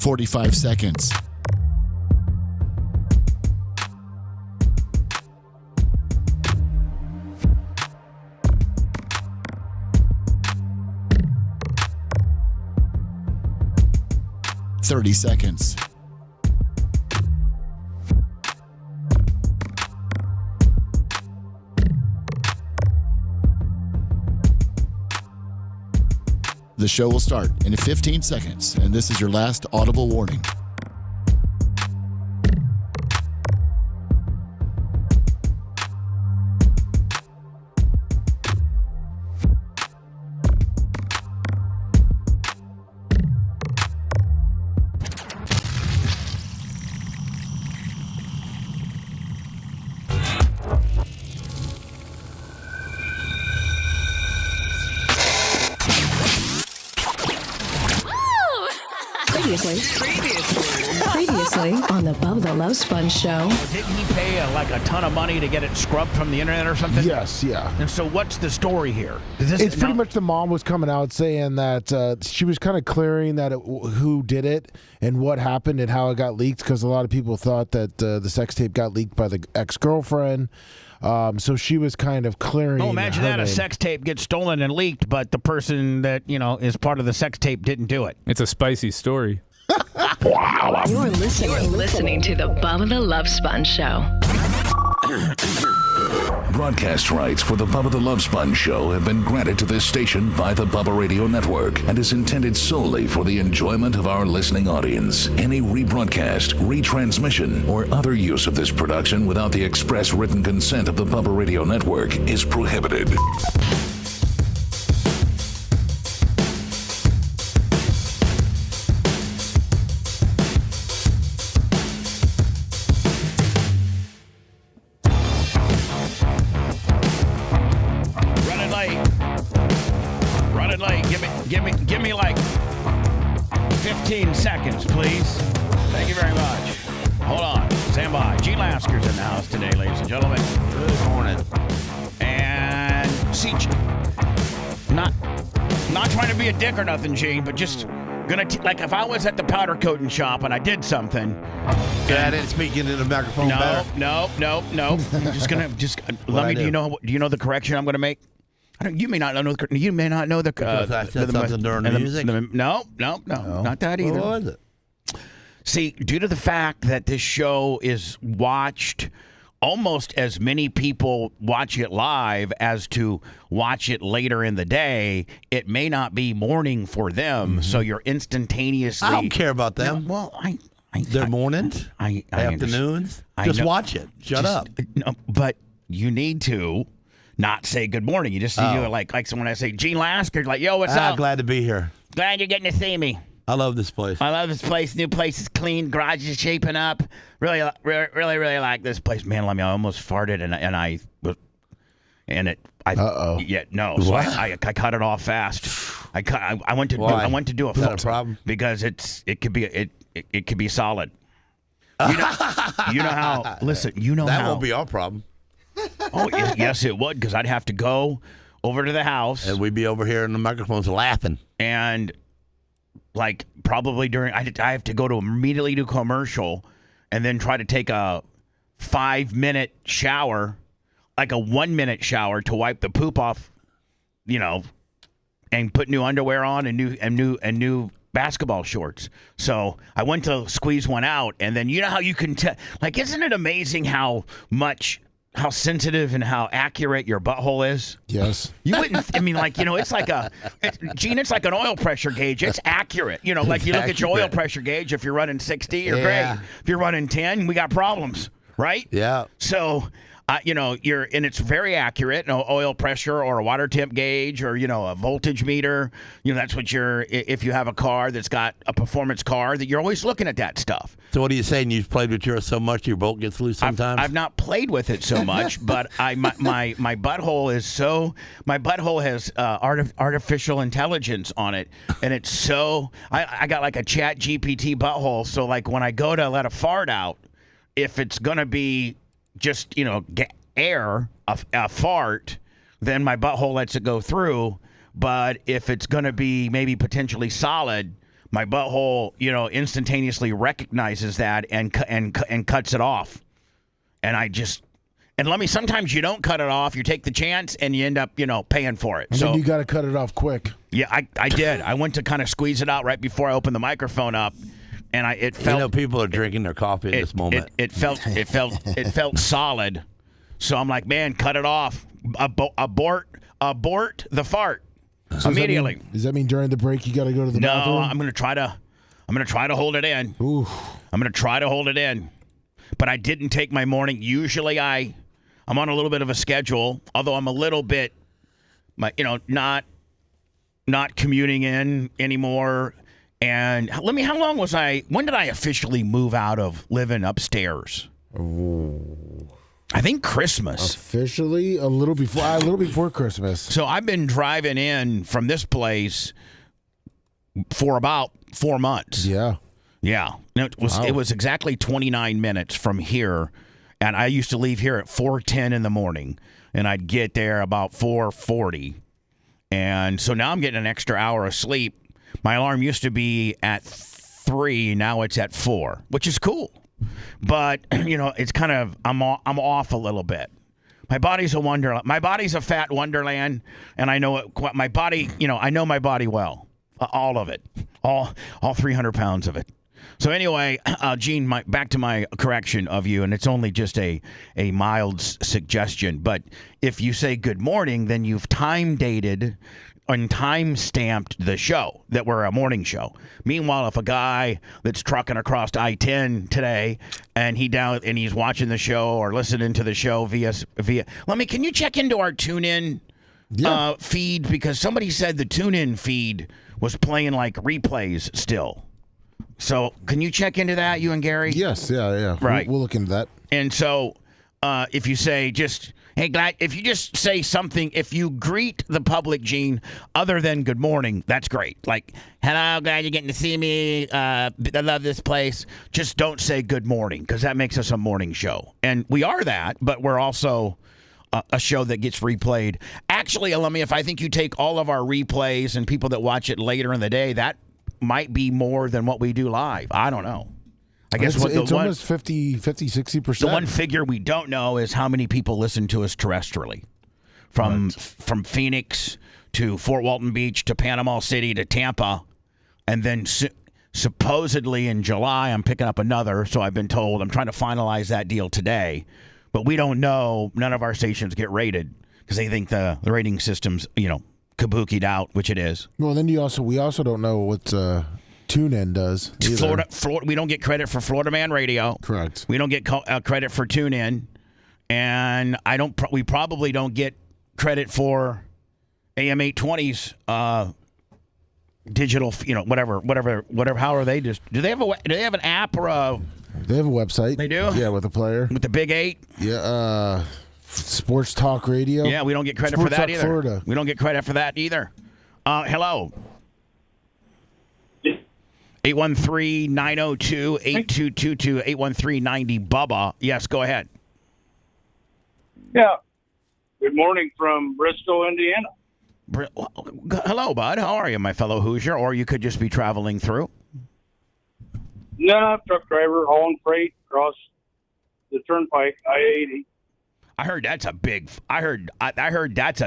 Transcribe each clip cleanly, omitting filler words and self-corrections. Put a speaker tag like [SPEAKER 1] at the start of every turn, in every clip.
[SPEAKER 1] 45 seconds. Seconds. The show will start in 15 seconds, and this is your last audible warning.
[SPEAKER 2] Previously on the Bubba the Love Sponge show.
[SPEAKER 3] Didn't he pay a ton of money to get it scrubbed from the internet or something?
[SPEAKER 4] Yes, yeah.
[SPEAKER 3] And so what's the story here?
[SPEAKER 4] It's pretty much the mom was coming out saying that she was kind of clearing that who did it and what happened and how it got leaked, because a lot of people thought that the sex tape got leaked by the ex-girlfriend. So she was kind of clearing.
[SPEAKER 3] Oh, imagine that. A sex tape gets stolen and leaked, but the person that, is part of the sex tape didn't do it.
[SPEAKER 5] It's a spicy story.
[SPEAKER 2] Wow. You're listening to the Bubba the Love Sponge show.
[SPEAKER 6] Broadcast rights for the Bubba the Love Sponge show have been granted to this station by the Bubba Radio Network and is intended solely for the enjoyment of our listening audience. Any rebroadcast, retransmission, or other use of this production without the express written consent of the Bubba Radio Network is prohibited.
[SPEAKER 3] Give me like 15 seconds, please. Thank you very much. Hold on. Stand by. Gene Lasker's in the house today, ladies and gentlemen.
[SPEAKER 7] Good morning.
[SPEAKER 3] And see, not trying to be a dick or nothing, Gene, but just gonna like if I was at the powder coating shop and I did something.
[SPEAKER 7] I didn't speak into the microphone better.
[SPEAKER 3] No. I'm just gonna let me. Do you know the correction I'm gonna make? You may not know. You may not know the.
[SPEAKER 7] I said something during the music.
[SPEAKER 3] No, not that either.
[SPEAKER 7] What was it?
[SPEAKER 3] See, due to the fact that this show is watched, almost as many people watch it live as to watch it later in the day. It may not be morning for them, so you're instantaneously.
[SPEAKER 7] I don't care about them.
[SPEAKER 3] No, well,
[SPEAKER 7] their mornings, afternoons. Just watch it. Shut up.
[SPEAKER 3] No, but you need to. Not say good morning. You just see you like someone I say Gene Lasker, like, yo, what's up?
[SPEAKER 7] Glad to be here.
[SPEAKER 3] Glad you're getting to see me.
[SPEAKER 7] I love this place.
[SPEAKER 3] I love this place. New place is clean. Garage is shaping up. Really like this place. Man, I almost farted Yeah, no. So I cut it off fast. I went to do a
[SPEAKER 7] problem
[SPEAKER 3] because it could be solid. You know how. Listen,
[SPEAKER 7] that won't be our problem.
[SPEAKER 3] Oh, yes, it would, because I'd have to go over to the house.
[SPEAKER 7] And we'd be over here in the microphones laughing.
[SPEAKER 3] And, probably during, I have to go to immediately do commercial and then try to take a 5-minute shower, like a 1-minute shower to wipe the poop off, and put new underwear on and new basketball shorts. So I went to squeeze one out, and then you know how you can tell, isn't it amazing how sensitive and how accurate your butthole is?
[SPEAKER 4] Yes.
[SPEAKER 3] You wouldn't, it's like Gene, it's like an oil pressure gauge. It's accurate. You look at your oil pressure gauge. If you're running 60, you're great. If you're running 10, we got problems, right?
[SPEAKER 7] Yeah.
[SPEAKER 3] So, and it's very accurate. Oil pressure or a water temp gauge or, a voltage meter. That's what if you have a car that's got a performance car, that you're always looking at that stuff.
[SPEAKER 7] So what are you saying? You've played with yours so much your bolt gets loose sometimes?
[SPEAKER 3] I've not played with it so much, but my butthole is so. My butthole has artificial intelligence on it, and it's so. I got like a Chat GPT butthole. So when I go to let a fart out, if it's gonna be just air, a fart, then my butthole lets it go through. But if it's gonna be maybe potentially solid, my butthole, instantaneously recognizes that and cuts it off. And sometimes you don't cut it off. You take the chance and you end up, paying for it.
[SPEAKER 4] And then you got to cut it off quick.
[SPEAKER 3] Yeah, I did. I went to kind of squeeze it out right before I opened the microphone up, and it felt.
[SPEAKER 7] People are drinking their coffee at this moment.
[SPEAKER 3] It felt solid. So I'm like, man, cut it off. Abort the fart immediately.
[SPEAKER 4] Does that mean during the break you got to go to the bathroom?
[SPEAKER 3] No, I'm gonna try to hold it in.
[SPEAKER 4] Ooh. I'm
[SPEAKER 3] gonna try to hold it in. But I didn't take my morning. Usually I'm on a little bit of a schedule, although I'm a little bit, not commuting in anymore. And how long was when did I officially move out of living upstairs?
[SPEAKER 4] Ooh.
[SPEAKER 3] I think Christmas.
[SPEAKER 4] Officially a little before Christmas.
[SPEAKER 3] So I've been driving in from this place for about 4 months.
[SPEAKER 4] Yeah.
[SPEAKER 3] Yeah. It was exactly 29 minutes from here. And I used to leave here at 4:10 in the morning, and I'd get there about 4:40. And so now I'm getting an extra hour of sleep. My alarm used to be at 3, now it's at 4, which is cool. But, it's kind of, I'm off a little bit. My body's a wonderland. My body's a fat wonderland, and I know it. My body, I know my body well. All of it. All 300 pounds of it. So anyway, Gene, back to my correction of you, and it's only just a mild suggestion. But if you say good morning, then you've time dated and time stamped the show that we're a morning show. Meanwhile, if a guy that's trucking across I-10 today and he's watching the show or listening to the show via, can you check into our TuneIn feed, because somebody said the TuneIn feed was playing like replays still. So can you check into that, you and Gary?
[SPEAKER 4] Yes, yeah.
[SPEAKER 3] Right.
[SPEAKER 4] We'll look into that.
[SPEAKER 3] And so if you say if you just say something, if you greet the public, Gene, other than good morning, that's great. Like, hello, glad you're getting to see me. I love this place. Just don't say good morning, because that makes us a morning show. And we are that, but we're also a show that gets replayed. Actually, if I think you take all of our replays and people that watch it later in the day, that might be more than what we do live. I don't know. I guess
[SPEAKER 4] it's almost 50, 60%.
[SPEAKER 3] The one figure we don't know is how many people listen to us terrestrially. From Phoenix to Fort Walton Beach to Panama City to Tampa. And then supposedly in July, I'm picking up another, so I've been told. I'm trying to finalize that deal today. But we don't know. None of our stations get rated because they think the rating system's, kabukied out, which it is.
[SPEAKER 4] Well, then we also don't know what TuneIn does.
[SPEAKER 3] Florida, we don't get credit for Florida Man Radio.
[SPEAKER 4] Correct.
[SPEAKER 3] We don't get credit for TuneIn, and we probably don't get credit for AM 820's digital. Whatever. How are they just? Do they have an app or a?
[SPEAKER 4] They have a website.
[SPEAKER 3] They do.
[SPEAKER 4] Yeah, with a player.
[SPEAKER 3] With the Big 8.
[SPEAKER 4] Yeah. Sports Talk Radio.
[SPEAKER 3] Yeah, we don't get credit
[SPEAKER 4] Sports
[SPEAKER 3] for that
[SPEAKER 4] Talk
[SPEAKER 3] either.
[SPEAKER 4] Florida.
[SPEAKER 3] We don't get credit for that either. Hello. 813-902-8222, 813-90 Bubba. Yes, go ahead.
[SPEAKER 5] Yeah. Good morning from Bristol, Indiana.
[SPEAKER 3] Hello, bud. How are you, my fellow Hoosier? Or you could just be traveling through.
[SPEAKER 5] No, truck driver hauling freight across the turnpike, I-80.
[SPEAKER 3] I heard that's a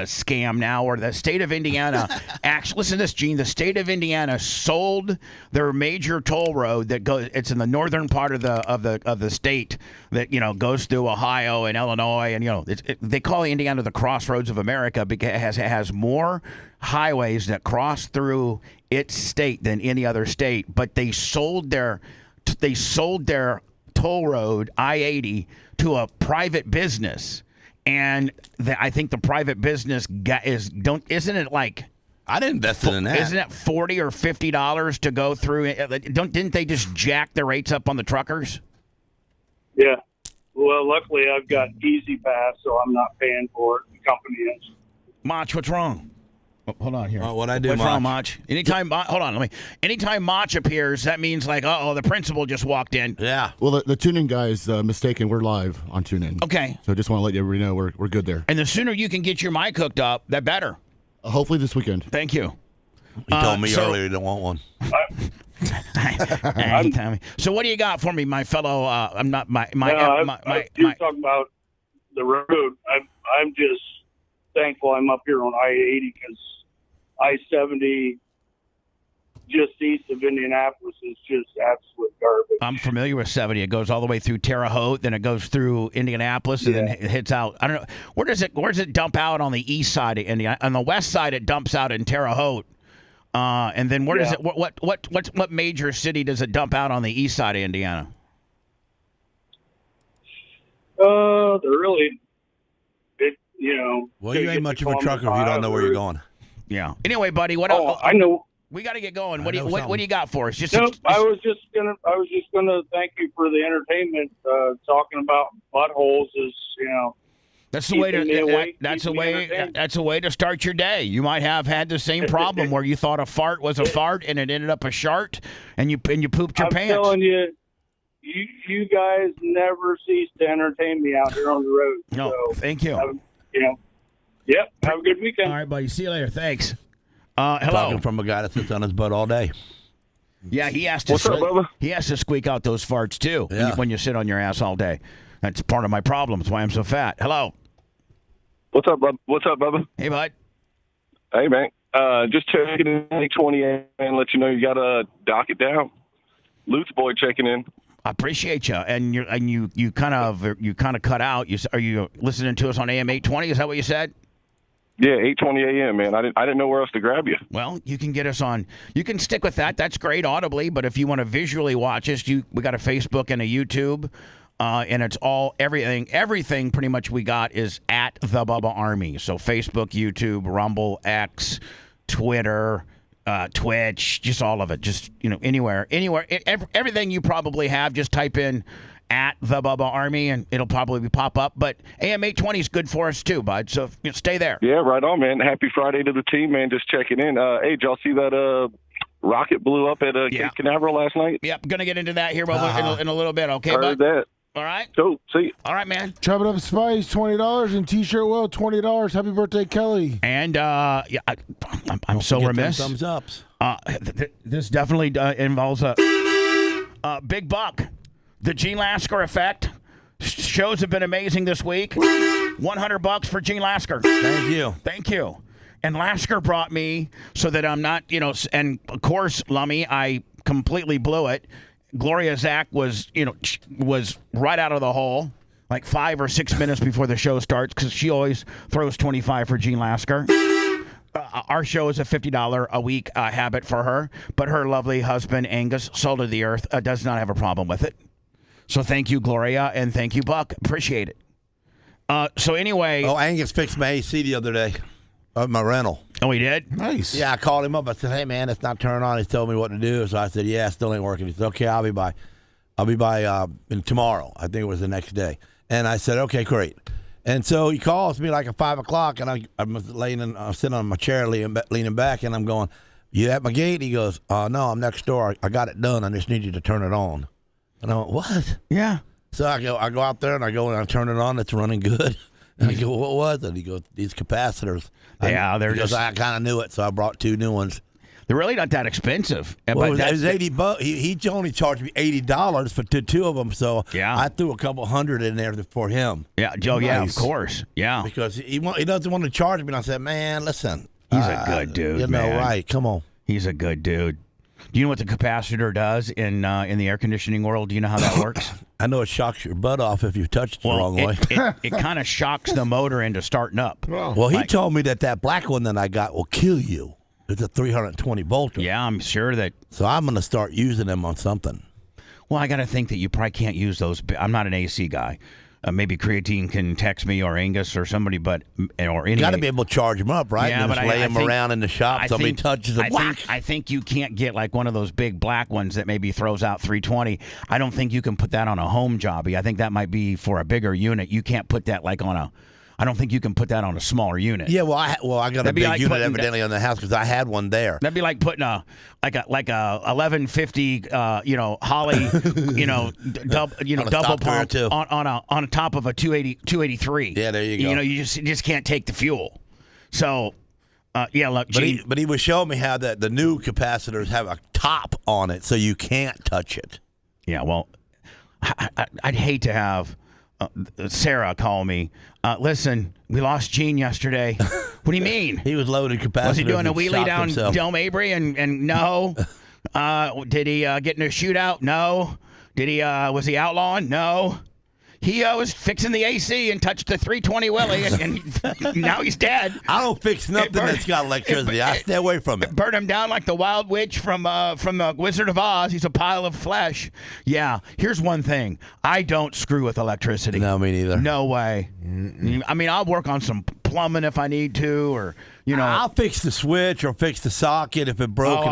[SPEAKER 3] scam now, where the state of Indiana actually, listen to this, Gene, the state of Indiana sold their major toll road that goes, it's in the northern part of the state that, goes through Ohio and Illinois, and they call Indiana the crossroads of America because it has more highways that cross through its state than any other state, but they sold their toll road, I-80, to a private business. And I think the private business isn't it like,
[SPEAKER 7] I'd invested in that.
[SPEAKER 3] Isn't it $40 or $50 to go through it? Didn't they just jack the rates up on the truckers?
[SPEAKER 5] Yeah. Well, luckily I've got Easy Pass, so I'm not paying for it. The company is.
[SPEAKER 3] Mach, what's wrong? Oh, hold on here.
[SPEAKER 7] What I do,
[SPEAKER 3] what's wrong, Mach? Anytime Mach appears, that means like, the principal just walked in.
[SPEAKER 7] Yeah.
[SPEAKER 1] Well, the TuneIn guy is mistaken. We're live on TuneIn.
[SPEAKER 3] Okay.
[SPEAKER 1] So I just want to let everybody know we're good there.
[SPEAKER 3] And the sooner you can get your mic hooked up, the better.
[SPEAKER 1] Hopefully this weekend.
[SPEAKER 3] Thank you.
[SPEAKER 7] He told me earlier he didn't want one.
[SPEAKER 3] So what do you got for me, my fellow? I'm not
[SPEAKER 5] you're talking about the road. I'm just thankful I'm up here on I-80 because I-70 just east of Indianapolis is just absolute garbage.
[SPEAKER 3] I'm familiar with 70. It goes all the way through Terre Haute, then it goes through Indianapolis, and then it hits out. I don't know where does it dump out on the east side of Indiana. On the west side, it dumps out in Terre Haute, and then where does it? What major city does it dump out on the east side of Indiana?
[SPEAKER 5] They're really big,
[SPEAKER 7] Well, you ain't much of a trucker if you don't know where you're going.
[SPEAKER 3] Yeah. Anyway, buddy, what?
[SPEAKER 5] I know.
[SPEAKER 3] We got to get going. What do you got for us?
[SPEAKER 5] I was just gonna thank you for the entertainment. Talking about buttholes is
[SPEAKER 3] That's the way to. That's a way to start your day. You might have had the same problem where you thought a fart was a fart and it ended up a shart, and you pooped your pants.
[SPEAKER 5] I'm telling you, you guys never cease to entertain me out here on the road.
[SPEAKER 3] No,
[SPEAKER 5] so,
[SPEAKER 3] thank you.
[SPEAKER 5] Yep. Have a good weekend.
[SPEAKER 3] All right, buddy. See you later. Thanks. Hello.
[SPEAKER 7] Talking from a guy that sits on his butt all day.
[SPEAKER 3] Yeah, he has to.
[SPEAKER 8] What's up, Bubba?
[SPEAKER 3] He has to squeak out those farts too when you sit on your ass all day. That's part of my problem. That's why I'm so fat. Hello.
[SPEAKER 8] What's up, Bubba?
[SPEAKER 3] Hey, bud.
[SPEAKER 8] Hey, man. Just checking in 828 and let you know you got to dock it down. Lutz boy checking in.
[SPEAKER 3] I appreciate you. And you kind of cut out. Are you listening to us on AM 820? Is that what you said?
[SPEAKER 8] Yeah, 8:20 a.m., man. I didn't know where else to grab you.
[SPEAKER 3] Well, you can get us on. You can stick with that. That's great audibly. But if you want to visually watch us, we got a Facebook and a YouTube, and it's all everything pretty much we got is at the Bubba Army. So Facebook, YouTube, Rumble, X, Twitter, Twitch, just all of it. Just anywhere, everything you probably have. Just type in at the Bubba Army, and it'll probably pop up. But AM 820 is good for us too, bud. So stay there.
[SPEAKER 8] Yeah, right on, man. Happy Friday to the team, man. Just checking in. Hey, did y'all see that rocket blew up at Cape Canaveral last night?
[SPEAKER 3] Yep, gonna get into that here in a little bit. Okay,
[SPEAKER 8] heard that.
[SPEAKER 3] All right.
[SPEAKER 8] Cool. See you.
[SPEAKER 3] All right, man.
[SPEAKER 4] Chop It Up Spice, $20, and T-shirt Will, $20. Happy birthday, Kelly.
[SPEAKER 3] And I'm so remiss.
[SPEAKER 7] Thumbs ups.
[SPEAKER 3] This definitely involves a big buck. The Gene Lasker effect. Shows have been amazing this week. $100 for Gene Lasker. Thank you. And Lasker brought me so that I'm not, and of course, Lummy, I completely blew it. Gloria Zach was right out of the hole, like 5 or 6 minutes before the show starts, because she always throws 25 for Gene Lasker. Our show is a $50 a week habit for her, but her lovely husband, Angus, salt of the earth, does not have a problem with it. So thank you, Gloria, and thank you, Buck. Appreciate it. So anyway.
[SPEAKER 7] Oh, Angus fixed my AC the other day of my rental.
[SPEAKER 3] Oh, he did?
[SPEAKER 4] Nice.
[SPEAKER 7] Yeah, I called him up. I said, hey, man, it's not turning on. He told me what to do. So I said, yeah, it still ain't working. He said, okay, I'll be by tomorrow. I think it was the next day. And I said, okay, great. And so he calls me like at 5 o'clock, and I'm sitting on my chair leaning back, and I'm going, you at my gate? He goes, no, I'm next door. I got it done. I just need you to turn it on. And I went, what?
[SPEAKER 3] Yeah.
[SPEAKER 7] So I go out there, and I go and I turn it on. It's running good. And I go, what was it? He goes, these capacitors.
[SPEAKER 3] Yeah,
[SPEAKER 7] I kind of knew it, so I brought 2 new ones.
[SPEAKER 3] They're really not that expensive.
[SPEAKER 7] Well, it was $80. He only charged me $80 for 2 of them, so I threw a couple $100 in there for him.
[SPEAKER 3] Yeah, Joe. Nice. Yeah, of course. Yeah,
[SPEAKER 7] because he doesn't want to charge me. And I said, man, listen,
[SPEAKER 3] he's a good dude.
[SPEAKER 7] You know, right? Come on.
[SPEAKER 3] He's a good dude. Do you know what the capacitor does in the air conditioning world? Do you know how that works?
[SPEAKER 7] I know it shocks your butt off if you touch it the wrong way.
[SPEAKER 3] It kind of shocks the motor into starting up.
[SPEAKER 7] Well, he told me that black one that I got will kill you. It's a 320 volter.
[SPEAKER 3] Yeah, I'm sure that.
[SPEAKER 7] So I'm going to start using them on something.
[SPEAKER 3] Well, I got to think that you probably can't use those. I'm not an AC guy. Maybe Creatine can text me or Angus or somebody, or any.
[SPEAKER 7] You got to be able to charge them up, right?
[SPEAKER 3] Yeah,
[SPEAKER 7] and just lay them around in the shop. Somebody touches them.
[SPEAKER 3] I think you can't get like one of those big black ones that maybe throws out 320. I don't think you can put that on a home jobby. I think that might be for a bigger unit. You can't put that like on a. I don't think you can put that on a smaller unit.
[SPEAKER 7] Yeah, I got a big unit evidently on the house because I had one there.
[SPEAKER 3] That'd be like putting a 1150 Holly double pump on top of a 283.
[SPEAKER 7] Yeah, there you go.
[SPEAKER 3] You just can't take the fuel. So Yeah, look,
[SPEAKER 7] but he was showing me how the new capacitors have a top on it, so you can't touch it.
[SPEAKER 3] Yeah, well, I'd hate to have Sarah call me. Listen, we lost Gene yesterday. What do you mean?
[SPEAKER 7] He was loading capacitors.
[SPEAKER 3] Was he doing a wheelie down
[SPEAKER 7] himself.
[SPEAKER 3] Del Mabry? And no. Did he get in a shootout? No. Did he? Was he outlawing? No. He was fixing the AC and touched the 320 Willie, and now he's dead.
[SPEAKER 7] I don't fix nothing that's got electricity. I stay away from it.
[SPEAKER 3] Burn him down like the Wild Witch from the Wizard of Oz. He's a pile of flesh. Yeah. Here's one thing: I don't screw with electricity.
[SPEAKER 7] No, me neither.
[SPEAKER 3] No way. I mean, I'll work on some plumbing if I need to, or
[SPEAKER 7] I'll fix the switch or fix the socket if it broke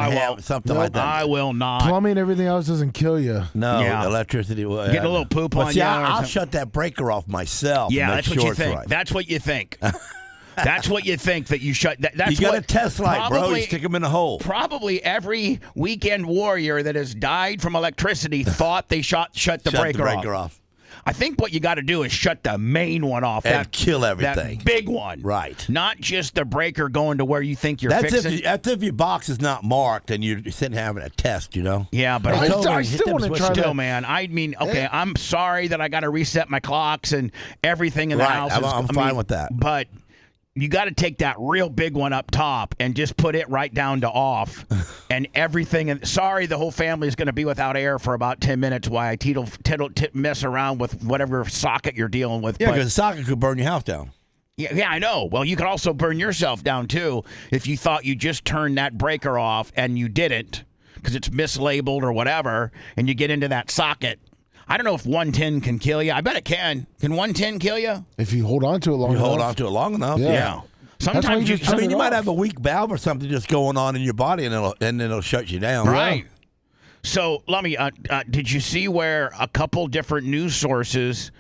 [SPEAKER 7] something like that.
[SPEAKER 3] I will not.
[SPEAKER 4] Plumbing and everything else doesn't kill you.
[SPEAKER 7] No, electricity will.
[SPEAKER 3] Get a little poop on you.
[SPEAKER 7] I'll shut that breaker off myself.
[SPEAKER 3] Yeah, that's what you think.
[SPEAKER 7] Right.
[SPEAKER 3] That's what you think. That's what you think that you shut. That's
[SPEAKER 7] you got a test light, bro. You stick them in a hole.
[SPEAKER 3] Probably every weekend warrior that has died from electricity thought they shut the breaker off. I think what you got to do is shut the main one off.
[SPEAKER 7] And kill everything.
[SPEAKER 3] That big one.
[SPEAKER 7] Right.
[SPEAKER 3] Not just the breaker going to where you think you're fixing.
[SPEAKER 7] That's if your box is not marked and you're sitting having a test,
[SPEAKER 3] Yeah, but
[SPEAKER 4] I still want to try that.
[SPEAKER 3] Man, I mean, okay, I'm sorry that I got to reset my clocks and everything in the house.
[SPEAKER 7] I'm fine with that.
[SPEAKER 3] But you got to take that real big one up top and just put it right down to off, and everything. And sorry, the whole family is going to be without air for about 10 minutes while I mess around with whatever socket you're dealing with.
[SPEAKER 7] Yeah, because the socket could burn your house down.
[SPEAKER 3] Yeah, I know. Well, you could also burn yourself down too if you thought you just turned that breaker off and you didn't because it's mislabeled or whatever, and you get into that socket. I don't know if 110 can kill you. I bet it can. Can 110 kill you?
[SPEAKER 4] If you hold on to it long enough.
[SPEAKER 7] Hold on to it long enough.
[SPEAKER 3] Yeah. Sometimes
[SPEAKER 7] you might have a weak valve or something just going on in your body, and it'll shut you down.
[SPEAKER 3] Right. So let me. Did you see where a couple different news sources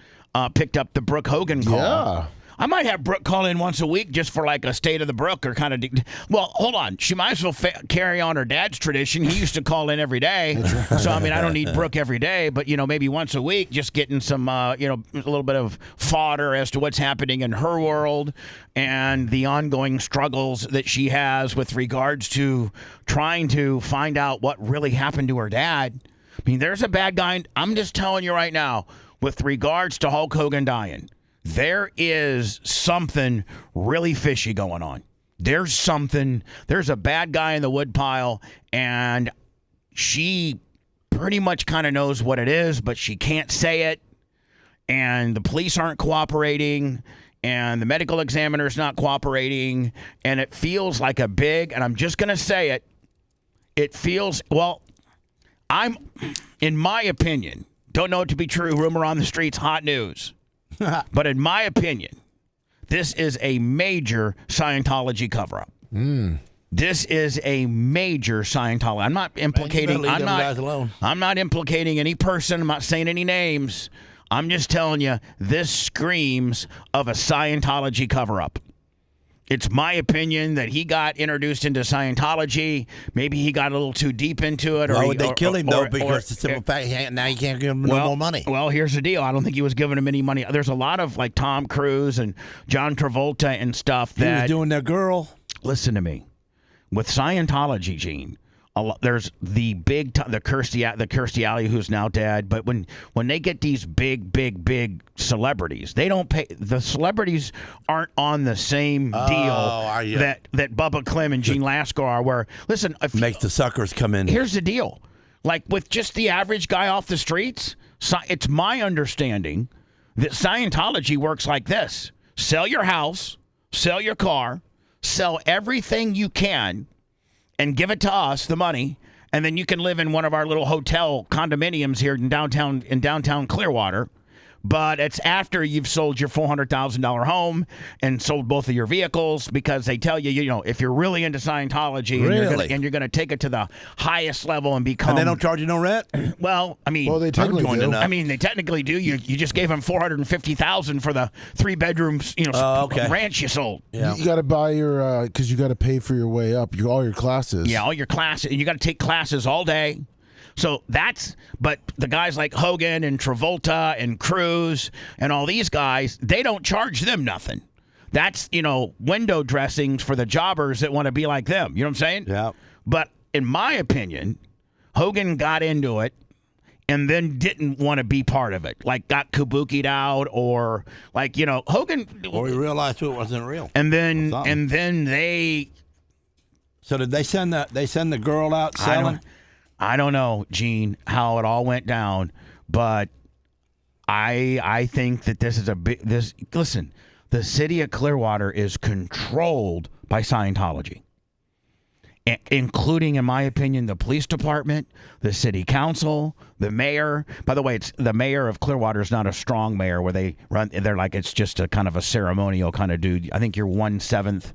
[SPEAKER 3] picked up the Brooke Hogan call?
[SPEAKER 4] Yeah.
[SPEAKER 3] I might have Brooke call in once a week just for like a state of the Brook or kind of. Well, hold on. She might as well carry on her dad's tradition. He used to call in every day. So, I mean, I don't need Brooke every day, but, maybe once a week, just getting some, a little bit of fodder as to what's happening in her world and the ongoing struggles that she has with regards to trying to find out what really happened to her dad. I mean, there's a bad guy. I'm just telling you right now, with regards to Hulk Hogan dying. There is something really fishy going on. There's a bad guy in the woodpile, and she pretty much kind of knows what it is, but she can't say it, and the police aren't cooperating, and the medical examiner's not cooperating, and it feels like and I'm just going to say it feels, in my opinion, don't know it to be true, rumor on the streets, hot news. But in my opinion, this is a major Scientology cover-up. This is a major Scientology. I'm not implicating. I'm not implicating any person. I'm not saying any names. I'm just telling you, this screams of a Scientology cover-up. It's my opinion that he got introduced into Scientology. Maybe he got a little too deep into it.
[SPEAKER 7] Why would they kill him, though? Because the simple fact, now you can't give him no more money.
[SPEAKER 3] Well, here's the deal. I don't think he was giving him any money. There's a lot of, like, Tom Cruise and John Travolta and stuff that...
[SPEAKER 7] He was doing their girl.
[SPEAKER 3] Listen to me. With Scientology, Gene, there's the Kirstie Alley, who's now dead. But when they get these big celebrities, they don't pay. The celebrities aren't on the same deal that Bubba Clem and Gene Lascar are. Where listen,
[SPEAKER 7] makes the suckers come in.
[SPEAKER 3] Here's the deal: like with just the average guy off the streets, it's my understanding that Scientology works like this: sell your house, sell your car, sell everything you can. And give it to us, the money, and then you can live in one of our little hotel condominiums here in downtown Clearwater. But it's after you've sold your $400,000 home and sold both of your vehicles, because they tell you, if you're really into Scientology and you're going to take it to the highest level and become...
[SPEAKER 7] And they don't charge you no rent?
[SPEAKER 3] Well, I mean...
[SPEAKER 4] Well, they technically do.
[SPEAKER 3] I mean, they technically do. You just gave them $450,000 for the 3 bedrooms, ranch you sold.
[SPEAKER 4] Yeah. You got to buy your... Because you got to pay for your way up, all your classes.
[SPEAKER 3] Yeah, all your classes. And you got to take classes all day. So but the guys like Hogan and Travolta and Cruise and all these guys, they don't charge them nothing. That's, window dressings for the jobbers that want to be like them. You know what I'm saying?
[SPEAKER 7] Yeah.
[SPEAKER 3] But in my opinion, Hogan got into it and then didn't want to be part of it. Like got kabukied out or like, Hogan.
[SPEAKER 7] Or he realized it wasn't real.
[SPEAKER 3] And then they.
[SPEAKER 7] So did they send the girl out selling?
[SPEAKER 3] I don't know, Gene, how it all went down, but I think that this is listen, the city of Clearwater is controlled by Scientology, including, in my opinion, the police department, the city council, the mayor. By the way, the mayor of Clearwater is not a strong mayor where they're like, it's just a kind of a ceremonial kind of dude. I think you're 1/7.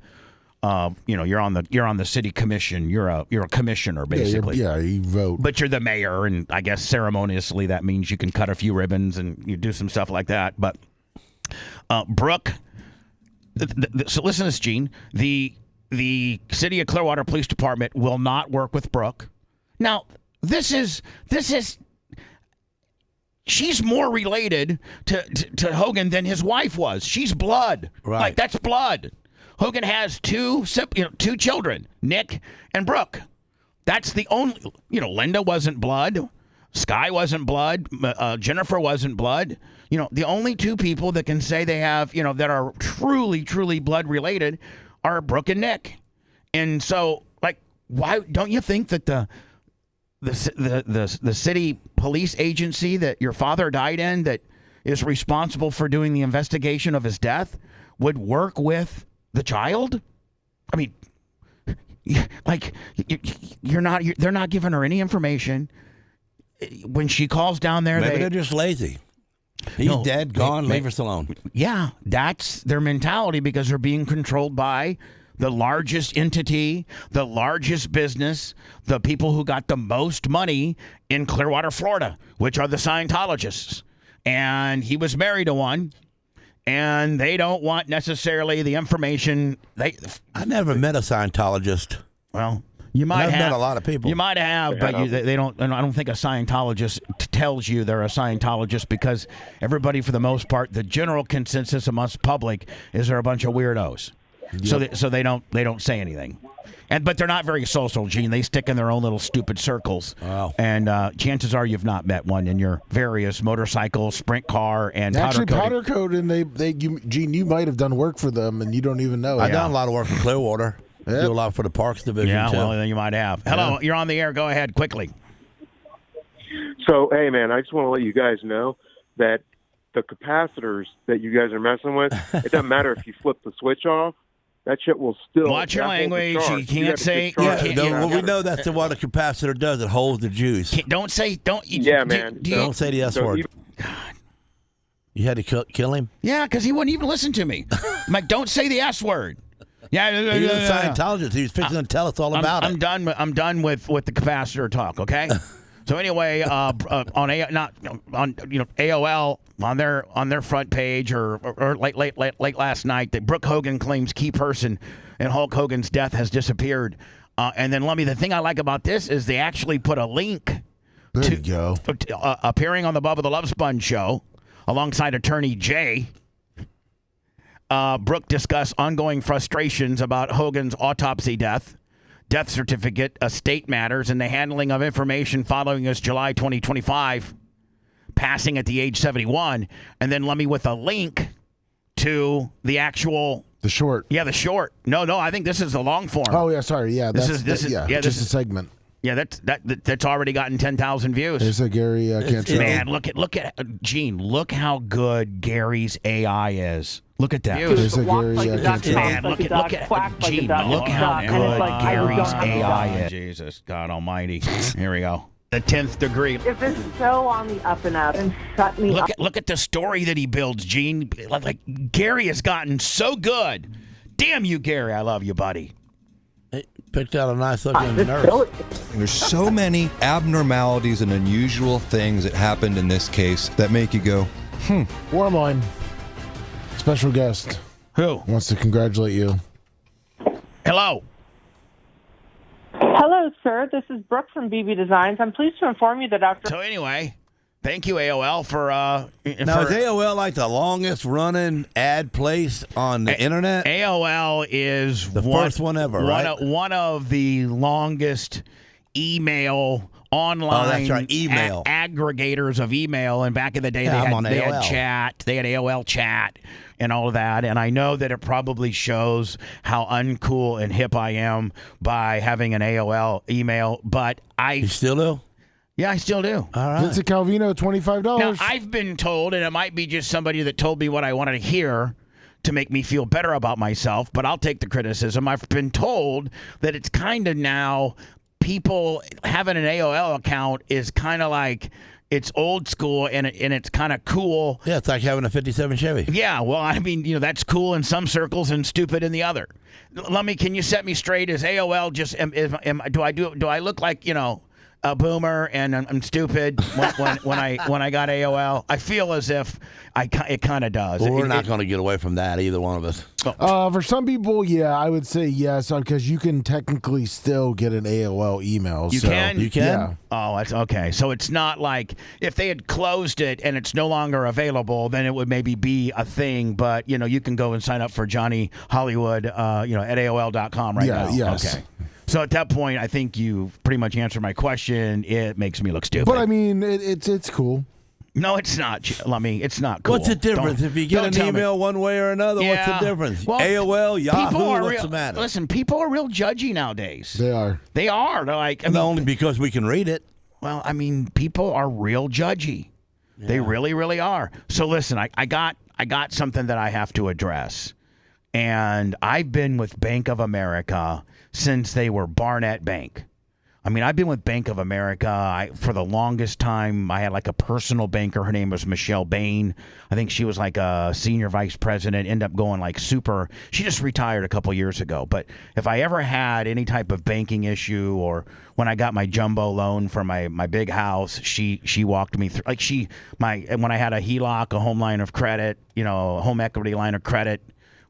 [SPEAKER 3] You're on the city commission. You're a commissioner, basically.
[SPEAKER 4] Yeah, you vote.
[SPEAKER 3] But you're the mayor, and I guess ceremoniously that means you can cut a few ribbons and you do some stuff like that. But Brooke, so listen to this, Gene. The city of Clearwater Police Department will not work with Brooke. Now, this is she's more related to Hogan than his wife was. She's blood.
[SPEAKER 7] Right.
[SPEAKER 3] Like that's blood. Hogan has two children, Nick and Brooke. That's the only, Linda wasn't blood. Sky wasn't blood. Jennifer wasn't blood. The only two people that can say they have, that are truly, truly blood related are Brooke and Nick. And so, like, why don't you think that the city police agency that your father died in, that is responsible for doing the investigation of his death, would work with the child? I mean, like, they're not giving her any information. When she calls down there,
[SPEAKER 7] maybe they're just lazy. He's dead, gone, leave us alone.
[SPEAKER 3] Yeah, that's their mentality because they're being controlled by the largest entity, the largest business, the people who got the most money in Clearwater, Florida, which are the Scientologists. And he was married to one. And they don't want necessarily the information.
[SPEAKER 7] I never met a Scientologist.
[SPEAKER 3] Well, you might have
[SPEAKER 7] met a lot of people.
[SPEAKER 3] You might have, but they don't. I don't think a Scientologist tells you they're a Scientologist because everybody, for the most part, the general consensus amongst public is they're a bunch of weirdos. Yep. So they don't say anything. But they're not very social, Gene. They stick in their own little stupid circles.
[SPEAKER 7] Wow.
[SPEAKER 3] And chances are you've not met one in your various motorcycle, sprint car, and
[SPEAKER 4] powder coat. And Gene, you might have done work for them, and you don't even know.
[SPEAKER 7] I've done a lot of work in Clearwater.
[SPEAKER 4] Yep.
[SPEAKER 7] Do a lot for the Parks Division,
[SPEAKER 3] yeah,
[SPEAKER 7] too.
[SPEAKER 3] well, then you might have. Hello, You're on the air. Go ahead, quickly.
[SPEAKER 9] So, hey, man, I just want to let you guys know that the capacitors that you guys are messing with, it doesn't matter if you flip the switch off. That shit will still.
[SPEAKER 3] Watch your language. You can't say.
[SPEAKER 7] We know that's what a capacitor does. It holds the juice.
[SPEAKER 3] Don't say. Don't.
[SPEAKER 9] Yeah, man.
[SPEAKER 7] Don't say the S word.
[SPEAKER 3] God.
[SPEAKER 7] You had to kill him?
[SPEAKER 3] Yeah, because he wouldn't even listen to me. I'm like, don't say the S word. Yeah,
[SPEAKER 7] he was a Scientologist. He was fixing to tell us all about it.
[SPEAKER 3] I'm done with the capacitor talk. Okay. So anyway, on AOL on their front page or late last night that Brooke Hogan claims key person in Hulk Hogan's death has disappeared. And then the thing I like about this is they actually put a link appearing on the Bubba the Love Sponge show alongside attorney Jay. Brooke discussed ongoing frustrations about Hogan's autopsy death certificate, estate matters, and the handling of information following his July 2025 passing at the age 71. And then let me with a link to the actual...
[SPEAKER 4] The short.
[SPEAKER 3] Yeah, the short. No, I think this is the long form.
[SPEAKER 4] Oh, yeah, sorry. Yeah,
[SPEAKER 3] this is
[SPEAKER 4] just a segment.
[SPEAKER 3] Yeah, that's already gotten 10,000 views.
[SPEAKER 4] There's a Gary Cantrell.
[SPEAKER 3] Man, look at Gene. Look how good Gary's AI is. Look at that.
[SPEAKER 4] There's a Gary Cantrell.
[SPEAKER 3] Man, look at Gene. Look how good Gary's AI is. Jesus, God Almighty. Here we go. The 10th degree.
[SPEAKER 10] If it's so on the up and up, and shut me up.
[SPEAKER 3] Look at the story that he builds, Gene. Like Gary has gotten so good. Damn you, Gary. I love you, buddy.
[SPEAKER 7] Picked out a nice looking nurse.
[SPEAKER 11] There's so many abnormalities and unusual things that happened in this case that make you go,
[SPEAKER 4] Warmline. Special guest.
[SPEAKER 3] Who?
[SPEAKER 4] Wants to congratulate you.
[SPEAKER 3] Hello.
[SPEAKER 10] Hello, sir. This is Brooke from BB Designs. I'm pleased to inform you that after...
[SPEAKER 3] So anyway, Thank you, AOL, for
[SPEAKER 7] now, is AOL like the longest running ad place on the internet?
[SPEAKER 3] AOL is
[SPEAKER 7] the first one ever, right?
[SPEAKER 3] One of the longest email online
[SPEAKER 7] email
[SPEAKER 3] aggregators of email. And back in the day, they had chat. They had AOL chat and all of that. And I know that it probably shows how uncool and hip I am by having an AOL email. But
[SPEAKER 7] You still do?
[SPEAKER 3] Yeah, I still do.
[SPEAKER 7] All right.
[SPEAKER 4] Vincent Calvino, $25.
[SPEAKER 3] Now, I've been told, and it might be just somebody that told me what I wanted to hear to make me feel better about myself, but I'll take the criticism. I've been told that it's kind of now people having an AOL account is kind of like it's old school and it's kind of cool.
[SPEAKER 7] Yeah, it's like having a 57 Chevy.
[SPEAKER 3] Yeah, well, I mean, that's cool in some circles and stupid in the other. Can you set me straight? Is AOL just do I look like, a boomer and I'm stupid when I got AOL? I feel as if it kind of does.
[SPEAKER 7] Well, we're not going to get away from that, either one of us.
[SPEAKER 4] For some people, yeah, I would say yes, because you can technically still get an AOL email.
[SPEAKER 3] You can?
[SPEAKER 7] You can?
[SPEAKER 4] Yeah.
[SPEAKER 3] Oh, that's okay. So it's not like if they had closed it and it's no longer available, then it would maybe be a thing. But, you can go and sign up for Johnny Hollywood, at AOL.com right now.
[SPEAKER 4] Yes.
[SPEAKER 3] Okay. So at that point, I think you pretty much answered my question. It makes me look stupid.
[SPEAKER 4] But I mean, it's cool.
[SPEAKER 3] No, it's not. It's not cool.
[SPEAKER 7] What's the difference if you get an email one way or another?
[SPEAKER 3] Yeah.
[SPEAKER 7] What's the difference?
[SPEAKER 3] Well,
[SPEAKER 7] AOL, Yahoo, what's the matter?
[SPEAKER 3] Listen, people are real judgy nowadays.
[SPEAKER 4] They are.
[SPEAKER 3] They are. They're like,
[SPEAKER 7] only because we can read it.
[SPEAKER 3] Well, I mean, people are real judgy. Yeah. They really, really are. So listen, I got something that I have to address, and I've been with Bank of America since they were Barnett Bank. I mean, I've been with Bank of America for the longest time. I had like a personal banker. Her name was Michelle Bain. I think she was like a senior vice president, ended up going like super. She just retired a couple years ago. But if I ever had any type of banking issue, or when I got my jumbo loan for my big house, she walked me through. Like when I had a HELOC, a home line of credit, a home equity line of credit,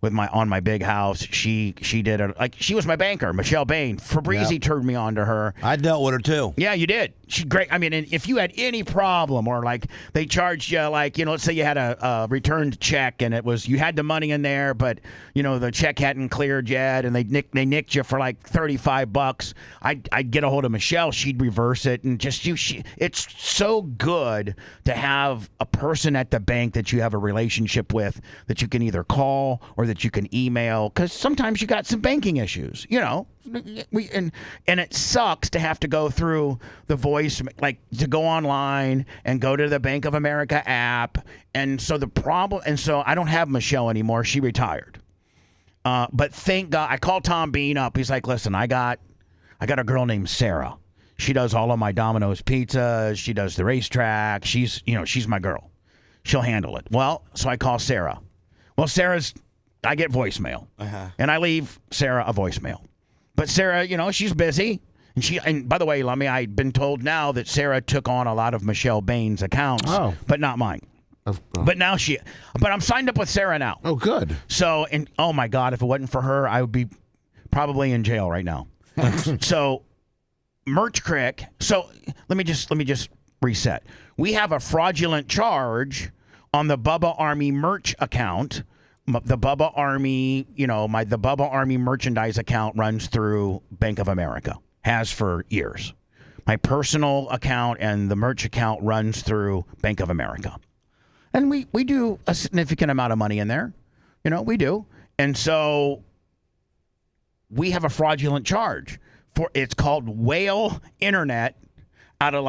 [SPEAKER 3] on my big house, she did it. Like, she was my banker, Michelle Bain. Fabrizi turned me on to her.
[SPEAKER 7] I dealt with her too.
[SPEAKER 3] Yeah, you did. She's great. I mean, and if you had any problem, or like they charged you, like, let's say you had a returned check and you had the money in there, but the check hadn't cleared yet, and they nicked you for like $35. I'd get a hold of Michelle. She'd reverse it, and it's so good to have a person at the bank that you have a relationship with, that you can either call or that you can email, because sometimes you got some banking issues, and it sucks to have to go through the voice, like to go online and go to the Bank of America app. And so I don't have Michelle anymore. She retired. But thank God, I called Tom Bean up. He's like, listen, I got a girl named Sarah. She does all of my Domino's pizzas. She does the racetrack. She's my girl. She'll handle it. Well, so I call Sarah. Well, I get voicemail, and I leave Sarah a voicemail. But Sarah, she's busy, and by the way, I've been told now that Sarah took on a lot of Michelle Bain's accounts, but not mine. But I'm signed up with Sarah now.
[SPEAKER 4] Oh, good.
[SPEAKER 3] So, and oh my God, if it wasn't for her, I would be probably in jail right now. So, Merch Crick. So let me just reset. We have a fraudulent charge on the Bubba Army merch account. The Bubba Army, the Bubba Army merchandise account runs through Bank of America, has for years. My personal account and the merch account runs through Bank of America. And we do a significant amount of money in there. We do. And so we have a fraudulent charge it's called Whale Internet out of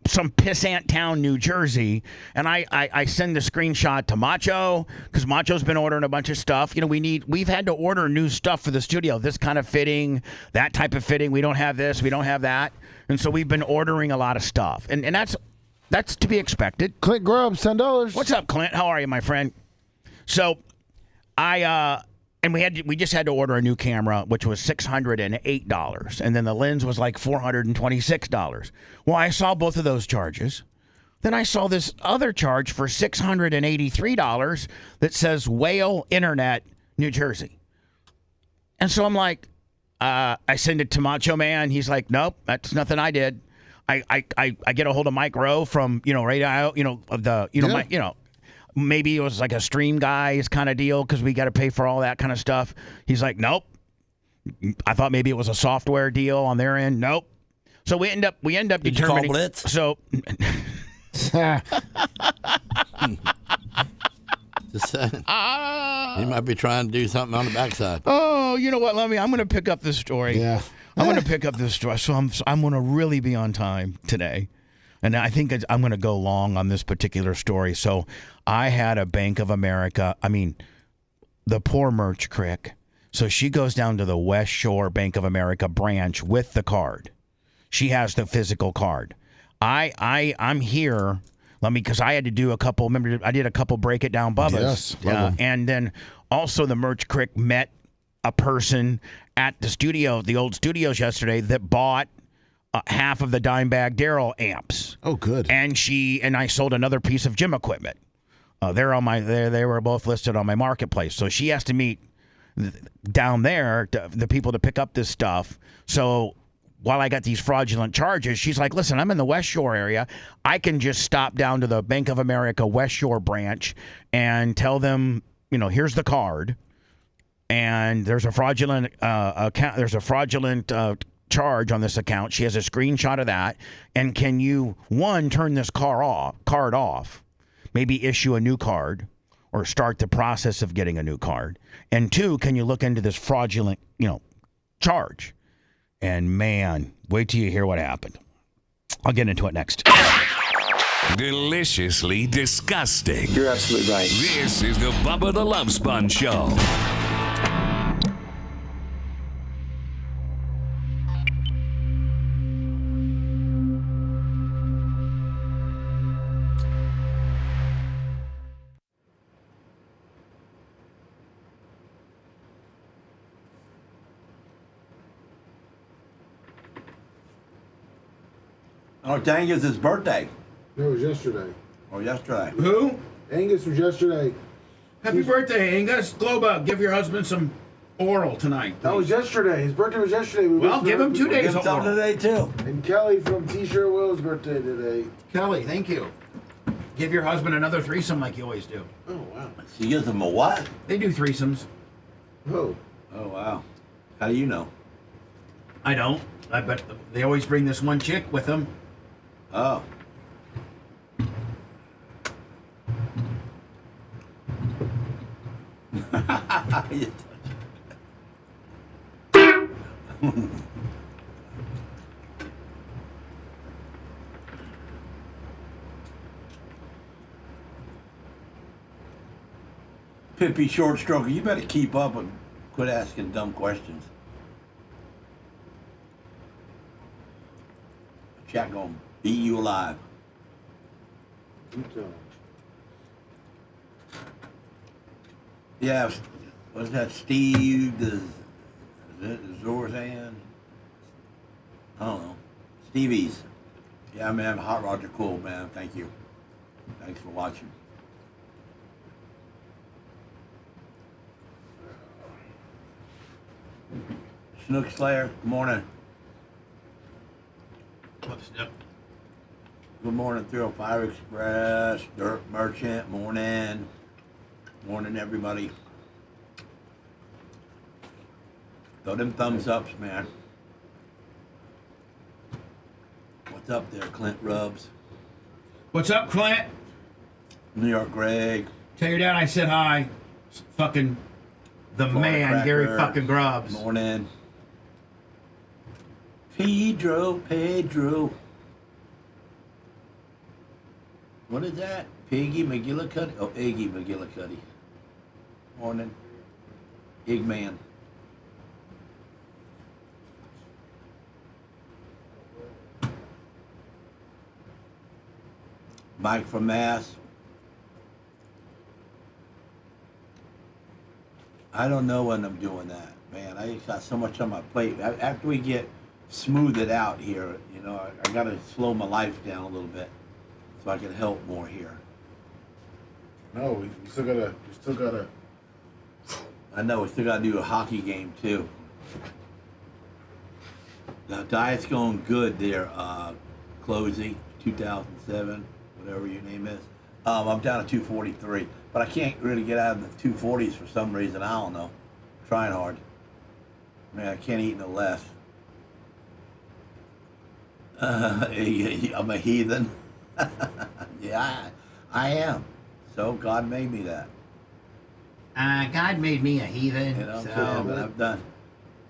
[SPEAKER 3] some pissant town, New Jersey, and I send the screenshot to Macho, because Macho's been ordering a bunch of stuff. We've had to order new stuff for the studio, this kind of fitting, that type of fitting. We don't have this, we don't have that, and so we've been ordering a lot of stuff, and that's to be expected.
[SPEAKER 4] Clint Grubb, $10.
[SPEAKER 3] What's up, Clint? How are you, my friend? So and we just had to order a new camera, which was $608, and then the lens was like $426. Well, I saw both of those charges. Then I saw this other charge for $683 that says Whale Internet, New Jersey. And so I'm like, I send it to Macho Man. He's like, nope, that's nothing I did. I get a hold of Mike Rowe from radio, of the maybe it was like a Stream Guys kind of deal because we got to pay for all that kind of stuff. He's like, nope. I thought maybe it was a software deal on their end. Nope. So we end up
[SPEAKER 7] Did
[SPEAKER 3] determining.
[SPEAKER 7] you call Blitz?
[SPEAKER 3] So.
[SPEAKER 7] Just saying. He might be trying to do something on the backside.
[SPEAKER 3] Oh, you know what? I'm going to pick up this story.
[SPEAKER 4] Yeah.
[SPEAKER 3] I'm going to pick up this story. So I'm going to really be on time today. And I think I'm going to go long on this particular story. So I had a Bank of America. I mean, the poor Merch Crick. So she goes down to the West Shore Bank of America branch with the card. She has the physical card. I'm here. Because I had to do a couple. Remember, I did a couple break it down Bubbas.
[SPEAKER 4] Yes.
[SPEAKER 3] And then also the Merch Crick met a person at the studio, the old studios yesterday, that bought half of the dime bag Daryl amps.
[SPEAKER 4] Oh, good.
[SPEAKER 3] And I sold another piece of gym equipment. They're on they were both listed on my marketplace. So she has to meet down there the people to pick up this stuff. So while I got these fraudulent charges, she's like, listen, I'm in the West Shore area. I can just stop down to the Bank of America West Shore branch and tell them, here's the card. And there's a fraudulent account. There's a fraudulent charge on this account. She has a screenshot of that. And can you, one, turn this card off, maybe issue a new card or start the process of getting a new card? And two, can you look into this fraudulent, charge? And man, wait till you hear what happened. I'll get into it next.
[SPEAKER 12] Deliciously disgusting.
[SPEAKER 13] You're absolutely right.
[SPEAKER 12] This is the Bubba the Love Sponge Show.
[SPEAKER 7] Oh, dang, it's his birthday.
[SPEAKER 4] No, it was yesterday.
[SPEAKER 7] Or yesterday.
[SPEAKER 3] Who?
[SPEAKER 4] Angus was yesterday.
[SPEAKER 3] Happy birthday, Angus. Globa, give your husband some oral tonight. Please.
[SPEAKER 4] That was yesterday. His birthday was yesterday.
[SPEAKER 3] Well, give him 2 days of oral.
[SPEAKER 7] Today, too.
[SPEAKER 4] And Kelly from T-Shirt Will's birthday today.
[SPEAKER 3] Kelly, thank you. Give your husband another threesome like you always do.
[SPEAKER 4] Oh, wow.
[SPEAKER 7] She gives him a what?
[SPEAKER 3] They do threesomes.
[SPEAKER 4] Oh.
[SPEAKER 7] Oh, wow. How do you know?
[SPEAKER 3] I don't. I bet they always bring this one chick with them.
[SPEAKER 7] Oh. Pippi Short Stroker, you better keep up and quit asking dumb questions. Chat gonna beat you alive. Yeah, what's that, Steve? Zorzan? I don't know. Stevie's. Yeah, man, Hot Roger cool, man. Thank you. Thanks for watching. Snook Slayer, good morning.
[SPEAKER 3] What's up?
[SPEAKER 7] Good morning, 305 Express, Dirt Merchant, morning. Morning, everybody. Throw them thumbs ups, man. What's up there, Clint Rubs?
[SPEAKER 3] What's up, Clint?
[SPEAKER 7] New York Greg.
[SPEAKER 3] Tell your dad I said hi. Fucking the
[SPEAKER 7] Florida
[SPEAKER 3] man,
[SPEAKER 7] Cracker.
[SPEAKER 3] Gary fucking Grubbs.
[SPEAKER 7] Morning. Pedro. What is that? Piggy McGillicuddy? Oh, Iggy McGillicuddy. Morning. Eggman. Mike from Mass. I don't know when I'm doing that, man. I just got so much on my plate. After we get smooth it out here, you know, I got to slow my life down a little bit so I can help more here.
[SPEAKER 4] No, we still gotta.
[SPEAKER 7] I know, we still got to do a hockey game, too. The diet's going good there, Closey, 2007, whatever your name is. I'm down to 243, but I can't really get out of the 240s for some reason. I don't know. Trying hard. Man, I can't eat no less. I'm a heathen. Yeah, I am. So God made me that.
[SPEAKER 3] God made me a heathen.
[SPEAKER 7] You know what I'm saying? But I've done.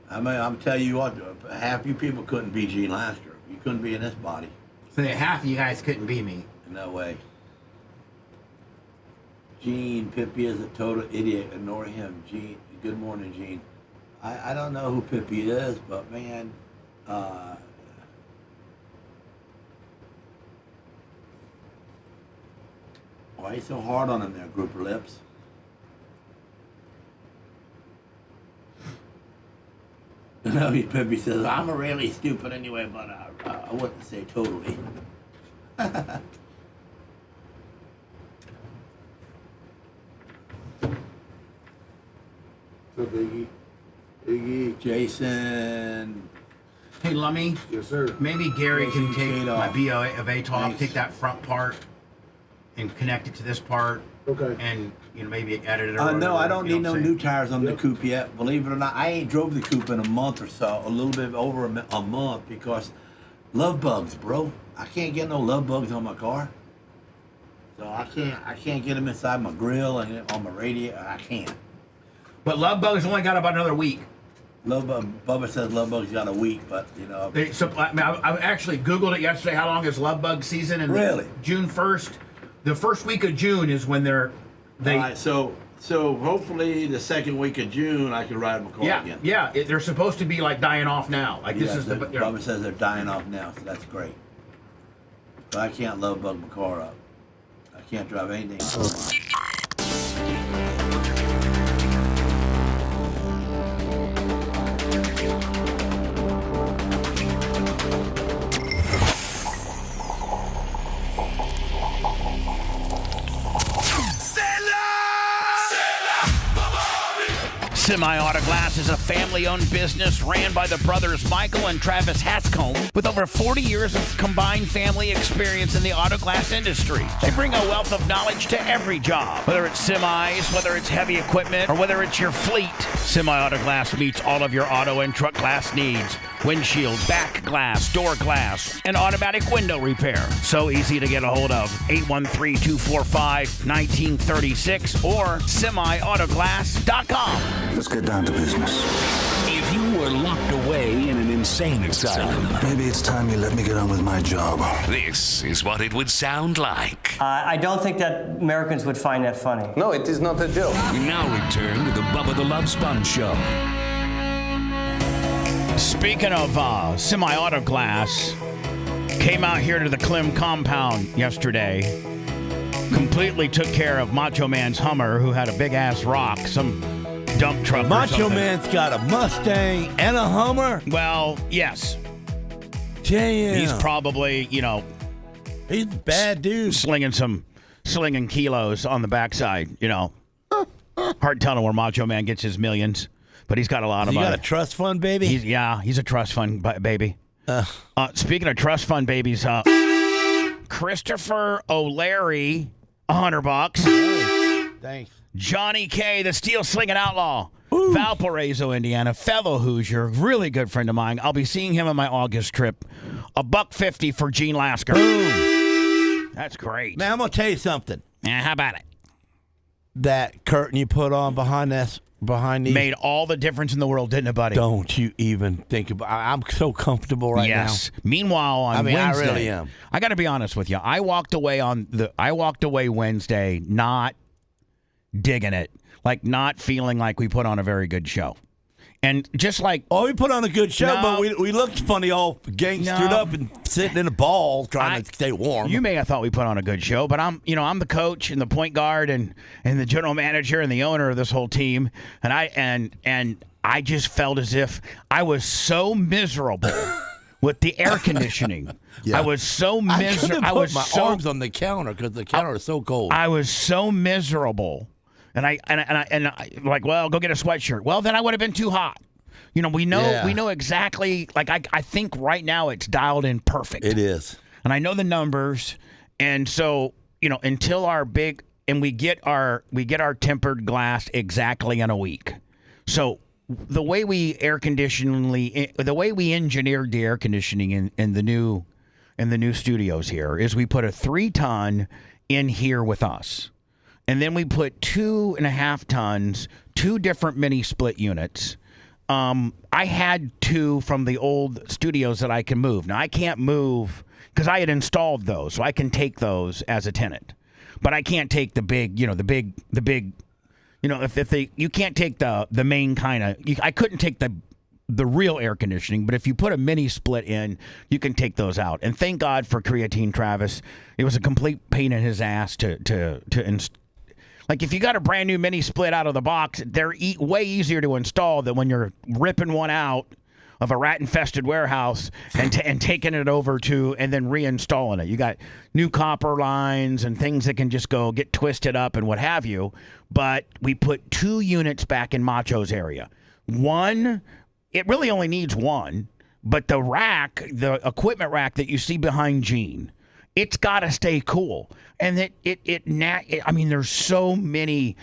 [SPEAKER 7] I mean, I'm telling you what, half you people couldn't be Gene Lasker. You couldn't be in this body.
[SPEAKER 3] So half of you guys couldn't be me.
[SPEAKER 7] No way. Gene, Pippi is a total idiot. Ignore him. Gene, good morning, Gene. I don't know who Pippi is, but man, why are you so hard on him there, Grouper Lips? You know, Pippi says, I'm really stupid anyway, but I wouldn't say totally. So Biggie, Jason.
[SPEAKER 3] Hey, Lummy.
[SPEAKER 4] Yes, sir.
[SPEAKER 3] Maybe Gary can take my BO of A talk,
[SPEAKER 7] Thanks.
[SPEAKER 3] take that front part, and connect it to this part.
[SPEAKER 4] Okay.
[SPEAKER 3] And maybe edit it. Or
[SPEAKER 7] No,
[SPEAKER 3] whatever,
[SPEAKER 7] I don't
[SPEAKER 3] you
[SPEAKER 7] need
[SPEAKER 3] know
[SPEAKER 7] no
[SPEAKER 3] what I'm
[SPEAKER 7] new tires on the coupe yet. Believe it or not, I ain't drove the coupe in a month or so, a little bit over a month, because love bugs, bro. I can't get no love bugs on my car. So I can't get them inside my grill and on my radiator. I can't.
[SPEAKER 3] But love bugs only got about another week.
[SPEAKER 7] Bubba says love bugs got a week, but you know.
[SPEAKER 3] I actually Googled it yesterday. How long is love bug season? And
[SPEAKER 7] Really?
[SPEAKER 3] June 1st. The first week of June is when they.
[SPEAKER 7] All right, so hopefully the second week of June I can ride my car again.
[SPEAKER 3] Yeah. They're supposed to be like dying off now. Like this is the.
[SPEAKER 7] Bubba says they're dying off now, so that's great. But I can't love bug my car up. I can't drive anything.
[SPEAKER 3] Semi-Auto Glass is a family-owned business ran by the brothers Michael and Travis Hatscombe with over 40 years of combined family experience in the auto glass industry. They bring a wealth of knowledge to every job, whether it's semis, whether it's heavy equipment, or whether it's your fleet. Semi-Auto Glass meets all of your auto and truck glass needs. Windshield, back glass, door glass, and automatic window repair. So easy to get a hold of. 813-245-1936 or semiautoglass.com.
[SPEAKER 13] Let's get down to business.
[SPEAKER 12] If you were locked away in an insane asylum,
[SPEAKER 13] Maybe it's time you let me get on with my job.
[SPEAKER 12] this is what it would sound like.
[SPEAKER 14] I don't think that Americans would find that funny.
[SPEAKER 15] No, it is not a joke.
[SPEAKER 12] We now return to the Bubba the Love Sponge Show.
[SPEAKER 3] Speaking of semi-auto glass, came out here to the Klim compound yesterday. Completely took care of Macho Man's Hummer, who had a big-ass rock, some dump truck
[SPEAKER 7] Macho Man's got a Mustang and a Hummer?
[SPEAKER 3] Well, yes.
[SPEAKER 7] Damn.
[SPEAKER 3] He's probably,
[SPEAKER 7] he's a bad dude.
[SPEAKER 3] Slinging kilos on the backside, Hard telling where Macho Man gets his millions, but he's got a lot of money.
[SPEAKER 7] He got a trust fund, baby?
[SPEAKER 3] He's a trust fund baby. Speaking of trust fund babies, Christopher O'Leary, $100.
[SPEAKER 7] Thanks.
[SPEAKER 3] Johnny K, the steel slinging outlaw, Valparaiso, Indiana, fellow Hoosier, really good friend of mine. I'll be seeing him on my August trip. $150 for Gene Lasker.
[SPEAKER 7] Boom.
[SPEAKER 3] That's great.
[SPEAKER 7] Man, I'm gonna tell you something.
[SPEAKER 3] Yeah, how about it?
[SPEAKER 7] That curtain you put on behind these
[SPEAKER 3] made all the difference in the world, didn't it, buddy?
[SPEAKER 7] Don't you even think about. I'm so comfortable right now.
[SPEAKER 3] Yes. Meanwhile, on Wednesday,
[SPEAKER 7] I really am.
[SPEAKER 3] I got to be honest with you. I walked away Wednesday not digging it, like not feeling like we put on a very good show. And just like...
[SPEAKER 7] we put on a good show, but we looked funny all gangstered up and sitting in a ball trying to stay warm.
[SPEAKER 3] You may have thought we put on a good show, but I'm the coach and the point guard and the general manager and the owner of this whole team, and I just felt as if I was so miserable with the air conditioning. Yeah. I was so miserable.
[SPEAKER 7] I was my arms on the counter because the counter is so cold.
[SPEAKER 3] I was so miserable. And I like, well, go get a sweatshirt. Well, then I would have been too hot. We know exactly. Like I think right now it's dialed in perfect.
[SPEAKER 7] It is.
[SPEAKER 3] and I know the numbers, and so until we get our tempered glass exactly in a week. So the way we engineered the air conditioning in the new studios here is we put a 3-ton in here with us, and then we put 2.5 tons, 2 different mini split units. I had 2 from the old studios that I can move. Now I can't move because I had installed those, so I can take those as a tenant, but I can't take the big, you can't take the main kind of. I couldn't take the real air conditioning, but if you put a mini split in, you can take those out. And thank God for Creatine Travis. It was a complete pain in his ass to like if you got a brand new mini split out of the box, they're way easier to install than when you're ripping one out of a rat-infested warehouse and taking it over to and then reinstalling it. You got new copper lines and things that can just go get twisted up and what have you. But we put 2 units back in Macho's area. One, it really only needs 1, but the rack, the equipment rack that you see behind Gene, it's got to stay cool. And I mean, there's so many,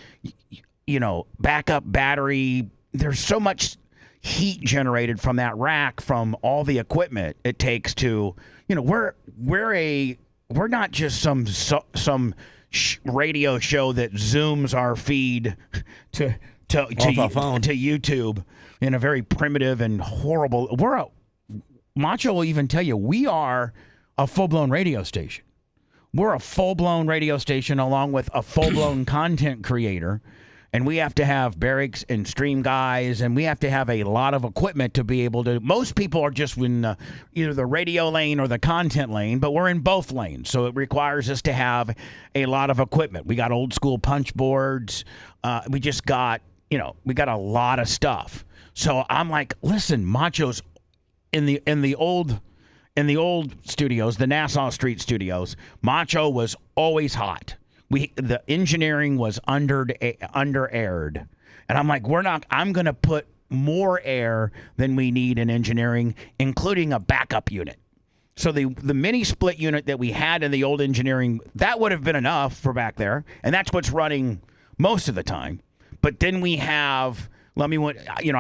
[SPEAKER 3] backup battery. There's so much heat generated from that rack from all the equipment it takes to, we're not just some radio show that zooms our feed to YouTube in a very primitive and horrible. Macho will even tell you we are a full-blown radio station. We're a full-blown radio station along with a full-blown content creator. And we have to have barracks and stream guys, and we have to have a lot of equipment to be able to. Most people are just in either the radio lane or the content lane, but we're in both lanes. So it requires us to have a lot of equipment. We got old school punch boards. We just got, we got a lot of stuff. So I'm like, listen, Macho's in the old studios, the Nassau Street studios. Macho was always hot. The engineering was under-aired. And I'm like, I'm going to put more air than we need in engineering, including a backup unit. So the mini split unit that we had in the old engineering, that would have been enough for back there. And that's what's running most of the time. But then we have, I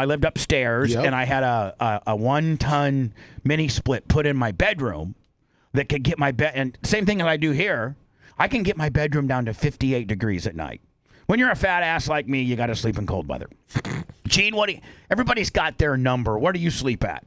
[SPEAKER 3] lived upstairs, and I had a 1-ton mini split put in my bedroom that could get my bed. And same thing that I do here. I can get my bedroom down to 58 degrees at night. When you're a fat ass like me, you got to sleep in cold weather. Gene, everybody's got their number. Where do you sleep at?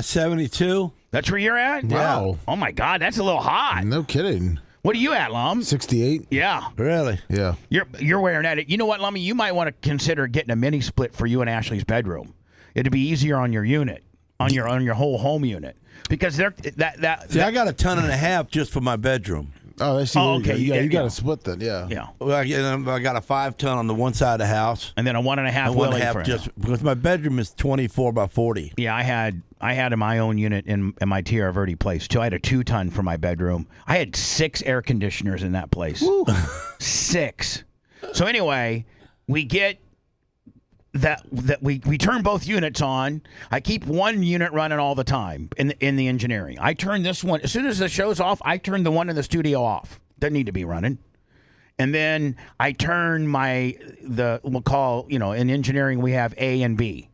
[SPEAKER 7] 72.
[SPEAKER 3] That's where you're at?
[SPEAKER 4] Wow.
[SPEAKER 3] Yeah. Oh, my God. That's a little hot.
[SPEAKER 4] No kidding.
[SPEAKER 3] What are you at, Lum?
[SPEAKER 4] 68.
[SPEAKER 3] Yeah.
[SPEAKER 7] Really?
[SPEAKER 4] Yeah.
[SPEAKER 3] You're wearing at it. You know what, Lummy? You might want to consider getting a mini split for you and Ashley's bedroom. It'd be easier on your unit, on your whole home unit. Because See,
[SPEAKER 7] I got 1.5 tons just for my bedroom.
[SPEAKER 4] Oh, I see.
[SPEAKER 3] Okay.
[SPEAKER 4] You got to split that. Yeah.
[SPEAKER 3] Yeah.
[SPEAKER 7] Well, I got a 5-ton on the one side of the house,
[SPEAKER 3] and then a 1.5 Willie for
[SPEAKER 7] just because my bedroom is 24 by 40.
[SPEAKER 3] Yeah, I had my own unit in my Tierra Verde place too. I had a 2-ton for my bedroom. I had 6 air conditioners in that place. 6. So anyway, we get that we turn both units on. I keep one unit running all the time in the engineering. I turn this one as soon as the show's off. I turn the one in the studio off. Doesn't need to be running. And then I turn we'll call in engineering we have A and B.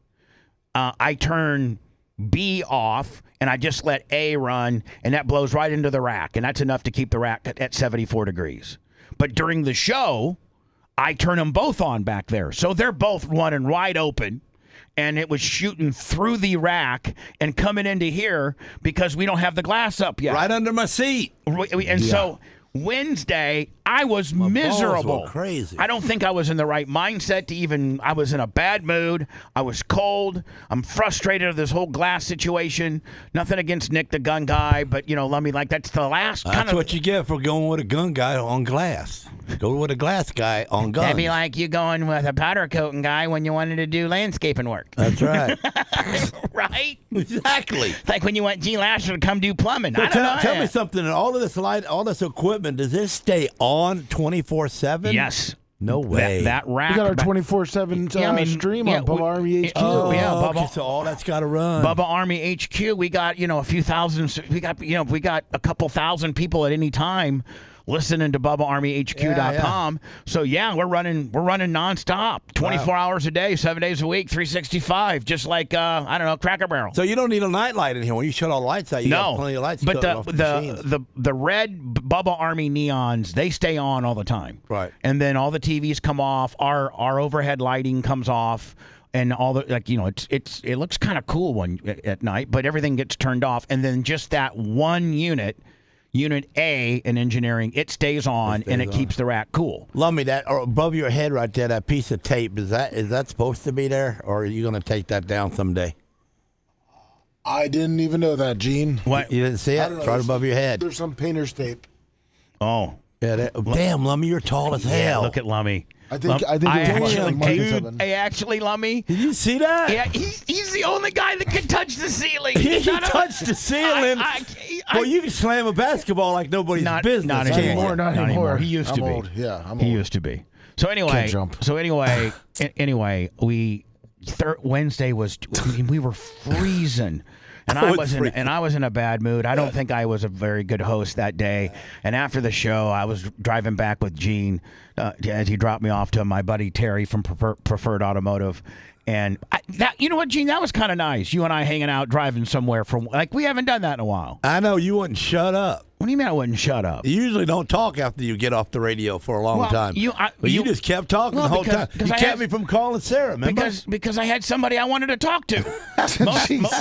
[SPEAKER 3] I turn B off and I just let A run, and that blows right into the rack, and that's enough to keep the rack at 74 degrees. But during the show, I turn them both on back there. So they're both running wide open, and it was shooting through the rack and coming into here because we don't have the glass up yet.
[SPEAKER 7] Right under my seat.
[SPEAKER 3] And so Wednesday, I was miserable.
[SPEAKER 7] Balls were crazy.
[SPEAKER 3] I don't think I was in the right mindset to even. I was in a bad mood. I was cold. I'm frustrated of this whole glass situation. Nothing against Nick, the gun guy, but let me that's the last kind of.
[SPEAKER 7] That's what you get for going with a gun guy on glass. Go with a glass guy on guns.
[SPEAKER 3] That'd be like you going with a powder coating guy when you wanted to do landscaping work.
[SPEAKER 7] That's right.
[SPEAKER 3] Right?
[SPEAKER 7] Exactly.
[SPEAKER 3] Like when you want Gene Lasher to come do plumbing.
[SPEAKER 7] Well, tell me something. All of this light, all this equipment, does this stay on 24/7?
[SPEAKER 3] Yes.
[SPEAKER 7] No way.
[SPEAKER 3] That rack.
[SPEAKER 4] We got our 24/7 stream on Bubba Army HQ.
[SPEAKER 7] Bubba. So all that's got to run.
[SPEAKER 3] Bubba Army HQ. We got a few thousand. We got a couple thousand people at any time listening to BubbaArmyHQ.com. So we're running nonstop, 24 hours a day, 7 days a week, 365, just like Cracker Barrel.
[SPEAKER 7] So you don't need a night light in here. When you shut all the lights out, you got plenty of lights.
[SPEAKER 3] But the red Bubba Army neons, they stay on all the time.
[SPEAKER 7] Right.
[SPEAKER 3] And then all the TVs come off. Our overhead lighting comes off. And all the it looks kind of cool at night, but everything gets turned off. And then just that one Unit A in engineering, it stays on and it keeps the rack cool.
[SPEAKER 7] Lummy, that or above your head right there, that piece of tape, is that supposed to be there, or are you going to take that down someday?
[SPEAKER 4] I didn't even know that, Gene.
[SPEAKER 7] What? You didn't see it? It's right above your head.
[SPEAKER 4] There's some painter's tape.
[SPEAKER 3] Oh.
[SPEAKER 7] Yeah. Damn, Lummy, you're tall as hell.
[SPEAKER 3] Look at Lummy.
[SPEAKER 4] I think
[SPEAKER 3] actually, Lummy.
[SPEAKER 7] Did you see that?
[SPEAKER 3] Yeah, he's the only guy that can touch the ceiling.
[SPEAKER 7] He touched the ceiling. Well, you can slam a basketball like nobody's business.
[SPEAKER 3] Not anymore. He used to be.
[SPEAKER 4] Old. Yeah, I'm
[SPEAKER 3] he
[SPEAKER 4] old.
[SPEAKER 3] used to be. So anyway,
[SPEAKER 4] Can't jump.
[SPEAKER 3] Wednesday was. We were freezing. And I was in a bad mood. I don't think I was a very good host that day. And after the show, I was driving back with Gene as he dropped me off to my buddy Terry from Preferred Automotive. And you know what, Gene? That was kind of nice. You and I hanging out, driving somewhere we haven't done that in a while.
[SPEAKER 7] I know you wouldn't shut up.
[SPEAKER 3] What do you mean I wouldn't shut up?
[SPEAKER 7] You usually don't talk after you get off the radio for a long time. You just kept talking the whole time. You kept me from calling Sarah, remember?
[SPEAKER 3] Because I had somebody I wanted to talk to.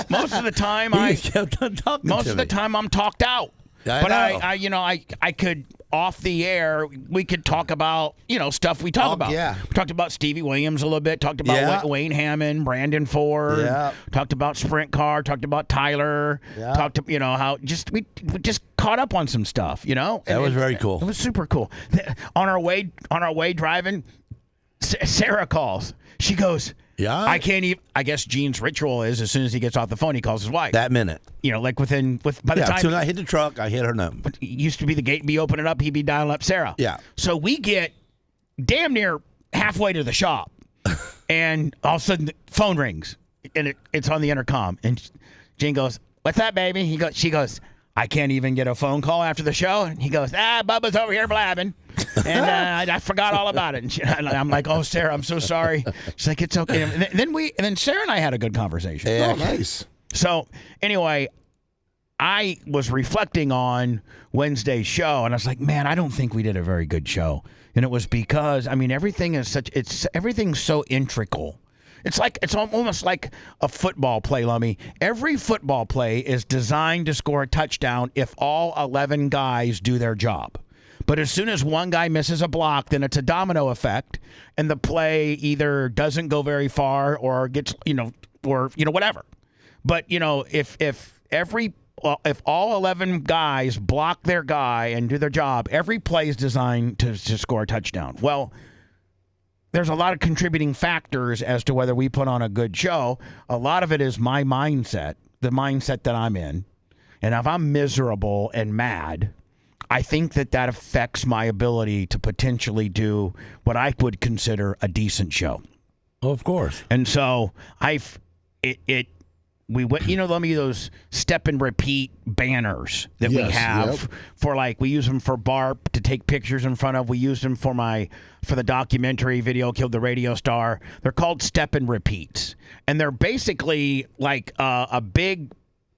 [SPEAKER 3] most of the time, most of the time I'm talked out. I could off the air. We could talk about stuff we talk about. Yeah. We talked about Stevie Williams a little bit. Talked about Wayne Hammond, Brandon Ford. Yeah. Talked about Sprint Car. Talked about Tyler. Yeah. Talked to how we just caught up on some stuff.
[SPEAKER 7] That was very cool.
[SPEAKER 3] It was super cool. On our way driving, Sarah calls. She goes, yeah. I can't even. I guess Gene's ritual is as soon as he gets off the phone, he calls his wife.
[SPEAKER 7] That minute.
[SPEAKER 3] By the time.
[SPEAKER 7] As soon as I hit the truck, I hit her number.
[SPEAKER 3] It used to be the gate be opening up, he'd be dialing up Sarah.
[SPEAKER 7] Yeah.
[SPEAKER 3] So we get damn near halfway to the shop, and all of a sudden the phone rings, and it's on the intercom, and Gene goes, "What's that, baby?" She goes, "I can't even get a phone call after the show." And he goes, Bubba's over here blabbing. And I forgot all about it. And I'm like, "Oh, Sarah, I'm so sorry." She's like, "It's okay." And then Sarah and I had a good conversation.
[SPEAKER 7] Yeah.
[SPEAKER 4] Oh, nice.
[SPEAKER 3] So anyway, I was reflecting on Wednesday's show, and I was like, "Man, I don't think we did a very good show." And it was because everything's so integral. It's almost like a football play, Lummy. Every football play is designed to score a touchdown if all 11 guys do their job. But as soon as one guy misses a block, then it's a domino effect, and the play either doesn't go very far or gets, whatever. But, if all 11 guys block their guy and do their job, every play is designed to score a touchdown. Well, there's a lot of contributing factors as to whether we put on a good show. A lot of it is my mindset, the mindset that I'm in. And if I'm miserable and mad, I think that affects my ability to potentially do what I would consider a decent show.
[SPEAKER 7] Oh, of course.
[SPEAKER 3] And so we went, let me those step and repeat banners that we have for we use them for BARP to take pictures in front of. We use them for the documentary Video Killed the Radio Star. They're called step and repeats. And they're basically like a big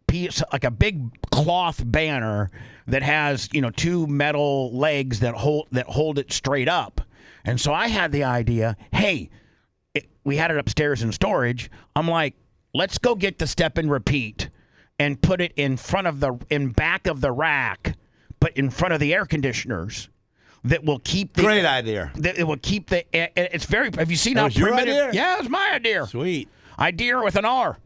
[SPEAKER 3] piece, like a big cloth banner that has, two metal legs that hold it straight up. And so I had the idea, hey, we had it upstairs in storage. I'm like, let's go get the step and repeat and put it in back of the rack, but in front of the air conditioners. That will keep the
[SPEAKER 7] great idea.
[SPEAKER 3] That it will keep the. It's very. Have you seen how
[SPEAKER 7] primitive? Your idea?
[SPEAKER 3] Yeah, it was my idea.
[SPEAKER 7] Sweet.
[SPEAKER 3] Idea with an R.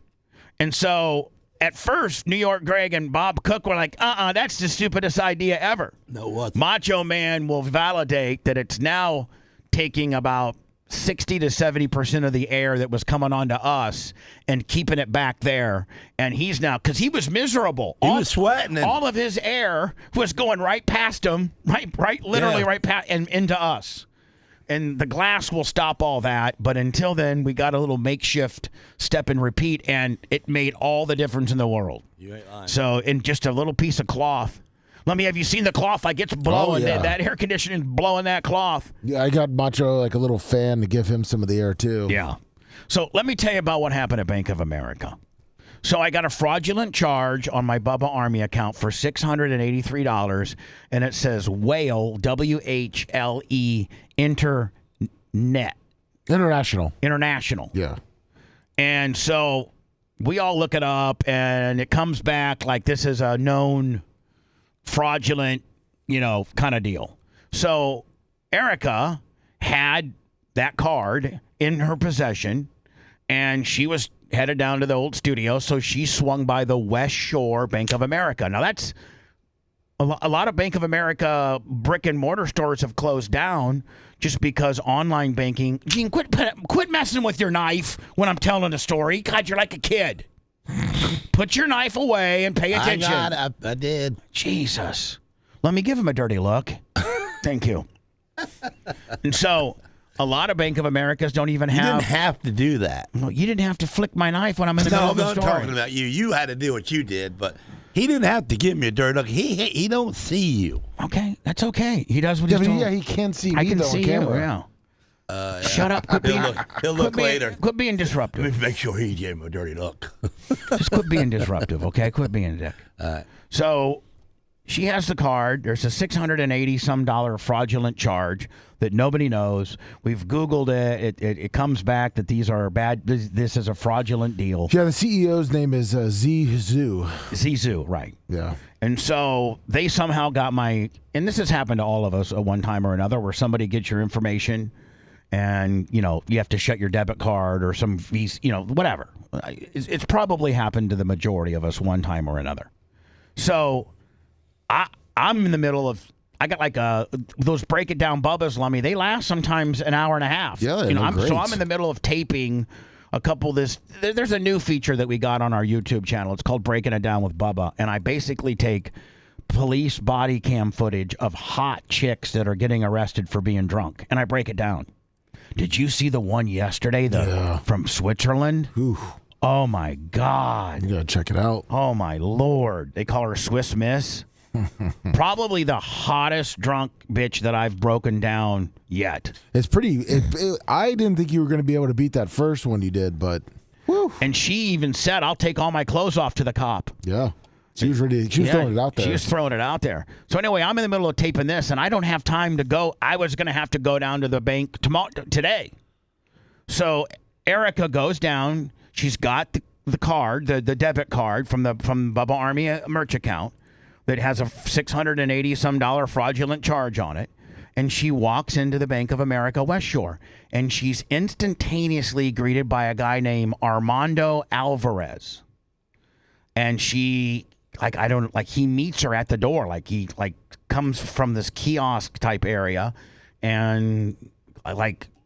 [SPEAKER 3] And so at first, New York Greg and Bob Cook were like, that's the stupidest idea ever.
[SPEAKER 7] No, what?
[SPEAKER 3] Macho Man will validate that it's now taking about 60 to 70% of the air that was coming onto us and keeping it back there. And he's now, because he was miserable.
[SPEAKER 7] He was sweating.
[SPEAKER 3] All of his air was going right past him, right past and into us. And the glass will stop all that. But until then, we got a little makeshift step and repeat, and it made all the difference in the world.
[SPEAKER 7] You ain't lying.
[SPEAKER 3] So, in just a little piece of cloth. Have you seen the cloth? Like, it's blowing.
[SPEAKER 4] Oh, yeah.
[SPEAKER 3] That air conditioning blowing that cloth.
[SPEAKER 4] Yeah, I got Macho like a little fan to give him some of the air, too.
[SPEAKER 3] Yeah. So, let me tell you about what happened at Bank of America. So I got a fraudulent charge on my Bubba Army account for $683, and it says Whale, WHLE, Internet. International.
[SPEAKER 4] Yeah.
[SPEAKER 3] And so we all look it up, and it comes back like this is a known fraudulent, kind of deal. So Erica had that card in her possession, and she was headed down to the old studio, so she swung by the West Shore Bank of America. Now, that's a lot of Bank of America brick and mortar stores have closed down just because online banking. Gene, quit messing with your knife when I'm telling a story. God, you're like a kid. Put your knife away and pay attention.
[SPEAKER 7] I did.
[SPEAKER 3] Jesus. Let me give him a dirty look. Thank you. And so a lot of Bank of Americas don't even have.
[SPEAKER 7] You didn't have to do that.
[SPEAKER 3] Well, you didn't have to flick my knife when I'm in the middle of the
[SPEAKER 7] I'm
[SPEAKER 3] story.
[SPEAKER 7] talking about you. You had to do what you did, but he didn't have to give me a dirty look. He don't see you.
[SPEAKER 3] Okay, that's okay. He does what he's doing.
[SPEAKER 4] Yeah, he can't see me
[SPEAKER 3] I can
[SPEAKER 4] though,
[SPEAKER 3] see
[SPEAKER 4] on camera.
[SPEAKER 3] you. Yeah. Shut up. Quit being,
[SPEAKER 7] He'll look later.
[SPEAKER 3] Quit being disruptive.
[SPEAKER 7] Let me make sure he gave him a dirty look.
[SPEAKER 3] Just quit being disruptive, okay? Quit being a dick.
[SPEAKER 7] All right.
[SPEAKER 3] So she has the card. There's a $680-some fraudulent charge that nobody knows. We've Googled it. It comes back that these are bad. This is a fraudulent deal.
[SPEAKER 4] Yeah, the CEO's name is Zhu.
[SPEAKER 3] Zhu, right.
[SPEAKER 4] Yeah.
[SPEAKER 3] And so they somehow got and this has happened to all of us at one time or another, where somebody gets your information and, you have to shut your debit card or some Visa, whatever. It's probably happened to the majority of us one time or another. So I'm in the middle of, I got like those break it down Bubbas, Lummy. They last sometimes an hour and a half.
[SPEAKER 4] Yeah,
[SPEAKER 3] So I'm in the middle of taping a couple there's a new feature that we got on our YouTube channel. It's called Breaking It Down with Bubba. And I basically take police body cam footage of hot chicks that are getting arrested for being drunk. And I break it down. Did you see the one yesterday from Switzerland?
[SPEAKER 4] Ooh.
[SPEAKER 3] Oh, my God.
[SPEAKER 4] You got to check it out.
[SPEAKER 3] Oh, my Lord. They call her Swiss Miss. Probably the hottest drunk bitch that I've broken down yet.
[SPEAKER 4] It's pretty. I didn't think you were going to be able to beat that first one you did, but. Whew.
[SPEAKER 3] And she even said, I'll take all my clothes off to the cop.
[SPEAKER 4] Yeah. She was ready. She was throwing it out there.
[SPEAKER 3] She was throwing it out there. So anyway, I'm in the middle of taping this, and I don't have time to go. I was going to have to go down to the bank today. So Erica goes down. She's got the card, the debit card from Bubba Army merch account that has a $680-some fraudulent charge on it. And she walks into the Bank of America West Shore, and she's instantaneously greeted by a guy named Armando Alvarez. And she, he meets her at the door. He comes from this kiosk type area and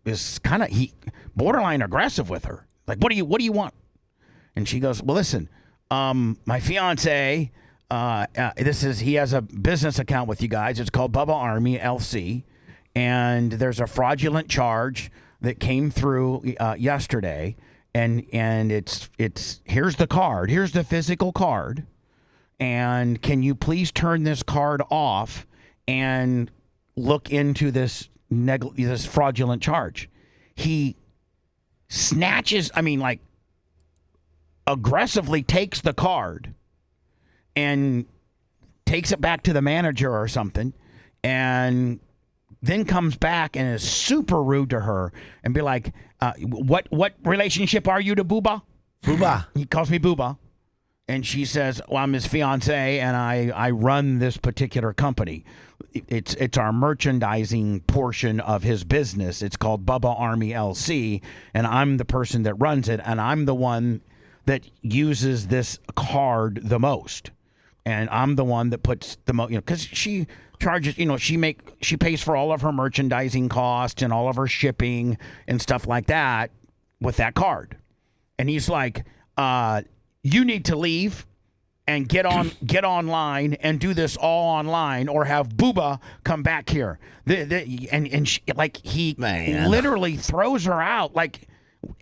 [SPEAKER 3] is kind of borderline aggressive with her. Like, what do you want? And she goes, well, listen, my fiance, he has a business account with you guys. It's called Bubba Army LC. And there's a fraudulent charge that came through yesterday. And it's here's the card. Here's the physical card. And can you please turn this card off and look into this fraudulent charge? He snatches, aggressively takes the card and takes it back to the manager or something, and then comes back and is super rude to her and be like, what relationship are you to Bubba?
[SPEAKER 7] Bubba.
[SPEAKER 3] He calls me Bubba. And she says, well, I'm his fiance, and I run this particular company. It's our merchandising portion of his business. It's called Bubba Army LC, and I'm the person that runs it, and I'm the one that uses this card the most. And I'm the one that puts the most, because she charges, she pays for all of her merchandising costs and all of her shipping and stuff like that with that card. And he's like, you need to leave and get online and do this all online, or have Bubba come back here. And she, like, he literally throws her out, like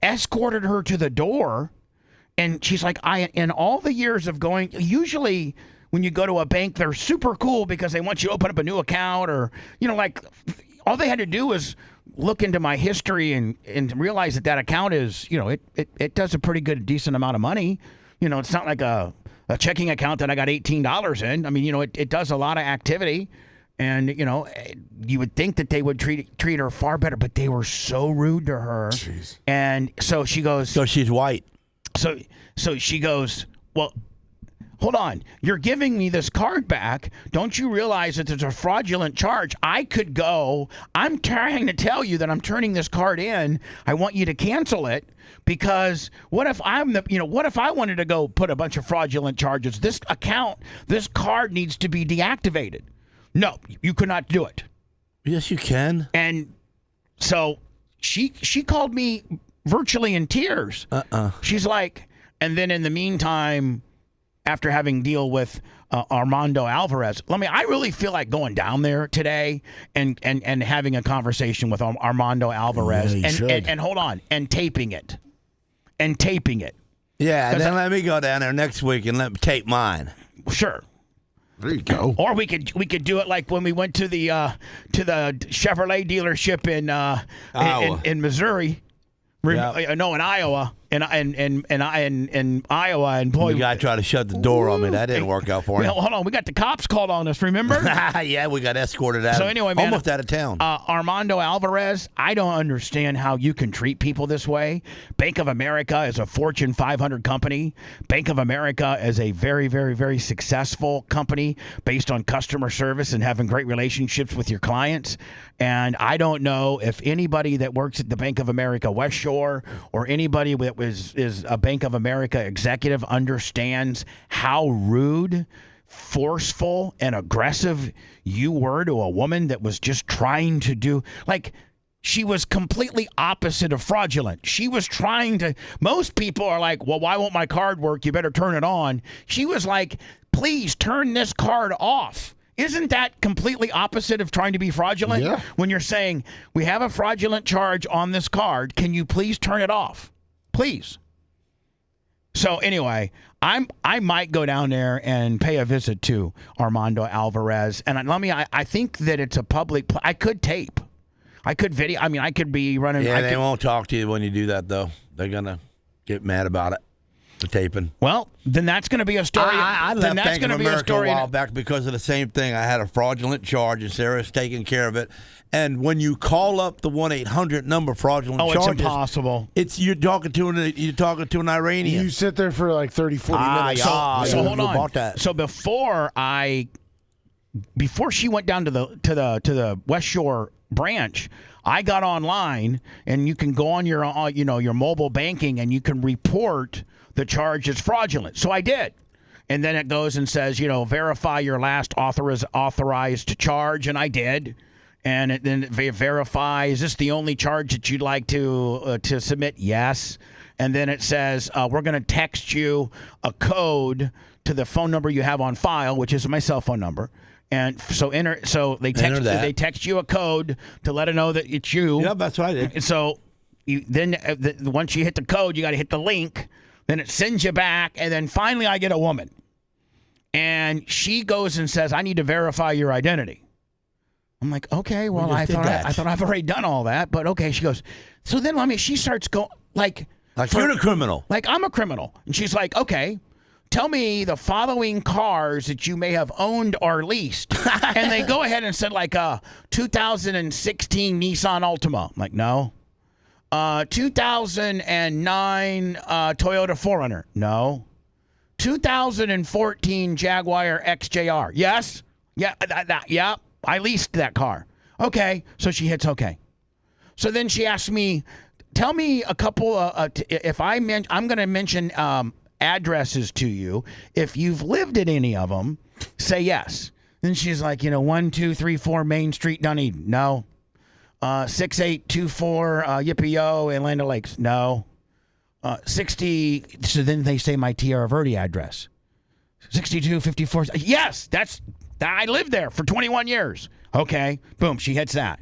[SPEAKER 3] escorted her to the door. And she's like, in all the years of going, usually when you go to a bank, they're super cool because they want you to open up a new account, or, like all they had to do was look into my history and realize that account is, it does a pretty good, decent amount of money. It's not like a checking account that I got $18 in. I mean, it does a lot of activity, and, you would think that they would treat her far better, but they were so rude to her. Jeez. And so she goes.
[SPEAKER 7] So she's white.
[SPEAKER 3] So she goes, well, hold on. You're giving me this card back. Don't you realize that there's a fraudulent charge? I could go. I'm trying to tell you that I'm turning this card in. I want you to cancel it, because what if what if I wanted to go put a bunch of fraudulent charges? This card needs to be deactivated. No, you could not do it.
[SPEAKER 7] Yes, you can.
[SPEAKER 3] And so she called me virtually in tears. She's like, and then in the meantime, after having deal with Armando Alvarez, I really feel like going down there today and having a conversation with Armando Alvarez, and hold on, and taping it.
[SPEAKER 7] Yeah, and then let me go down there next week and let me tape mine.
[SPEAKER 3] Sure.
[SPEAKER 4] There you go.
[SPEAKER 3] Or we could do it like when we went to the Chevrolet dealership in Missouri. No, in Iowa, in Iowa, and boy,
[SPEAKER 7] the guy tried to shut the door on me. That didn't work out for him.
[SPEAKER 3] Hold on, we got the cops called on us. Remember?
[SPEAKER 7] Yeah, we got escorted out.
[SPEAKER 3] So anyway, man,
[SPEAKER 7] almost out of town.
[SPEAKER 3] Armando Alvarez, I don't understand how you can treat people this way. Bank of America is a Fortune 500 company. Bank of America is a very, very, very successful company based on customer service and having great relationships with your clients. And I don't know if anybody that works at the Bank of America West Shore, or anybody that is a Bank of America executive, understands how rude, forceful, and aggressive you were to a woman that was just trying to do, like, she was completely opposite of fraudulent. She was trying to, most people are like, well, why won't my card work? You better turn it on. She was like, please turn this card off. Isn't that completely opposite of trying to be fraudulent?
[SPEAKER 4] Yeah.
[SPEAKER 3] When you're saying, we have a fraudulent charge on this card, can you please turn it off? Please. So anyway, I might go down there and pay a visit to Armando Alvarez. And I think that it's a public, I could tape. I could video. I mean, I could be running.
[SPEAKER 7] Yeah, they won't talk to you when you do that, though. They're going to get mad about it. The taping.
[SPEAKER 3] Well, then that's going to be a story.
[SPEAKER 7] I left Bank of America a while back because of the same thing. I had a fraudulent charge, and Sarah's taking care of it. And when you call up the 1-800 number fraudulent charges,
[SPEAKER 3] it's impossible.
[SPEAKER 7] You're talking to an Iranian.
[SPEAKER 4] You sit there for like 30, 40 minutes.
[SPEAKER 3] So hold on. So before she went down to the West Shore branch, I got online, and you can go on your mobile banking, and you can report the charge is fraudulent. So I did. And then it goes and says, verify your last authorized charge, and I did. And then verify, is this the only charge that you'd like to submit? Yes. And then it says, we're going to text you a code to the phone number you have on file, which is my cell phone number. And so they text you a code to let it know that it's you.
[SPEAKER 7] Yeah, that's what I did.
[SPEAKER 3] And so once you hit the code, you got to hit the link. Then it sends you back, and then finally I get a woman. And she goes and says, I need to verify your identity. I'm like, okay, well, I thought I've already done all that, but okay. She goes, so then she starts going, like
[SPEAKER 7] you're a criminal.
[SPEAKER 3] Like I'm a criminal. And she's like, okay, tell me the following cars that you may have owned or leased. And they go ahead and said like a 2016 Nissan Altima. I'm like, no. 2009 Toyota 4Runner. No. 2014 Jaguar XJR. Yes. Yeah. Yeah. I leased that car. Okay. So she hits okay. So then she asks me, tell me a couple if I'm going to mention addresses to you. If you've lived at any of them, say yes. Then she's like, 1234 Main Street, Dunedin. No. 6824 Yippee-Yo, Land Lakes. No. 60. So then they say my Tierra Verde address. 62, 54. Yes, I lived there for 21 years. Okay, boom, she hits that.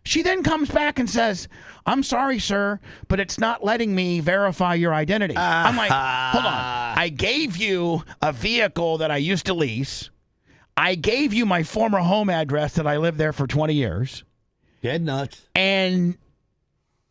[SPEAKER 3] She then comes back and says, I'm sorry, sir, but it's not letting me verify your identity. I'm like, hold on. I gave you a vehicle that I used to lease. I gave you my former home address that I lived there for 20 years.
[SPEAKER 7] Dead nuts.
[SPEAKER 3] And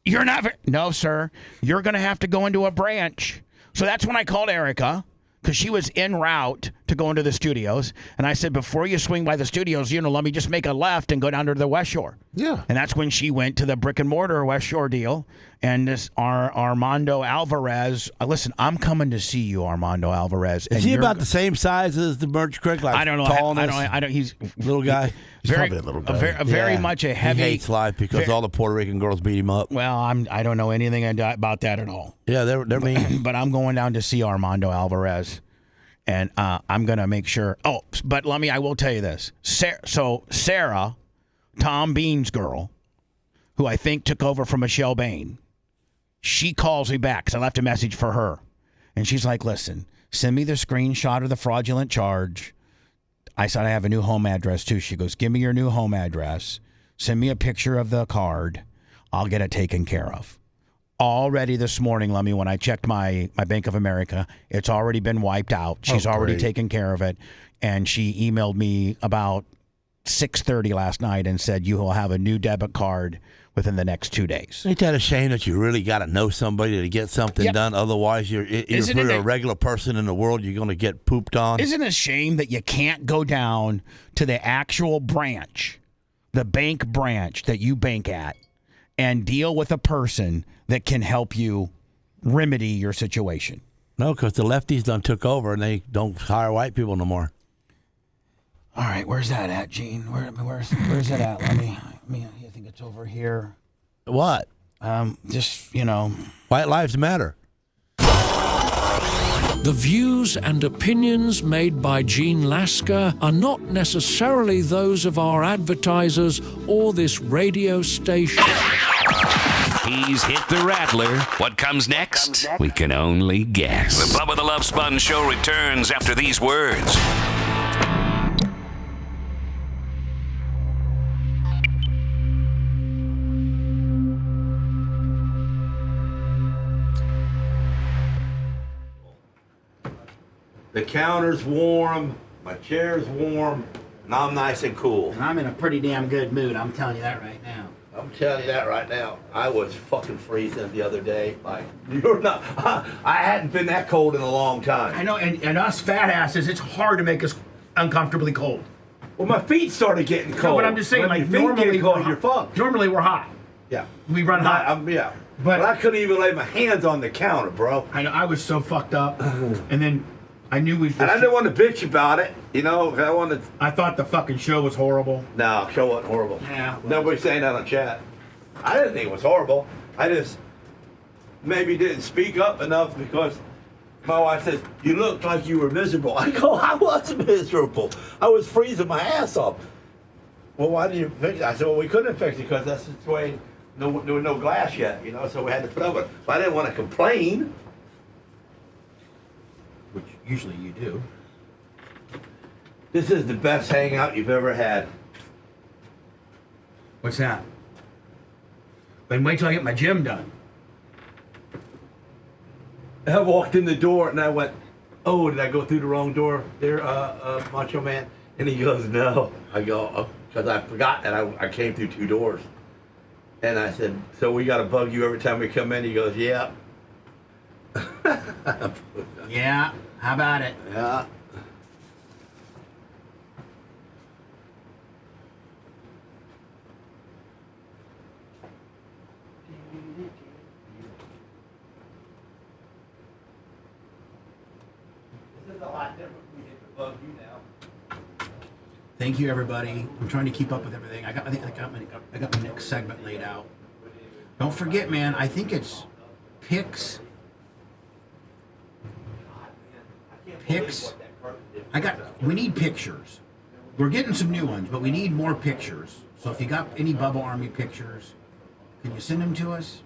[SPEAKER 3] you're not, no, sir, you're going to have to go into a branch. So that's when I called Erica, because she was en route to go into the studios. And I said, before you swing by the studios, let me just make a left and go down to the West Shore.
[SPEAKER 4] Yeah.
[SPEAKER 3] And that's when she went to the brick and mortar West Shore deal. And this Armando Alvarez, listen, I'm coming to see you, Armando Alvarez.
[SPEAKER 7] Is he about the same size as the Birch Creek? Like
[SPEAKER 3] I don't know.
[SPEAKER 7] Tallness?
[SPEAKER 3] I don't. He's
[SPEAKER 7] little guy.
[SPEAKER 4] He's probably a little guy.
[SPEAKER 3] Very much a heavy.
[SPEAKER 7] He hates life because all the Puerto Rican girls beat him up.
[SPEAKER 3] Well, I don't know anything about that at all.
[SPEAKER 7] Yeah, they're mean.
[SPEAKER 3] But I'm going down to see Armando Alvarez, and I'm gonna make sure. Oh, but I will tell you this. Sarah, Tom Bean's girl, who I think took over from Michelle Bain, she calls me back because I left a message for her, and she's like, "Listen, send me the screenshot of the fraudulent charge." I said, I have a new home address, too. She goes, give me your new home address. Send me a picture of the card. I'll get it taken care of. Already this morning, Lummy, when I checked my Bank of America, it's already been wiped out. She's already taken care of it. And she emailed me about 6:30 last night and said, you will have a new debit card within the next 2 days.
[SPEAKER 7] Ain't that a shame that you really got to know somebody to get something done? Otherwise, if you're a regular person in the world, you're going to get pooped on.
[SPEAKER 3] Isn't it a shame that you can't go down to the actual branch, the bank branch that you bank at, and deal with a person that can help you remedy your situation?
[SPEAKER 7] No, because the lefties done took over and they don't hire white people no more.
[SPEAKER 3] All right, where's that at, Gene? Where's it at? Let me. I think it's over here.
[SPEAKER 7] What?
[SPEAKER 3] Just,
[SPEAKER 7] White lives matter.
[SPEAKER 12] The views and opinions made by Gene Lasker are not necessarily those of our advertisers or this radio station.
[SPEAKER 15] He's hit the rattler. What comes next? We can only guess. The Bubba the Love Sponge Show returns after these words.
[SPEAKER 7] The counter's warm, my chair's warm, and I'm nice and cool.
[SPEAKER 3] And I'm in a pretty damn good mood, I'm telling you that right now.
[SPEAKER 7] I'm telling you that right now. I was fucking freezing the other day. Like, you're not. I hadn't been that cold in a long time.
[SPEAKER 3] I know, and us fat asses, it's hard to make us uncomfortably cold.
[SPEAKER 7] Well, my feet started getting cold.
[SPEAKER 3] No, but I'm just saying,
[SPEAKER 7] when
[SPEAKER 3] like,
[SPEAKER 7] your feet
[SPEAKER 3] normally
[SPEAKER 7] get cold, you're fucked.
[SPEAKER 3] Normally we're hot.
[SPEAKER 7] Yeah.
[SPEAKER 3] We run hot.
[SPEAKER 7] Yeah. But I couldn't even lay my hands on the counter, bro.
[SPEAKER 3] I know, I was so fucked up. And then I knew we.
[SPEAKER 7] And I didn't want to bitch about it,
[SPEAKER 3] I thought the fucking show was horrible.
[SPEAKER 7] No, show wasn't horrible.
[SPEAKER 3] Yeah.
[SPEAKER 7] Nobody's saying that on chat. I didn't think it was horrible. I just maybe didn't speak up enough because my wife says, you looked like you were miserable. I go, I was miserable. I was freezing my ass off. Well, why did you fix it? I said, well, we couldn't fix it because that's the way, there was no glass yet, so we had to put up it. But I didn't want to complain.
[SPEAKER 3] Which usually you do.
[SPEAKER 7] This is the best hangout you've ever had.
[SPEAKER 3] What's that? Then wait till I get my gym done.
[SPEAKER 7] I walked in the door and I went, oh, did I go through the wrong door there, Macho Man? And he goes, no. I go, oh, because I forgot that I came through 2 doors. And I said, so we got to bug you every time we come in? He goes, yeah.
[SPEAKER 3] Yeah, how about it?
[SPEAKER 7] Yeah. This is a lot different when we hit the bug you now.
[SPEAKER 3] Thank you, everybody. I'm trying to keep up with everything. I got my next segment laid out. Don't forget, man. I think it's picks. We need pictures. We're getting some new ones, but we need more pictures. So if you got any Bubba Army pictures, can you send them to us?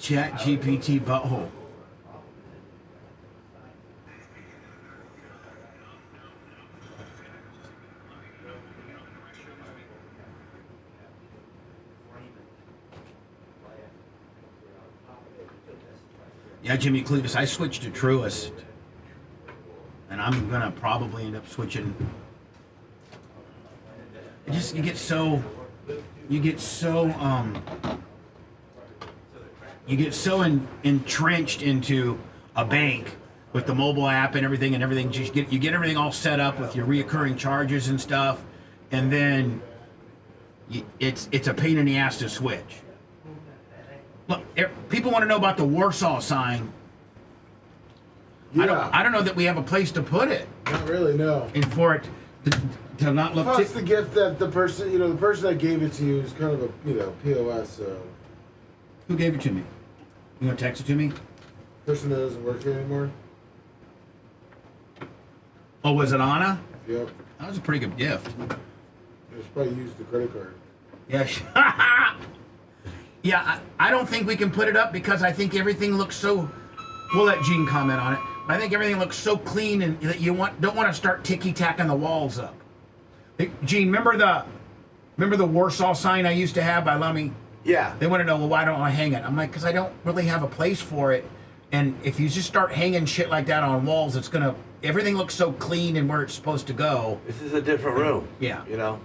[SPEAKER 3] Chat GPT butthole. Yeah, Jimmy Clevis, I switched to Truist. And I'm gonna probably end up switching. You get so entrenched into a bank with the mobile app and everything. You get everything all set up with your reoccurring charges and stuff, and then it's a pain in the ass to switch. Look, people want to know about the Warsaw sign.
[SPEAKER 4] Yeah.
[SPEAKER 3] I don't know that we have a place to put it.
[SPEAKER 4] Not really, no.
[SPEAKER 3] And for it to not look.
[SPEAKER 4] Plus the gift that the person that gave it to you is kind of a POS.
[SPEAKER 3] Who gave it to me? You want to text it to me?
[SPEAKER 4] Person that doesn't work here anymore.
[SPEAKER 3] Oh, was it Anna?
[SPEAKER 4] Yep.
[SPEAKER 3] That was a pretty good gift.
[SPEAKER 4] Just probably used the credit card.
[SPEAKER 3] Yeah. Yeah, I don't think we can put it up because I think everything looks so. We'll let Gene comment on it. But I think everything looks so clean and that you don't want to start ticky-tacking the walls up. Hey, Gene, remember the Warsaw sign I used to have by Lummy?
[SPEAKER 7] Yeah.
[SPEAKER 3] They want to know, well, why don't I hang it? I'm like, because I don't really have a place for it. And if you just start hanging shit like that on walls, everything looks so clean and where it's supposed to go.
[SPEAKER 7] This is a different room.
[SPEAKER 3] Yeah.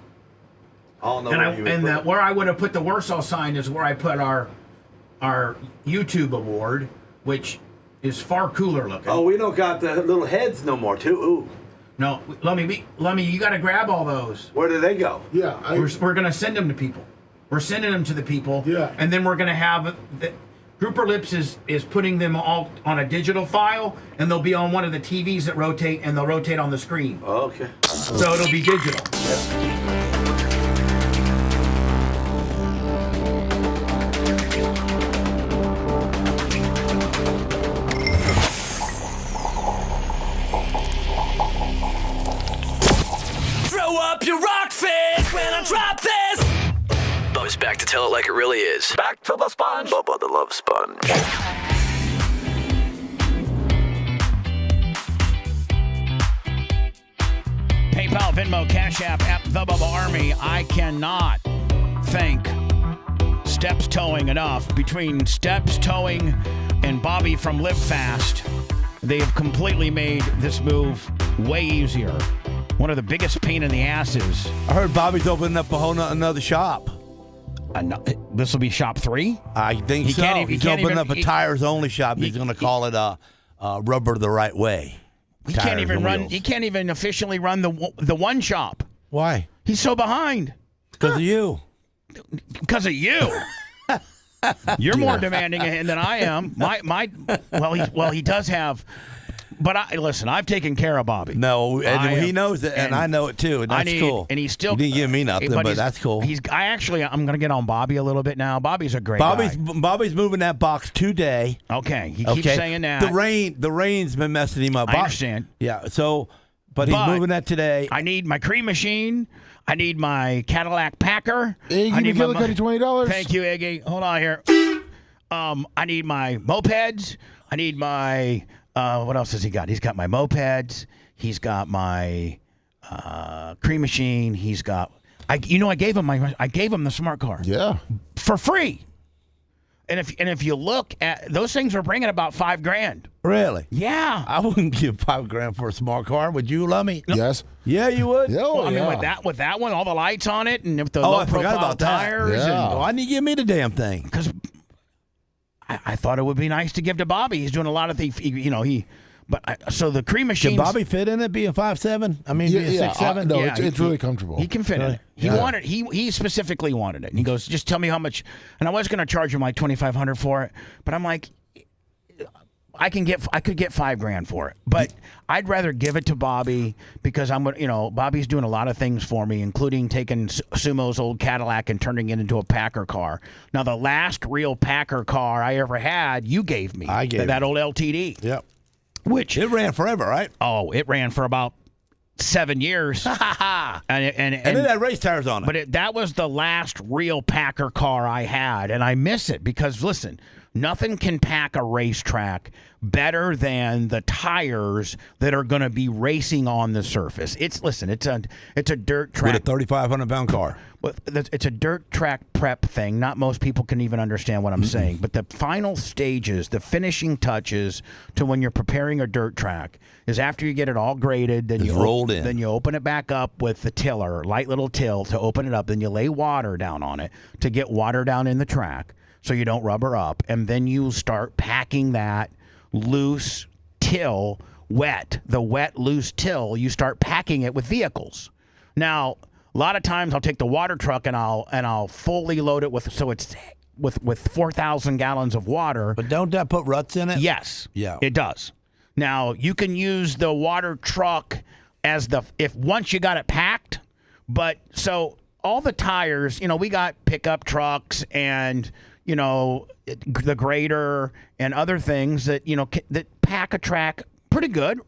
[SPEAKER 7] I'll know
[SPEAKER 3] where I would have put the Warsaw sign is where I put our YouTube award, which is far cooler looking.
[SPEAKER 7] Oh, we don't got the little heads no more, too. Ooh.
[SPEAKER 3] No, Lummy, you got to grab all those.
[SPEAKER 7] Where do they go?
[SPEAKER 4] Yeah.
[SPEAKER 3] We're going to send them to people. We're sending them to the people.
[SPEAKER 4] Yeah.
[SPEAKER 3] And then we're going to have... Grouper Lips is putting them all on a digital file, and they'll be on one of the TVs that rotate, and they'll rotate on the screen.
[SPEAKER 7] Oh, okay.
[SPEAKER 3] So it'll be digital.
[SPEAKER 16] Throw up your rock fist when I drop this. Bubba's back to tell it like it really is. Back to the sponge. Bubba the Love Sponge.
[SPEAKER 3] PayPal, Venmo, Cash App, The Bubba Army. I cannot thank Steps Towing enough. Between Steps Towing and Bobby from Live Fast, they have completely made this move way easier. One of the biggest pain in the asses.
[SPEAKER 7] I heard Bobby's opening up another shop.
[SPEAKER 3] This will be shop 3?
[SPEAKER 7] I think so. He's opening up a tires only shop. He's going to call it Rubber the Right Way.
[SPEAKER 3] He can't even run. He can't even officially run the one shop.
[SPEAKER 7] Why?
[SPEAKER 3] He's so behind.
[SPEAKER 7] Because of you.
[SPEAKER 3] Because of you. You're more demanding than I am. He does have. But listen, I've taken care of Bobby.
[SPEAKER 7] No, and he knows it, and I know it too, and that's cool.
[SPEAKER 3] And he's still.
[SPEAKER 7] He didn't give me nothing, but that's cool.
[SPEAKER 3] I'm going to get on Bobby a little bit now. Bobby's a great guy.
[SPEAKER 7] Bobby's moving that box today.
[SPEAKER 3] Okay, he keeps saying that.
[SPEAKER 7] The rain's been messing him up.
[SPEAKER 3] I understand.
[SPEAKER 7] Yeah, but he's moving that today.
[SPEAKER 3] I need my cream machine. I need my Cadillac Packer.
[SPEAKER 4] Iggy,
[SPEAKER 3] I need
[SPEAKER 4] my $20.
[SPEAKER 3] Thank you, Iggy. Hold on here. I need my mopeds. I need my. What else has he got? He's got my mopeds. He's got my cream machine. He's got. I gave him the smart car.
[SPEAKER 4] Yeah.
[SPEAKER 3] For free. And if you look at those things, are bringing about $5,000.
[SPEAKER 7] Really?
[SPEAKER 3] Yeah.
[SPEAKER 7] I wouldn't give $5,000 for a smart car. Would you, Lummy?
[SPEAKER 4] No. Yes.
[SPEAKER 7] Yeah, you would.
[SPEAKER 4] Yeah,
[SPEAKER 3] well, I mean, with that one, all the lights on it, and if the
[SPEAKER 7] I
[SPEAKER 3] low
[SPEAKER 7] forgot
[SPEAKER 3] profile
[SPEAKER 7] about that.
[SPEAKER 3] tires.
[SPEAKER 4] Yeah.
[SPEAKER 7] Why didn't you give me the damn thing?
[SPEAKER 3] Because I thought it would be nice to give to Bobby. He's doing a lot of things. So the cream machine.
[SPEAKER 7] Can Bobby fit in it being 5'7"? I mean, being 6'7"?
[SPEAKER 4] No, it's really comfortable.
[SPEAKER 3] He can fit in it. He specifically wanted it. And he goes, just tell me how much. And I was going to charge him like $2,500 for it, but I'm like, I could get $5,000 for it, but I'd rather give it to Bobby because Bobby's doing a lot of things for me, including taking Sumo's old Cadillac and turning it into a Packer car. Now, the last real Packer car I ever had, you gave me.
[SPEAKER 7] I gave
[SPEAKER 3] that old LTD.
[SPEAKER 7] Yep.
[SPEAKER 3] Which
[SPEAKER 7] it ran forever, right?
[SPEAKER 3] Oh, it ran for about 7 years. and
[SPEAKER 7] it had race tires on it.
[SPEAKER 3] But that was the last real Packer car I had, and I miss it because, listen, Nothing can pack a racetrack better than the tires that are going to be racing on the surface. It's a dirt track
[SPEAKER 7] with a 3,500-pound car.
[SPEAKER 3] It's a dirt track prep thing. Not most people can even understand what I'm saying. But the final stages, the finishing touches to when you're preparing a dirt track is after you get it all graded, then you
[SPEAKER 7] rolled in.
[SPEAKER 3] Then you open it back up with the tiller, light little till to open it up. Then you lay water down on it to get water down in the track so you don't rubber up. And then you start packing that loose till wet. The wet, loose till, you start packing it with vehicles. Now, a lot of times I'll take the water truck and I'll fully load it with 4,000 gallons of water.
[SPEAKER 7] But don't that put ruts in it?
[SPEAKER 3] Yes.
[SPEAKER 7] Yeah.
[SPEAKER 3] It does. Now, you can use the water truck as once you got it packed, but so all the tires, we got pickup trucks and the grader and other things that that pack a track pretty good,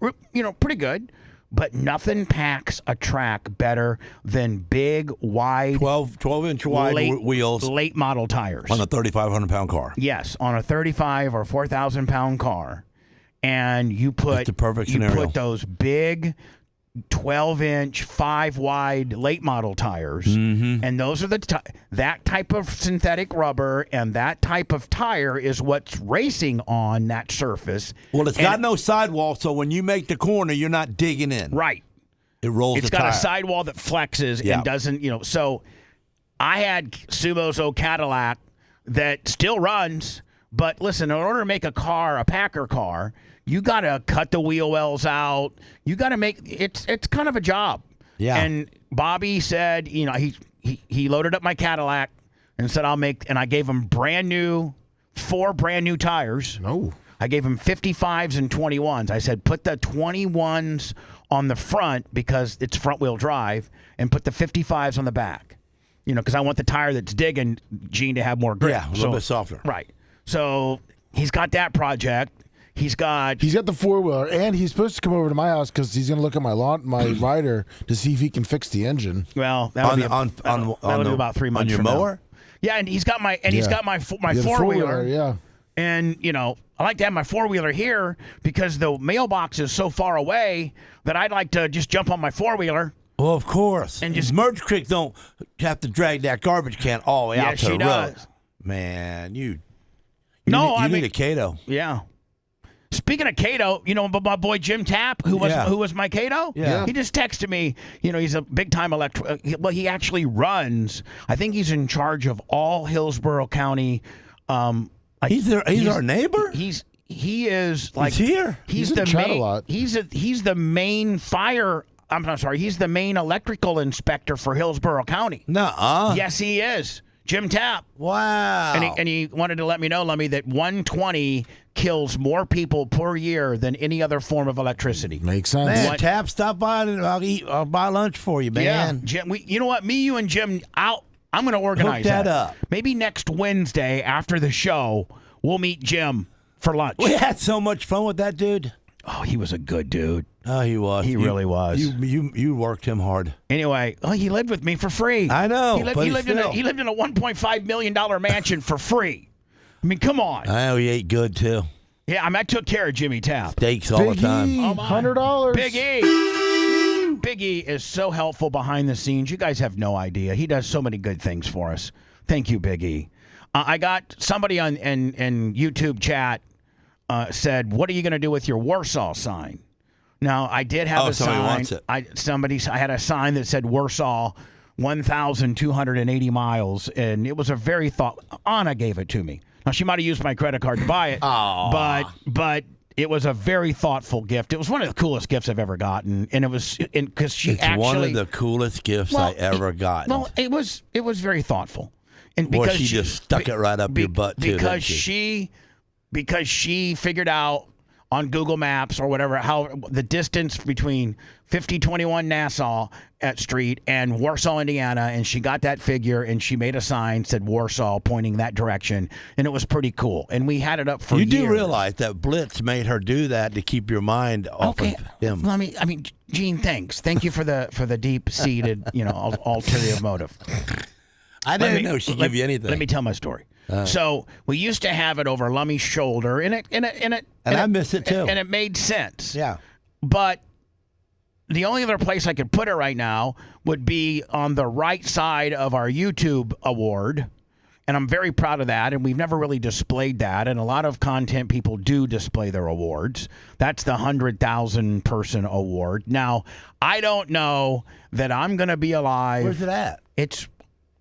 [SPEAKER 3] but nothing packs a track better than big, wide
[SPEAKER 7] 12-inch wide wheels,
[SPEAKER 3] late model tires
[SPEAKER 7] on a 3,500-pound car.
[SPEAKER 3] Yes, on a 35 or 4,000-pound car, and you put
[SPEAKER 7] the perfect scenario.
[SPEAKER 3] You put those big 12-inch, 5-wide late model tires, and those are that type of synthetic rubber and that type of tire is what's racing on that surface.
[SPEAKER 7] Well, it's got no sidewall, so when you make the corner, you're not digging in.
[SPEAKER 3] Right.
[SPEAKER 7] It rolls.
[SPEAKER 3] It's got a sidewall that flexes and doesn't. So I had Sumo's old Cadillac that still runs, but listen, in order to make a Packer car, you got to cut the wheel wells out. You got to make it's kind of a job.
[SPEAKER 7] Yeah.
[SPEAKER 3] And Bobby said, he loaded up my Cadillac and said and I gave him 4 brand new tires.
[SPEAKER 4] No.
[SPEAKER 3] I gave him 55s and 21s. I said put the 21s on the front because it's front wheel drive and put the 55s on the back. Because I want the tire that's digging Gene to have more grip.
[SPEAKER 7] Yeah, a little bit softer.
[SPEAKER 3] Right. So he's got that project. He's got
[SPEAKER 17] the 4-wheeler, and he's supposed to come over to my house because he's going to look at my rider to see if he can fix the engine.
[SPEAKER 3] Well, that'll be about 3 months
[SPEAKER 7] on your
[SPEAKER 3] from
[SPEAKER 7] mower.
[SPEAKER 3] Now. Yeah, and he's got my 4-wheeler.
[SPEAKER 4] Yeah.
[SPEAKER 3] And I like to have my 4-wheeler here because the mailbox is so far away that I'd like to just jump on my 4-wheeler.
[SPEAKER 7] Well, of course.
[SPEAKER 3] And just
[SPEAKER 7] Merge Creek don't have to drag that garbage can all the way out to the road.
[SPEAKER 3] Does.
[SPEAKER 7] Man, you need a Cato.
[SPEAKER 3] Yeah. Speaking of Cato, my boy Jim Tapp, who was my Cato, he just texted me. He's a big time well, he actually runs. I think he's in charge of all Hillsborough County.
[SPEAKER 7] He's our neighbor.
[SPEAKER 3] He is like
[SPEAKER 7] he's here.
[SPEAKER 3] He's the main. He's the main fire. I'm sorry. He's the main electrical inspector for Hillsborough County.
[SPEAKER 7] Nuh-uh.
[SPEAKER 3] Yes, he is. Jim Tapp.
[SPEAKER 7] Wow.
[SPEAKER 3] And he wanted to let me know, Lummy, that 120 kills more people per year than any other form of electricity.
[SPEAKER 4] Makes sense.
[SPEAKER 7] Man, Tapp, stop by and I'll buy lunch for you, man.
[SPEAKER 3] Yeah, Jim. You know what? Me, you, and Jim. I'm going to organize
[SPEAKER 7] that up.
[SPEAKER 3] Maybe next Wednesday after the show, we'll meet Jim for lunch.
[SPEAKER 7] We had so much fun with that dude.
[SPEAKER 3] Oh, he was a good dude.
[SPEAKER 7] Oh, he was.
[SPEAKER 3] He really was.
[SPEAKER 7] You worked him hard.
[SPEAKER 3] Anyway, he lived with me for free.
[SPEAKER 7] I know.
[SPEAKER 3] He lived in a $1.5 million mansion for free. I mean, come on.
[SPEAKER 7] I know he ate good too.
[SPEAKER 3] Yeah, I took care of Jimmy Tapp.
[SPEAKER 7] Steaks all the time.
[SPEAKER 4] $100.
[SPEAKER 3] Big E. Big E is so helpful behind the scenes. You guys have no idea. He does so many good things for us. Thank you, Big E. I got somebody on in YouTube chat said, "What are you going to do with your Warsaw sign?" Now, I did have a sign.
[SPEAKER 7] Wants it.
[SPEAKER 3] I had a sign that said Warsaw 1,280 miles, and it was a very thought. Anna gave it to me. Now, she might have used my credit card to buy it, but it was a very thoughtful gift. It was one of the coolest gifts I've ever gotten, and it was because she
[SPEAKER 7] it's
[SPEAKER 3] actually
[SPEAKER 7] one of the coolest gifts I ever got.
[SPEAKER 3] Well, it was very thoughtful, and
[SPEAKER 7] Boy,
[SPEAKER 3] because
[SPEAKER 7] she just stuck it right up your butt too.
[SPEAKER 3] Because she figured out on Google Maps or whatever how the distance between 5021 Nassau Street and Warsaw, Indiana, and she got that figure and she made a sign said Warsaw pointing that direction, and it was pretty cool. And we had it up for years.
[SPEAKER 7] You do realize that Blitz made her do that to keep your mind off of him.
[SPEAKER 3] I mean, Gene, thanks. Thank you for the deep seated ulterior motive.
[SPEAKER 7] I didn't know she'd give you anything.
[SPEAKER 3] Let me tell my story. So we used to have it over Lummy's shoulder, and
[SPEAKER 7] I miss it too.
[SPEAKER 3] And it made sense.
[SPEAKER 7] Yeah.
[SPEAKER 3] But the only other place I could put it right now would be on the right side of our YouTube award. And I'm very proud of that, and we've never really displayed that. And a lot of content people do display their awards. That's the 100,000 person award. Now, I don't know that I'm going to be alive.
[SPEAKER 7] Where's it at?
[SPEAKER 3] It's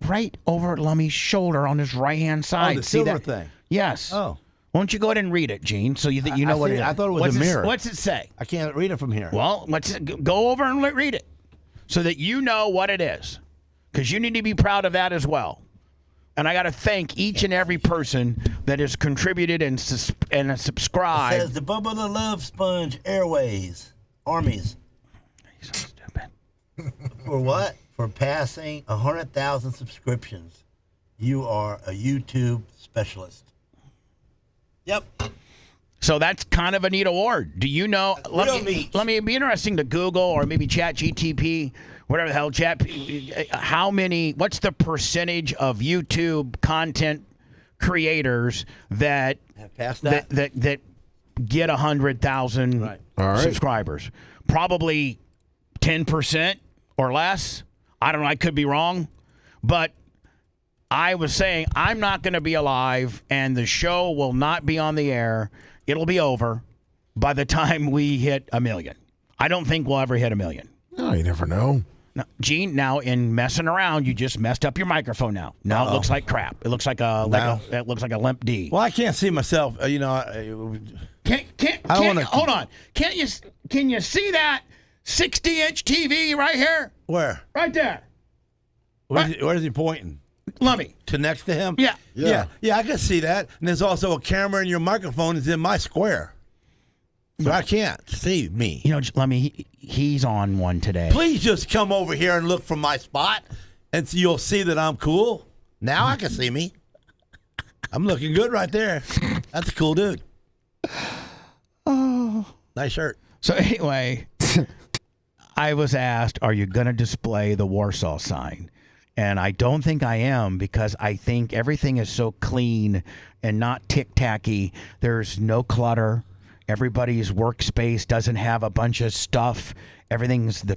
[SPEAKER 3] right over Lummy's shoulder on his right-hand side.
[SPEAKER 7] Oh, the silver thing.
[SPEAKER 3] Yes.
[SPEAKER 7] Oh.
[SPEAKER 3] Why don't you go ahead and read it, Gene, so you know what it is?
[SPEAKER 7] I thought it was a mirror.
[SPEAKER 3] What's it say?
[SPEAKER 7] I can't read it from here.
[SPEAKER 3] Well, let's go over and read it so that you know what it is, because you need to be proud of that as well. And I got to thank each and every person that has contributed and subscribed.
[SPEAKER 18] It says the Bubba the Love Sponge Airways Armies.
[SPEAKER 3] You're so stupid.
[SPEAKER 18] For what? For passing 100,000 subscriptions. You are a YouTube specialist. Yep.
[SPEAKER 3] So that's kind of a neat award. Do you know? Let me it'd be interesting to Google or maybe Chat GTP, whatever the hell, what's the percentage of YouTube content creators that
[SPEAKER 7] have passed that
[SPEAKER 3] get 100,000 subscribers? Probably 10% or less. I don't know. I could be wrong, but I was saying I'm not going to be alive, and the show will not be on the air. It'll be over by the time we hit 1 million. I don't think we'll ever hit 1 million.
[SPEAKER 4] No, you never know.
[SPEAKER 3] Now, Gene, now in messing around, you just messed up your microphone. Now it looks like crap. It looks like a limp D.
[SPEAKER 7] Well, I can't see myself. Hold
[SPEAKER 3] on. Can you see that 60-inch TV right here?
[SPEAKER 7] Where?
[SPEAKER 3] Right there.
[SPEAKER 7] Where's he pointing?
[SPEAKER 3] Lummy.
[SPEAKER 7] To next to him?
[SPEAKER 3] Yeah.
[SPEAKER 7] Yeah, I can see that. And there's also a camera, and your microphone is in my square. So I can't see me.
[SPEAKER 3] You know, Lummy, he's on one today.
[SPEAKER 7] Please just come over here and look from my spot, and so you'll see that I'm cool. Now I can see me. I'm looking good right there. That's a cool dude.
[SPEAKER 3] Oh.
[SPEAKER 7] Nice shirt.
[SPEAKER 3] So anyway, I was asked, are you going to display the Warsaw sign? And I don't think I am, because I think everything is so clean and not tick-tacky. There's no clutter. Everybody's workspace doesn't have a bunch of stuff. The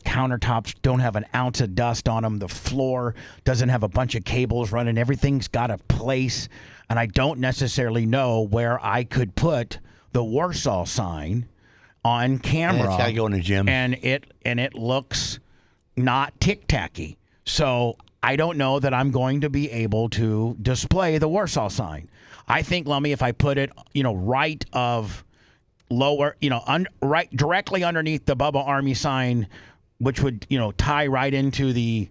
[SPEAKER 3] countertops don't have an ounce of dust on them. The floor doesn't have a bunch of cables running. Everything's got a place. And I don't necessarily know where I could put the Warsaw sign on camera.
[SPEAKER 7] Yeah, it's got to go in the gym.
[SPEAKER 3] And it looks not tick-tacky. So I don't know that I'm going to be able to display the Warsaw sign. I think, Lummy, if I put it, right of lower, right directly underneath the Bubba Army sign, which would, tie right into the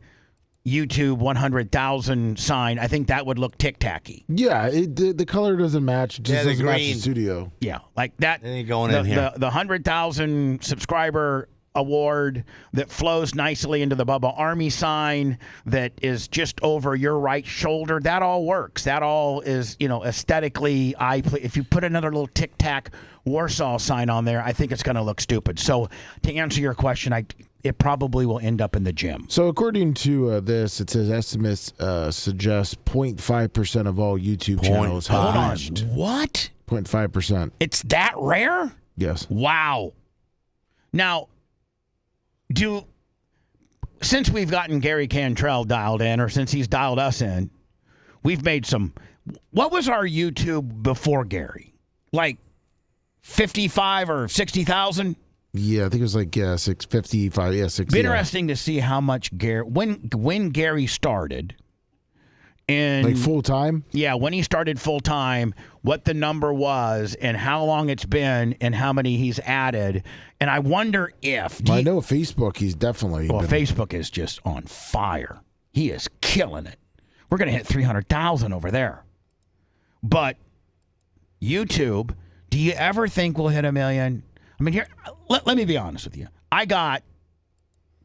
[SPEAKER 3] YouTube 100,000 sign, I think that would look tick-tacky.
[SPEAKER 4] Yeah, the color doesn't match. It just doesn't match the studio.
[SPEAKER 3] Yeah, like that.
[SPEAKER 7] It ain't going in here.
[SPEAKER 3] The 100,000 subscriber award that flows nicely into the Bubba Army sign that is just over your right shoulder, that all works. That all is, aesthetically, if you put another little tic-tac Warsaw sign on there, I think it's going to look stupid. So to answer your question, it probably will end up in the gym.
[SPEAKER 4] So according to this, it says estimates suggest 0.5% of all YouTube channels have reached.
[SPEAKER 3] What?
[SPEAKER 4] 0.5%.
[SPEAKER 3] It's that rare?
[SPEAKER 4] Yes.
[SPEAKER 3] Wow. Now, since we've gotten Gary Cantrell dialed in, or since he's dialed us in, we've made some. What was our YouTube before Gary? Like 55 or 60,000?
[SPEAKER 4] Yeah, I think it was 655. Yeah, 60.
[SPEAKER 3] Be interesting to see how much Gary when Gary started. And
[SPEAKER 4] full time?
[SPEAKER 3] Yeah, when he started full time, what the number was and how long it's been and how many he's added. And I wonder if...
[SPEAKER 4] I know Facebook, he's definitely...
[SPEAKER 3] Well, Facebook is just on fire. He is killing it. We're going to hit 300,000 over there. But YouTube, do you ever think we'll hit 1 million? I mean, here, let me be honest with you. I got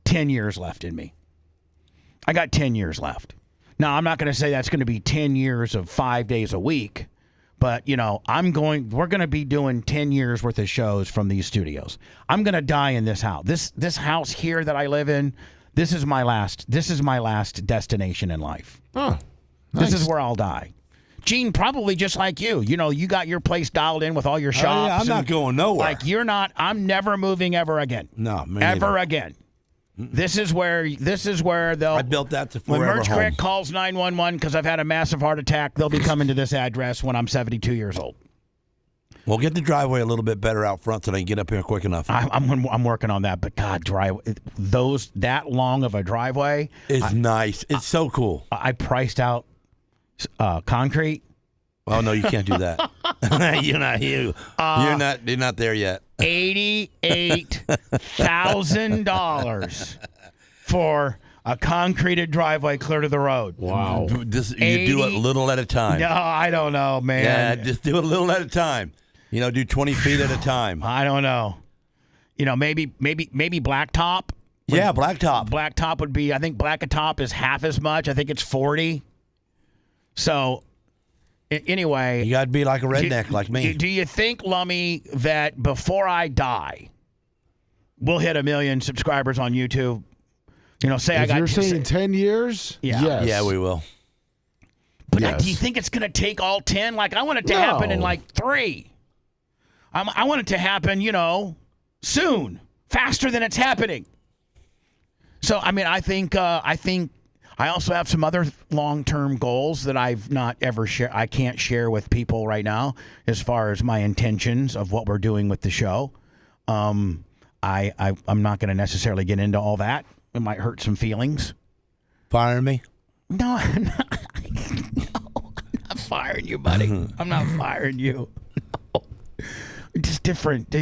[SPEAKER 3] 10 years left in me. I got 10 years left. Now, I'm not going to say that's going to be 10 years of 5 days a week, but, we're going to be doing 10 years worth of shows from these studios. I'm going to die in this house. This house here that I live in, this is my last destination in life.
[SPEAKER 4] Oh, nice.
[SPEAKER 3] This is where I'll die. Gene, probably just like you. You know, you got your place dialed in with all your shops.
[SPEAKER 7] Yeah, I'm not going nowhere.
[SPEAKER 3] Like you're not. I'm never moving ever again.
[SPEAKER 7] No, me
[SPEAKER 3] ever
[SPEAKER 7] neither.
[SPEAKER 3] again. This is where they'll.
[SPEAKER 7] I built that to
[SPEAKER 3] when
[SPEAKER 7] forever
[SPEAKER 3] Merch
[SPEAKER 7] home.
[SPEAKER 3] Crick calls 911 because I've had a massive heart attack, they'll be coming to this address when I'm 72 years old.
[SPEAKER 7] Well, get the driveway a little bit better out front so they can get up here quick enough.
[SPEAKER 3] I'm working on that, but God, that long of a driveway
[SPEAKER 7] is nice. It's so cool.
[SPEAKER 3] I priced out concrete.
[SPEAKER 7] Oh no, you can't do that. You're not you. You're not there yet.
[SPEAKER 3] $88,000 for a concreted driveway clear to the road.
[SPEAKER 7] Wow. You do it little at a time.
[SPEAKER 3] No, I don't know, man.
[SPEAKER 7] Yeah, just do it a little at a time. You know, do 20 feet at a time.
[SPEAKER 3] I don't know. You know, maybe blacktop.
[SPEAKER 7] Yeah, blacktop.
[SPEAKER 3] Blacktop would be. I think blacktop is half as much. I think it's 40. So. Anyway,
[SPEAKER 7] you got to be like a redneck like me.
[SPEAKER 3] Do you think, Lummy, that before I die, we'll hit 1 million subscribers on YouTube? You know,
[SPEAKER 4] if you're saying 10 years,
[SPEAKER 3] yeah,
[SPEAKER 4] yes.
[SPEAKER 7] Yeah, we will.
[SPEAKER 3] But do you think it's going to take all 10? Like, I want it to happen in like 3. I want it to happen, you know, soon, faster than it's happening. So, I mean, I think I also have some other long-term goals that I've not ever shared. I can't share with people right now as far as my intentions of what we're doing with the show. I'm not going to necessarily get into all that. It might hurt some feelings.
[SPEAKER 7] Firing me?
[SPEAKER 3] No, I'm not. No, I'm not firing you, buddy. I'm not firing you. No. Just different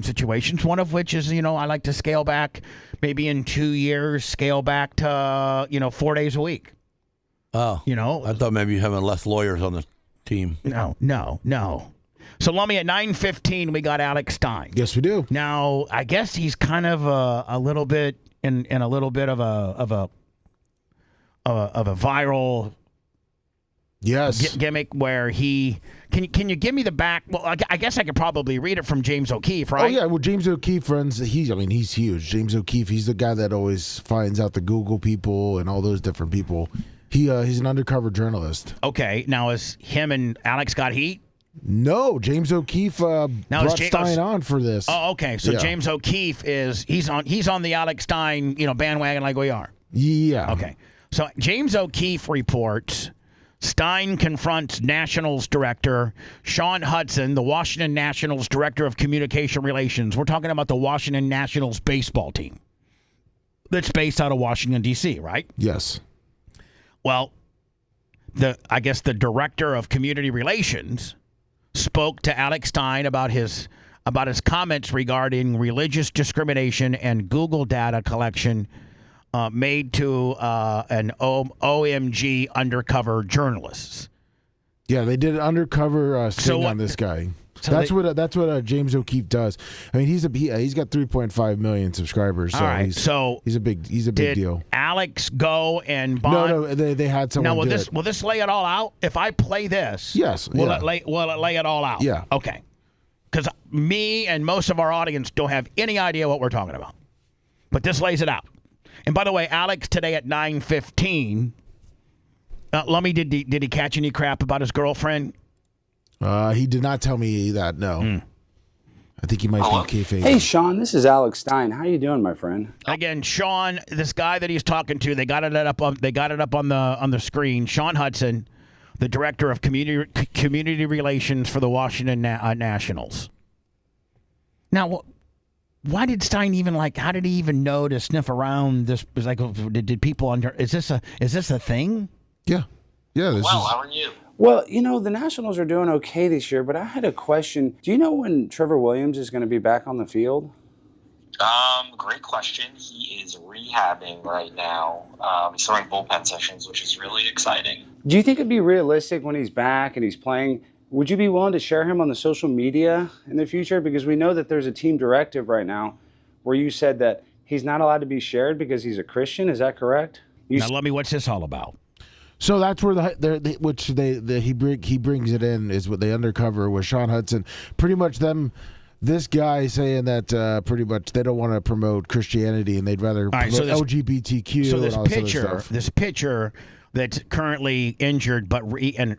[SPEAKER 3] situations. One of which is, I like to scale back, maybe in 2 years, scale back to, 4 days a week.
[SPEAKER 7] Oh. I thought maybe you having less lawyers on the team.
[SPEAKER 3] No. So, Lummy, at 9:15, we got Alex Stein.
[SPEAKER 4] Yes, we do.
[SPEAKER 3] Now, I guess he's kind of a little bit in a little bit of a viral gimmick where he can you give me the back? Well, I guess I could probably read it from James O'Keefe, right?
[SPEAKER 4] Oh yeah, well James O'Keefe runs. He's huge. James O'Keefe. He's the guy that always finds out the Google people and all those different people. He's an undercover journalist.
[SPEAKER 3] Okay, now is him and Alex got heat?
[SPEAKER 4] No, James O'Keefe brought Stein on for this.
[SPEAKER 3] Oh, okay. So
[SPEAKER 4] yeah.
[SPEAKER 3] James O'Keefe he's on the Alex Stein bandwagon like we are.
[SPEAKER 4] Yeah.
[SPEAKER 3] Okay. So James O'Keefe reports Stein confronts Nationals director Sean Hudson, the Washington Nationals director of communication relations. We're talking about the Washington Nationals baseball team that's based out of Washington, D.C., right?
[SPEAKER 4] Yes.
[SPEAKER 3] Well, I guess the director of community relations spoke to Alex Stein about his comments regarding religious discrimination and Google data collection made to an OMG undercover journalists.
[SPEAKER 4] Yeah, they did an undercover sting on this guy. So that's what James O'Keefe does. I mean, he's got 3.5 million subscribers. So
[SPEAKER 3] all right,
[SPEAKER 4] he's a big deal.
[SPEAKER 3] Alex go and bond?
[SPEAKER 4] No, they had someone.
[SPEAKER 3] Now, will this lay it all out? If I play this,
[SPEAKER 4] yes.
[SPEAKER 3] Will it lay it all out?
[SPEAKER 4] Yeah.
[SPEAKER 3] Okay. Because me and most of our audience don't have any idea what we're talking about, but this lays it out. And by the way, Alex today at 9:15. Lummy, did he catch any crap about his girlfriend?
[SPEAKER 4] He did not tell me that. No. I think he might be kayfabe.
[SPEAKER 19] Hey, Sean, this is Alex Stein. How you doing, my friend?
[SPEAKER 3] Again, Sean, this guy that he's talking to, they got it up on the screen. Sean Hudson, the director of community relations for the Washington Nationals. Now, why did Stein how did he even know to sniff around this? Was like, did people is this a thing?
[SPEAKER 4] Yeah.
[SPEAKER 19] How are you? Well, the Nationals are doing okay this year, but I had a question. Do you know when Trevor Williams is going to be back on the field?
[SPEAKER 20] Great question. He is rehabbing right now. He's throwing bullpen sessions, which is really exciting.
[SPEAKER 19] Do you think it'd be realistic when he's back and he's playing? Would you be willing to share him on the social media in the future? Because we know that there's a team directive right now where you said that he's not allowed to be shared because he's a Christian. Is that correct?
[SPEAKER 3] Now, let me. What's this all about?
[SPEAKER 4] So that's where he brings it in is what they undercover with Sean Hudson. Pretty much this guy saying that pretty much they don't want to promote Christianity and they'd rather promote LGBTQ.
[SPEAKER 3] So
[SPEAKER 4] and all this other stuff.
[SPEAKER 3] this picture that's currently injured and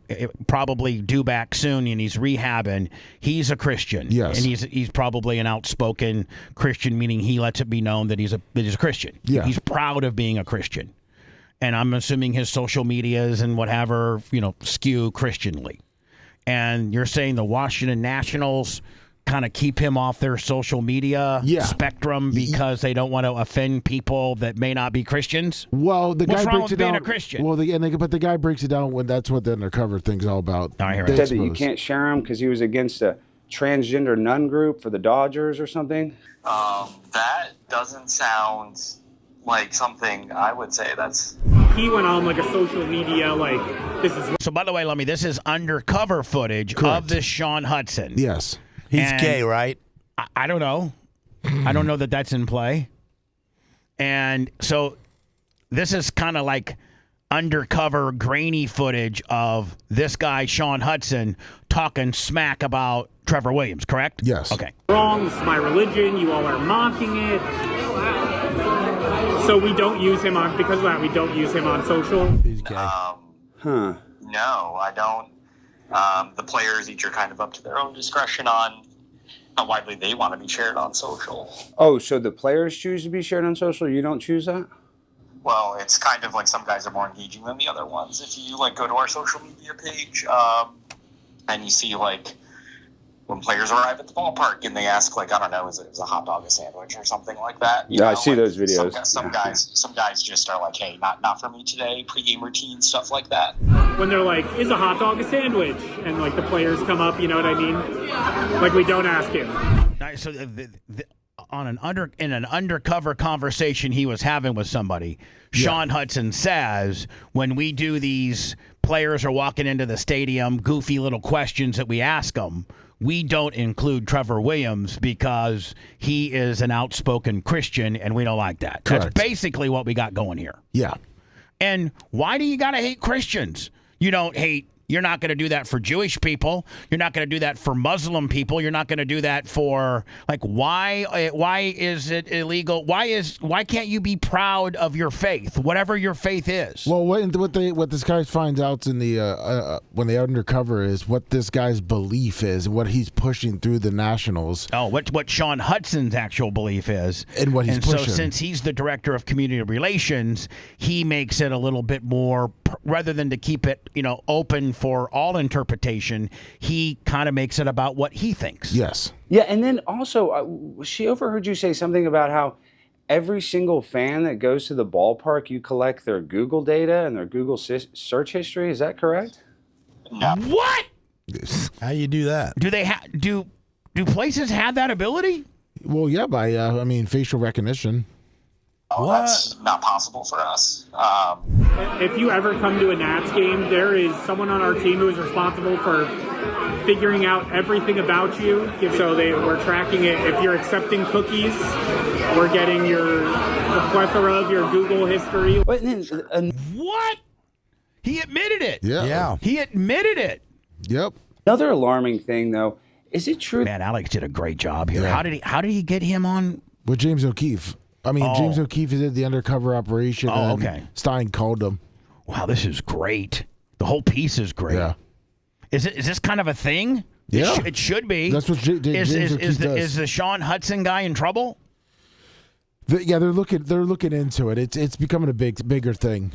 [SPEAKER 3] probably due back soon, and he's rehabbing. He's a Christian.
[SPEAKER 4] Yes.
[SPEAKER 3] And he's probably an outspoken Christian, meaning he lets it be known that he's a Christian.
[SPEAKER 4] Yeah.
[SPEAKER 3] He's proud of being a Christian. And I'm assuming his social medias and whatever, skew Christianly. And you're saying the Washington Nationals kind of keep him off their social media spectrum because they don't want to offend people that may not be Christians?
[SPEAKER 4] Well, the
[SPEAKER 3] What's
[SPEAKER 4] guy
[SPEAKER 3] wrong
[SPEAKER 4] breaks
[SPEAKER 3] with
[SPEAKER 4] it
[SPEAKER 3] being
[SPEAKER 4] down.
[SPEAKER 3] a Christian?
[SPEAKER 4] Well, but the guy breaks it down when that's what the undercover thing's all about.
[SPEAKER 3] I hear
[SPEAKER 19] He said that you can't share him because he was against a transgender nun group for the Dodgers or something.
[SPEAKER 20] That doesn't sound like something I would say.
[SPEAKER 21] He went on like a social media this is.
[SPEAKER 3] So by the way, Lummy, this is undercover footage of this Sean Hudson.
[SPEAKER 4] Yes.
[SPEAKER 7] He's gay, right?
[SPEAKER 3] I don't know. I don't know that that's in play. And so this is kind of like undercover grainy footage of this guy, Sean Hudson, talking smack about Trevor Williams, correct?
[SPEAKER 4] Yes.
[SPEAKER 3] Okay.
[SPEAKER 21] Wrong, this is my religion, you all are mocking it. So we don't use him because of that, we don't use him on social.
[SPEAKER 7] He's gay.
[SPEAKER 20] No, I don't. The players each are kind of up to their own discretion on how widely they want to be shared on social.
[SPEAKER 19] Oh, so the players choose to be shared on social? You don't choose that?
[SPEAKER 20] Well, it's kind of like some guys are more engaging than the other ones. If you go to our social media page and you see when players arrive at the ballpark and they ask I don't know, is it a hot dog, a sandwich, or something like that?
[SPEAKER 19] I see those videos.
[SPEAKER 20] Some guys just are like, hey, not for me today. Pre-game routine, stuff like that.
[SPEAKER 21] When they're like, is a hot dog a sandwich? And the players come up, you know what I mean? We don't ask him.
[SPEAKER 3] So in an undercover conversation he was having with somebody, Sean Hudson says, when we do these, players are walking into the stadium, goofy little questions that we ask them, we don't include Trevor Williams because he is an outspoken Christian and we don't like that.
[SPEAKER 4] Correct.
[SPEAKER 3] That's basically what we got going here.
[SPEAKER 4] Yeah.
[SPEAKER 3] And why do you got to hate Christians? You don't hate. You're not going to do that for Jewish people. You're not going to do that for Muslim people. You're not going to do that for why is it illegal? Why can't you be proud of your faith, whatever your faith is?
[SPEAKER 4] Well, what this guy finds out in the when they undercover is what this guy's belief is and what he's pushing through the Nationals.
[SPEAKER 3] Oh, what Sean Hudson's actual belief is,
[SPEAKER 4] and what he's pushing.
[SPEAKER 3] So since he's the director of community relations, he makes it a little bit more, rather than to keep it open for all interpretation, he kind of makes it about what he thinks.
[SPEAKER 4] Yes.
[SPEAKER 19] Yeah, and then also, she overheard you say something about how every single fan that goes to the ballpark, you collect their Google data and their Google search history. Is that correct?
[SPEAKER 20] No.
[SPEAKER 3] What?
[SPEAKER 7] How you do that?
[SPEAKER 3] Do they do places have that ability?
[SPEAKER 4] Well, yeah, by facial recognition.
[SPEAKER 20] Oh, that's not possible for us.
[SPEAKER 21] If you ever come to a Nats game, there is someone on our team who is responsible for figuring out everything about you. So we're tracking it. If you're accepting cookies, we're getting the plethora of your Google history.
[SPEAKER 3] What? He admitted it.
[SPEAKER 4] Yeah.
[SPEAKER 3] He admitted it.
[SPEAKER 4] Yep.
[SPEAKER 19] Another alarming thing, though, is it true?
[SPEAKER 3] Man, Alex did a great job here.
[SPEAKER 4] Yeah.
[SPEAKER 3] How did he get him on?
[SPEAKER 4] With James O'Keefe. James O'Keefe did the undercover operation.
[SPEAKER 3] Oh,
[SPEAKER 4] and
[SPEAKER 3] okay.
[SPEAKER 4] Stein called him.
[SPEAKER 3] Wow, this is great. The whole piece is great.
[SPEAKER 4] Yeah.
[SPEAKER 3] Is this kind of a thing?
[SPEAKER 4] Yeah.
[SPEAKER 3] It should be.
[SPEAKER 4] That's what James O'Keefe does.
[SPEAKER 3] Is the Sean Hudson guy in trouble?
[SPEAKER 4] They're looking into it. It's becoming a bigger thing.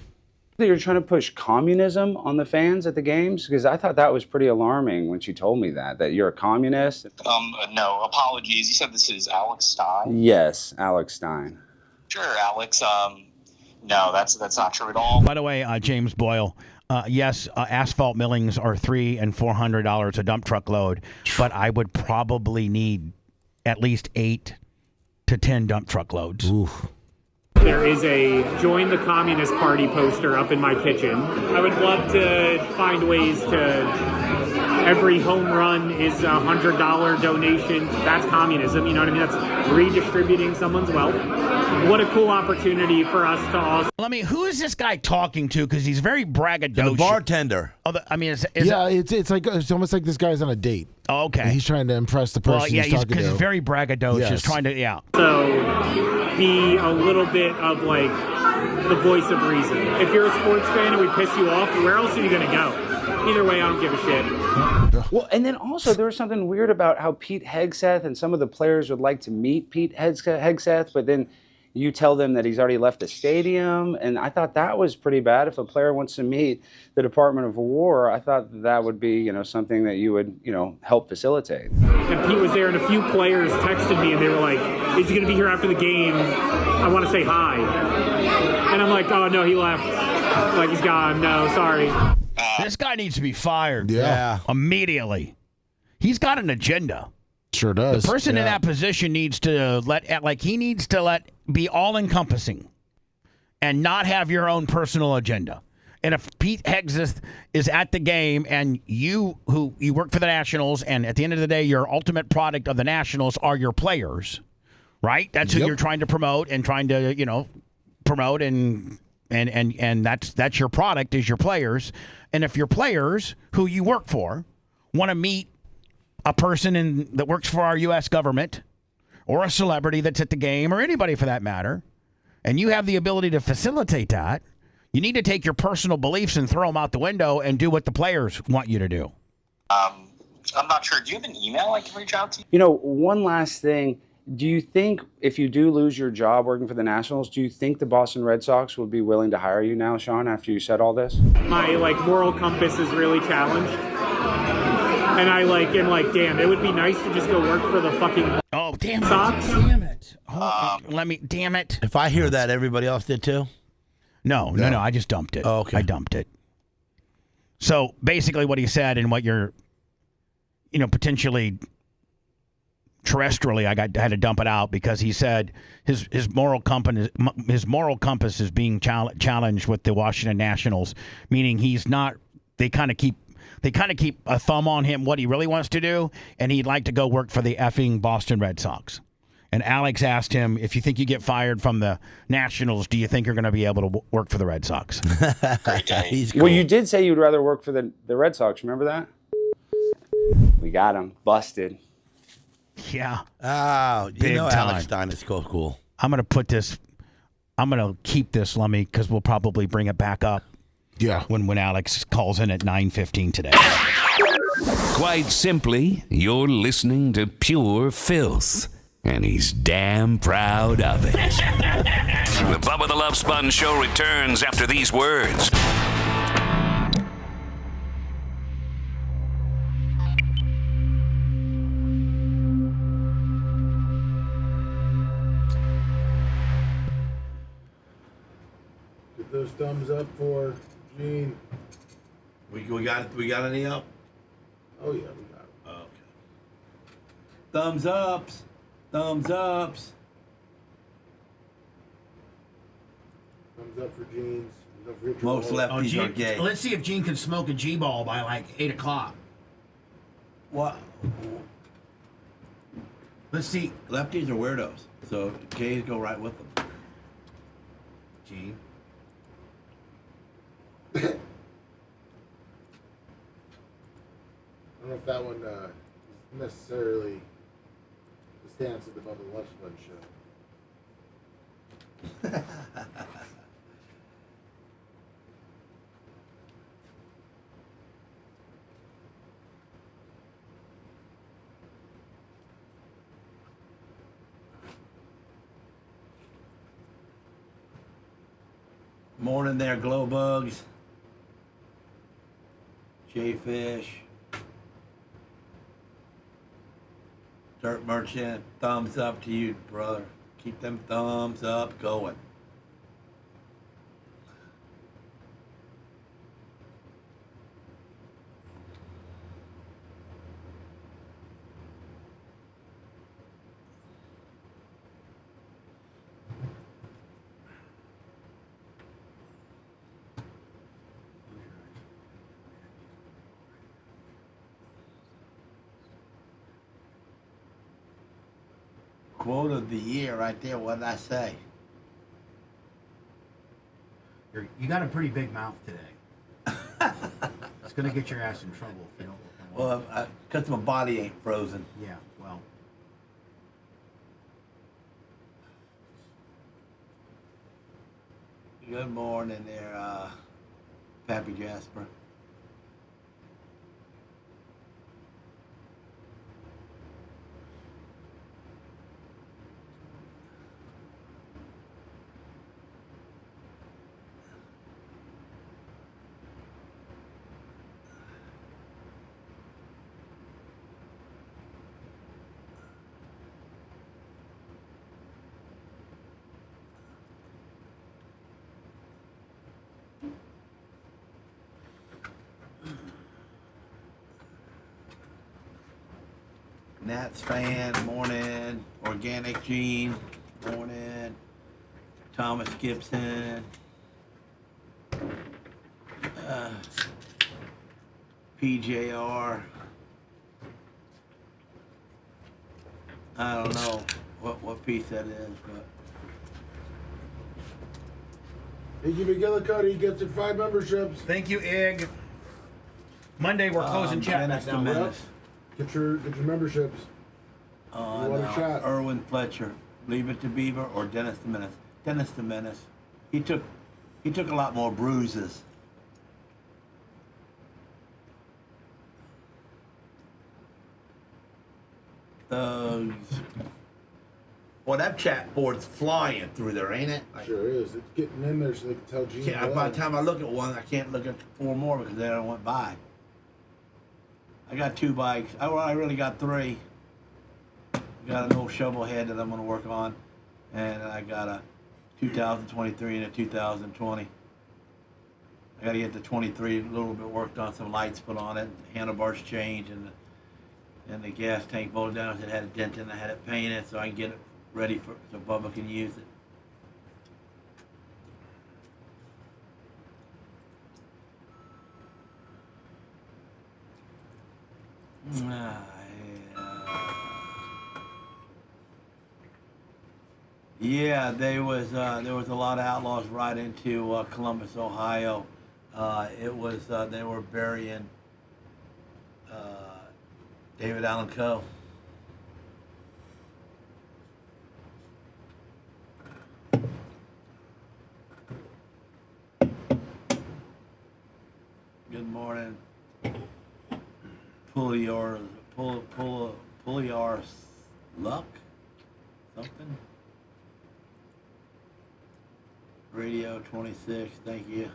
[SPEAKER 19] You're trying to push communism on the fans at the games? Because I thought that was pretty alarming when she told me that you're a communist.
[SPEAKER 20] No, apologies. You said this is Alex Stein?
[SPEAKER 19] Yes, Alex Stein.
[SPEAKER 20] Sure, Alex. No, that's not true at all.
[SPEAKER 3] By the way, James Boyle, yes, asphalt millings are $300 and $400 a dump truck load, but I would probably need at least 8 to 10 dump truck loads.
[SPEAKER 4] Oof.
[SPEAKER 21] There is a Join the Communist Party poster up in my kitchen. I would love to find ways to, every home run is $100 donation. That's communism, you know what I mean? That's redistributing someone's wealth. what a cool opportunity for us to also.
[SPEAKER 3] Who is this guy talking to? Because he's very braggadocious.
[SPEAKER 7] The bartender.
[SPEAKER 3] Oh,
[SPEAKER 4] it's almost like this guy's on a date.
[SPEAKER 3] Oh, okay.
[SPEAKER 4] And he's trying to impress the person he's talking to.
[SPEAKER 3] Because he's very braggadocious,
[SPEAKER 4] Yes.
[SPEAKER 3] trying to,
[SPEAKER 21] So be a little bit of like the voice of reason. If you're a sports fan and we piss you off, where else are you going to go? Either way, I don't give a shit.
[SPEAKER 19] Well, and then also there was something weird about how Pete Hegseth and some of the players would like to meet Pete Hegseth, but then you tell them that he's already left the stadium, and I thought that was pretty bad. If a player wants to meet the Department of War, I thought that would be, something that you would, help facilitate.
[SPEAKER 21] And Pete was there, and a few players texted me, and they were like, "Is he going to be here after the game? I want to say hi." And I'm like, "Oh no, he left. Like he's gone. No, sorry."
[SPEAKER 3] This guy needs to be fired.
[SPEAKER 4] Yeah.
[SPEAKER 3] Immediately. He's got an agenda.
[SPEAKER 4] Sure does.
[SPEAKER 3] The person in that position needs to be all-encompassing and not have your own personal agenda. And if Pete Hegseth is at the game and you work for the Nationals, and at the end of the day, your ultimate product of the Nationals are your players, right? That's who you're trying to promote and trying to, promote and that's your product is your players. And if your players who you work for want to meet a person that works for our U.S. government or a celebrity that's at the game or anybody for that matter, and you have the ability to facilitate that, you need to take your personal beliefs and throw them out the window and do what the players want you to do.
[SPEAKER 20] I'm not sure. Do you have an email I can reach out to?
[SPEAKER 19] One last thing. Do you think if you do lose your job working for the Nationals, do you think the Boston Red Sox would be willing to hire you now, Sean, after you said all this?
[SPEAKER 21] My moral compass is really challenged. And damn, it would be nice to just go work for the fucking Sox.
[SPEAKER 3] Damn it. Damn it.
[SPEAKER 7] If I hear that, everybody else did too?
[SPEAKER 3] No, I just dumped it.
[SPEAKER 7] Oh, okay.
[SPEAKER 3] I dumped it. So basically what he said and what you're, potentially terrestrially, I had to dump it out because he said his moral compass is being challenged with the Washington Nationals, meaning he's not. They kind of keep a thumb on him what he really wants to do, and he'd like to go work for the effing Boston Red Sox. And Alex asked him, if you think you get fired from the Nationals, do you think you're going to be able to work for the Red Sox?
[SPEAKER 7] He's cool.
[SPEAKER 19] Well, you did say you'd rather work for the Red Sox. Remember that? We got him. Busted.
[SPEAKER 3] Yeah.
[SPEAKER 7] Oh,
[SPEAKER 3] Big time.
[SPEAKER 7] Alex Stein is cool.
[SPEAKER 3] I'm going to keep this, Lummy, because we'll probably bring it back up.
[SPEAKER 4] Yeah.
[SPEAKER 3] When Alex calls in at 9:15 today.
[SPEAKER 15] Quite simply, you're listening to pure filth. And he's damn proud of it. The Bubba the Love Sponge Show returns after these words.
[SPEAKER 4] Get those thumbs up for Gene.
[SPEAKER 7] We got any up?
[SPEAKER 4] Oh yeah, we got it.
[SPEAKER 7] Okay. Thumbs ups. Thumbs ups.
[SPEAKER 4] Thumbs up for Gene's.
[SPEAKER 7] Most lefties are gay.
[SPEAKER 3] Let's see if Gene can smoke a G-ball by 8 o'clock.
[SPEAKER 7] What?
[SPEAKER 3] Let's see.
[SPEAKER 7] Lefties are weirdos, so gays go right with them.
[SPEAKER 3] Gene.
[SPEAKER 4] I don't know if that one is necessarily the stance of the Bubba the Love Sponge show.
[SPEAKER 7] Morning there, glow bugs. J-Fish. Dirt Merchant, thumbs up to you, brother. Keep them thumbs up going. Quote of the year right there. What did I say?
[SPEAKER 3] You got a pretty big mouth today. It's going to get your ass in trouble if you don't.
[SPEAKER 18] Well, because my body ain't frozen.
[SPEAKER 3] Yeah, well.
[SPEAKER 18] Good morning there, Pappy Jasper. Nats fan, morning. Organic Gene, morning. Thomas Gibson. PJR. I don't know what piece that is, but.
[SPEAKER 4] Iggy McGillicuddy gets it 5 memberships.
[SPEAKER 3] Thank you, Ig. Monday we're closing chat back down.
[SPEAKER 4] Get your memberships. Chat.
[SPEAKER 18] Erwin Fletcher, Leave It to Beaver, or Dennis the Menace. Dennis the Menace. He took a lot more bruises. Well, that chat board's flying through there, ain't it?
[SPEAKER 4] Sure is. It's getting in there so they can tell Gene.
[SPEAKER 18] By the time I look at one, I can't look at 4 more because they don't went by. I got 2 bikes. I really got 3. Got an old shovel head that I'm going to work on, and I got a 2023 and a 2020. I got to get the 23 a little bit worked on, some lights put on it, handlebars changed, and the gas tank bolted down. It had a dent in it. I had it painted so I can get it ready so Bubba can use it. Yeah, there was a lot of outlaws right into Columbus, Ohio. It was they were burying David Allen Coe. Good morning. Pull your luck, something. Radio 26, thank you.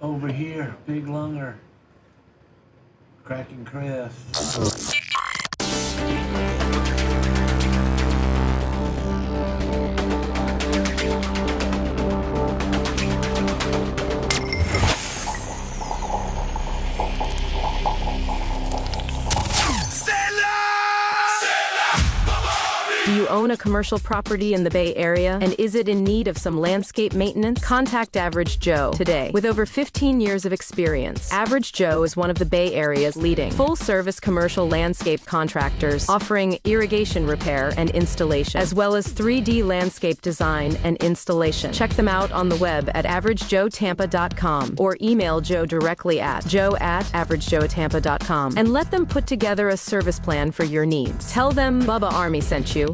[SPEAKER 18] Over here, Big Lunger, Cracking Chris.
[SPEAKER 22] Do you own a commercial property in the Bay Area? And is it in need of some landscape maintenance? Contact Average Joe today. With over 15 years of experience, Average Joe is one of the Bay Area's leading full-service commercial landscape contractors, offering irrigation repair and installation, as well as 3D landscape design and installation. Check them out on the web at averagejoetampa.com or email Joe directly at joe@averagejoetampa.com and let them put together a service plan for your needs. Tell them Bubba Army sent you.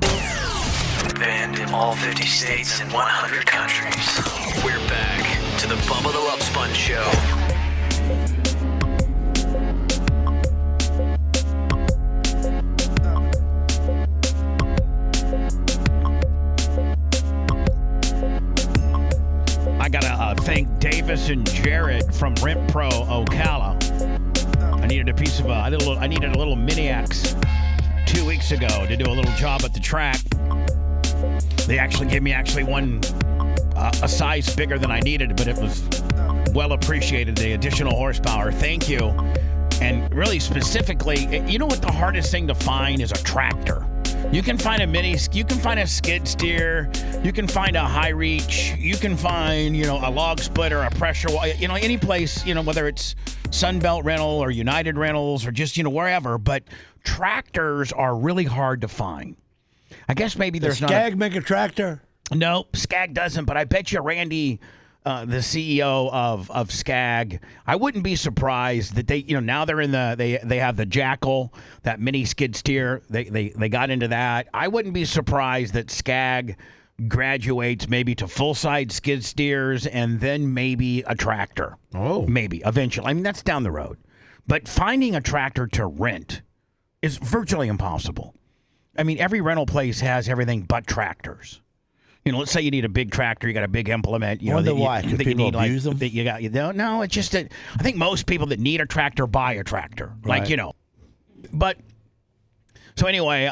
[SPEAKER 16] Banned in all 50 states and 100 countries. We're back to the Bubba the Love Sponge Show.
[SPEAKER 3] I gotta thank Davis and Jared from Rent Pro Ocala. I needed a piece of I needed a little mini X 2 weeks ago to do a little job at the track. They actually gave me one a size bigger than I needed, but it was well appreciated, the additional horsepower. Thank you. And really specifically, you know what the hardest thing to find is a tractor. You can find a skid steer, you can find a high reach, you can find, a log splitter, a pressure, any place, whether it's Sunbelt Rental or United Rentals or just, wherever. But tractors are really hard to find. I guess maybe there's not.
[SPEAKER 7] Does Skag make a tractor?
[SPEAKER 3] No, Skag doesn't, but I bet you Randy, the CEO of Skag, I wouldn't be surprised that they, now they're in they have the Jackal, that mini skid steer. They got into that. I wouldn't be surprised that Skag graduates maybe to full-size skid steers and then maybe a tractor.
[SPEAKER 4] Oh.
[SPEAKER 3] Maybe, eventually. I mean, that's down the road. But finding a tractor to rent is virtually impossible. I mean, every rental place has everything but tractors. Let's say you need a big tractor, you got a big implement.
[SPEAKER 7] Wonder why? Because people abuse them?
[SPEAKER 3] No, it's just that I think most people that need a tractor buy a tractor.
[SPEAKER 7] Right.
[SPEAKER 3] But so anyway,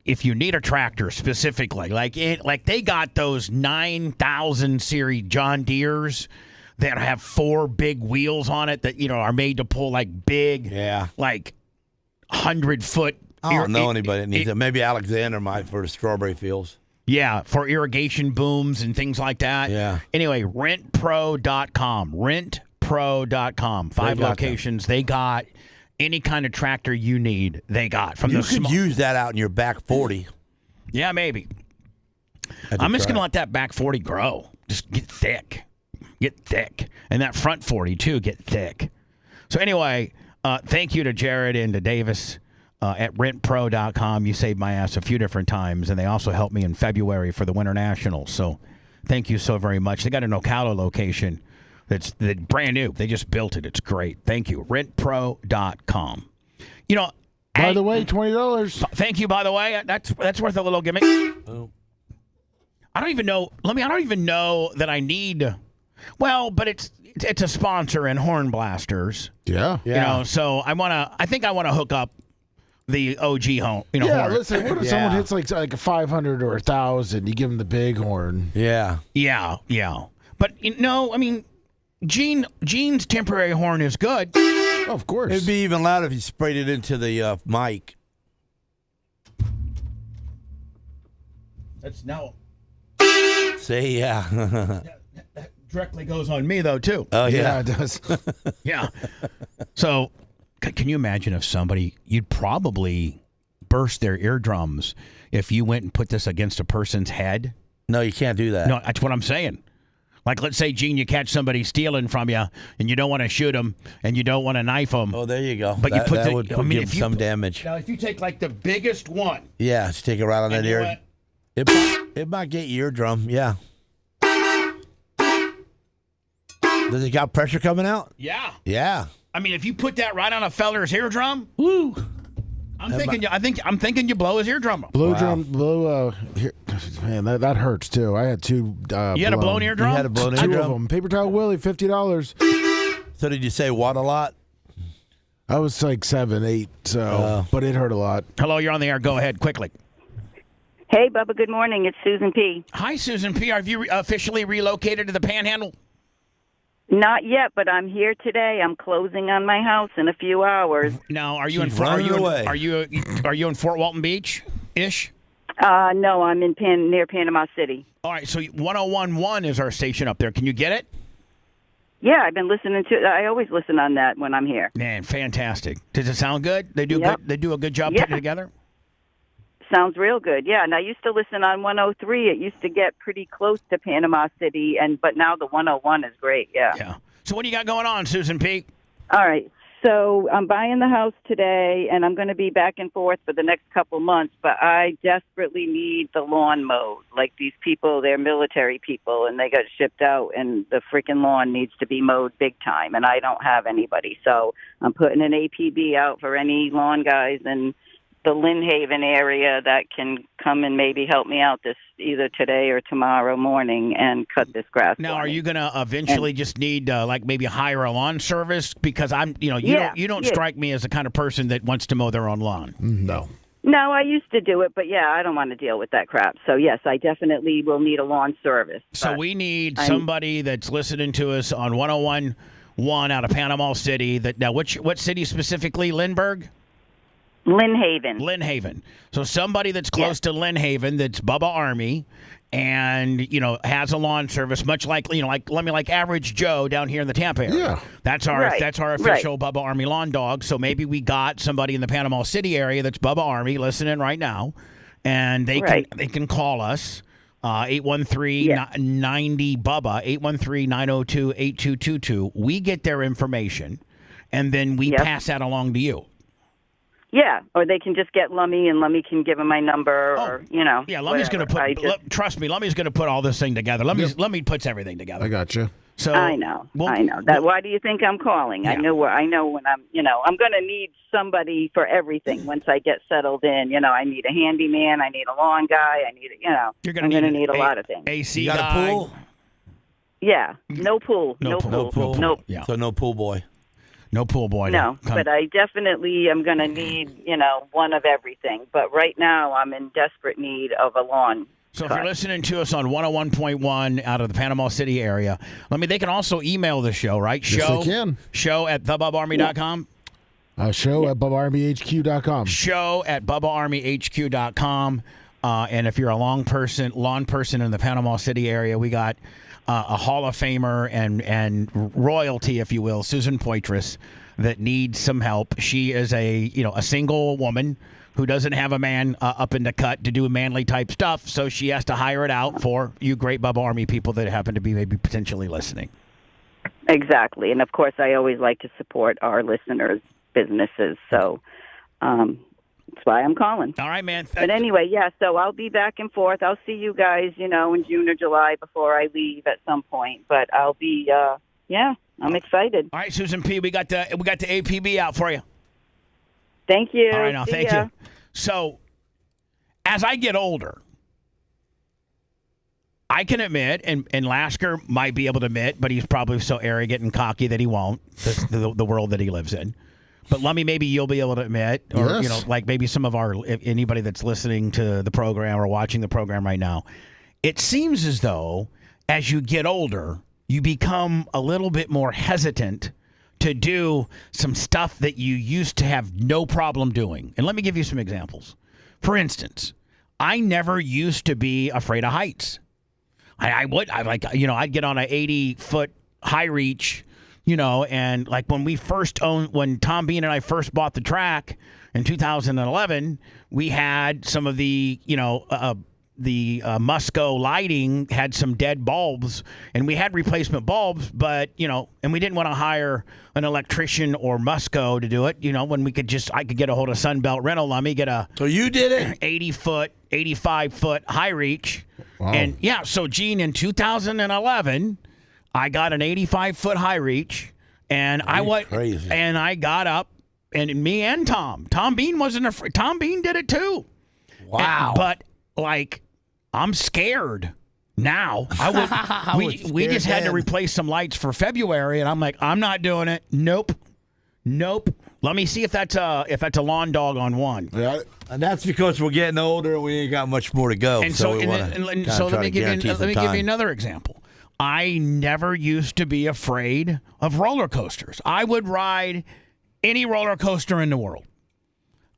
[SPEAKER 3] if you need a tractor specifically, like they got those 9,000 series John Deeres that have 4 big wheels on it that are made to pull like big, 100-foot.
[SPEAKER 7] I don't know anybody that needs it. Maybe Alexander might for the strawberry fields.
[SPEAKER 3] Yeah, for irrigation booms and things like that.
[SPEAKER 7] Yeah.
[SPEAKER 3] Anyway, rentpro.com. Rentpro.com. 5 locations. They got any kind of tractor you need. They got.
[SPEAKER 7] You could use that out in your back 40.
[SPEAKER 3] Yeah, maybe. I'm just going to let that back 40 grow. Just get thick. Get thick. And that front 40, too, get thick. So anyway, thank you to Jared and to Davis. At rentpro.com. You saved my ass a few different times, and they also helped me in February for the Winter Nationals. So thank you so very much. They got an Ocala location that's brand new. They just built it. It's great. Thank you. Rentpro.com.
[SPEAKER 4] By the way, $20.
[SPEAKER 3] Thank you, by the way. That's worth a little gimmick. Oh. I don't even know. I don't even know that I need. Well, but it's a sponsor in Horn Blasters.
[SPEAKER 4] Yeah.
[SPEAKER 3] So I think I want to hook up the OG horn.
[SPEAKER 4] Listen, what if someone hits like a 500 or 1,000? You give them the big horn.
[SPEAKER 3] Yeah. But Gene's temporary horn is good.
[SPEAKER 4] Oh, of course.
[SPEAKER 7] It'd be even louder if you sprayed it into the mic.
[SPEAKER 3] That's now.
[SPEAKER 7] See, yeah.
[SPEAKER 3] that directly goes on me though too.
[SPEAKER 7] Oh
[SPEAKER 4] yeah, it does.
[SPEAKER 3] Yeah. So. Can you imagine if you'd probably burst their eardrums if you went and put this against a person's head?
[SPEAKER 7] No, you can't do that.
[SPEAKER 3] No, that's what I'm saying. Like, let's say, Gene, you catch somebody stealing from you, and you don't want to shoot them, and you don't want to knife them.
[SPEAKER 7] Oh, there you go.
[SPEAKER 3] But you put
[SPEAKER 7] that would give some damage.
[SPEAKER 3] Now, if you take like the biggest one.
[SPEAKER 7] Yeah, just take it right on that ear. It might get your eardrum. Yeah. Does it got pressure coming out?
[SPEAKER 3] Yeah.
[SPEAKER 7] Yeah.
[SPEAKER 3] I mean, if you put that right on a feller's eardrum, woo! I'm thinking you blow his eardrum.
[SPEAKER 4] Man, that hurts too. I had 2.
[SPEAKER 3] You had a blown eardrum?
[SPEAKER 7] You had a blown
[SPEAKER 4] 2
[SPEAKER 7] eardrum?
[SPEAKER 4] of them. Paper Towel Willie, $50.
[SPEAKER 7] So did you say what a lot?
[SPEAKER 4] I was like 7, 8. So, but it hurt a lot.
[SPEAKER 3] Hello, you're on the air. Go ahead, quickly.
[SPEAKER 2] Hey, Bubba. Good morning. It's Susan P.
[SPEAKER 3] Hi, Susan P. Have you officially relocated to the Panhandle?
[SPEAKER 2] Not yet, but I'm here today. I'm closing on my house in a few hours.
[SPEAKER 3] Now, are you in Fort Walton Beach ish?
[SPEAKER 2] No, I'm in near Panama City.
[SPEAKER 3] All right, so 101.1 is our station up there. Can you get it?
[SPEAKER 2] Yeah, I've been listening to it. I always listen on that when I'm here.
[SPEAKER 3] Man, fantastic. Does it sound good? They do good. They do a good job putting it together.
[SPEAKER 2] Sounds real good. Yeah, and I used to listen on 103. It used to get pretty close to Panama City, but now the 101 is great. Yeah.
[SPEAKER 3] Yeah. So what do you got going on, Susan P?
[SPEAKER 2] All right. So I'm buying the house today, and I'm going to be back and forth for the next couple months, but I desperately need the lawn mowed. Like these people, they're military people, and they got shipped out, and the freaking lawn needs to be mowed big time, and I don't have anybody. So I'm putting an APB out for any lawn guys and the Lynn Haven area that can come and maybe help me out this either today or tomorrow morning and cut this grass.
[SPEAKER 3] Now, are you going to eventually just need like maybe hire a lawn service? Because you don't strike me as the kind of person that wants to mow their own lawn.
[SPEAKER 4] No.
[SPEAKER 2] No, I used to do it, but yeah, I don't want to deal with that crap. So yes, I definitely will need a lawn service.
[SPEAKER 3] So we need somebody that's listening to us on 101.1 out of Panama City. Now, what city specifically? Lindbergh?
[SPEAKER 2] Lynn Haven.
[SPEAKER 3] Lynn Haven. So somebody that's close to Lynn Haven, that's Bubba Army, and has a lawn service, much like like Average Joe down here in the Tampa area.
[SPEAKER 4] Yeah.
[SPEAKER 3] That's our official Bubba Army lawn dog. So maybe we got somebody in the Panama City area that's Bubba Army listening right now, and they can call us. 813-90-BUBBA, 813-902-8222. We get their information, and then we pass that along to you.
[SPEAKER 2] Yeah, or they can just get Lummy, and Lummy can give them my number, or
[SPEAKER 3] Yeah, Lummy's going to put. Trust me, Lummy's going to put all this thing together. Lummy puts everything together.
[SPEAKER 4] I got you.
[SPEAKER 3] So
[SPEAKER 2] I know. Why do you think I'm calling? Yeah. I know when I'm. I'm going to need somebody for everything once I get settled in. I need a handyman. I need a lawn guy. I need. I'm going to need a lot of things.
[SPEAKER 3] AC
[SPEAKER 7] you got
[SPEAKER 3] guy.
[SPEAKER 7] a pool?
[SPEAKER 2] Yeah, no pool.
[SPEAKER 7] No pool.
[SPEAKER 2] Nope.
[SPEAKER 7] Yeah. So no pool boy.
[SPEAKER 3] No pool boy.
[SPEAKER 2] No, but I definitely am going to need, one of everything. But right now, I'm in desperate need of a lawn.
[SPEAKER 3] So if you're listening to us on 101.1 out of the Panama City area, they can also email the show, right?
[SPEAKER 4] Yes, they can.
[SPEAKER 3] Show at thebubbarmy.com.
[SPEAKER 4] Show at bubbarmyhq.com.
[SPEAKER 3] Show at bubbarmyhq.com. And if you're a lawn person in the Panama City area, we got a Hall of Famer and royalty, if you will, Susan Poitras, that needs some help. She is a single woman who doesn't have a man up in the cut to do manly type stuff, so she has to hire it out for you great Bubba Army people that happen to be maybe potentially listening.
[SPEAKER 2] Exactly, and of course, I always like to support our listeners' businesses, so that's why I'm calling.
[SPEAKER 3] All right, man.
[SPEAKER 2] But anyway, so I'll be back and forth. I'll see you guys, in June or July before I leave at some point. But I'll be, I'm excited.
[SPEAKER 3] All right, Susan P., we got the APB out for you.
[SPEAKER 2] Thank you.
[SPEAKER 3] All right, now, thank you. So, as I get older, I can admit, and Lasker might be able to admit, but he's probably so arrogant and cocky that he won't, the world that he lives in. But Lummy, maybe you'll be able to admit, or like maybe some of anybody that's listening to the program or watching the program right now, it seems as though as you get older, you become a little bit more hesitant to do some stuff that you used to have no problem doing. And let me give you some examples. For instance, I never used to be afraid of heights. I'd get on an 80-foot high reach, and like when Tom Bean and I first bought the track in 2011, we had some of the Musco lighting had some dead bulbs, and we had replacement bulbs, but and we didn't want to hire an electrician or Musco to do it. When I could get a hold of Sunbelt Rental. Let me get a.
[SPEAKER 7] So you did it.
[SPEAKER 3] 85-foot high reach,
[SPEAKER 4] wow.
[SPEAKER 3] And so Gene, in 2011, I got an 85-foot high reach, and
[SPEAKER 7] crazy.
[SPEAKER 3] And I got up, and me and Tom Bean wasn't afraid. Tom Bean did it too.
[SPEAKER 7] Wow.
[SPEAKER 3] But I'm scared now. We just had to replace some lights for February, and I'm like, I'm not doing it. Nope. Let me see if that's a lawn dog on one.
[SPEAKER 7] Yeah, and that's because we're getting older and we ain't got much more to go.
[SPEAKER 3] And so let me give you another example. I never used to be afraid of roller coasters. I would ride any roller coaster in the world.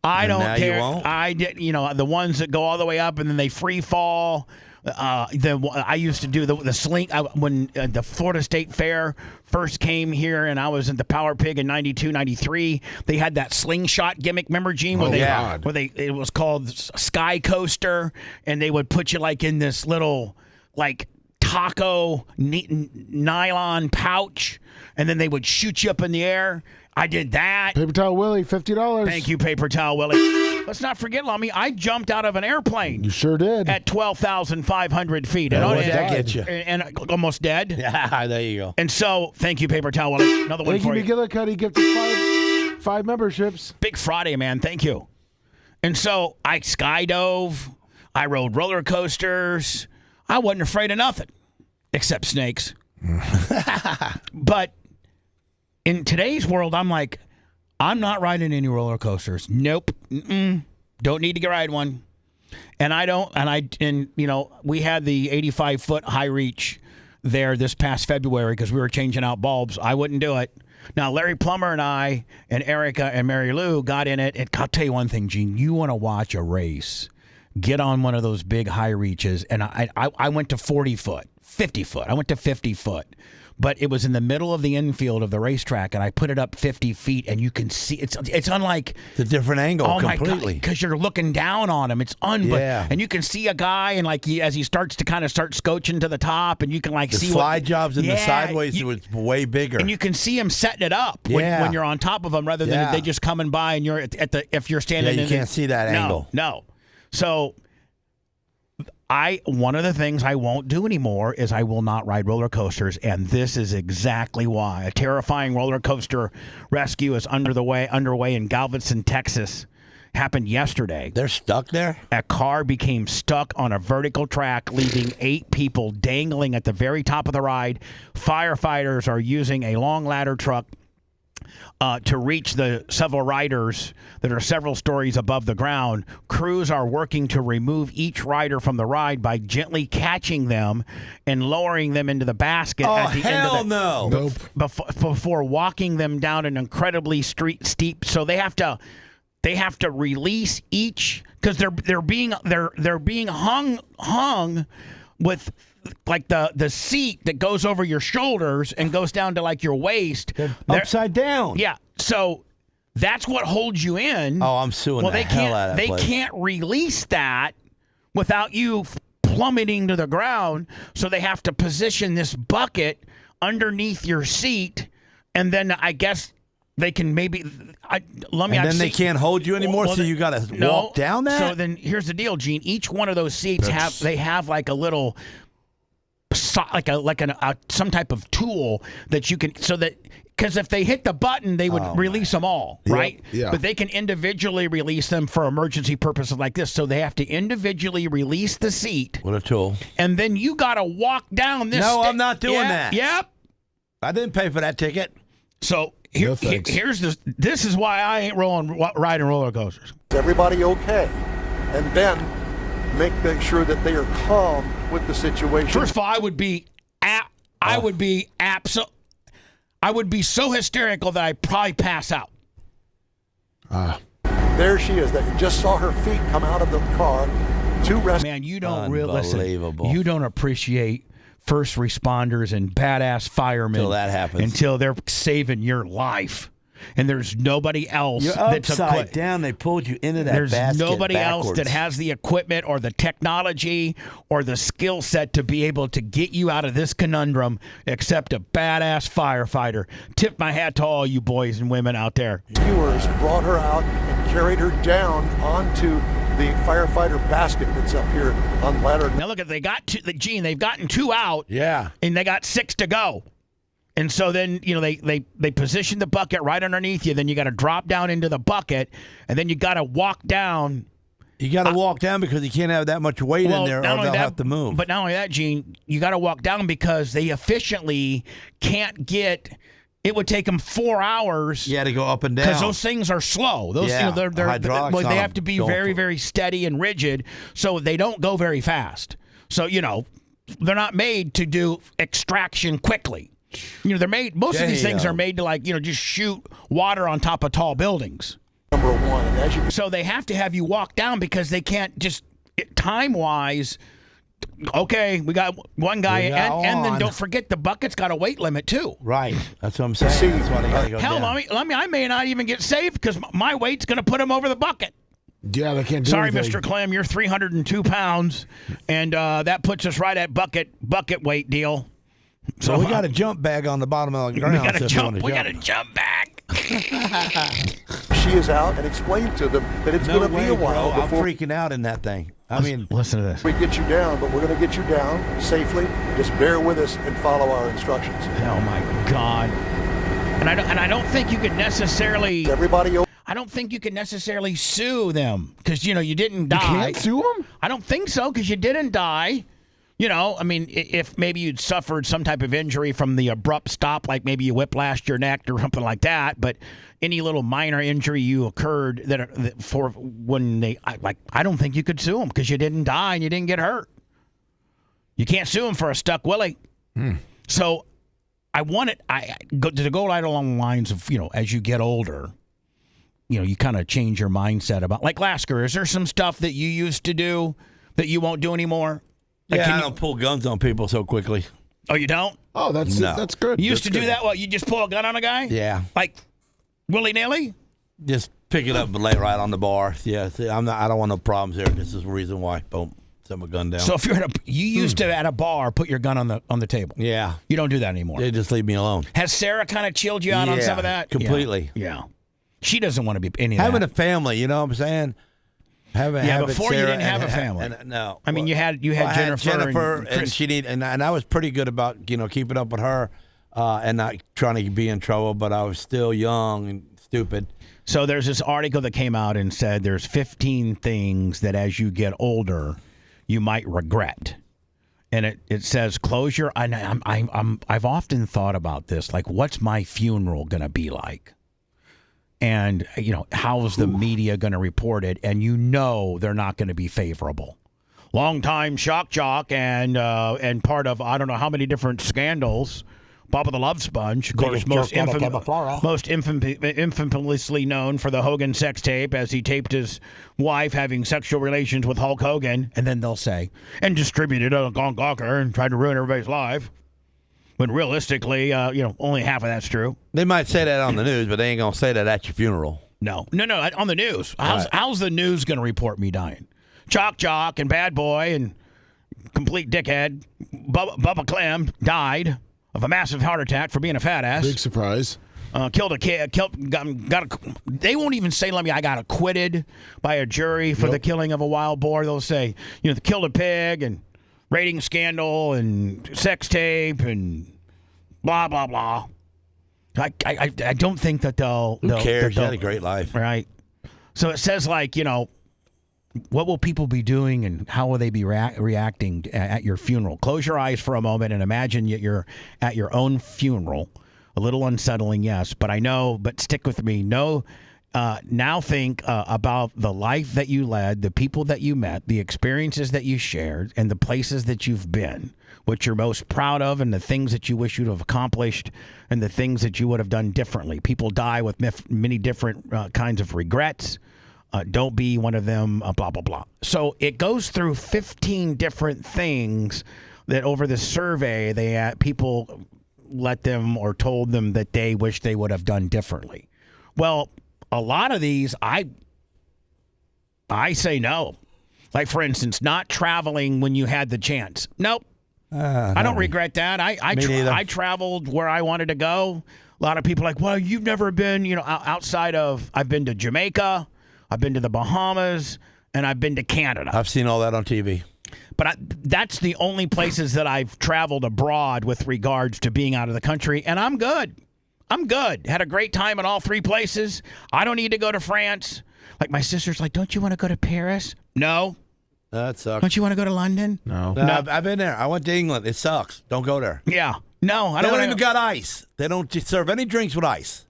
[SPEAKER 3] I don't care.
[SPEAKER 7] You won't?
[SPEAKER 3] I did, the ones that go all the way up and then they free fall. I used to do the sling when the Florida State Fair first came here, and I was in the Power Pig in 92, 93. They had that slingshot gimmick. Remember, Gene? It was called Sky Coaster, and they would put you like in this little taco nylon pouch, and then they would shoot you up in the air. I did that.
[SPEAKER 4] Paper Towel Willie, $50.
[SPEAKER 3] Thank you, Paper Towel Willie. Let's not forget, Lummy, I jumped out of an airplane.
[SPEAKER 4] You sure did.
[SPEAKER 3] At 12,500 feet.
[SPEAKER 7] And what did that get you?
[SPEAKER 3] And almost dead.
[SPEAKER 7] Yeah, there you go.
[SPEAKER 3] And so, thank you, Paper Towel Willie. Another one for you.
[SPEAKER 4] McGillicuddy gifted five memberships.
[SPEAKER 3] Big Friday, man. Thank you. And so, I skydove. I rode roller coasters. I wasn't afraid of nothing except snakes. But in today's world, I'm like, I'm not riding any roller coasters. Nope. Don't need to ride one. And we had the 85-foot high reach there this past February because we were changing out bulbs. I wouldn't do it. Now, Larry Plummer and I and Erica and Mary Lou got in it. And I'll tell you one thing, Gene. You want to watch a race, get on one of those big high reaches. And I went to 40 foot, 50 foot. I went to 50 foot. But it was in the middle of the infield of the racetrack, and I put it up 50 feet, and you can see it's unlike
[SPEAKER 7] it's a different angle
[SPEAKER 3] completely because you're looking down on him. It's and you can see a guy, and as he starts to kind of start scotching to the top, and you can see
[SPEAKER 7] slide jobs in the sideways. It was way bigger,
[SPEAKER 3] and you can see him setting it up when you're on top of him, rather than they just coming by and you're if you're standing.
[SPEAKER 7] Yeah, you can't see that angle.
[SPEAKER 3] No. So. One of the things I won't do anymore is I will not ride roller coasters, and this is exactly why. A terrifying roller coaster rescue is underway in Galveston, Texas. Happened yesterday.
[SPEAKER 7] They're stuck there?
[SPEAKER 3] A car became stuck on a vertical track, leaving 8 people dangling at the very top of the ride. Firefighters are using a long ladder truck to reach the several riders that are several stories above the ground. Crews are working to remove each rider from the ride by gently catching them and lowering them into the basket at the end of the
[SPEAKER 7] Nope.
[SPEAKER 3] before walking them down an incredibly steep. So they have to release each because they're being hung with like the seat that goes over your shoulders and goes down to like your waist.
[SPEAKER 7] They're upside down.
[SPEAKER 3] Yeah. So that's what holds you in.
[SPEAKER 7] Oh, I'm suing the hell out of that place.
[SPEAKER 3] They can't release that without you plummeting to the ground. So they have to position this bucket underneath your seat, and then I guess they can maybe.
[SPEAKER 7] They can't hold you anymore, so you got to walk down that.
[SPEAKER 3] So then here's the deal, Gene. Each one of those seats have like a little. Some type of tool that you can, so that because if they hit the button, they would release them all, right?
[SPEAKER 4] Yeah.
[SPEAKER 3] But they can individually release them for emergency purposes like this. So they have to individually release the seat.
[SPEAKER 7] What a tool!
[SPEAKER 3] And then you got to walk down this.
[SPEAKER 7] No, I'm not doing that.
[SPEAKER 3] Yep.
[SPEAKER 7] I didn't pay for that ticket.
[SPEAKER 3] So here's this is why I ain't riding roller coasters.
[SPEAKER 6] Is everybody okay? And then make sure that they are calm with the situation.
[SPEAKER 3] First of all, I would be so hysterical that I'd probably pass out.
[SPEAKER 6] There she is. That just saw her feet come out of the car.
[SPEAKER 3] Man, you don't realize you don't appreciate first responders and badass firemen
[SPEAKER 7] until that happens.
[SPEAKER 3] Until they're saving your life. And there's nobody else
[SPEAKER 7] You're
[SPEAKER 3] that's
[SPEAKER 7] upside down. They pulled you into that basket.
[SPEAKER 3] There's nobody
[SPEAKER 7] backwards.
[SPEAKER 3] else that has the equipment or the technology or the skill set to be able to get you out of this conundrum except a badass firefighter. Tip my hat to all you boys and women out there.
[SPEAKER 6] Viewers brought her out and carried her down onto the firefighter basket that's up here on ladder.
[SPEAKER 3] Now look, they've gotten 2 out.
[SPEAKER 7] Yeah.
[SPEAKER 3] And they got 6 to go. And so then, they position the bucket right underneath you. Then you got to drop down into the bucket, and then you got to walk down.
[SPEAKER 7] You got to walk down because you can't have that much weight in there, or they'll have to move.
[SPEAKER 3] But not only that, Gene, you got to walk down because they efficiently can't get. It would take them 4 hours.
[SPEAKER 7] Yeah, to go up and down
[SPEAKER 3] because those things are slow. Those, they have to be very, very steady and rigid, so they don't go very fast. So they're not made to do extraction quickly. They're made. Most of these things are made to just shoot water on top of tall buildings.
[SPEAKER 6] Number one, and as you
[SPEAKER 3] so they have to have you walk down because they can't just time wise. Okay, we got one guy, and then don't forget the bucket's got a weight limit too.
[SPEAKER 7] Right, that's what I'm saying. That's why they got to go down.
[SPEAKER 3] I may not even get saved because my weight's going to put him over the bucket.
[SPEAKER 4] Yeah, they can't do
[SPEAKER 3] Sorry,
[SPEAKER 4] anything.
[SPEAKER 3] Mr. Clem, you're 302 pounds, and that puts us right at bucket weight deal.
[SPEAKER 7] So we got a jump bag on the bottom of the ground.
[SPEAKER 3] We got a jump bag.
[SPEAKER 6] she is out and explain to them that it's going to be a while before.
[SPEAKER 7] I'm freaking out in that thing.
[SPEAKER 3] Listen to this.
[SPEAKER 6] We get you down, but we're going to get you down safely. Just bear with us and follow our instructions.
[SPEAKER 3] Oh my God! And I don't think you could necessarily. I don't think you can necessarily sue them because you didn't die.
[SPEAKER 4] You can't sue them?
[SPEAKER 3] I don't think so because you didn't die. If maybe you'd suffered some type of injury from the abrupt stop, like maybe you whiplashed your neck or something like that, but any little minor injury you occurred that for when I don't think you could sue them because you didn't die and you didn't get hurt. You can't sue them for a stuck willy. So want it. To go right along the lines of, as you get older, you kind of change your mindset about, like Lasker. Is there some stuff that you used to do that you won't do anymore? Like,
[SPEAKER 7] I don't pull guns on people so quickly.
[SPEAKER 3] Oh, you don't?
[SPEAKER 4] Oh, that's good.
[SPEAKER 3] You used to do that? What, you just pull a gun on a guy?
[SPEAKER 7] Yeah.
[SPEAKER 3] Like willy-nilly?
[SPEAKER 7] Just pick it up and lay it right on the bar. Yeah, see, I don't want no problems here. This is the reason why. Boom, set my gun down.
[SPEAKER 3] So if you're you used to at a bar put your gun on the table.
[SPEAKER 7] Yeah.
[SPEAKER 3] You don't do that anymore.
[SPEAKER 7] They just leave me alone.
[SPEAKER 3] Has Sarah kind of chilled you out on some of that?
[SPEAKER 7] Completely.
[SPEAKER 3] Yeah. She doesn't want to be any of
[SPEAKER 7] having
[SPEAKER 3] that.
[SPEAKER 7] a family, you know what I'm saying?
[SPEAKER 3] Before you didn't have a family.
[SPEAKER 7] No.
[SPEAKER 3] I mean, you had Jennifer
[SPEAKER 7] and she and I was pretty good about keeping up with her and not trying to be in trouble, but I was still young and stupid.
[SPEAKER 3] So there's this article that came out and said there's 15 things that as you get older you might regret, and it says closure. And I've often thought about this, like, what's my funeral gonna be like? And, how's the media going to report it? And they're not going to be favorable. Longtime shock jock and part of I don't know how many different scandals. Bubba the Love Sponge, of course, most infamously known for the Hogan sex tape, as he taped his wife having sexual relations with Hulk Hogan. And then they'll say, and distributed it on Gawker and tried to ruin everybody's life. When realistically, only half of that's true.
[SPEAKER 7] They might say that on the news, but they ain't going to say that at your funeral.
[SPEAKER 3] No, on the news. How's the news going to report me dying? Chalk Jock and Bad Boy and complete dickhead Bubba Clem died of a massive heart attack for being a fat ass.
[SPEAKER 4] Big surprise.
[SPEAKER 3] Killed a kid. They won't even say, I got acquitted by a jury for the killing of a wild boar. They'll say, killed a pig and rating scandal and sex tape and blah, blah, blah. I don't think that they'll...
[SPEAKER 7] Who cares? You had a great life.
[SPEAKER 3] Right. So it says, what will people be doing and how will they be reacting at your funeral? Close your eyes for a moment and imagine you're at your own funeral. A little unsettling, yes, but stick with me. Now think about the life that you led, the people that you met, the experiences that you shared, and the places that you've been, what you're most proud of, and the things that you wish you'd have accomplished, and the things that you would have done differently. People die with many different kinds of regrets. Don't be one of them, blah, blah, blah. So it goes through 15 different things that over the survey, people let them or told them that they wish they would have done differently. Well, a lot of these, I say no. Like, for instance, not traveling when you had the chance. Nope. I don't regret that. I traveled where I wanted to go. A lot of people are like, well, you've never been, outside of, I've been to Jamaica, I've been to the Bahamas, and I've been to Canada.
[SPEAKER 7] I've seen all that on TV.
[SPEAKER 3] But that's the only places that I've traveled abroad with regards to being out of the country, and I'm good. Had a great time in all three places. I don't need to go to France. Like, my sister's like, don't you want to go to Paris? No.
[SPEAKER 7] That sucks.
[SPEAKER 3] Don't you want to go to London?
[SPEAKER 7] No. I've been there. I went to England. It sucks. Don't go there.
[SPEAKER 3] Yeah. No, I don't.
[SPEAKER 7] They don't even got ice. They don't serve any drinks with ice.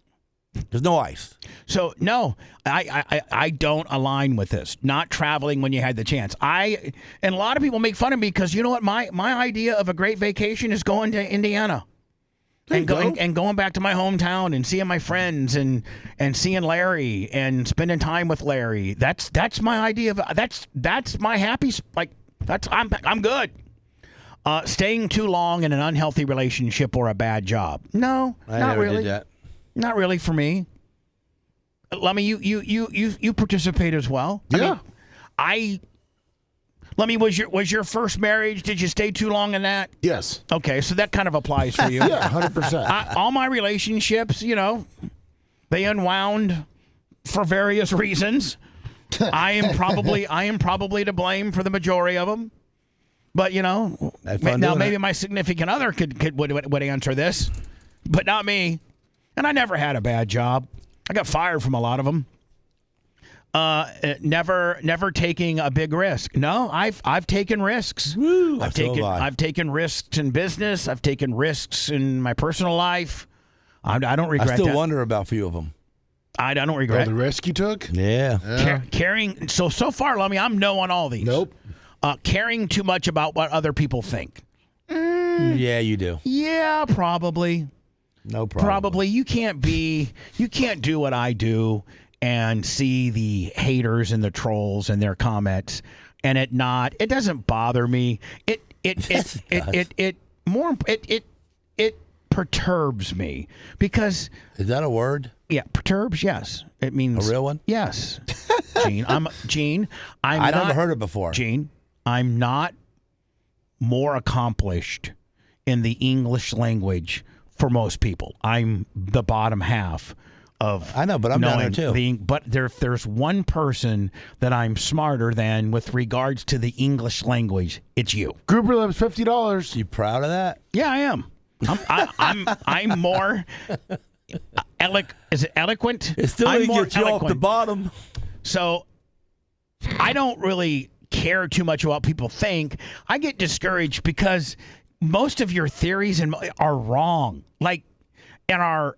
[SPEAKER 7] There's no ice.
[SPEAKER 3] So, no, I don't align with this. Not traveling when you had the chance. And a lot of people make fun of me because, you know what? My idea of a great vacation is going to Indiana. And going back to my hometown and seeing my friends and seeing Larry and spending time with Larry. That's my idea of that's my happy, I'm good. Staying too long in an unhealthy relationship or a bad job. No, not really.
[SPEAKER 7] Did that.
[SPEAKER 3] Not really for me. Lummy, you participate as well.
[SPEAKER 4] Yeah.
[SPEAKER 3] Lummy, was your first marriage? Did you stay too long in that?
[SPEAKER 4] Yes.
[SPEAKER 3] Okay, so that kind of applies for you.
[SPEAKER 4] Yeah, 100%.
[SPEAKER 3] All my relationships, they unwound for various reasons. I am probably to blame for the majority of them. But now maybe my significant other would answer this, but not me. And I never had a bad job. I got fired from a lot of them. Never taking a big risk. No, I've taken risks.
[SPEAKER 7] Woo,
[SPEAKER 3] I've taken risks in business. I've taken risks in my personal life. I don't regret that.
[SPEAKER 7] I still wonder about a few of them.
[SPEAKER 3] I don't regret
[SPEAKER 4] the risk you took.
[SPEAKER 7] Yeah.
[SPEAKER 3] Caring. So far, Lummy, I'm no on all these.
[SPEAKER 4] Nope.
[SPEAKER 3] Caring too much about what other people think.
[SPEAKER 7] Yeah, you do.
[SPEAKER 3] Yeah, probably.
[SPEAKER 7] No problem.
[SPEAKER 3] Probably. You can't do what I do and see the haters and the trolls and their comments and it doesn't bother me. It perturbs me because.
[SPEAKER 7] Is that a word?
[SPEAKER 3] Yeah, perturbs. Yes, it means
[SPEAKER 7] a real one.
[SPEAKER 3] Yes, Gene. I
[SPEAKER 7] never heard it before.
[SPEAKER 3] Gene, I'm not more accomplished in the English language for most people. I'm the bottom half of.
[SPEAKER 7] I know, but I'm down there too.
[SPEAKER 3] But if there's one person that I'm smarter than with regards to the English language, it's you.
[SPEAKER 4] Gruber Lips, $50.
[SPEAKER 7] You proud of that?
[SPEAKER 3] Yeah, I am. I'm more. Is it eloquent?
[SPEAKER 7] It's still going to get you off the bottom.
[SPEAKER 3] So I don't really care too much about what people think. I get discouraged because most of your theories are wrong, and are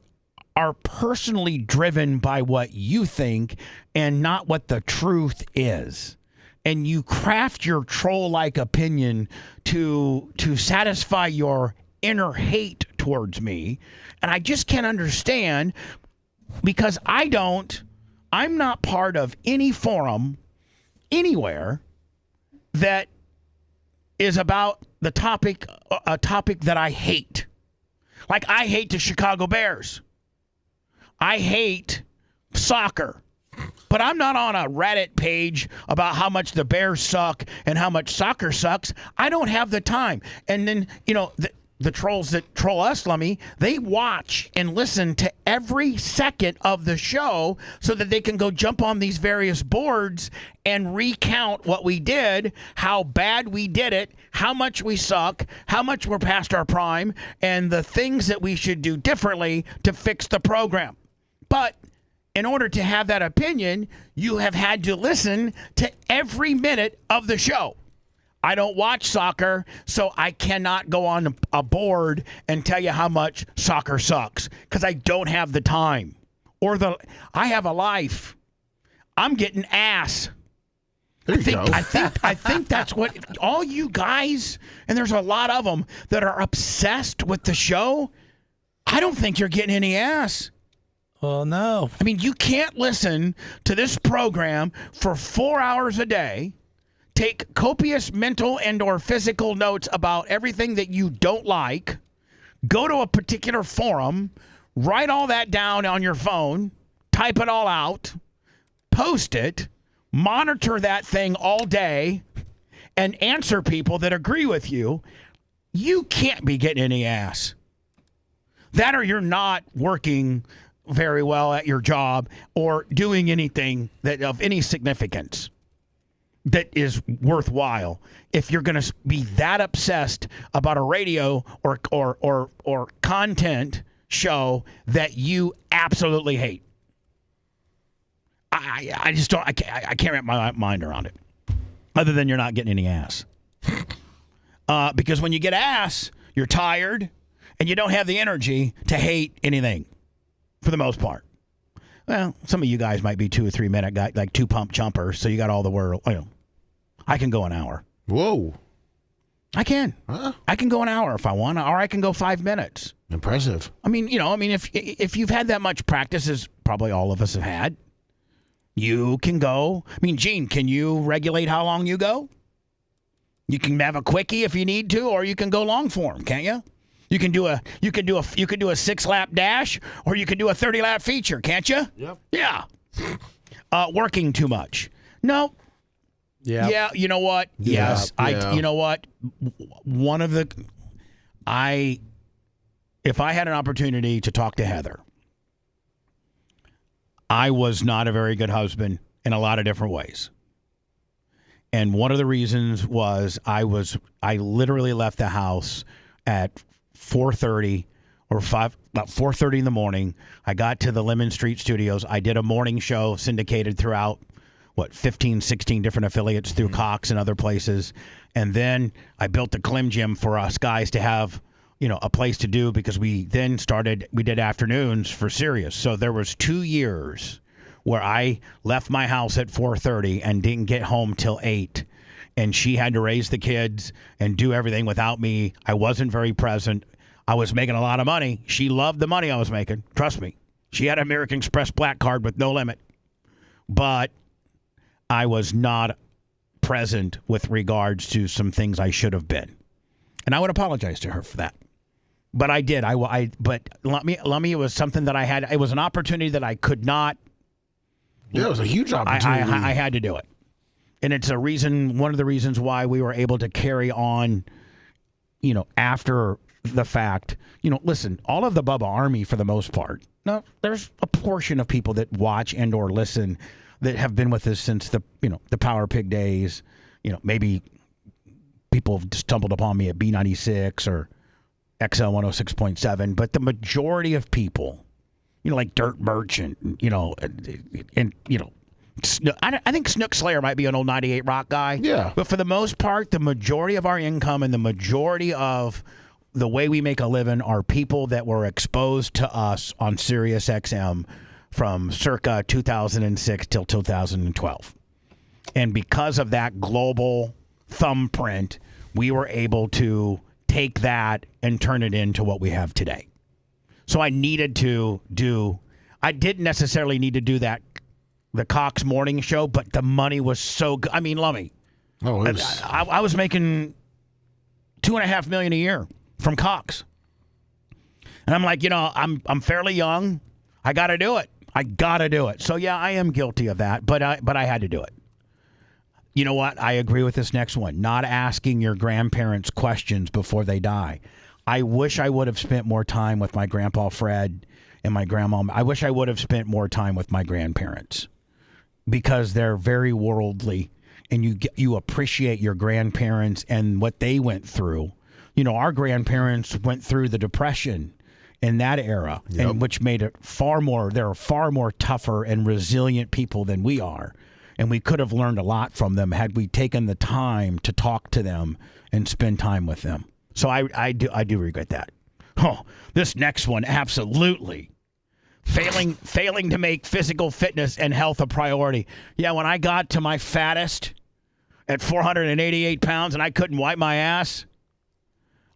[SPEAKER 3] personally driven by what you think and not what the truth is. And you craft your troll-like opinion to satisfy your inner hate towards me. And I just can't understand because I'm not part of any forum anywhere that is about a topic that I hate. Like I hate the Chicago Bears. I hate soccer. But I'm not on a Reddit page about how much the Bears suck and how much soccer sucks. I don't have the time. And then, the trolls that troll us, Lummy, they watch and listen to every second of the show so that they can go jump on these various boards and recount what we did, how bad we did it, how much we suck, how much we're past our prime, and the things that we should do differently to fix the program. But in order to have that opinion, you have had to listen to every minute of the show. I don't watch soccer, so I cannot go on a board and tell you how much soccer sucks because I don't have the time. I have a life. I'm getting ass.
[SPEAKER 4] There you go.
[SPEAKER 3] I think that's what all you guys, and there's a lot of them that are obsessed with the show. I don't think you're getting any ass.
[SPEAKER 7] Well, no.
[SPEAKER 3] I mean, you can't listen to this program for 4 hours a day, take copious mental and or physical notes about everything that you don't like, go to a particular forum, write all that down on your phone, type it all out, post it, monitor that thing all day, and answer people that agree with you. You can't be getting any ass. That or you're not working very well at your job or doing anything that of any significance that is worthwhile if you're going to be that obsessed about a radio or content show that you absolutely hate. I just don't. I can't wrap my mind around it. Other than you're not getting any ass. Because when you get ass, you're tired and you don't have the energy to hate anything for the most part. Well, some of you guys might be 2 or 3 minute guy, like 2 pump jumpers, so you got all the world. I can go an hour.
[SPEAKER 4] Whoa.
[SPEAKER 3] I can.
[SPEAKER 4] Huh?
[SPEAKER 3] I can go an hour if I want, or I can go 5 minutes.
[SPEAKER 4] Impressive.
[SPEAKER 3] I mean, if you've had that much practice, as probably all of us have had, you can go. I mean, Gene, can you regulate how long you go? You can have a quickie if you need to, or you can go long form, can't you? You can do a 6-lap dash, or you can do a 30-lap feature, can't you?
[SPEAKER 4] Yep.
[SPEAKER 3] Yeah. Working too much. No.
[SPEAKER 7] Yeah.
[SPEAKER 3] Yeah. You know what?
[SPEAKER 4] Yeah,
[SPEAKER 3] Yes.
[SPEAKER 4] yeah.
[SPEAKER 3] You know what? If I had an opportunity to talk to Heather, I was not a very good husband in a lot of different ways. And one of the reasons was I literally left the house at 4:30 or about 4:30 in the morning. I got to the Lemon Street Studios. I did a morning show syndicated throughout 15, 16 different affiliates through Cox and other places. And then I built the Clem Gym for us guys to have, a place to do, because we did afternoons for Sirius. So there was 2 years where I left my house at 4:30 and didn't get home till 8. and she had to raise the kids and do everything without me. I wasn't very present. I was making a lot of money. She loved the money I was making. Trust me. She had an American Express black card with no limit. But I was not present with regards to some things I should have been. And I would apologize to her for that. But I did. But let me. It was something that I had. It was an opportunity that I could not.
[SPEAKER 4] Yeah, it was a huge opportunity.
[SPEAKER 3] I had to do it. And it's a reason, one of the reasons why we were able to carry on, after the fact. Listen, all of the Bubba Army, for the most part. Now, there's a portion of people that watch and or listen that have been with us since the Power Pig days. Maybe people have stumbled upon me at B96 or XL 106.7, but the majority of people, like Dirt Merchant, I think Snook Slayer might be an old 98 Rock guy.
[SPEAKER 4] Yeah.
[SPEAKER 3] But for the most part, the majority of our income and the majority of the way we make a living are people that were exposed to us on Sirius XM from circa 2006 till 2012. And because of that global thumbprint, we were able to take that and turn it into what we have today. So I needed to I didn't necessarily need to do the Cox morning show, but the money was so good. I mean, Lummy.
[SPEAKER 4] Oh,
[SPEAKER 3] I was making $2.5 million a year from Cox. And I'm like, I'm fairly young. I got to do it. So yeah, I am guilty of that, but I had to do it. You know what? I agree with this next one. Not asking your grandparents questions before they die. I wish I would have spent more time with my grandpa Fred and my grandma. I wish I would have spent more time with my grandparents because they're very worldly, and you appreciate your grandparents and what they went through. Our grandparents went through the Depression in that era, and which made it they're far more tougher and resilient people than we are. And we could have learned a lot from them had we taken the time to talk to them and spend time with them. So I do regret that. Oh, this next one, absolutely. Failing to make physical fitness and health a priority. Yeah, when I got to my fattest at 488 pounds and I couldn't wipe my ass,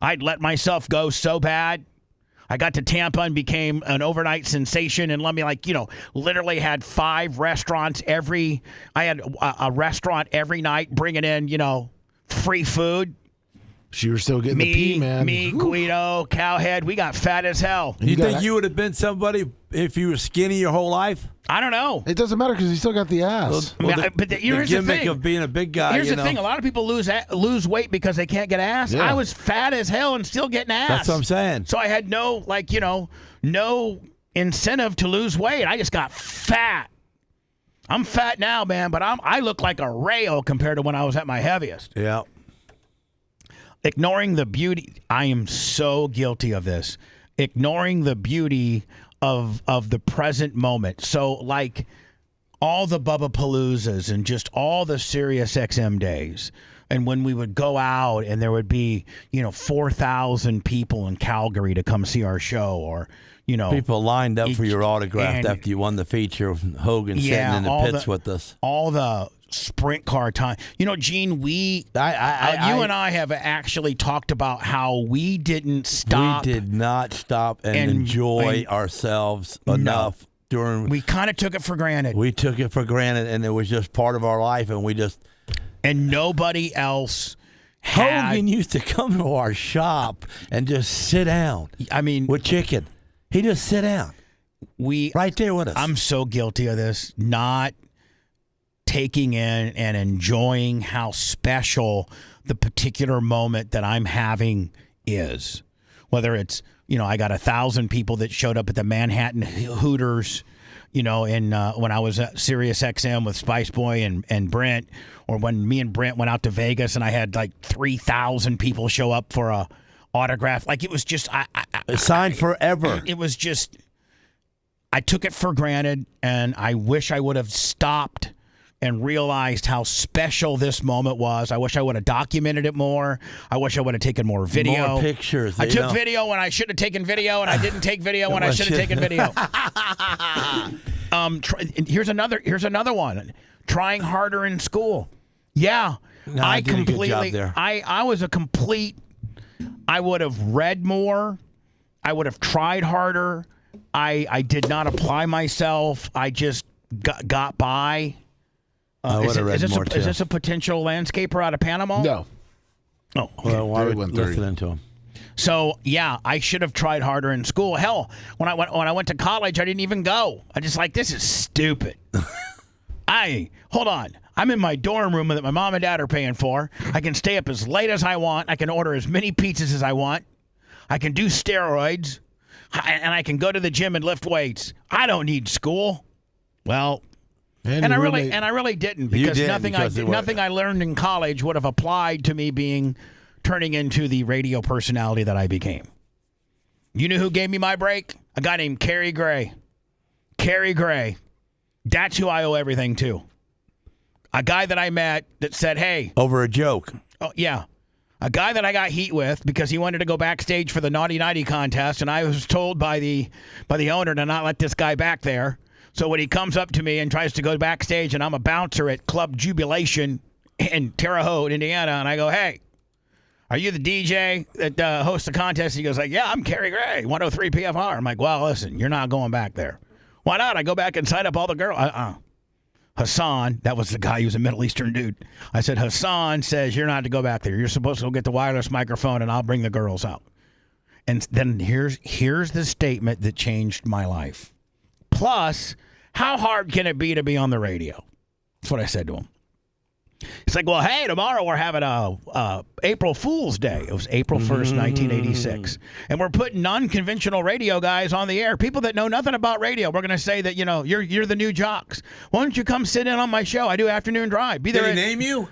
[SPEAKER 3] I'd let myself go so bad. I got to Tampa and became an overnight sensation, and literally had 5 restaurants I had a restaurant every night bringing in, free food.
[SPEAKER 4] So you were still getting the pee, man.
[SPEAKER 3] Me, Guido, Cowhead, we got fat as hell.
[SPEAKER 7] You think you would have been somebody if you were skinny your whole life?
[SPEAKER 3] I don't know.
[SPEAKER 4] It doesn't matter because you still got the ass.
[SPEAKER 3] But here's the
[SPEAKER 7] gimmick
[SPEAKER 3] thing.
[SPEAKER 7] of being a big guy.
[SPEAKER 3] Here's the thing. A lot of people lose weight because they can't get ass.
[SPEAKER 7] Yeah.
[SPEAKER 3] I was fat as hell and still getting ass.
[SPEAKER 7] That's what I'm saying.
[SPEAKER 3] So I had no incentive to lose weight. I just got fat. I'm fat now, man, but I look like a rail compared to when I was at my heaviest.
[SPEAKER 7] Yeah.
[SPEAKER 3] Ignoring the beauty. I am so guilty of this. Ignoring the beauty of the present moment. So like all the Bubba Paloozas and just all the Sirius XM days. And when we would go out and there would be, 4,000 people in Calgary to come see our show, or,
[SPEAKER 7] people lined up for your autograph after you won the feature. Hogan sitting in the pits with us.
[SPEAKER 3] All the sprint car time. Gene, you and I have actually talked about how we didn't stop.
[SPEAKER 7] We did not stop and enjoy ourselves enough during.
[SPEAKER 3] We kind of took it for granted.
[SPEAKER 7] We took it for granted, and it was just part of our life, and we just.
[SPEAKER 3] And nobody else.
[SPEAKER 7] Hogan used to come to our shop and just sit down.
[SPEAKER 3] I mean,
[SPEAKER 7] with chicken, he just sit down. Right there with us.
[SPEAKER 3] I'm so guilty of this. Not taking in and enjoying how special the particular moment that I'm having is. Whether it's, I got 1,000 people that showed up at the Manhattan Hooters, when I was at Sirius XM with Spice Boy and Brent, or when me and Brent went out to Vegas and I had like 3,000 people show up for a autograph. Like it was just,
[SPEAKER 7] signed forever.
[SPEAKER 3] It was just, I took it for granted, and I wish I would have stopped and realized how special this moment was. I wish I would have documented it more. I wish I would have taken more video.
[SPEAKER 7] More pictures.
[SPEAKER 3] I took video when I should have taken video, and I didn't take video when I should have taken video. Here's another one. Trying harder in school. Yeah,
[SPEAKER 7] No, I did a good job there.
[SPEAKER 3] I was a complete. I would have read more. I would have tried harder. I did not apply myself. I just got by.
[SPEAKER 7] I would have read more too.
[SPEAKER 3] Is this a potential landscaper out of Panama?
[SPEAKER 4] No.
[SPEAKER 3] Oh, okay.
[SPEAKER 7] Well, why would listening to him?
[SPEAKER 3] So yeah, I should have tried harder in school. Hell, when I went to college, I didn't even go. I just this is stupid. Hold on. I'm in my dorm room that my mom and dad are paying for. I can stay up as late as I want. I can order as many pizzas as I want. I can do steroids, and I can go to the gym and lift weights. I don't need school. Well, and I really didn't, because nothing I learned in college would have applied to me turning into the radio personality that I became. You know who gave me my break? A guy named Kerry Gray. Kerry Gray. That's who I owe everything to. A guy that I met that said, hey.
[SPEAKER 7] Over a joke.
[SPEAKER 3] Oh, yeah. A guy that I got heat with because he wanted to go backstage for the Naughty Nighty contest, and I was told by the owner to not let this guy back there. So when he comes up to me and tries to go backstage, and I'm a bouncer at Club Jubilation in Terre Haute, Indiana, and I go, hey, are you the DJ that hosts the contest? He goes yeah, I'm Kerry Gray, 103 PFR. I'm like, well, listen, you're not going back there. Why not? I go back and sign up all the girls. Hassan, that was the guy who was a Middle Eastern dude. I said, Hassan says you're not to go back there. You're supposed to go get the wireless microphone, and I'll bring the girls out. And then here's the statement that changed my life. Plus, how hard can it be to be on the radio? That's what I said to him. It's like, well, hey, tomorrow we're having a April Fool's Day. It was April 1st, 1986. And we're putting non-conventional radio guys on the air, people that know nothing about radio. We're going to say that, you're the new jocks. Why don't you come sit in on my show? I do afternoon drive. Be there.
[SPEAKER 7] Did he name you?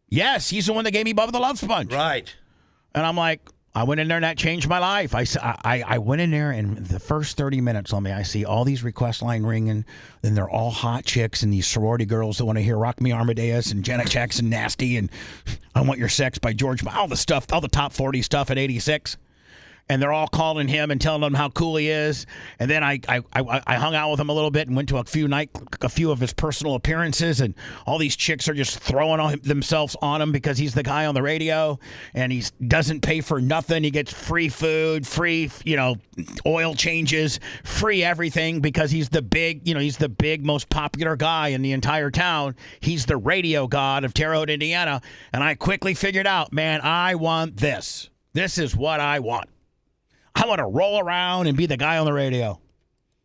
[SPEAKER 3] Yes, he's the one that gave me Bubba the Love Sponge.
[SPEAKER 7] Right.
[SPEAKER 3] And I'm like, I went in there and that changed my life. I went in there, and the first 30 minutes on me, I see all these request line ringing, and they're all hot chicks and these sorority girls that want to hear Rock Me Amadeus and Janet Jackson Nasty and I Want Your Sex by George, all the stuff, all the top 40 stuff at 86. And they're all calling him and telling him how cool he is. And then I hung out with him a little bit and went to a few of his personal appearances. And all these chicks are just throwing themselves on him because he's the guy on the radio. And he doesn't pay for nothing. He gets free food, free, oil changes, free everything because he's the big, most popular guy in the entire town. He's the radio god of Terre Haute, Indiana. And I quickly figured out, man, I want this. This is what I want. I want to roll around and be the guy on the radio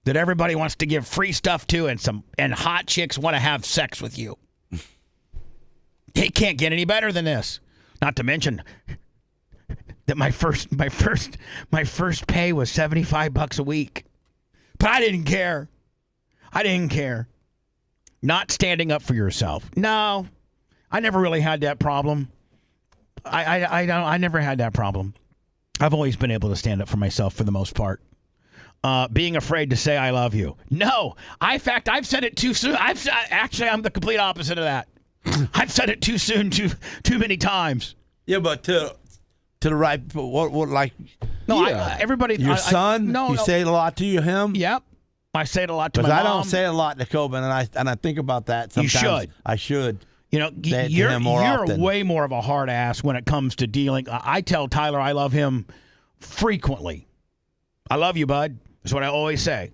[SPEAKER 3] that everybody wants to give free stuff to, and hot chicks want to have sex with you. It can't get any better than this. Not to mention that my first pay was $75 a week, but I didn't care. Not standing up for yourself. No, I never really had that problem. I never had that problem. I've always been able to stand up for myself for the most part. Being afraid to say I love you. No. In fact, I've said it too soon. I'm the complete opposite of that. I've said it too soon, too many times.
[SPEAKER 7] Yeah, but to the right, what like?
[SPEAKER 3] No,
[SPEAKER 7] yeah.
[SPEAKER 3] Everybody.
[SPEAKER 7] Your son.
[SPEAKER 3] No.
[SPEAKER 7] Say it a lot to him.
[SPEAKER 3] Yep. I say it a lot to my mom.
[SPEAKER 7] I don't say it a lot to Coben, and I think about that sometimes.
[SPEAKER 3] You should.
[SPEAKER 7] I should.
[SPEAKER 3] You're way more of a hard ass when it comes to dealing. I tell Tyler I love him frequently. I love you, bud. That's what I always say.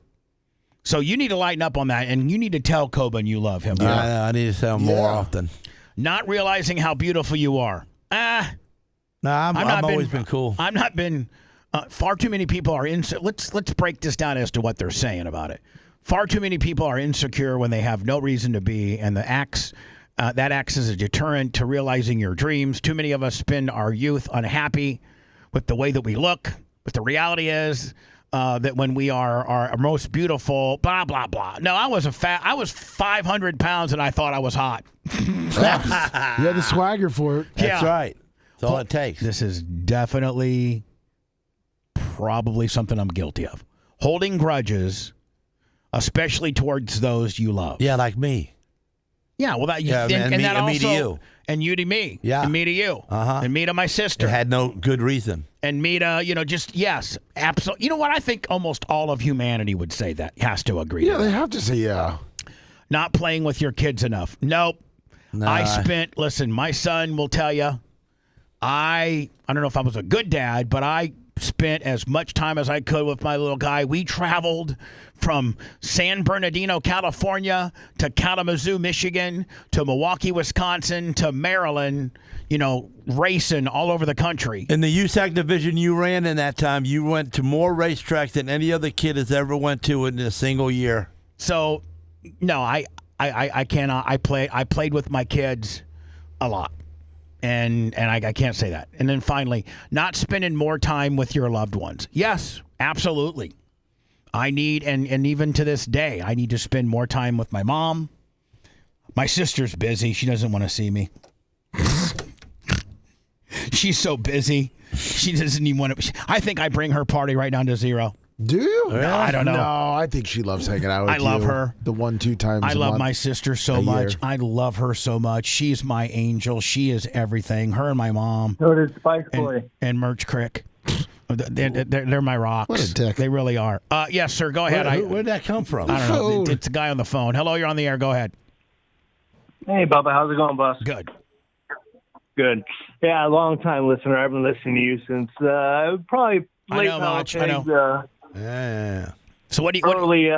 [SPEAKER 3] So you need to lighten up on that, and you need to tell Coben you love him.
[SPEAKER 7] I need to tell him more often.
[SPEAKER 3] Not realizing how beautiful you are.
[SPEAKER 7] I've always been cool.
[SPEAKER 3] I've not been. Far too many people are let's break this down as to what they're saying about it. Far too many people are insecure when they have no reason to be, and that acts as a deterrent to realizing your dreams. Too many of us spend our youth unhappy with the way that we look. But the reality is that when we are our most beautiful, blah, blah, blah. No, I was 500 pounds and I thought I was hot.
[SPEAKER 4] You had the swagger for it.
[SPEAKER 7] That's right. That's all it takes.
[SPEAKER 3] This is definitely probably something I'm guilty of. Holding grudges, especially towards those you love.
[SPEAKER 7] Yeah, like me.
[SPEAKER 3] Yeah, well, that
[SPEAKER 7] me to you,
[SPEAKER 3] and you to me,
[SPEAKER 7] and
[SPEAKER 3] me to you, and me to my sister.
[SPEAKER 7] It had no good reason,
[SPEAKER 3] and me to yes, absolutely. You know what? I think almost all of humanity would say that has to agree.
[SPEAKER 4] Yeah, they have to say yeah.
[SPEAKER 3] Not playing with your kids enough. Nope. Listen, my son will tell you, I don't know if I was a good dad, but I spent as much time as I could with my little guy. We traveled from San Bernardino, California to Kalamazoo, Michigan to Milwaukee, Wisconsin to Maryland, racing all over the country.
[SPEAKER 7] In the USAC division you ran in that time, you went to more racetracks than any other kid has ever went to in a single year.
[SPEAKER 3] So, no, I cannot. I played with my kids a lot. And I can't say that. And then finally, not spending more time with your loved ones. Yes, absolutely. I need, and even to this day, I need to spend more time with my mom. My sister's busy. She doesn't want to see me. She's so busy. She doesn't even want to. I think I bring her party right down to zero.
[SPEAKER 4] Do you?
[SPEAKER 3] No, I don't know.
[SPEAKER 4] No, I think she loves hanging out with you.
[SPEAKER 3] I love her.
[SPEAKER 4] The 1-2 times
[SPEAKER 3] I
[SPEAKER 4] a
[SPEAKER 3] love
[SPEAKER 4] month,
[SPEAKER 3] my sister so much. I love her so much. She's my angel. She is everything. Her and my mom.
[SPEAKER 1] So did Spice Boy.
[SPEAKER 3] And Merch Crick. They're my rocks.
[SPEAKER 4] What a dick.
[SPEAKER 3] They really are. Yes, sir. Go ahead.
[SPEAKER 7] Where'd that come from?
[SPEAKER 3] I don't know. It's a guy on the phone. Hello, you're on the air. Go ahead.
[SPEAKER 1] Hey, Bubba. How's it going, boss?
[SPEAKER 3] Good.
[SPEAKER 1] Good. Yeah, long time listener. I've been listening to you since probably late
[SPEAKER 3] I know, Mach. I know.
[SPEAKER 7] Yeah.
[SPEAKER 3] So what do you
[SPEAKER 1] early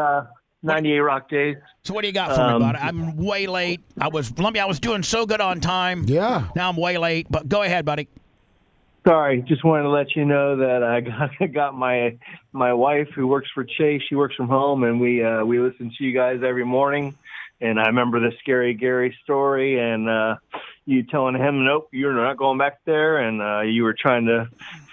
[SPEAKER 1] 98 rock days?
[SPEAKER 3] So what do you got for me, bud? I'm way late. I was doing so good on time.
[SPEAKER 4] Yeah.
[SPEAKER 3] Now I'm way late. But go ahead, buddy.
[SPEAKER 1] Sorry, just wanted to let you know that I got my wife who works for Chase. She works from home, and we listen to you guys every morning. And I remember the Scary Gary story, and you telling him, nope, you're not going back there, and you were trying to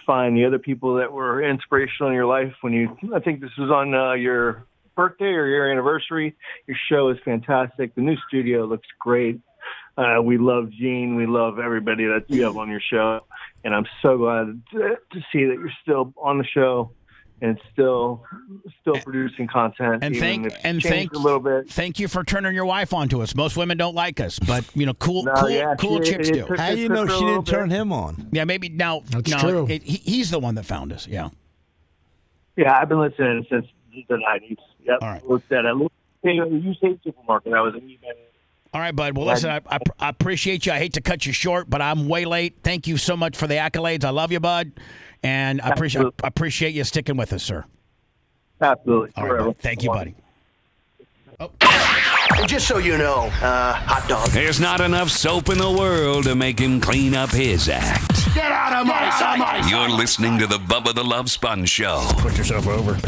[SPEAKER 1] find the other people that were inspirational in your life I think this was on your birthday or your anniversary. Your show is fantastic. The new studio looks great. We love Gene. We love everybody that you have on your show. And I'm so glad to see that you're still on the show and still producing content.
[SPEAKER 3] And
[SPEAKER 1] thank
[SPEAKER 3] a little bit. Thank you for turning your wife on to us. Most women don't like us, but cool chicks do.
[SPEAKER 7] How do you know she didn't turn him on?
[SPEAKER 3] Yeah, maybe now.
[SPEAKER 4] That's true.
[SPEAKER 3] He's the one that found us. Yeah.
[SPEAKER 1] Yeah, I've been listening since the 90s. Yep.
[SPEAKER 3] All right.
[SPEAKER 1] Looked at it. You say supermarket. I was in eBay.
[SPEAKER 3] All right, bud. Well, listen, I appreciate you. I hate to cut you short, but I'm way late. Thank you so much for the accolades. I love you, bud. And I appreciate you sticking with us, sir.
[SPEAKER 1] Absolutely.
[SPEAKER 3] All right, bud. Thank you, buddy.
[SPEAKER 16] And just so you know, hot dog.
[SPEAKER 15] There's not enough soap in the world to make him clean up his act.
[SPEAKER 16] Get out of my sight!
[SPEAKER 15] You're listening to the Bubba the Love Sponge Show.
[SPEAKER 3] Put yourself over.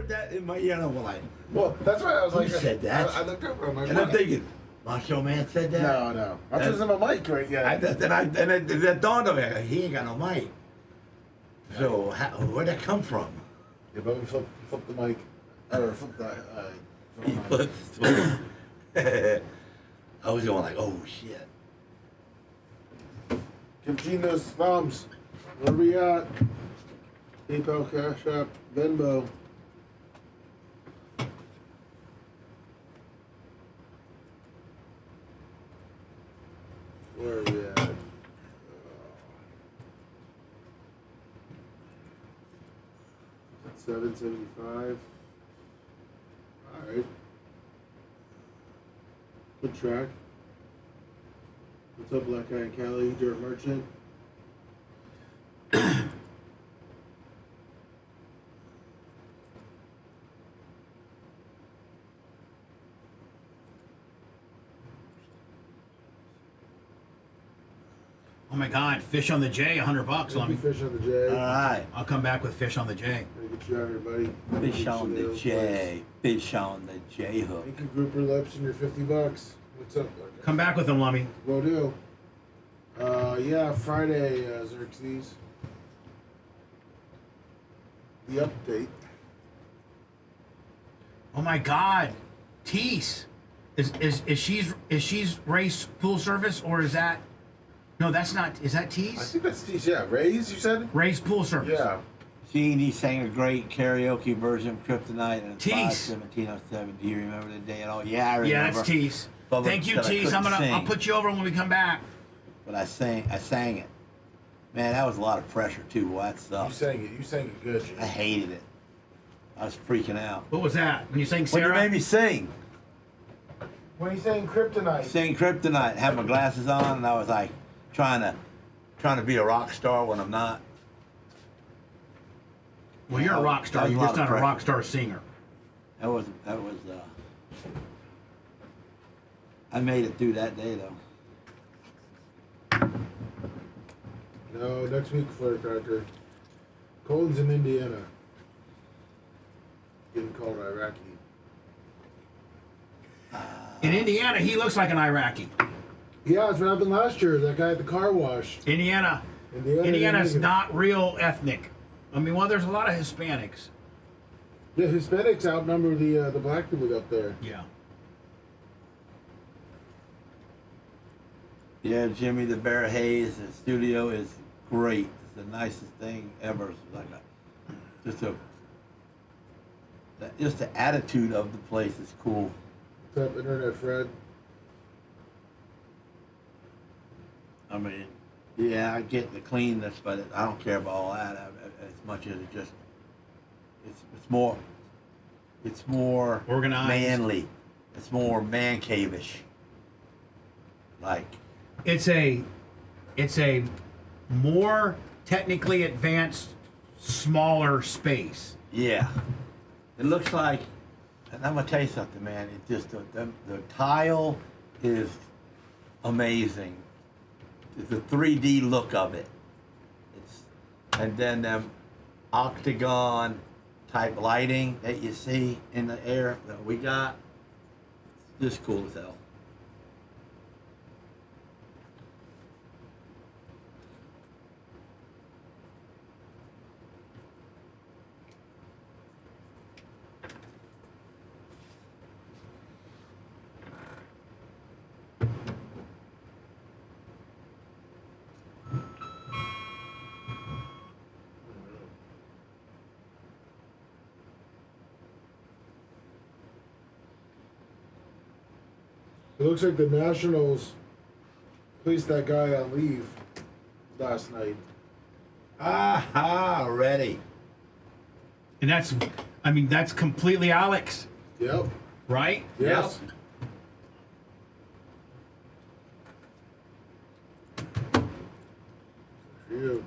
[SPEAKER 7] That in my ear, and I'm like,
[SPEAKER 4] Well, that's why I was
[SPEAKER 7] who
[SPEAKER 4] like,
[SPEAKER 7] said that?
[SPEAKER 4] I looked over. I'm like,
[SPEAKER 7] And I'm thinking, Macho Man said that?
[SPEAKER 4] No. I'm just in my mic right now.
[SPEAKER 7] That dawned on me. He ain't got no mic. So where'd that come from?
[SPEAKER 4] Yeah, but we flip the mic, or flip the.
[SPEAKER 7] I was going like, oh shit.
[SPEAKER 4] Give Gene those thumbs. Where we at? PayPal, Cash App, Venmo. Where are we at? $7.75. All right. Good track. What's up, Black Guy and Cali? Dirt Merchant.
[SPEAKER 3] Oh my God! Fish on the J, $100. Let me
[SPEAKER 4] Fish on the J.
[SPEAKER 7] All right.
[SPEAKER 3] I'll come back with fish on the J.
[SPEAKER 4] Get you out here, buddy.
[SPEAKER 18] Fish on the J. Fish on the J hook.
[SPEAKER 4] Thank you, grouper lips, and your $50. What's up, Black Guy?
[SPEAKER 3] Come back with them, Lummy.
[SPEAKER 4] Will do. Yeah, Friday, Xerxes. The update.
[SPEAKER 3] Oh my God, Tease, is she's race pool service or is that? No, that's not. Is that Tease?
[SPEAKER 4] I think that's Tease. Yeah, Ray's. You said.
[SPEAKER 3] Ray's pool service.
[SPEAKER 4] Yeah.
[SPEAKER 18] Gene sang a great karaoke version of Kryptonite in
[SPEAKER 3] Tease.
[SPEAKER 18] 1707. Do you remember the day at all? Yeah, I remember.
[SPEAKER 3] Yeah, that's Tease.
[SPEAKER 18] Bubba
[SPEAKER 3] Thank you,
[SPEAKER 18] said I
[SPEAKER 3] Tease.
[SPEAKER 18] couldn't
[SPEAKER 3] I'll
[SPEAKER 18] sing,
[SPEAKER 3] put you over when we come back.
[SPEAKER 18] But I sang it. Man, that was a lot of pressure too. Well, that
[SPEAKER 4] You
[SPEAKER 18] sucked.
[SPEAKER 4] sang it. You sang it good. Gene.
[SPEAKER 18] I hated it. I was freaking out.
[SPEAKER 3] What was that? When you sang
[SPEAKER 18] When
[SPEAKER 3] Sarah?
[SPEAKER 18] you made me sing.
[SPEAKER 4] When he sang Kryptonite.
[SPEAKER 18] Sing Kryptonite, had my glasses on, and I was like trying to be a rock star when I'm not.
[SPEAKER 3] Well, you're a rock star.
[SPEAKER 18] That was
[SPEAKER 3] You're
[SPEAKER 18] a
[SPEAKER 3] just
[SPEAKER 18] lot
[SPEAKER 3] not
[SPEAKER 18] of
[SPEAKER 3] a rock star singer.
[SPEAKER 18] That was. I made it through that day though.
[SPEAKER 4] No, next week, Firecracker. Colton's in Indiana. Getting called Iraqi.
[SPEAKER 3] In Indiana, he looks like an Iraqi.
[SPEAKER 4] Yeah, that's what happened last year. That guy at the car wash.
[SPEAKER 3] Indiana's not real ethnic. I mean, well, there's a lot of Hispanics.
[SPEAKER 4] The Hispanics outnumber the black people up there.
[SPEAKER 3] Yeah.
[SPEAKER 18] Yeah, Jimmy the Bear Hayes, the studio is great. It's the nicest thing ever. It's like just the attitude of the place is cool.
[SPEAKER 4] What's up, Internet Fred?
[SPEAKER 18] I mean, yeah, I get the cleanness, but I don't care about all that as much as it just it's more
[SPEAKER 3] organized,
[SPEAKER 18] manly. It's more man cave-ish. Like
[SPEAKER 3] it's a more technically advanced, smaller space.
[SPEAKER 18] Yeah, it looks like, and I'm gonna tell you something, man. It just the tile is amazing. The 3D look of it. And then them octagon type lighting that you see in the air that we got. It's just cool as hell.
[SPEAKER 4] It looks like the Nationals placed that guy on leave last night.
[SPEAKER 18] Aha, ready.
[SPEAKER 3] And that's completely Alex.
[SPEAKER 4] Yep.
[SPEAKER 3] Right?
[SPEAKER 4] Yes. For you.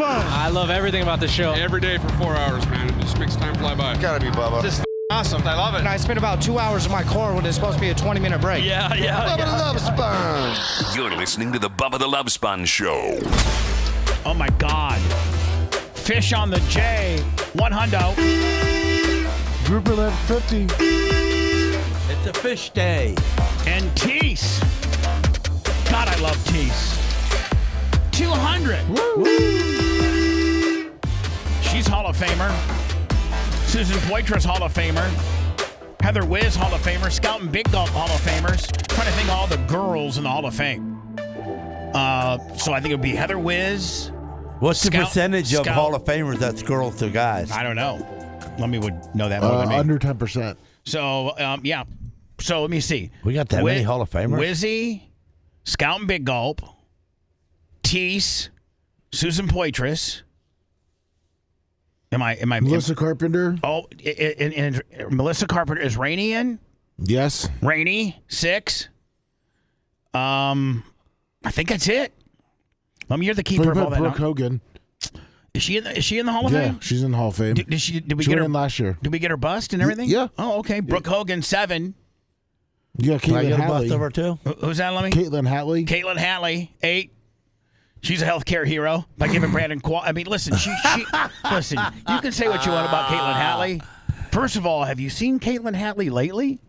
[SPEAKER 5] I love everything about the show.
[SPEAKER 23] Every day for 4 hours, man. It just makes time fly by.
[SPEAKER 24] Gotta be Bubba.
[SPEAKER 5] This is awesome. I love it. And I spent about 2 hours in my car when it's supposed to be a 20-minute break.
[SPEAKER 24] Bubba the Love Sponge.
[SPEAKER 15] You're listening to the Bubba the Love Sponge Show.
[SPEAKER 3] Oh my God. Fish on the J. 100.
[SPEAKER 4] Grouper left 50.
[SPEAKER 7] It's a fish day.
[SPEAKER 3] And Teese. God, I love Teese. 200. Woo. She's Hall of Famer. Susan Poitras, Hall of Famer. Heather Wiz, Hall of Famer. Scout and Big Gulp, Hall of Famers. Trying to think of all the girls in the Hall of Fame. So I think it would be Heather Wiz.
[SPEAKER 7] What's the percentage of Hall of Famers that's girls to guys?
[SPEAKER 3] I don't know. Lemmy would know that more than me.
[SPEAKER 4] Under 10%.
[SPEAKER 3] So, yeah. So let me see.
[SPEAKER 7] We got that many Hall of Famers?
[SPEAKER 3] Wizzy, Scout and Big Gulp, Teese, Susan Poitras. Am I
[SPEAKER 4] Melissa Carpenter?
[SPEAKER 3] Oh, and Melissa Carpenter is Rainey in?
[SPEAKER 4] Yes.
[SPEAKER 3] Rainey, 6. I think that's it. You're the keeper of all that.
[SPEAKER 4] Brooke Hogan.
[SPEAKER 3] Is she in the Hall of Fame?
[SPEAKER 4] Yeah, she's in the Hall of Fame.
[SPEAKER 3] Did we
[SPEAKER 4] she
[SPEAKER 3] get
[SPEAKER 4] went
[SPEAKER 3] her
[SPEAKER 4] in last year?
[SPEAKER 3] Did we get her bust and everything?
[SPEAKER 4] Yeah.
[SPEAKER 3] Oh, okay. Brooke Hogan, 7.
[SPEAKER 4] Yeah, Caitlin
[SPEAKER 7] Bust
[SPEAKER 4] Hatley.
[SPEAKER 7] over too?
[SPEAKER 3] Who's that, Lemmy?
[SPEAKER 4] Caitlin Hatley.
[SPEAKER 3] Caitlin Hatley, 8. She's a healthcare hero by giving Brandon. I mean, listen. She listen. You can say what you want about Caitlin Hatley. First of all, have you seen Caitlin Hatley lately?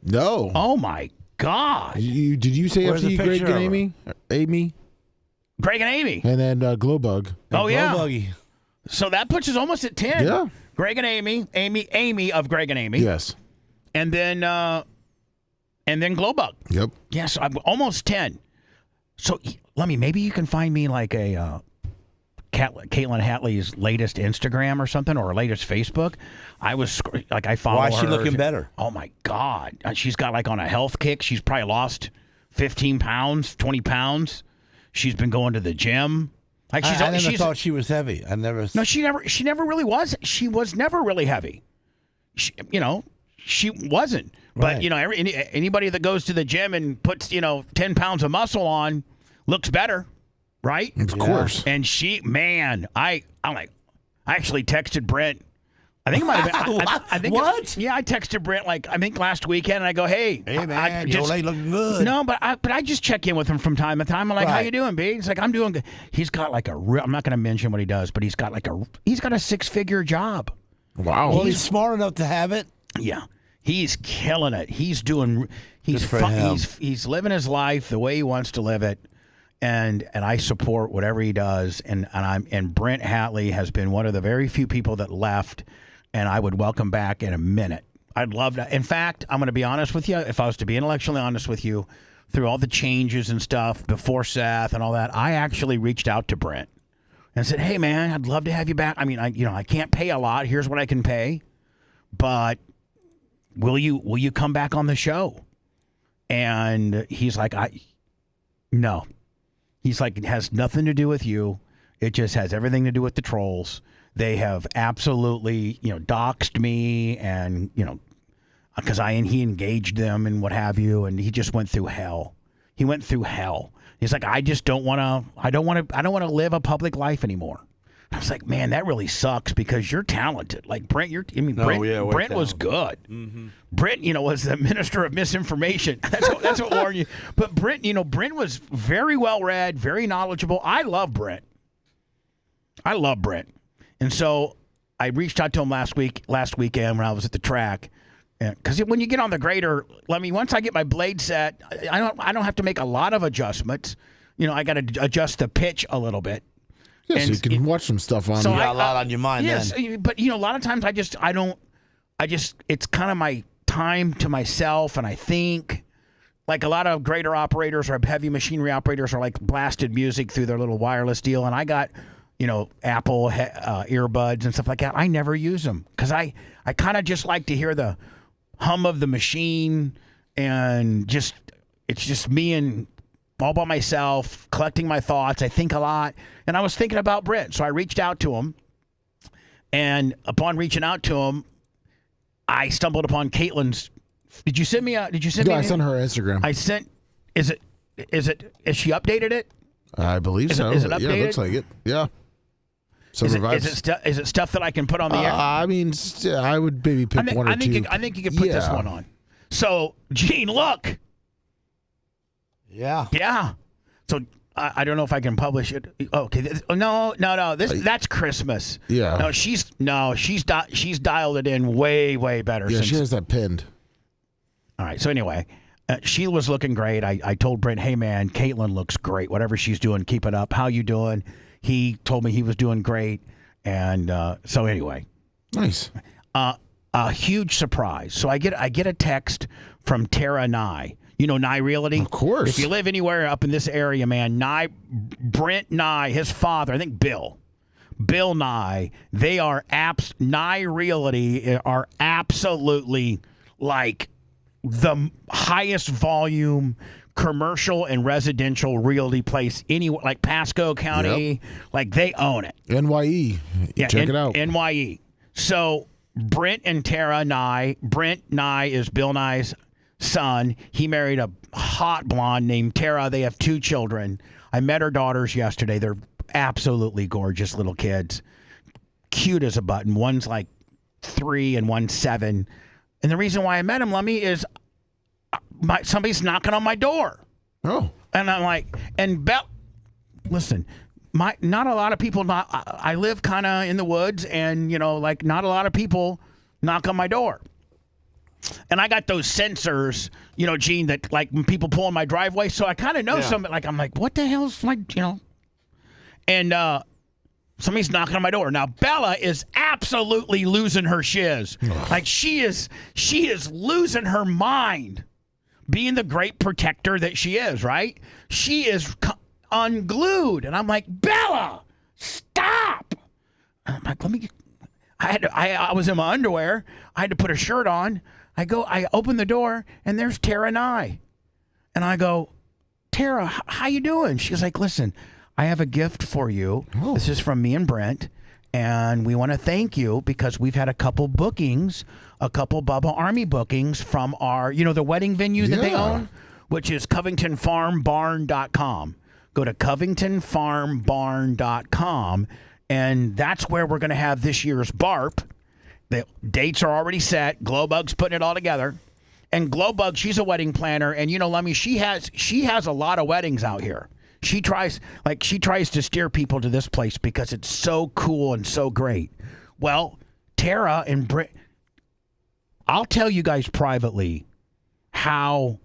[SPEAKER 4] No.
[SPEAKER 3] Oh my God.
[SPEAKER 4] Did you say
[SPEAKER 7] Where's the
[SPEAKER 4] FT Greg
[SPEAKER 7] picture
[SPEAKER 4] and
[SPEAKER 7] of her?
[SPEAKER 4] Amy? Amy?
[SPEAKER 3] Greg and Amy.
[SPEAKER 4] And then Glowbug.
[SPEAKER 3] Oh, yeah.
[SPEAKER 7] Glowbuggy.
[SPEAKER 3] So that puts us almost at 10.
[SPEAKER 4] Yeah.
[SPEAKER 3] Greg and Amy of Greg and Amy.
[SPEAKER 4] Yes.
[SPEAKER 3] And then Glowbug.
[SPEAKER 4] Yep.
[SPEAKER 3] Yes, I'm almost 10. So, maybe you can find me like a Caitlin Hatley's latest Instagram or something, or latest Facebook. I follow her.
[SPEAKER 7] Why is she looking better?
[SPEAKER 3] Oh, my God. She's got like on a health kick. She's probably lost 15 pounds, 20 pounds. She's been going to the gym. Like
[SPEAKER 7] I never thought she was heavy.
[SPEAKER 3] No, she never really was. She was never really heavy. She wasn't. Right. But, anybody that goes to the gym and puts, 10 pounds of muscle on looks better, right?
[SPEAKER 4] Of course.
[SPEAKER 3] And I actually texted Brent. I think it might have been. I think
[SPEAKER 7] what?
[SPEAKER 3] I texted Brent I think last weekend, and I go, "Hey,
[SPEAKER 7] man, your leg looking good."
[SPEAKER 3] No, but I just check in with him from time to time. I'm like, "How you doing, B?" He's like, "I'm doing good." He's got I'm not going to mention what he does, but he's got a 6-figure job.
[SPEAKER 4] Wow.
[SPEAKER 7] Well, he's smart enough to have it.
[SPEAKER 3] Yeah. He's killing it. He's living his life the way he wants to live it, and I support whatever he does. And Brent Hatley has been one of the very few people that left, and I would welcome back in a minute. I'd love to. In fact, I'm going to be honest with you. If I was to be intellectually honest with you, through all the changes and stuff before Seth and all that, I actually reached out to Brent and said, "Hey, man, I'd love to have you back. I mean, I can't pay a lot. Here's what I can pay, but." Will you come back on the show? And he's like, no. He's like, it has nothing to do with you. It just has everything to do with the trolls. They have absolutely, doxed me, and because he engaged them and what have you, and he just went through hell. He went through hell. He's like, I don't want to live a public life anymore. I was like, man, that really sucks because you're talented. Like Brent, Brent was good. Mm-hmm. Brent, was the minister of misinformation. That's what warned you. But Brent, Brent was very well read, very knowledgeable. I love Brent. And so I reached out to him last weekend when I was at the track. Because when you get on the grader, once I get my blade set, I don't have to make a lot of adjustments. I got to adjust the pitch a little bit.
[SPEAKER 4] Yeah, so you can watch some stuff on.
[SPEAKER 7] So you got a lot on your mind.
[SPEAKER 3] Yes,
[SPEAKER 7] then.
[SPEAKER 3] But a lot of times it's kind of my time to myself, and I think like a lot of grader operators or heavy machinery operators are like blasted music through their little wireless deal, and I got Apple earbuds and stuff like that. I never use them because I kind of just like to hear the hum of the machine, and it's just me and all by myself, collecting my thoughts. I think a lot. And I was thinking about Brent. So I reached out to him. And upon reaching out to him, I stumbled upon Caitlin's. Did you send me? I sent her
[SPEAKER 4] Instagram.
[SPEAKER 3] Has she updated it?
[SPEAKER 4] I believe so.
[SPEAKER 3] Is it updated?
[SPEAKER 4] Yeah, it looks like it. Yeah.
[SPEAKER 3] Is it stuff that I can put on the air?
[SPEAKER 4] I would maybe pick one or two.
[SPEAKER 3] I think you could put this one on. So, Gene, look.
[SPEAKER 7] Yeah.
[SPEAKER 3] Yeah. So I don't know if I can publish it. Okay. No. That's Christmas.
[SPEAKER 4] Yeah.
[SPEAKER 3] No, she's dialed it in way better.
[SPEAKER 4] Yeah, she has that pinned.
[SPEAKER 3] All right. So anyway, she was looking great. I told Brent, hey man, Caitlin looks great. Whatever she's doing, keep it up. How you doing? He told me he was doing great. And so anyway.
[SPEAKER 4] Nice.
[SPEAKER 3] A huge surprise. So I get a text from Tara Nye. Nye Realty?
[SPEAKER 4] Of course.
[SPEAKER 3] If you live anywhere up in this area, man, Brent Nye, his father, I think Bill Nye, they are Nye Realty are absolutely like the highest volume commercial and residential realty place anywhere, like Pasco County. Yep. Like they own it.
[SPEAKER 4] NYE. Check it out.
[SPEAKER 3] NYE. So Brent and Tara Nye. Brent Nye is Bill Nye's son. He married a hot blonde named Tara. They have 2 children. I met her daughters yesterday. They're absolutely gorgeous little kids. Cute as a button. One's like 3 and one's 7. And the reason why I met him, Lummy, is somebody's knocking on my door.
[SPEAKER 4] Oh.
[SPEAKER 3] And I'm like, listen, not a lot of people, I live kind of in the woods, and, not a lot of people knock on my door. And I got those sensors, Gene, that like when people pull in my driveway. So I kind of know something. Like, I'm like, what the hell's And somebody's knocking on my door. Now, Bella is absolutely losing her shiz. Like, she is losing her mind, being the great protector that she is, right? She is unglued. And I'm like, Bella, stop. And I'm like, I was in my underwear. I had to put a shirt on. I open the door, and there's Tara and I. And I go, Tara, how you doing? She's like, listen, I have a gift for you. Oh. This is from me and Brent, and we want to thank you because we've had a couple bookings, a couple Bubba Army bookings from our, the wedding venue that they own, which is CovingtonFarmBarn.com. Go to CovingtonFarmBarn.com, and that's where we're going to have this year's BARP. The dates are already set. Glowbug's putting it all together. And Glowbug, she's a wedding planner, and Lummy, she has a lot of weddings out here. She tries to steer people to this place because it's so cool and so great. Well, Tara and Britt, I'll tell you guys privately how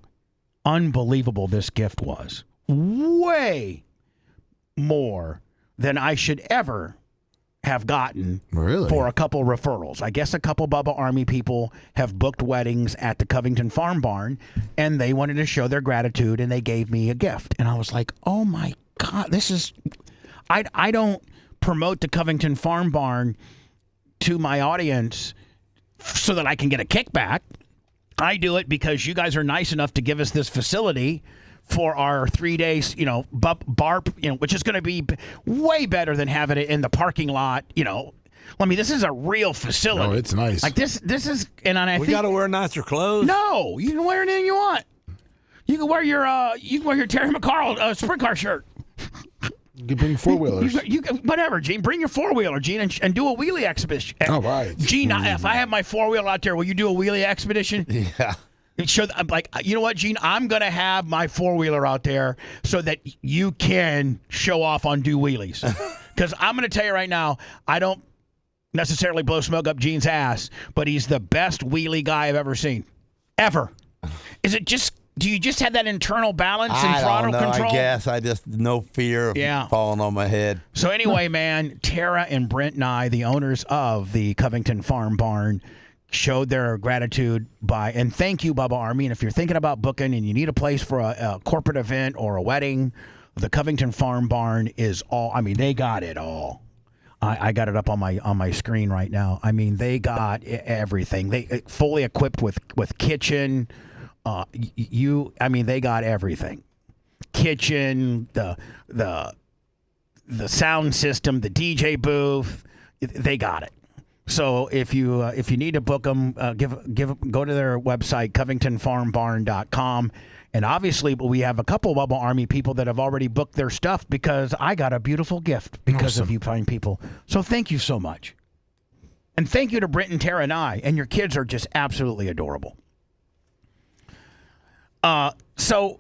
[SPEAKER 3] unbelievable this gift was. Way more than I should ever have gotten for a couple referrals. I guess a couple Bubba Army people have booked weddings at the Covington Farm Barn, and they wanted to show their gratitude, and they gave me a gift. And I was like, oh my God, this is... I don't promote the Covington Farm Barn to my audience so that I can get a kickback. I do it because you guys are nice enough to give us this facility for our 3 days, BARP, which is going to be way better than having it in the parking lot, I mean, this is a real facility.
[SPEAKER 4] Oh, it's nice.
[SPEAKER 3] Like this is, and I think...
[SPEAKER 7] We got to wear nicer clothes?
[SPEAKER 3] No, you can wear anything you want. You can wear your Terry McCarl sprint car shirt.
[SPEAKER 4] You can bring four-wheelers.
[SPEAKER 3] Whatever, Gene. Bring your four-wheeler, Gene, and do a wheelie expedition.
[SPEAKER 4] All right.
[SPEAKER 3] Gene, if I have my four-wheeler out there, will you do a wheelie expedition?
[SPEAKER 7] Yeah.
[SPEAKER 3] I'm like, you know what, Gene? I'm going to have my four-wheeler out there so that you can show off on do wheelies. Because I'm going to tell you right now, I don't necessarily blow smoke up Gene's ass, but he's the best wheelie guy I've ever seen. Ever. Is it just... Do you just have that internal balance and throttle control?
[SPEAKER 7] I guess I just no fear of falling on my head.
[SPEAKER 3] So anyway, man, Tara and Brent and I, the owners of the Covington Farm Barn, showed their gratitude by, and thank you, Bubba Army. And if you're thinking about booking and you need a place for a corporate event or a wedding, the Covington Farm Barn is all. I mean, they got it all. I got it up on my screen right now. I mean, they got everything. They fully equipped with kitchen. They got everything. Kitchen, the sound system, the DJ booth, they got it. So if you need to book them, go to their website, CovingtonFarmBarn.com. And obviously, we have a couple of Bubba Army people that have already booked their stuff because I got a beautiful gift because of you fine people. So thank you so much. And thank you to Brent and Tara and I. And your kids are just absolutely adorable. So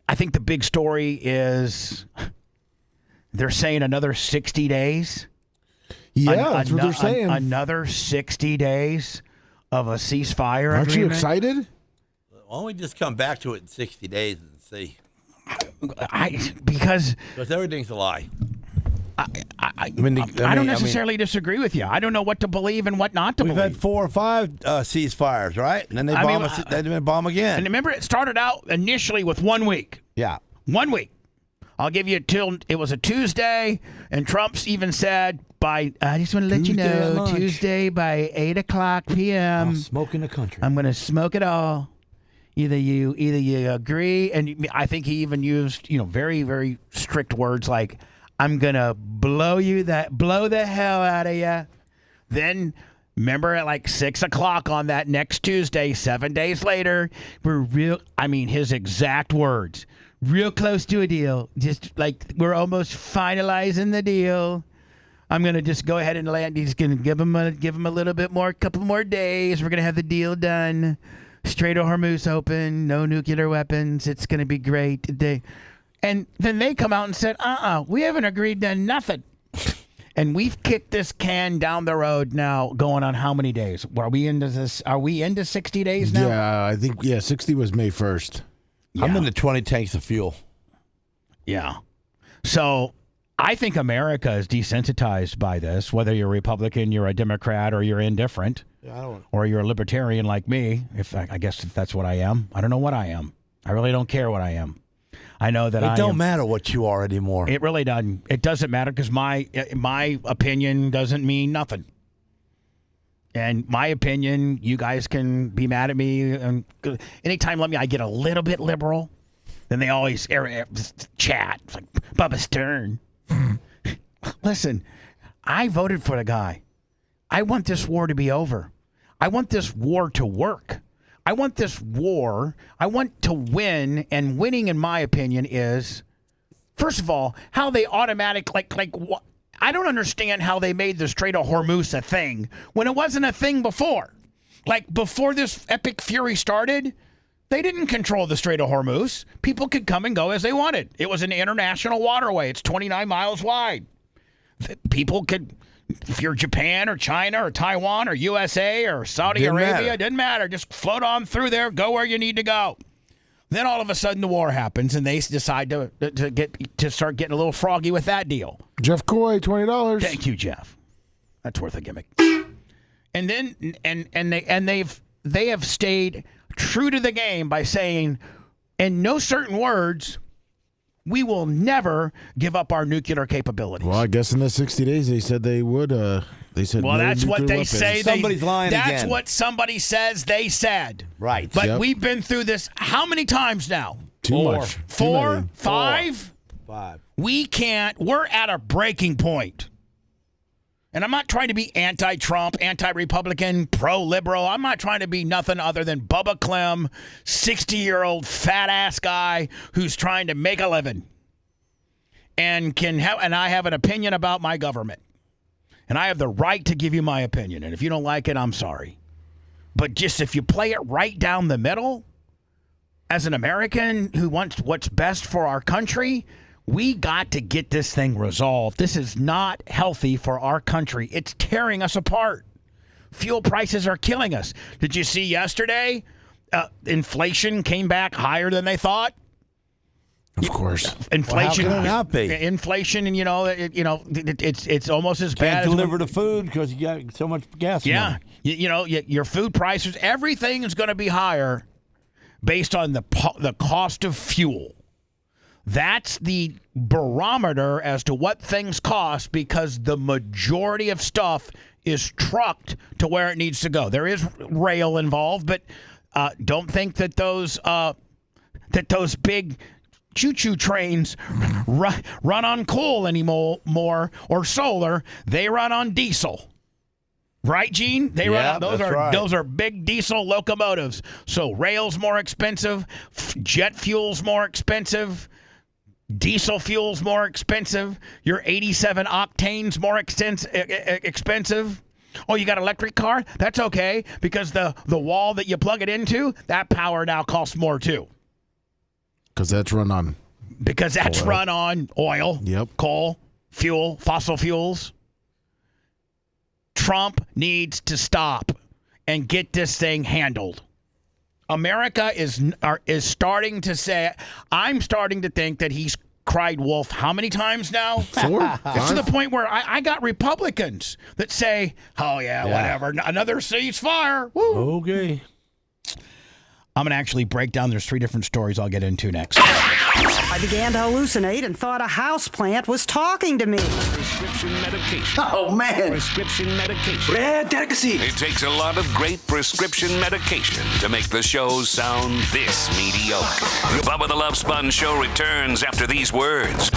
[SPEAKER 3] I think the big story is they're saying another 60 days.
[SPEAKER 4] Yeah, that's what they're saying.
[SPEAKER 3] Another 60 days of a ceasefire
[SPEAKER 4] Aren't
[SPEAKER 3] agreement.
[SPEAKER 4] you excited?
[SPEAKER 7] Why don't we just come back to it in 60 days and see?
[SPEAKER 3] Because
[SPEAKER 7] everything's a lie.
[SPEAKER 3] I don't necessarily disagree with you. I don't know what to believe and what not to believe.
[SPEAKER 7] We've had 4 or 5 ceasefires, right? And then they bomb us. They bomb again.
[SPEAKER 3] And remember, it started out initially with 1 week.
[SPEAKER 7] Yeah,
[SPEAKER 3] 1 week. I'll give you till it was a Tuesday, and Trump's even said I just want to let you know, Tuesday by 8:00 p.m.
[SPEAKER 7] I'll smoke in the country.
[SPEAKER 3] I'm going to smoke it all. Either you agree, and I think he even used very, very strict words like, I'm going to blow the hell out of you. Then, remember at like 6:00 on that next Tuesday, 7 days later, his exact words, real close to a deal. Just like we're almost finalizing the deal. I'm going to just go ahead and land. He's going to give him a little bit more, couple more days. We're going to have the deal done. Strait of Hormuz open, no nuclear weapons. It's going to be great today. And then they come out and said, we haven't agreed to nothing. And we've kicked this can down the road now, going on how many days? Are we into this? Are we into 60 days now?
[SPEAKER 4] Yeah, I think 60 was May 1st.
[SPEAKER 3] Yeah.
[SPEAKER 7] I'm into 20 tanks of fuel.
[SPEAKER 3] Yeah. So I think America is desensitized by this, whether you're a Republican, you're a Democrat, or you're indifferent, or you're a libertarian like me. I guess if that's what I am. I don't know what I am. I really don't care what I am. I know that
[SPEAKER 7] it don't matter what you are anymore.
[SPEAKER 3] It really doesn't. It doesn't matter because my opinion doesn't mean nothing. And my opinion, you guys can be mad at me. And anytime I get a little bit liberal, then they always chat. It's like Bubba Stern. Listen, I voted for the guy. I want this war to be over. I want this war to work. I want this war, I want to win, and winning, in my opinion, is, first of all, how they I don't understand how they made the Strait of Hormuz a thing when it wasn't a thing before. Like, before this epic fury started, they didn't control the Strait of Hormuz. People could come and go as they wanted. It was an international waterway. It's 29 miles wide. People could... If you're Japan or China or Taiwan or USA or Saudi Arabia, didn't matter. Just float on through there, go where you need to go. Then all of a sudden the war happens, and they decide to start getting a little froggy with that deal.
[SPEAKER 4] Jeff Coy, $20.
[SPEAKER 3] Thank you, Jeff. That's worth a gimmick. And then they have stayed true to the game by saying, in no certain words, we will never give up our nuclear capabilities.
[SPEAKER 4] Well, I guess in the 60 days they said they would. They said,
[SPEAKER 3] well,
[SPEAKER 4] no
[SPEAKER 3] that's what they
[SPEAKER 4] weapons.
[SPEAKER 3] say.
[SPEAKER 7] Somebody's lying
[SPEAKER 3] that's
[SPEAKER 7] again.
[SPEAKER 3] What somebody says they said.
[SPEAKER 7] Right.
[SPEAKER 3] But we've been through this how many times now?
[SPEAKER 4] Too much.
[SPEAKER 3] 4? 5?
[SPEAKER 7] 5.
[SPEAKER 3] We can't. We're at a breaking point. And I'm not trying to be anti-Trump, anti-Republican, pro-liberal. I'm not trying to be nothing other than Bubba Clem, 60-year-old fat-ass guy who's trying to make a living. And I have an opinion about my government. And I have the right to give you my opinion. And if you don't like it, I'm sorry. But just if you play it right down the middle, as an American who wants what's best for our country, we got to get this thing resolved. This is not healthy for our country. It's tearing us apart. Fuel prices are killing us. Did you see yesterday? Inflation came back higher than they thought.
[SPEAKER 4] Of course.
[SPEAKER 3] Inflation.
[SPEAKER 7] Well, how can it not be?
[SPEAKER 3] Inflation, and it's almost as bad.
[SPEAKER 7] Can't deliver the food because you got so much gas.
[SPEAKER 3] Yeah, your food prices, everything is going to be higher based on the cost of fuel. That's the barometer as to what things cost, because the majority of stuff is trucked to where it needs to go. There is rail involved, but don't think that those big choo-choo trains run on coal anymore or solar. They run on diesel. Right, Gene? They run on those are big diesel locomotives. So rail's more expensive, jet fuel's more expensive. Diesel fuel's more expensive. Your 87 octane's more expensive. Oh, you got an electric car? That's okay, because the wall that you plug it into, that power now costs more too.
[SPEAKER 4] Because that's run on
[SPEAKER 3] oil.
[SPEAKER 4] Yep.
[SPEAKER 3] Coal, fuel, fossil fuels. Trump needs to stop and get this thing handled. America is starting to say, I'm starting to think that he's cried wolf how many times now?
[SPEAKER 4] 4?
[SPEAKER 3] It's to the point where I got Republicans that say, oh, yeah, whatever, another ceasefire. Woo.
[SPEAKER 7] Okay.
[SPEAKER 3] I'm going to actually break down. There's 3 different stories I'll get into next.
[SPEAKER 8] I began to hallucinate and thought a houseplant was talking to me.
[SPEAKER 15] Prescription medication.
[SPEAKER 8] Oh, man.
[SPEAKER 15] Prescription medication.
[SPEAKER 8] Rare delicacy.
[SPEAKER 15] It takes a lot of great prescription medication to make the show sound this mediocre. The Bubba the Love Sponge Show returns after these words.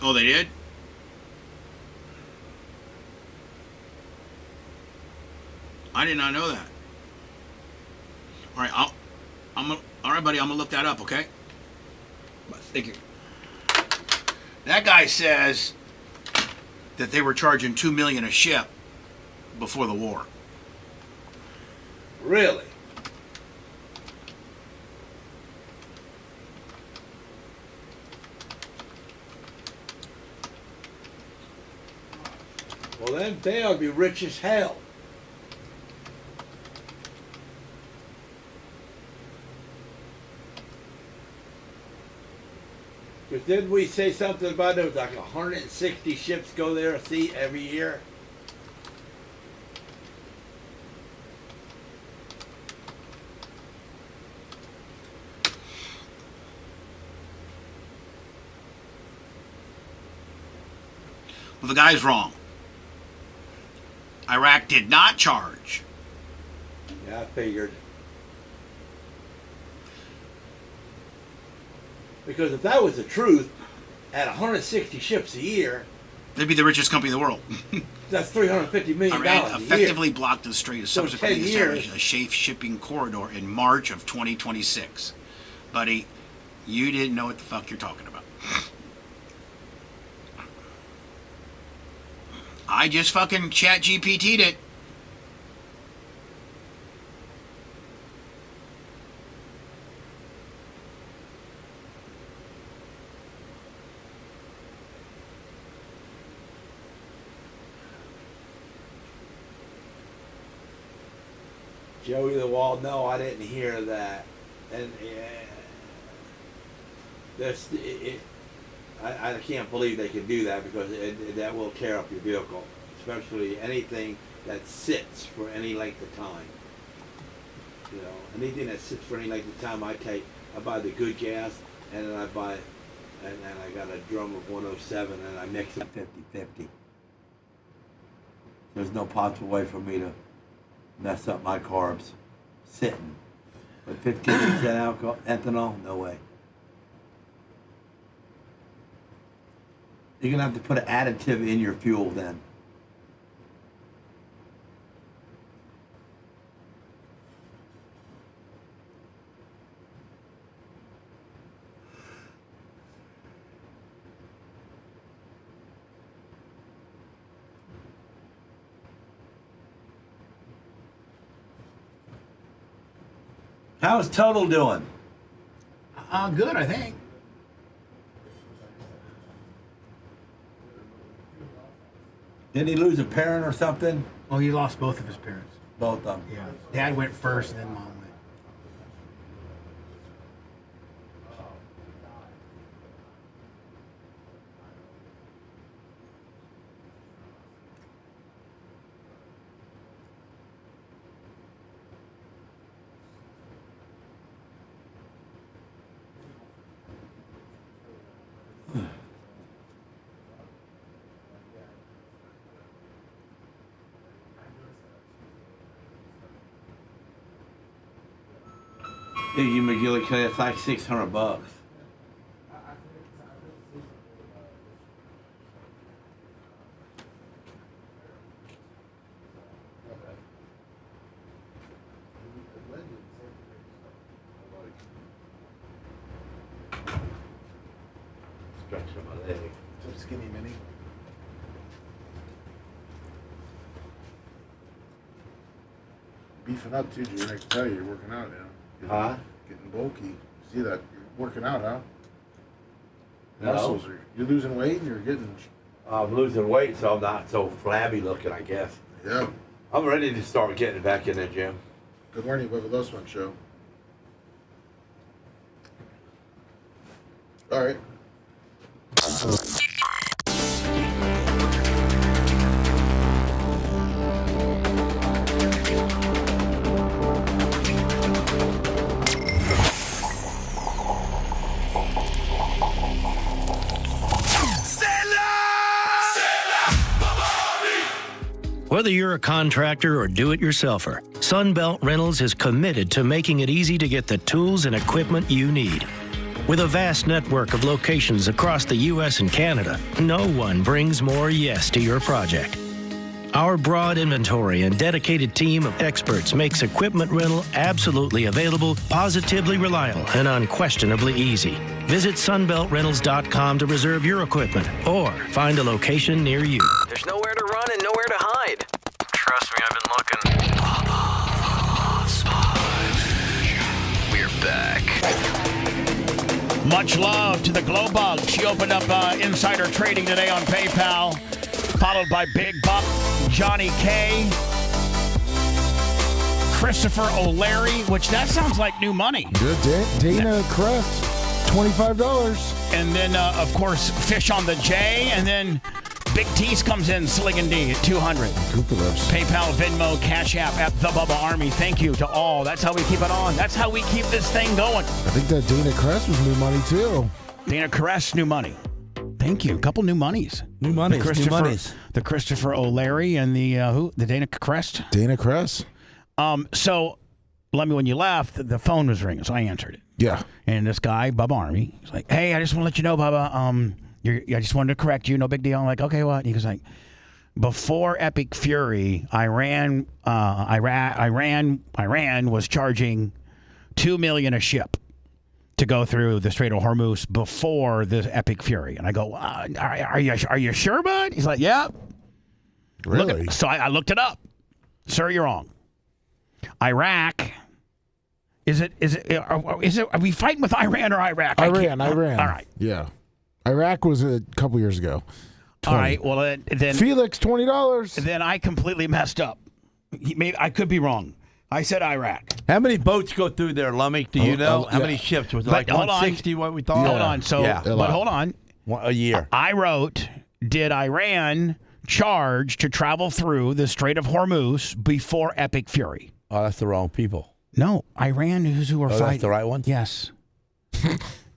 [SPEAKER 3] Oh, they did? I did not know that. All right, all right, buddy. I'm gonna look that up. Okay. Thank you. That guy says that they were charging $2 million a ship before the war.
[SPEAKER 18] Really? Well, then they ought to be rich as hell. Because didn't we say something about there was like 160 ships go there every year?
[SPEAKER 3] Well, the guy's wrong. Iraq did not charge.
[SPEAKER 18] Yeah, I figured. Because if that was the truth, at 160 ships a year,
[SPEAKER 3] they'd be the richest company in the world.
[SPEAKER 18] That's $350 million
[SPEAKER 3] Iran
[SPEAKER 18] a year.
[SPEAKER 3] effectively blocked the strait,
[SPEAKER 18] So
[SPEAKER 3] subsequently
[SPEAKER 18] 10
[SPEAKER 3] established
[SPEAKER 18] years.
[SPEAKER 3] a safe shipping corridor in March of 2026. Buddy, you didn't know what the fuck you're talking about. I just fucking chat GPT'd it.
[SPEAKER 18] Joey the Wall, no, I didn't hear that. And I can't believe they can do that because that will tear up your vehicle, especially anything that sits for any length of time. You know, anything that sits for any length of time, I buy the good gas, and then I got a drum of 107, and I mix it 50-50. There's no possible way for me to mess up my carbs sitting. But 15% alcohol, ethanol, no way. You're gonna have to put an additive in your fuel then. How's Total doing?
[SPEAKER 3] Good, I think.
[SPEAKER 18] Didn't he lose a parent or something?
[SPEAKER 9] Oh, he lost both of his parents.
[SPEAKER 18] Both of them.
[SPEAKER 9] Yeah. Dad went first, and then Mom went.
[SPEAKER 18] Iggy McGillicuddy, it's like $600. Stretching my leg.
[SPEAKER 4] So skinny mini. Beefing up too, Junior. I can tell you, you're working out now.
[SPEAKER 18] Huh?
[SPEAKER 4] Getting bulky. See that? You're working out, huh?
[SPEAKER 18] No.
[SPEAKER 4] Muscles you're losing weight and you're getting.
[SPEAKER 18] I'm losing weight, so I'm not so flabby looking, I guess.
[SPEAKER 4] Yeah.
[SPEAKER 18] I'm ready to start getting back in the gym.
[SPEAKER 4] Good morning, Bubba Loves One Show. All right.
[SPEAKER 10] Whether you're a contractor or do-it-yourselfer, Sunbelt Rentals is committed to making it easy to get the tools and equipment you need. With a vast network of locations across the U.S. and Canada, no one brings more yes to your project. Our broad inventory and dedicated team of experts makes equipment rental absolutely available, positively reliable, and unquestionably easy. Visit sunbeltrentals.com to reserve your equipment or find a location near you.
[SPEAKER 16] There's nowhere to run and nowhere to hide. Trust me, I've been looking. We're back.
[SPEAKER 3] Much love to the Glowbug. She opened up insider trading today on PayPal, followed by Big Buck, Johnny K, Christopher O'Leary, which that sounds like new money.
[SPEAKER 4] Good. Dana Crest, $25.
[SPEAKER 3] And then, of course, Fish on the J, and then Big T's comes in, Sligan D at 200. PayPal, Venmo, Cash App at the Bubba Army. Thank you to all. That's how we keep it on. That's how we keep this thing going.
[SPEAKER 4] I think that Dana Crest was new money, too.
[SPEAKER 3] Dana Crest, new money. Thank you. A couple new monies.
[SPEAKER 7] New monies.
[SPEAKER 3] The Christopher O'Leary and the the Dana Crest.
[SPEAKER 4] Dana Crest.
[SPEAKER 3] So, when you left, the phone was ringing, so I answered it.
[SPEAKER 4] Yeah.
[SPEAKER 3] And this guy, Bubba Army, he's like, "Hey, I just want to let you know, Bubba. I just wanted to correct you. No big deal." I'm like, "Okay, what?" He goes like, "Before Epic Fury, Iran was charging $2 million a ship to go through the Strait of Hormuz before the Epic Fury." And I go, are you sure, bud? He's like, "Yeah."
[SPEAKER 4] Really?
[SPEAKER 3] So I looked it up. Sir, you're wrong. Iraq. Are we fighting with Iran or Iraq?
[SPEAKER 4] Iran.
[SPEAKER 3] All right.
[SPEAKER 4] Yeah. Iraq was a couple years ago. 20.
[SPEAKER 3] All right. Well, then
[SPEAKER 4] Felix, $20.
[SPEAKER 3] Then I completely messed up. I could be wrong. I said Iraq.
[SPEAKER 7] How many boats go through there, Lummy? Do you know? How many ships? Was it like 160 what we thought?
[SPEAKER 3] Hold on. But hold on.
[SPEAKER 7] A year.
[SPEAKER 3] I wrote, did Iran charge to travel through the Strait of Hormuz before Epic Fury?
[SPEAKER 7] Oh, that's the wrong people.
[SPEAKER 3] No. Iran is who are fighting.
[SPEAKER 7] That's the right one?
[SPEAKER 3] Yes.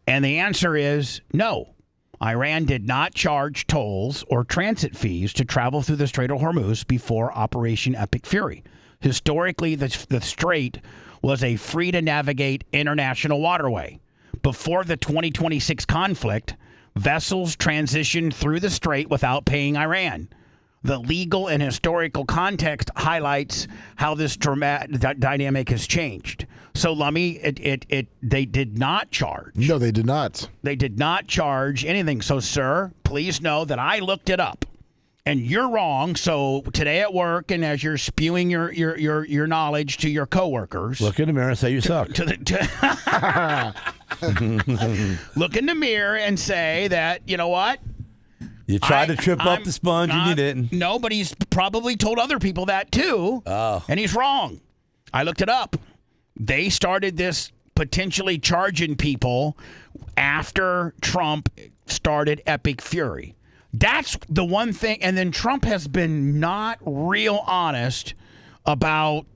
[SPEAKER 3] And the answer is no. Iran did not charge tolls or transit fees to travel through the Strait of Hormuz before Operation Epic Fury. Historically, the strait was a free-to-navigate international waterway. Before the 2026 conflict, vessels transitioned through the strait without paying Iran. The legal and historical context highlights how this dynamic has changed. So, Lummy, they did not charge.
[SPEAKER 4] No, they did not.
[SPEAKER 3] They did not charge anything. So, sir, please know that I looked it up. And you're wrong. So today at work, and as you're spewing your knowledge to your coworkers,
[SPEAKER 7] look in the mirror and say you suck.
[SPEAKER 3] Look in the mirror and say that, you know what?
[SPEAKER 7] You tried to trip up the sponge and you didn't.
[SPEAKER 3] No, but he's probably told other people that too.
[SPEAKER 7] Oh.
[SPEAKER 3] And he's wrong. I looked it up. They started this potentially charging people after Trump started Epic Fury. That's the one thing. And then Trump has been not real honest about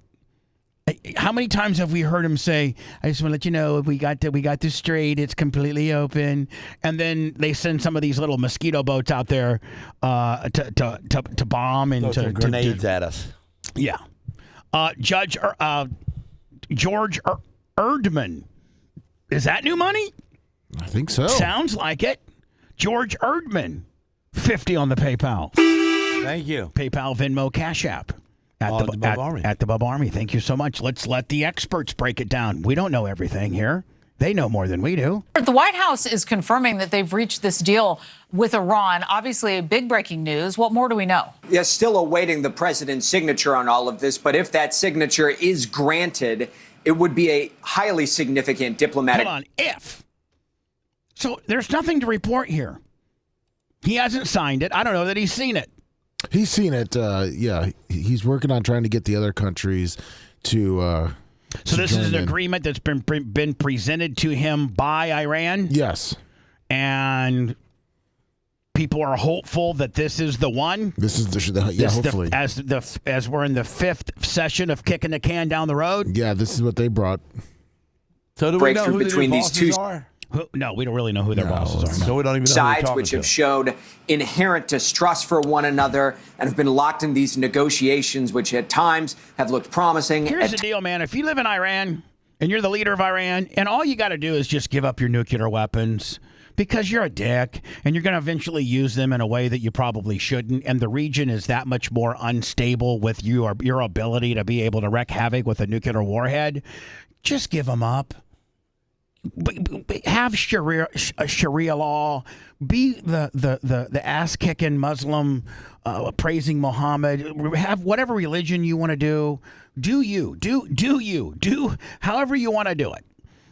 [SPEAKER 3] how many times have we heard him say, "I just want to let you know we got this strait. It's completely open." And then they send some of these little mosquito boats out there to bomb and
[SPEAKER 7] throw some grenades at us.
[SPEAKER 3] Yeah. Judge George Erdman. Is that new money?
[SPEAKER 4] I think so.
[SPEAKER 3] Sounds like it. George Erdman. 50 on the PayPal.
[SPEAKER 7] Thank you.
[SPEAKER 3] PayPal, Venmo, Cash App. At the Bubba Army. Thank you so much. Let's let the experts break it down. We don't know everything here. They know more than we do.
[SPEAKER 11] The White House is confirming that they've reached this deal with Iran. Obviously, big breaking news. What more do we know?
[SPEAKER 13] Yes, still awaiting the president's signature on all of this. But if that signature is granted, it would be a highly significant diplomatic.
[SPEAKER 3] Hold on. If. So there's nothing to report here. He hasn't signed it. I don't know that he's seen it.
[SPEAKER 4] He's seen it. Yeah, he's working on trying to get the other countries to.
[SPEAKER 3] So this is an agreement that's been presented to him by Iran.
[SPEAKER 4] Yes,
[SPEAKER 3] and people are hopeful that this is the one.
[SPEAKER 4] This is hopefully
[SPEAKER 3] as we're in the fifth session of kicking the can down the road.
[SPEAKER 4] Yeah, this is what they brought.
[SPEAKER 7] So do we know who between these two are?
[SPEAKER 3] No, we don't really know who their bosses are.
[SPEAKER 7] So we don't even know
[SPEAKER 13] sides which have showed inherent distrust for one another and have been locked in these negotiations, which at times have looked promising.
[SPEAKER 3] Here's the deal, man. If you live in Iran and you're the leader of Iran, and all you got to do is just give up your nuclear weapons because you're a dick, and you're going to eventually use them in a way that you probably shouldn't, and the region is that much more unstable with your ability to be able to wreak havoc with a nuclear warhead, just give them up. Have Sharia law. Be the ass-kicking Muslim praising Muhammad. Have whatever religion you want to do. Do you. Do however you want to do it.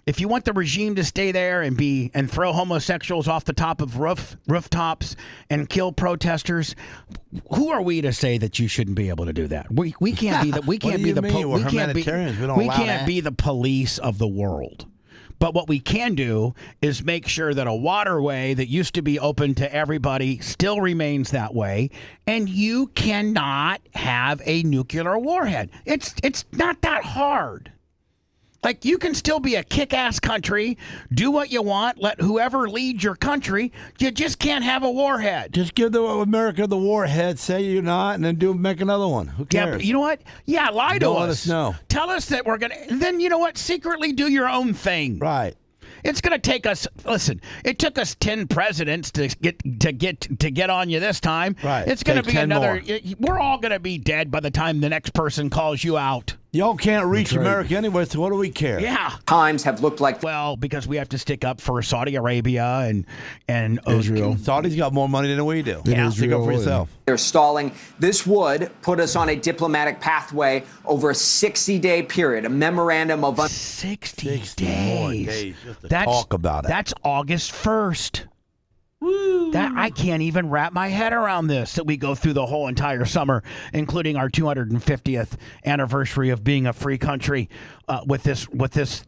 [SPEAKER 3] If you want the regime to stay there and throw homosexuals off the top of rooftops and kill protesters, who are we to say that you shouldn't be able to do that? We can't be the we can't be the
[SPEAKER 7] We're humanitarians. We
[SPEAKER 3] can't be the police of the world. But what we can do is make sure that a waterway that used to be open to everybody still remains that way, and you cannot have a nuclear warhead. It's not that hard. Like, you can still be a kick-ass country, do what you want, let whoever lead your country. You just can't have a warhead.
[SPEAKER 7] Just give America the warhead, say you're not, and then make another one. Who cares?
[SPEAKER 3] Yeah, but you know what? Yeah, lie to us.
[SPEAKER 7] Don't let us know.
[SPEAKER 3] Tell us that we're going to... Then, you know what? Secretly do your own thing.
[SPEAKER 7] Right.
[SPEAKER 3] It's going to take us... Listen, it took us 10 presidents to get on you this time.
[SPEAKER 7] Right.
[SPEAKER 3] It's going to be another...
[SPEAKER 7] More.
[SPEAKER 3] We're all going to be dead by the time the next person calls you out.
[SPEAKER 7] Y'all can't reach America anyway, so what do we care?
[SPEAKER 3] Yeah.
[SPEAKER 13] Times have looked like...
[SPEAKER 3] Well, because we have to stick up for Saudi Arabia and
[SPEAKER 7] Israel. Saudis got more money than we do.
[SPEAKER 3] Yeah.
[SPEAKER 7] Stick up for yourself.
[SPEAKER 13] They're stalling. This would put us on a diplomatic pathway over a 60-day period, a memorandum of...
[SPEAKER 3] 60
[SPEAKER 7] more
[SPEAKER 3] days.
[SPEAKER 7] days just to talk about it.
[SPEAKER 3] That's August 1st. Woo. That I can't even wrap my head around this, that we go through the whole entire summer, including our 250th anniversary of being a free country, with this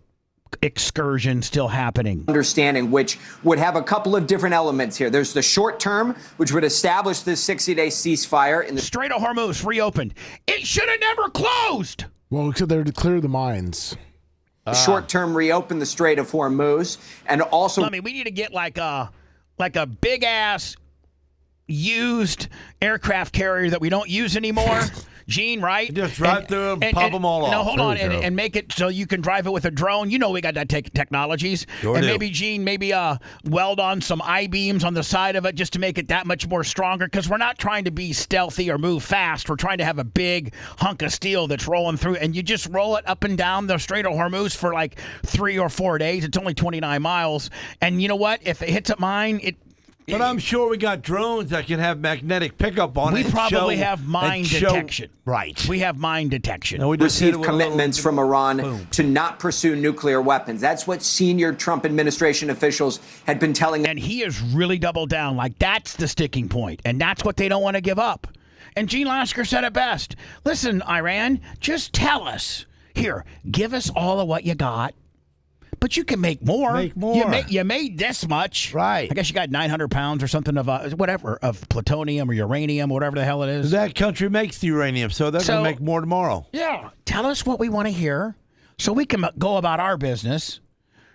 [SPEAKER 3] excursion still happening.
[SPEAKER 13] Understanding, which would have a couple of different elements here. There's the short term, which would establish this 60-day ceasefire in the
[SPEAKER 3] Strait of Hormuz reopened. It should have never closed.
[SPEAKER 4] Well, except they're to clear the mines.
[SPEAKER 13] Short term, reopen the Strait of Hormuz, and also...
[SPEAKER 3] I mean, we need to get like a big ass used aircraft carrier that we don't use anymore. Gene, right?
[SPEAKER 7] Just drive through them, pop them all off.
[SPEAKER 3] No, hold on, and make it so you can drive it with a drone. You know we got that technologies.
[SPEAKER 7] Sure
[SPEAKER 3] and
[SPEAKER 7] do.
[SPEAKER 3] maybe, Gene, weld on some I-beams on the side of it just to make it that much more stronger, because we're not trying to be stealthy or move fast. We're trying to have a big hunk of steel that's rolling through, and you just roll it up and down the Strait of Hormuz for like 3 or 4 days. It's only 29 miles. And you know what? If it hits a mine,
[SPEAKER 7] But I'm sure we got drones that can have magnetic pickup on it.
[SPEAKER 3] We probably have mine detection.
[SPEAKER 7] Right.
[SPEAKER 3] We have mine detection.
[SPEAKER 7] No, we just
[SPEAKER 13] received commitments from Iran to not pursue nuclear weapons. That's what senior Trump administration officials had been telling them.
[SPEAKER 3] And he has really doubled down. Like, that's the sticking point. And that's what they don't want to give up. And Gene Lasker said it best. Listen, Iran, just tell us. Here, give us all of what you got. But you can make more.
[SPEAKER 7] Make more.
[SPEAKER 3] You made this much.
[SPEAKER 7] Right.
[SPEAKER 3] I guess you got 900 pounds or something of whatever, of plutonium or uranium, whatever the hell it is.
[SPEAKER 7] That country makes the uranium, so they're going to make more tomorrow.
[SPEAKER 3] Yeah. Tell us what we want to hear so we can go about our business,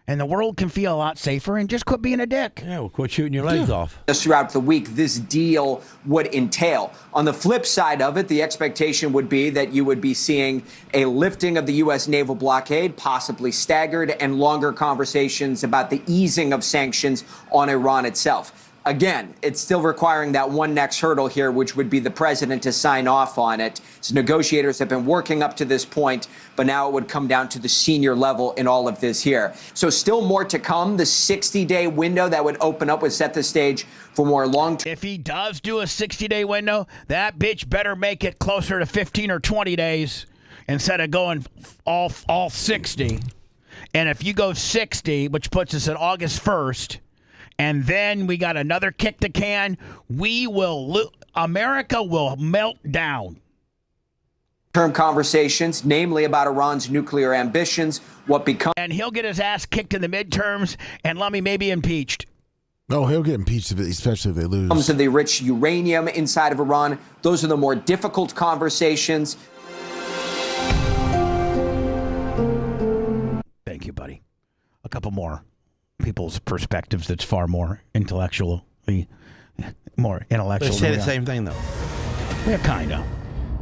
[SPEAKER 3] and the world can feel a lot safer and just quit being a dick.
[SPEAKER 7] Yeah, we'll quit shooting your legs off.
[SPEAKER 13] Throughout the week, this deal would entail. On the flip side of it, the expectation would be that you would be seeing a lifting of the U.S. naval blockade, possibly staggered, and longer conversations about the easing of sanctions on Iran itself. Again, it's still requiring that one next hurdle here, which would be the president to sign off on it. So negotiators have been working up to this point, but now it would come down to the senior level in all of this here. So still more to come. The 60-day window that would open up would set the stage for more long-term.
[SPEAKER 3] If he does do a 60-day window, that bitch better make it closer to 15 or 20 days instead of going all 60. And if you go 60, which puts us at August 1st, and then we got another kick the can, America will melt down.
[SPEAKER 13] Term conversations, namely about Iran's nuclear ambitions, what becomes...
[SPEAKER 3] And he'll get his ass kicked in the midterms, and Lummy may be impeached.
[SPEAKER 4] Oh, he'll get impeached, especially if they lose.
[SPEAKER 13] Comes to the rich uranium inside of Iran. Those are the more difficult conversations.
[SPEAKER 3] Thank you, buddy. A couple more people's perspectives that's far more intellectually more intellectual.
[SPEAKER 7] They say the same thing, though.
[SPEAKER 3] Yeah, kind of.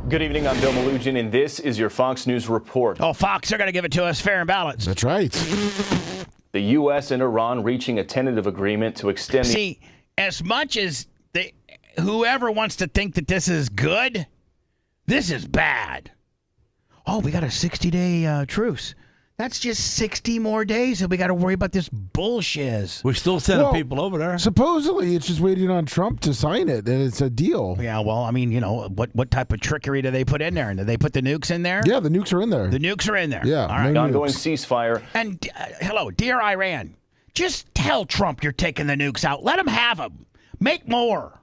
[SPEAKER 12] Good evening, I'm Bill Malugin, and this is your Fox News report.
[SPEAKER 3] Oh, Fox, they're going to give it to us fair and balanced.
[SPEAKER 4] That's right.
[SPEAKER 12] The U.S. and Iran reaching a tentative agreement to extend...
[SPEAKER 3] See, as much as whoever wants to think that this is good, this is bad. Oh, we got a 60-day truce. That's just 60 more days, and we got to worry about this bullshit.
[SPEAKER 7] We're still sending people over there.
[SPEAKER 4] Supposedly, it's just waiting on Trump to sign it, and it's a deal.
[SPEAKER 3] Yeah, well, I mean, what type of trickery do they put in there? And do they put the nukes in there?
[SPEAKER 4] Yeah, the nukes are in there.
[SPEAKER 3] The nukes are in there.
[SPEAKER 4] Yeah,
[SPEAKER 3] all right.
[SPEAKER 12] The ongoing ceasefire.
[SPEAKER 3] And hello, dear Iran, just tell Trump you're taking the nukes out. Let him have them. Make more,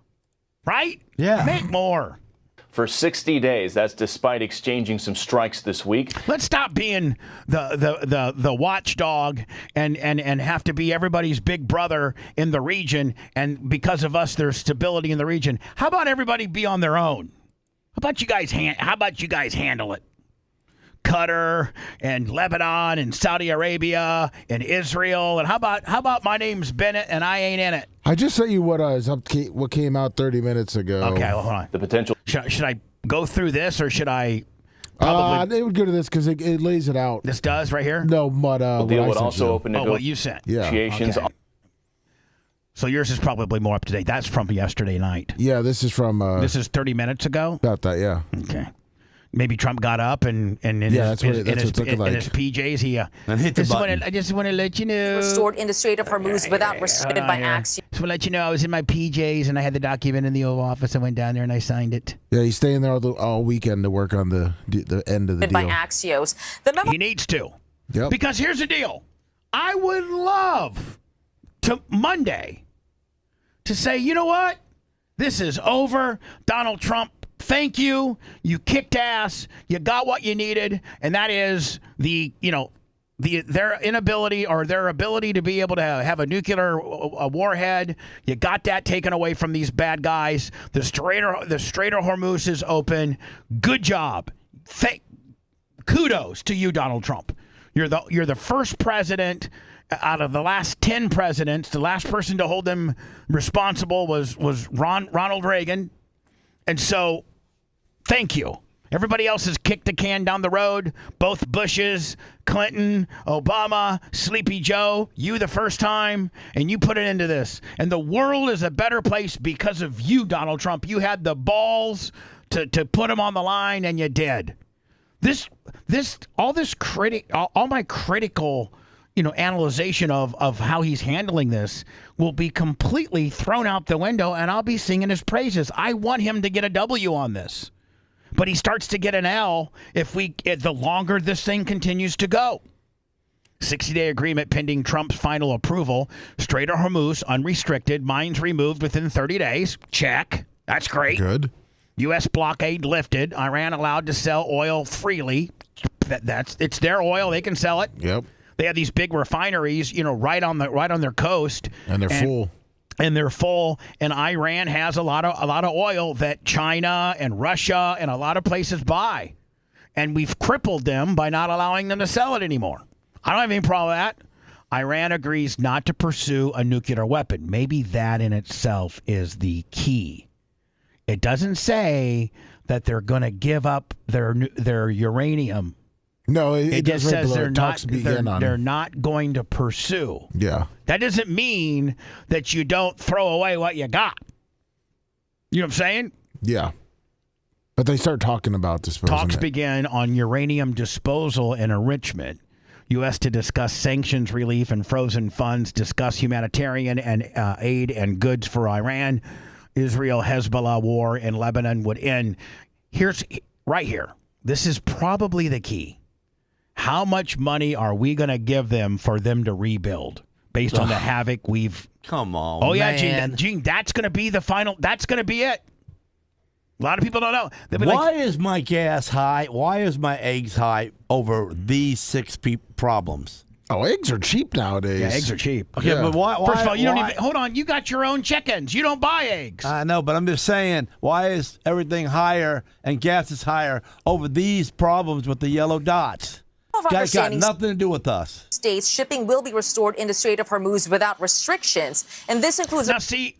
[SPEAKER 3] right?
[SPEAKER 7] Yeah,
[SPEAKER 3] make more.
[SPEAKER 12] For 60 days. That's despite exchanging some strikes this week.
[SPEAKER 3] Let's stop being the watchdog and have to be everybody's big brother in the region. And because of us, there's stability in the region. How about everybody be on their own? How about you guys handle it? Qatar and Lebanon and Saudi Arabia and Israel. And how about my name's Bennett and I ain't in it?
[SPEAKER 4] I just sent you what came out 30 minutes ago.
[SPEAKER 3] Okay, well, hold on.
[SPEAKER 12] The potential.
[SPEAKER 3] Should I go through this or should I? Probably.
[SPEAKER 4] They would go to this because it lays it out.
[SPEAKER 3] This does right here?
[SPEAKER 4] No, but
[SPEAKER 12] the deal would also open
[SPEAKER 3] what you sent.
[SPEAKER 12] Negotiations.
[SPEAKER 3] Okay. So yours is probably more up to date. That's from yesterday night.
[SPEAKER 4] Yeah, this is from.
[SPEAKER 3] This is 30 minutes ago.
[SPEAKER 4] About that, yeah.
[SPEAKER 3] Okay. Maybe Trump got up and in his PJs he
[SPEAKER 7] and hit the button.
[SPEAKER 3] I just want to let you know.
[SPEAKER 14] Restored in the Strait of Hormuz without restricted by Axios.
[SPEAKER 3] Just want to let you know I was in my PJs and I had the document in the Oval Office. I went down there and I signed it.
[SPEAKER 4] Yeah, he's staying there all weekend to work on the end of the deal.
[SPEAKER 14] By Axios.
[SPEAKER 3] He needs to.
[SPEAKER 4] Yep.
[SPEAKER 3] Because here's the deal. I would love to Monday to say, you know what? This is over. Donald Trump, thank you. You kicked ass. You got what you needed, and that is their inability or their ability to be able to have a nuclear warhead. You got that taken away from these bad guys. The Strait of Hormuz is open. Good job. Kudos to you, Donald Trump. You're the first president out of the last 10 presidents. The last person to hold them responsible was Ronald Reagan, and so. Thank you. Everybody else has kicked the can down the road. Both Bushes, Clinton, Obama, Sleepy Joe. You the first time, and you put it into this. And the world is a better place because of you, Donald Trump. You had the balls to put him on the line, and you did. All my critical, analyzation of how he's handling this will be completely thrown out the window, and I'll be singing his praises. I want him to get a W on this. But he starts to get an L the longer this thing continues to go. 60-day agreement pending Trump's final approval. Strait of Hormuz, unrestricted. Mines removed within 30 days. Check. That's great.
[SPEAKER 4] Good.
[SPEAKER 3] U.S. blockade lifted. Iran allowed to sell oil freely. It's their oil. They can sell it.
[SPEAKER 4] Yep.
[SPEAKER 3] They have these big refineries, right on their coast.
[SPEAKER 4] And they're full.
[SPEAKER 3] And they're full, and Iran has a lot of oil that China and Russia and a lot of places buy, and we've crippled them by not allowing them to sell it anymore. I don't have any problem with that. Iran agrees not to pursue a nuclear weapon. Maybe that in itself is the key. It doesn't say that they're going to give up their uranium.
[SPEAKER 4] No,
[SPEAKER 3] it just says they're not going to pursue.
[SPEAKER 4] Yeah.
[SPEAKER 3] That doesn't mean that you don't throw away what you got. You know what I'm saying?
[SPEAKER 4] Yeah. But they start talking about disposal.
[SPEAKER 3] Talks begin on uranium disposal and enrichment. U.S. to discuss sanctions relief and frozen funds, discuss humanitarian and aid and goods for Iran. Israel Hezbollah war in Lebanon would end. Here's right here. This is probably the key. How much money are we going to give them for them to rebuild based on the havoc we've...
[SPEAKER 7] Come on,
[SPEAKER 3] Oh, yeah,
[SPEAKER 7] man.
[SPEAKER 3] Gene, that's going to be the final... That's going to be it. A lot of people don't know.
[SPEAKER 7] Why is my gas high? Why is my eggs high over these 6 problems?
[SPEAKER 4] Oh, eggs are cheap nowadays.
[SPEAKER 3] Yeah, eggs are cheap.
[SPEAKER 7] Okay, but why?
[SPEAKER 3] First of all, you don't even... Hold on. You got your own chickens. You don't buy eggs.
[SPEAKER 7] I know, but I'm just saying, why is everything higher and gas is higher over these problems with the yellow dots? That's got nothing to do with us.
[SPEAKER 14] States shipping will be restored in the Strait of Hormuz without restrictions, and this includes.
[SPEAKER 3] Now, see,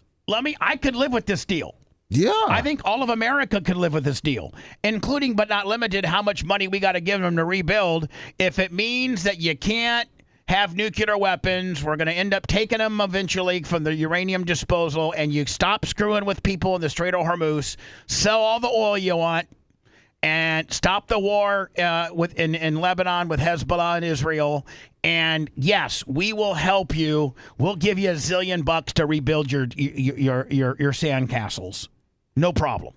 [SPEAKER 3] I could live with this deal.
[SPEAKER 4] Yeah.
[SPEAKER 3] I think all of America could live with this deal, including but not limited how much money we got to give them to rebuild. If it means that you can't have nuclear weapons, we're going to end up taking them eventually from the uranium disposal, and you stop screwing with people in the Strait of Hormuz, sell all the oil you want, and stop the war in Lebanon with Hezbollah and Israel. And yes, we will help you. We'll give you $1 zillion to rebuild your sandcastles. No problem.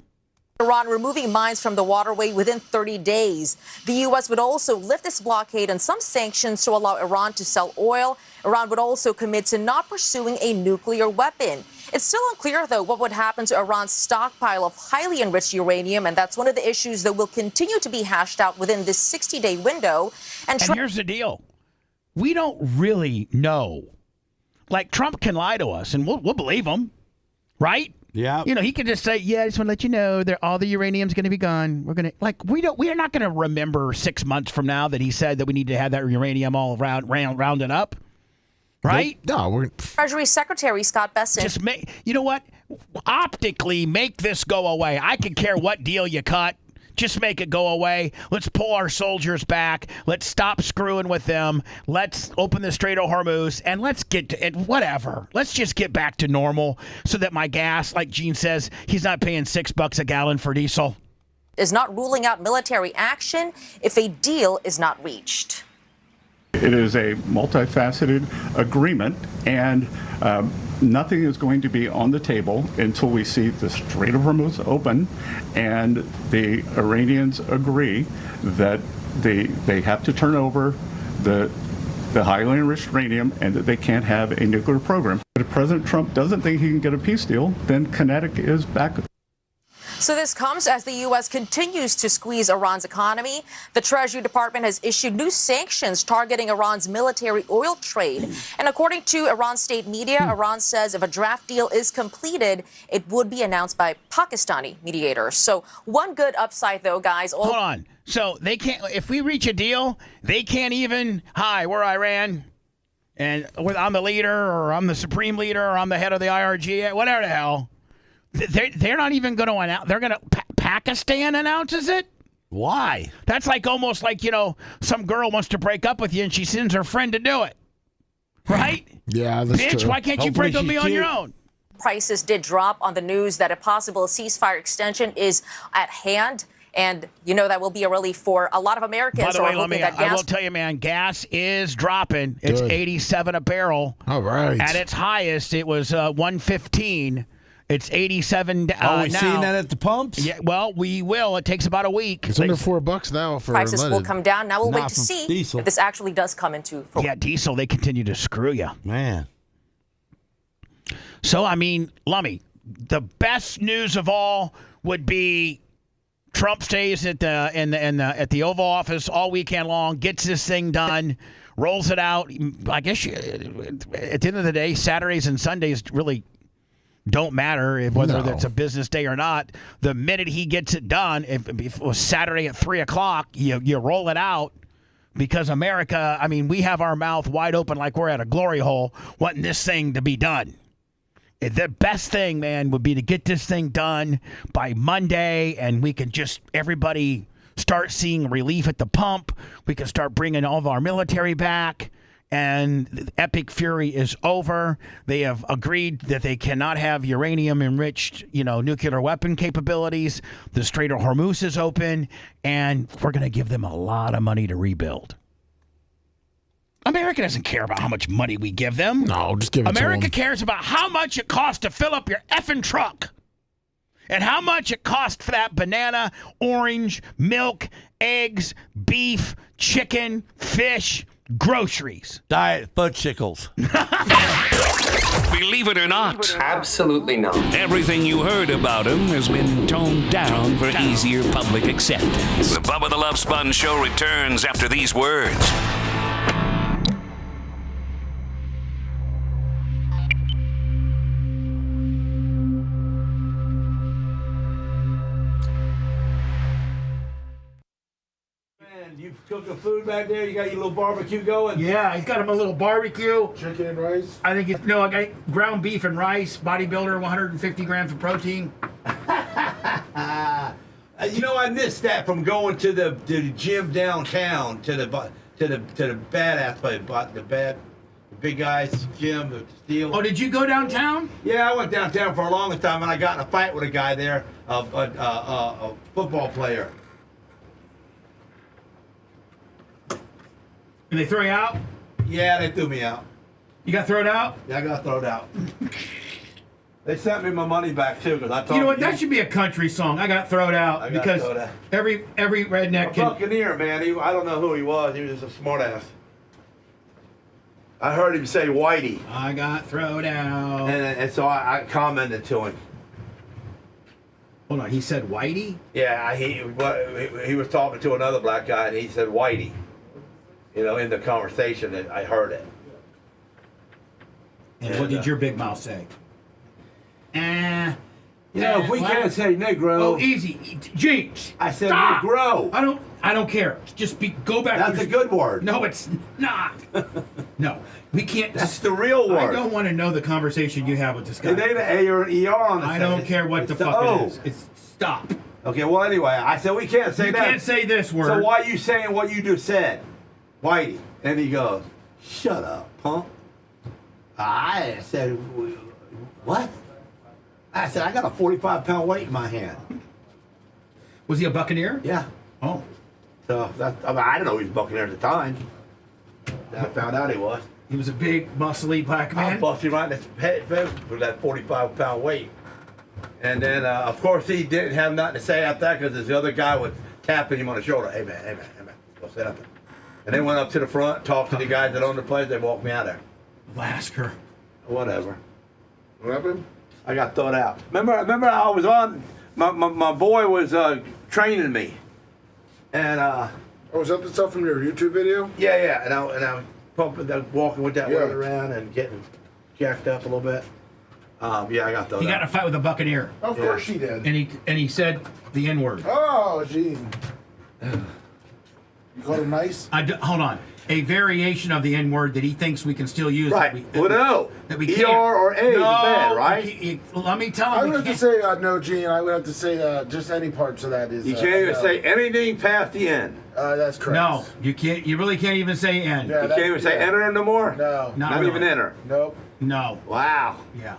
[SPEAKER 14] Iran removing mines from the waterway within 30 days. The U.S. would also lift its blockade and some sanctions to allow Iran to sell oil. Iran would also commit to not pursuing a nuclear weapon. It's still unclear, though, what would happen to Iran's stockpile of highly enriched uranium, and that's one of the issues that will continue to be hashed out within this 60-day window.
[SPEAKER 3] And here's the deal. We don't really know. Like, Trump can lie to us, and we'll believe him, right?
[SPEAKER 7] Yeah.
[SPEAKER 3] You know, he could just say, yeah, I just want to let you know that all the uranium's going to be gone. We're going to, like, we are not going to remember 6 months from now that he said that we need to have that uranium all rounded up. Right?
[SPEAKER 4] No, we're
[SPEAKER 14] Treasury Secretary Scott Bessent.
[SPEAKER 3] Just you know what? Optically, make this go away. I could care what deal you cut. Just make it go away. Let's pull our soldiers back. Let's stop screwing with them. Let's open the Strait of Hormuz, and let's get to it. Whatever. Let's just get back to normal so that my gas, like Gene says, he's not paying $6 a gallon for diesel.
[SPEAKER 14] Is not ruling out military action if a deal is not reached.
[SPEAKER 19] It is a multifaceted agreement, and nothing is going to be on the table until we see the Strait of Hormuz open and the Iranians agree that they have to turn over the highly enriched uranium and that they can't have a nuclear program. But if President Trump doesn't think he can get a peace deal, then kinetic is back.
[SPEAKER 14] So this comes as the U.S. continues to squeeze Iran's economy. The Treasury Department has issued new sanctions targeting Iran's military oil trade. And according to Iran state media, Iran says if a draft deal is completed, it would be announced by Pakistani mediators. So one good upside, though, guys.
[SPEAKER 3] Hold on. So they can't, if we reach a deal, they can't even, hi, we're Iran, and I'm the leader, or I'm the supreme leader, or I'm the head of the IRG, whatever the hell. They're not even going to announce. They're going to. Pakistan announces it?
[SPEAKER 7] Why?
[SPEAKER 3] That's like almost like, you know, some girl wants to break up with you and she sends her friend to do it. Right?
[SPEAKER 4] Yeah, that's
[SPEAKER 3] Bitch,
[SPEAKER 4] true.
[SPEAKER 3] why can't you break up with me on your own?
[SPEAKER 14] Prices did drop on the news that a possible ceasefire extension is at hand. And you know that will be a relief for a lot of Americans.
[SPEAKER 3] By the way, I will tell you, man, gas is dropping. It's $87 a barrel.
[SPEAKER 4] All right.
[SPEAKER 3] At its highest, it was $115. It's $87
[SPEAKER 7] Are we
[SPEAKER 3] now.
[SPEAKER 7] seeing that at the pumps?
[SPEAKER 3] Yeah, well, we will. It takes about a week.
[SPEAKER 4] It's under $4 now for
[SPEAKER 14] prices
[SPEAKER 4] unleaded.
[SPEAKER 14] will come down. Now we'll wait to see if this actually does come into.
[SPEAKER 3] Yeah, diesel, they continue to screw you.
[SPEAKER 7] Man.
[SPEAKER 3] So, I mean, Lummy, the best news of all would be Trump stays at the Oval Office all weekend long, gets this thing done, rolls it out. I guess at the end of the day, Saturdays and Sundays really don't matter whether it's a business day or not. The minute he gets it done, if it was Saturday at 3 o'clock, you roll it out, because America, I mean, we have our mouth wide open like we're at a glory hole wanting this thing to be done. The best thing, man, would be to get this thing done by Monday, and we can just, everybody start seeing relief at the pump. We can start bringing all of our military back. And the epic fury is over. They have agreed that they cannot have uranium-enriched, nuclear weapon capabilities. The Strait of Hormuz is open, and we're going to give them a lot of money to rebuild. America doesn't care about how much money we give them.
[SPEAKER 4] No, just give it to them.
[SPEAKER 3] America cares about how much it costs to fill up your effing truck, and how much it costs for that banana, orange, milk, eggs, beef, chicken, fish, groceries.
[SPEAKER 7] Diet fudgesicles.
[SPEAKER 15] Believe it or not.
[SPEAKER 20] Absolutely not.
[SPEAKER 15] Everything you heard about him has been toned down for easier public acceptance. The Bubba the Love Sponge Show returns after these words.
[SPEAKER 18] You cooking food back there? You got your little barbecue going?
[SPEAKER 3] Yeah, he's got him a little barbecue.
[SPEAKER 4] Chicken and rice?
[SPEAKER 3] I think I got ground beef and rice, bodybuilder, 150 grams of protein.
[SPEAKER 7] You know, I missed that from going to the gym downtown to the badass place, the big guys gym, the steel.
[SPEAKER 3] Oh, did you go downtown?
[SPEAKER 7] Yeah, I went downtown for a long time, and I got in a fight with a guy there, a football player.
[SPEAKER 3] And they throw you out?
[SPEAKER 7] Yeah, they threw me out.
[SPEAKER 3] You got thrown out?
[SPEAKER 7] Yeah, I got thrown out. They sent me my money back too, because I told
[SPEAKER 3] you know what? That should be a country song. I got thrown out because every redneck
[SPEAKER 7] a Buccaneer, man. I don't know who he was. He was just a smartass. I heard him say Whitey.
[SPEAKER 3] I got thrown out.
[SPEAKER 7] And so I commented to him.
[SPEAKER 3] Hold on, he said Whitey?
[SPEAKER 7] Yeah, he was talking to another black guy, and he said Whitey. You know, in the conversation, I heard it.
[SPEAKER 3] And what did your big mouth say?
[SPEAKER 7] If we can't say Negro.
[SPEAKER 3] Oh, easy. Jinx.
[SPEAKER 7] I said
[SPEAKER 3] Stop.
[SPEAKER 7] Negro.
[SPEAKER 3] I don't care. Just go back.
[SPEAKER 7] That's a good word.
[SPEAKER 3] No, it's not. No, we can't.
[SPEAKER 7] That's the real word.
[SPEAKER 3] I don't want to know the conversation you have with this guy.
[SPEAKER 7] It ain't an A or an ER on the
[SPEAKER 3] I don't care what the fuck it is. It's stop.
[SPEAKER 7] Okay, well, anyway, I said we can't say that.
[SPEAKER 3] You can't say this word.
[SPEAKER 7] So why are you saying what you just said? Whitey. And he goes, shut up, punk. I said, what? I said, I got a 45-pound weight in my hand.
[SPEAKER 3] Was he a Buccaneer?
[SPEAKER 7] Yeah.
[SPEAKER 3] Oh.
[SPEAKER 7] So I didn't know he was a Buccaneer at the time. I found out he was.
[SPEAKER 3] He was a big, muscly black man?
[SPEAKER 7] I busted him right in the head with that 45-pound weight. And then, of course, he didn't have nothing to say after that because the other guy was tapping him on the shoulder. Hey, man, go say nothing. And they went up to the front, talked to the guys that owned the place. They walked me out of there.
[SPEAKER 3] We'll ask her.
[SPEAKER 7] Whatever.
[SPEAKER 6] What happened?
[SPEAKER 7] I got thrown out. Remember I was on, my boy was training me. And
[SPEAKER 6] was that the stuff from your YouTube video?
[SPEAKER 7] Yeah, and I was walking with that word around and getting jacked up a little bit. Yeah, I got thrown out.
[SPEAKER 3] He got in a fight with a Buccaneer.
[SPEAKER 6] Of course she did.
[SPEAKER 3] And he said the N-word.
[SPEAKER 6] Oh, gee. You called him nice?
[SPEAKER 3] Hold on. A variation of the N-word that he thinks we can still use.
[SPEAKER 7] Right.
[SPEAKER 3] That we can't.
[SPEAKER 7] ER or A is bad, right?
[SPEAKER 3] Let me tell him.
[SPEAKER 6] I would have to say no, Gene. I would have to say just any parts of that is.
[SPEAKER 7] You can't even say anything past the N.
[SPEAKER 6] That's correct.
[SPEAKER 3] No, you can't. You really can't even say N.
[SPEAKER 7] You can't even say enter no more?
[SPEAKER 6] No.
[SPEAKER 7] Not
[SPEAKER 3] really.
[SPEAKER 7] even enter?
[SPEAKER 6] Nope.
[SPEAKER 3] No.
[SPEAKER 7] Wow.
[SPEAKER 3] Yeah.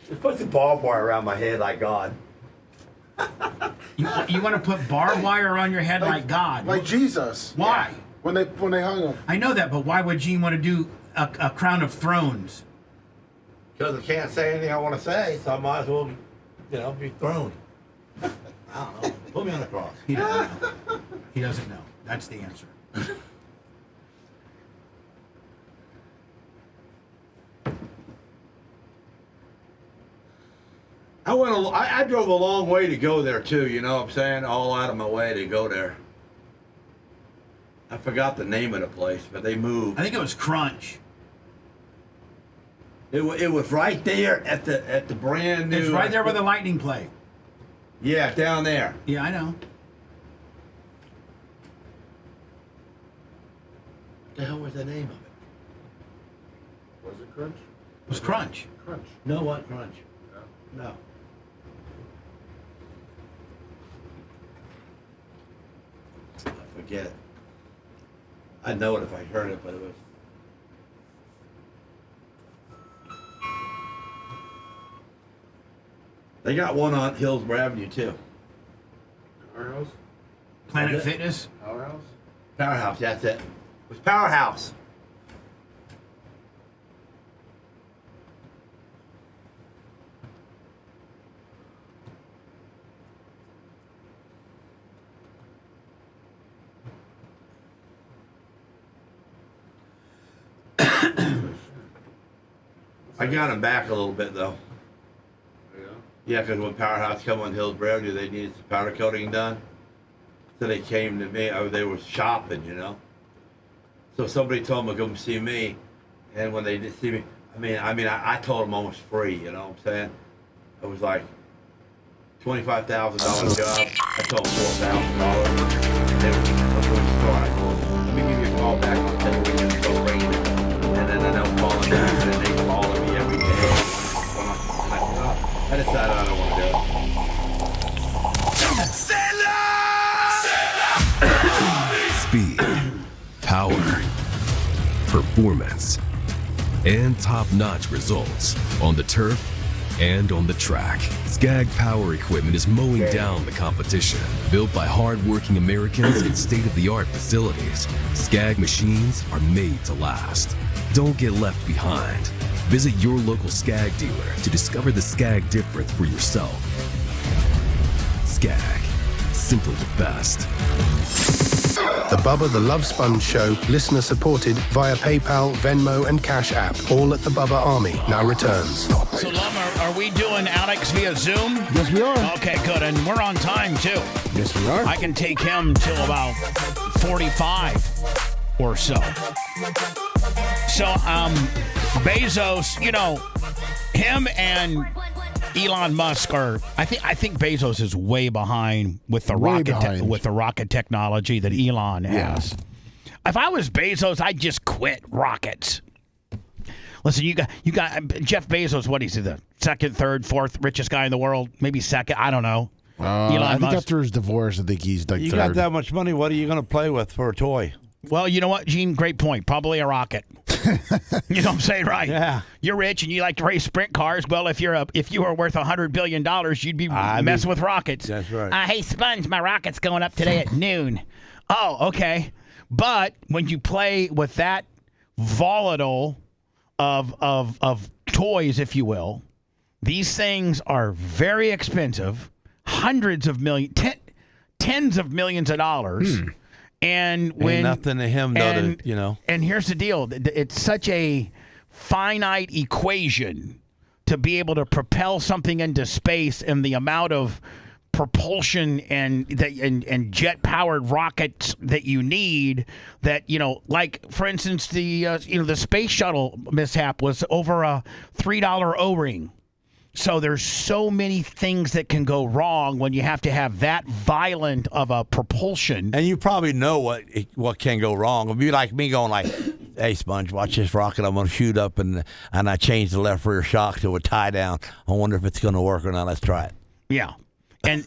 [SPEAKER 7] Just put some barbed wire around my head like God.
[SPEAKER 3] You want to put barbed wire on your head like God?
[SPEAKER 6] Like Jesus.
[SPEAKER 3] Why?
[SPEAKER 6] When they hung him.
[SPEAKER 3] I know that, but why would Gene want to do a crown of thrones?
[SPEAKER 7] Because I can't say anything I want to say, so I might as well, be thrown. I don't know. Put me on the cross.
[SPEAKER 3] He doesn't know. He doesn't know. That's the answer.
[SPEAKER 7] I drove a long way to go there too, you know what I'm saying? All out of my way to go there. I forgot the name of the place, but they moved.
[SPEAKER 3] I think it was Crunch.
[SPEAKER 7] It was right there at the brand new.
[SPEAKER 3] It's right there where the lightning play.
[SPEAKER 7] Yeah, down there.
[SPEAKER 3] Yeah, I know.
[SPEAKER 7] What the hell was the name of it?
[SPEAKER 6] Was it Crunch?
[SPEAKER 3] It was Crunch.
[SPEAKER 6] Crunch.
[SPEAKER 7] No, what Crunch? No. I forget it. I know it if I heard it, but it was. They got one on Hillsborough Avenue too.
[SPEAKER 6] Powerhouse?
[SPEAKER 3] Planet Fitness?
[SPEAKER 6] Powerhouse?
[SPEAKER 7] Powerhouse, that's it. It was Powerhouse. I got him back a little bit though. Yeah, because when Powerhouse come on Hillsborough, they needed some powder coating done. So they came to me. They were shopping, you know. So somebody told them to come see me, and when they did see me, I told them almost free. You know what I'm saying? It was like $25,000 job. I told them $4,000. They were going to store. I told them, let me give you a call back on the weekend. It's so raining, and then they'll call me back, and then they call me every day. I decided I don't want to do it.
[SPEAKER 20] performance, and top-notch results on the turf and on the track. Skag Power Equipment is mowing down the competition. Built by hard-working Americans in state-of-the-art facilities, Skag machines are made to last. Don't get left behind. Visit your local Skag dealer to discover the Skag difference for yourself. Skag, simply the best.
[SPEAKER 21] The Bubba the Love Sponge Show, listener supported via PayPal, Venmo, and Cash App. All at the Bubba Army now returns.
[SPEAKER 3] So, Lum, are we doing Alex via Zoom?
[SPEAKER 4] Yes, we are.
[SPEAKER 3] Okay, good. And we're on time, too.
[SPEAKER 4] Yes, we are.
[SPEAKER 3] I can take him till about 45 or so. So, Bezos, you know, him and Elon Musk are. I think Bezos is way behind with the rocket technology that Elon has. If I was Bezos, I'd just quit rockets. Listen, you got Jeff Bezos. What is he, the second, third, fourth richest guy in the world? Maybe second. I don't know. Elon
[SPEAKER 4] I think
[SPEAKER 3] Musk.
[SPEAKER 4] After his divorce, I think he's like
[SPEAKER 7] You
[SPEAKER 4] third.
[SPEAKER 7] got that much money. What are you going to play with for a toy?
[SPEAKER 3] Well, you know what, Gene? Great point. Probably a rocket. You know what I'm saying, right?
[SPEAKER 7] Yeah.
[SPEAKER 3] You're rich and you like to race sprint cars. Well, if you were worth $100 billion, you'd be messing with rockets.
[SPEAKER 7] That's right.
[SPEAKER 3] Hey, Sponge, my rocket's going up today at noon. Oh, okay. But when you play with that volatile of toys, if you will, these things are very expensive, hundreds of millions, tens of millions of dollars. And when
[SPEAKER 7] ain't nothing to him, though, you know. And
[SPEAKER 3] here's the deal. It's such a finite equation to be able to propel something into space, and the amount of propulsion and jet-powered rockets that you need, that, you know, like, for instance, the space shuttle mishap was over a $3 O-ring. So there's so many things that can go wrong when you have to have that violent of a propulsion.
[SPEAKER 7] And you probably know what can go wrong. It'd be like me going like, "Hey, Sponge, watch this rocket. I'm going to shoot up, and I change the left rear shock to a tie down. I wonder if it's going to work or not. Let's try it."
[SPEAKER 3] Yeah. And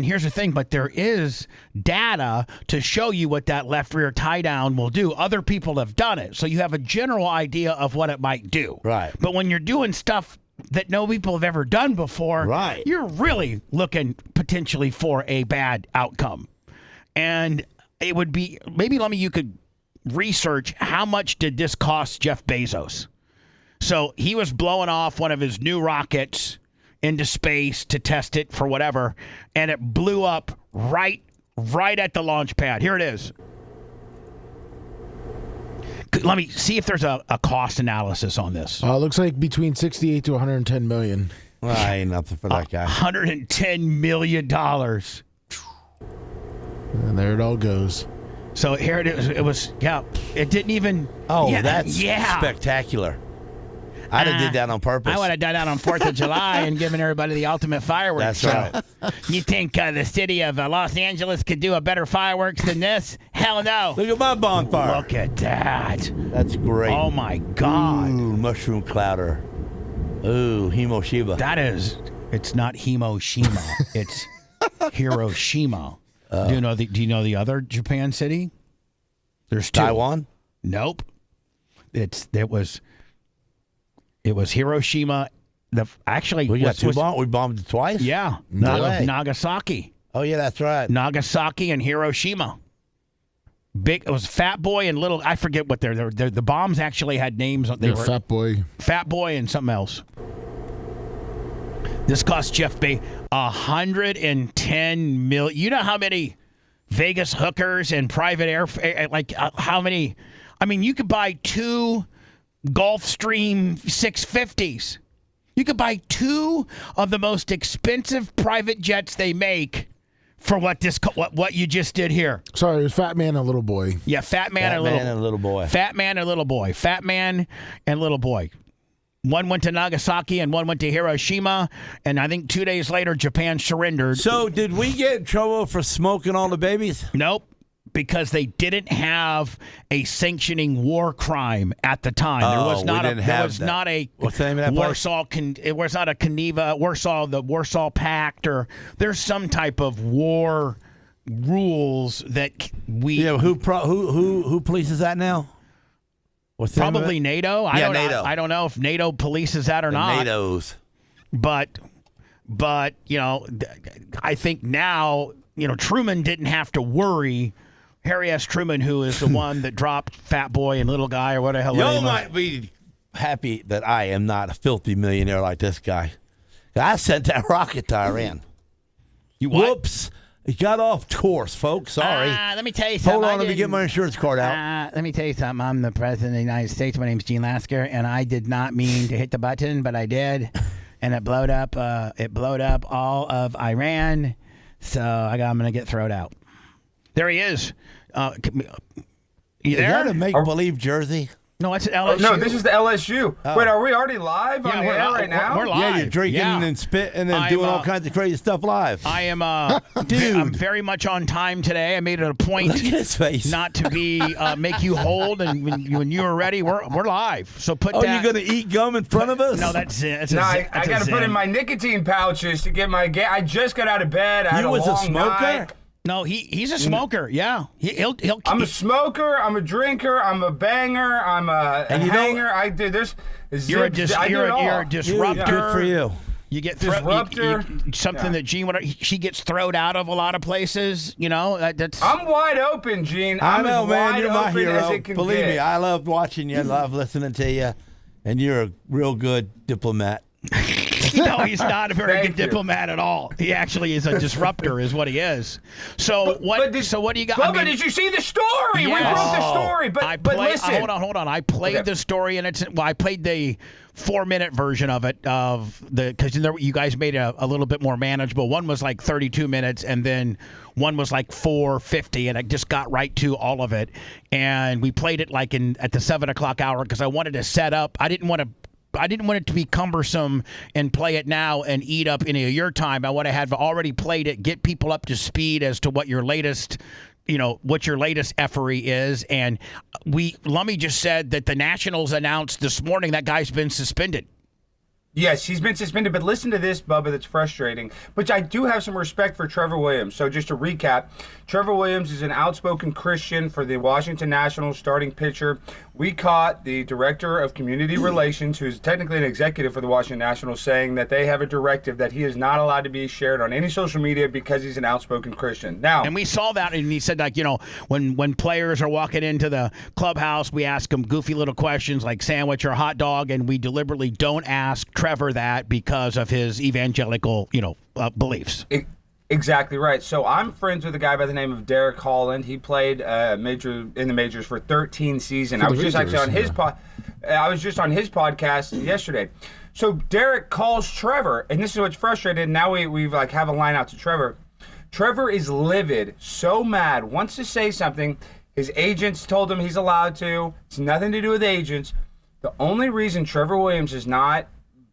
[SPEAKER 3] here's the thing, but there is data to show you what that left rear tie down will do. Other people have done it, so you have a general idea of what it might do.
[SPEAKER 7] Right.
[SPEAKER 3] But when you're doing stuff that no people have ever done before,
[SPEAKER 7] right,
[SPEAKER 3] you're really looking potentially for a bad outcome. And it would be, maybe, Lummy, you could research how much did this cost Jeff Bezos. So he was blowing off one of his new rockets into space to test it for whatever, and it blew up right at the launch pad. Here it is. Let me see if there's a cost analysis on this.
[SPEAKER 4] Looks like between 68 to 110 million.
[SPEAKER 7] Well, ain't nothing for that guy.
[SPEAKER 3] $110 million.
[SPEAKER 4] And there it all goes.
[SPEAKER 3] So here it is. It was, it didn't even.
[SPEAKER 7] Oh, that's spectacular. I'd have did that on purpose.
[SPEAKER 3] I would have done that on 4th of July and given everybody the ultimate fireworks.
[SPEAKER 7] That's right.
[SPEAKER 3] You think the city of Los Angeles could do a better fireworks than this? Hell no.
[SPEAKER 7] Look at my bonfire.
[SPEAKER 3] Look at that.
[SPEAKER 7] That's great.
[SPEAKER 3] Oh, my God.
[SPEAKER 7] Ooh, mushroom clouder. Ooh, Hiroshima.
[SPEAKER 3] That is, it's not Hiroshima. It's Hiroshima. Do you know the other Japan city? There's two.
[SPEAKER 7] Taiwan?
[SPEAKER 3] Nope. It was Hiroshima. We
[SPEAKER 7] bombed it twice?
[SPEAKER 3] Yeah. Nagasaki.
[SPEAKER 7] Oh, yeah, that's right.
[SPEAKER 3] Nagasaki and Hiroshima. It was Fat Boy and Little. I forget what the bombs actually had names. They were
[SPEAKER 4] Fat Boy
[SPEAKER 3] and something else. This cost Jeff Bezos $110 million. You know how many Vegas hookers and private how many? I mean, you could buy 2 Gulfstream 650s. You could buy 2 of the most expensive private jets they make for what you just did here.
[SPEAKER 4] Sorry, it was Fat Man and Little Boy.
[SPEAKER 3] Yeah, Fat Man and Little Boy. Fat Man and Little Boy. Fat Man and Little Boy. One went to Nagasaki and one went to Hiroshima, and I think 2 days later, Japan surrendered.
[SPEAKER 7] So did we get in trouble for smoking all the babies?
[SPEAKER 3] Nope. Because they didn't have a sanctioning war crime at the time. There was not a
[SPEAKER 7] What's the name of that
[SPEAKER 3] Warsaw. It was not a the Warsaw Pact, or there's some type of war rules that we.
[SPEAKER 7] Yeah, who polices that now? What's the name of
[SPEAKER 3] Probably
[SPEAKER 7] it?
[SPEAKER 3] NATO.
[SPEAKER 7] NATO.
[SPEAKER 3] I don't know if NATO polices that or not.
[SPEAKER 7] NATO's.
[SPEAKER 3] But I think now, Truman didn't have to worry. Harry S. Truman, who is the one that dropped Fat Boy and Little Guy or whatever.
[SPEAKER 7] You might be happy that I am not a filthy millionaire like this guy. I sent that rocket to Iran.
[SPEAKER 3] You what?
[SPEAKER 7] Whoops. He got off course, folks. Sorry.
[SPEAKER 3] Let me tell you something.
[SPEAKER 7] Hold on, let me get my insurance card out.
[SPEAKER 3] Let me tell you something. I'm the president of the United States. My name's Gene Lasker, and I did not mean to hit the button, but I did, and it blowed up. It blowed up all of Iran. So I'm gonna get thrown out. There he is. You
[SPEAKER 7] Is
[SPEAKER 3] there?
[SPEAKER 7] that a make-believe jersey?
[SPEAKER 3] No, it's LSU.
[SPEAKER 1] No, this is the LSU.
[SPEAKER 7] Oh.
[SPEAKER 1] Wait, are we already live on the air right now?
[SPEAKER 3] We're live.
[SPEAKER 7] Yeah, you're drinking and spitting and doing all kinds of crazy stuff live.
[SPEAKER 3] I am, dude. I'm very much on time today. I made it a point
[SPEAKER 7] Look at his face.
[SPEAKER 3] not to be make you hold, and when you are ready, we're live. So put that.
[SPEAKER 7] Oh, you're gonna eat gum in front of us?
[SPEAKER 3] No, that's it.
[SPEAKER 1] I got to put in my nicotine pouches to get my I just got out of bed. I had a long
[SPEAKER 7] smoker?
[SPEAKER 1] night.
[SPEAKER 3] No, he's a smoker. Yeah, he'll.
[SPEAKER 1] I'm a smoker. I'm a drinker. I'm a banger. I'm a hanger. I do this.
[SPEAKER 3] You're a disruptor.
[SPEAKER 7] Good for you.
[SPEAKER 3] You get
[SPEAKER 1] disruptor.
[SPEAKER 3] Something that Gene, she gets thrown out of a lot of places. That's.
[SPEAKER 1] I'm wide open, Gene.
[SPEAKER 7] I know,
[SPEAKER 1] as
[SPEAKER 7] man.
[SPEAKER 1] wide
[SPEAKER 7] You're my
[SPEAKER 1] open
[SPEAKER 7] hero.
[SPEAKER 1] as it can
[SPEAKER 7] Believe
[SPEAKER 1] get.
[SPEAKER 7] me, I love watching you. I love listening to you, and you're a real good diplomat.
[SPEAKER 3] No, he's not a very good diplomat at all. He actually is a disruptor, is what he is. So what do you got?
[SPEAKER 1] Bubba, did you see the story?
[SPEAKER 3] Yes.
[SPEAKER 1] We broke the story, but listen.
[SPEAKER 3] Hold on. I played the story, and I played the 4-minute version of it because you guys made it a little bit more manageable. One was like 32 minutes, and then one was like 4:50, and I just got right to all of it. And we played it like at the 7 o'clock hour because I wanted to set up. I didn't want it to be cumbersome and play it now and eat up any of your time. I want to have already played it, get people up to speed as to what your latest effery is. And Lummy just said that the Nationals announced this morning that guy's been suspended.
[SPEAKER 1] Yes, he's been suspended, but listen to this, Bubba, that's frustrating. But I do have some respect for Trevor Williams. So just to recap, Trevor Williams is an outspoken Christian for the Washington Nationals starting pitcher. We caught the director of community relations, who's technically an executive for the Washington Nationals, saying that they have a directive that he is not allowed to be shared on any social media because he's an outspoken Christian. Now,
[SPEAKER 3] and we saw that, and he said, when players are walking into the clubhouse, we ask them goofy little questions like sandwich or hot dog, and we deliberately don't ask Trevor that because of his evangelical, beliefs.
[SPEAKER 1] Exactly right. So I'm friends with a guy by the name of Derek Holland. He played in the majors for 13 seasons. I was just actually on his on his podcast yesterday. So Derek calls Trevor, and this is what's frustrating. Now we've have a line out to Trevor. Trevor is livid, so mad, wants to say something. His agents told him he's allowed to. It's nothing to do with agents. The only reason Trevor Williams has not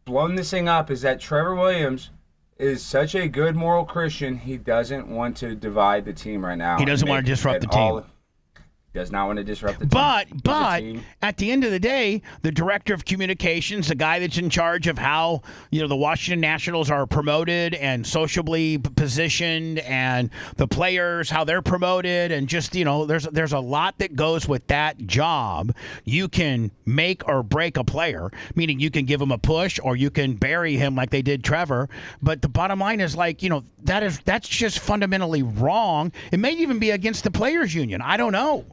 [SPEAKER 1] blown this thing up is that Trevor Williams is such a good moral Christian, he doesn't want to divide the team right now.
[SPEAKER 3] He doesn't want to disrupt the team.
[SPEAKER 1] Does not want to disrupt the team.
[SPEAKER 3] But at the end of the day, the director of communications, the guy that's in charge of how the Washington Nationals are promoted and sociably positioned, and the players how they're promoted, and just there's a lot that goes with that job. You can make or break a player, meaning you can give him a push or you can bury him like they did Trevor. But the bottom line is that's just fundamentally wrong. It may even be against the players' union. I don't know.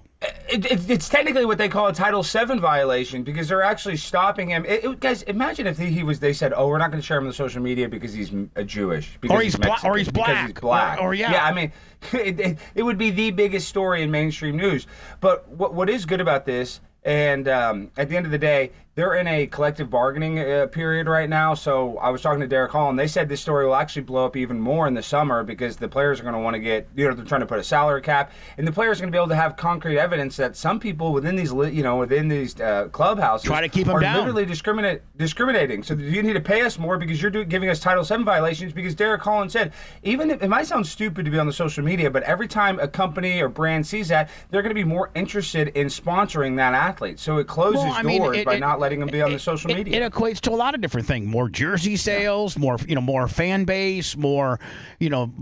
[SPEAKER 1] It's technically what they call a Title VII violation because they're actually stopping him. Guys, imagine if they said, "Oh, we're not going to share him on the social media because he's a Jewish, because he's Mexican,
[SPEAKER 3] or he's black,
[SPEAKER 1] because he's black."
[SPEAKER 3] Yeah.
[SPEAKER 1] I mean, it would be the biggest story in mainstream news. But what is good about this, and at the end of the day, they're in a collective bargaining period right now. So I was talking to Derek Hall, and they said this story will actually blow up even more in the summer because the players are going to want to get, they're trying to put a salary cap, and the players are going to be able to have concrete evidence that some people within these, clubhouses
[SPEAKER 3] try to keep them down.
[SPEAKER 1] Literally discriminating. So you need to pay us more because you're giving us Title VII violations. Because Derek Holland said, even if it might sound stupid to be on the social media, but every time a company or brand sees that, they're going to be more interested in sponsoring that athlete. So it closes doors by not letting him be on the social media.
[SPEAKER 3] It equates to a lot of different things: more jersey sales, more fan base, more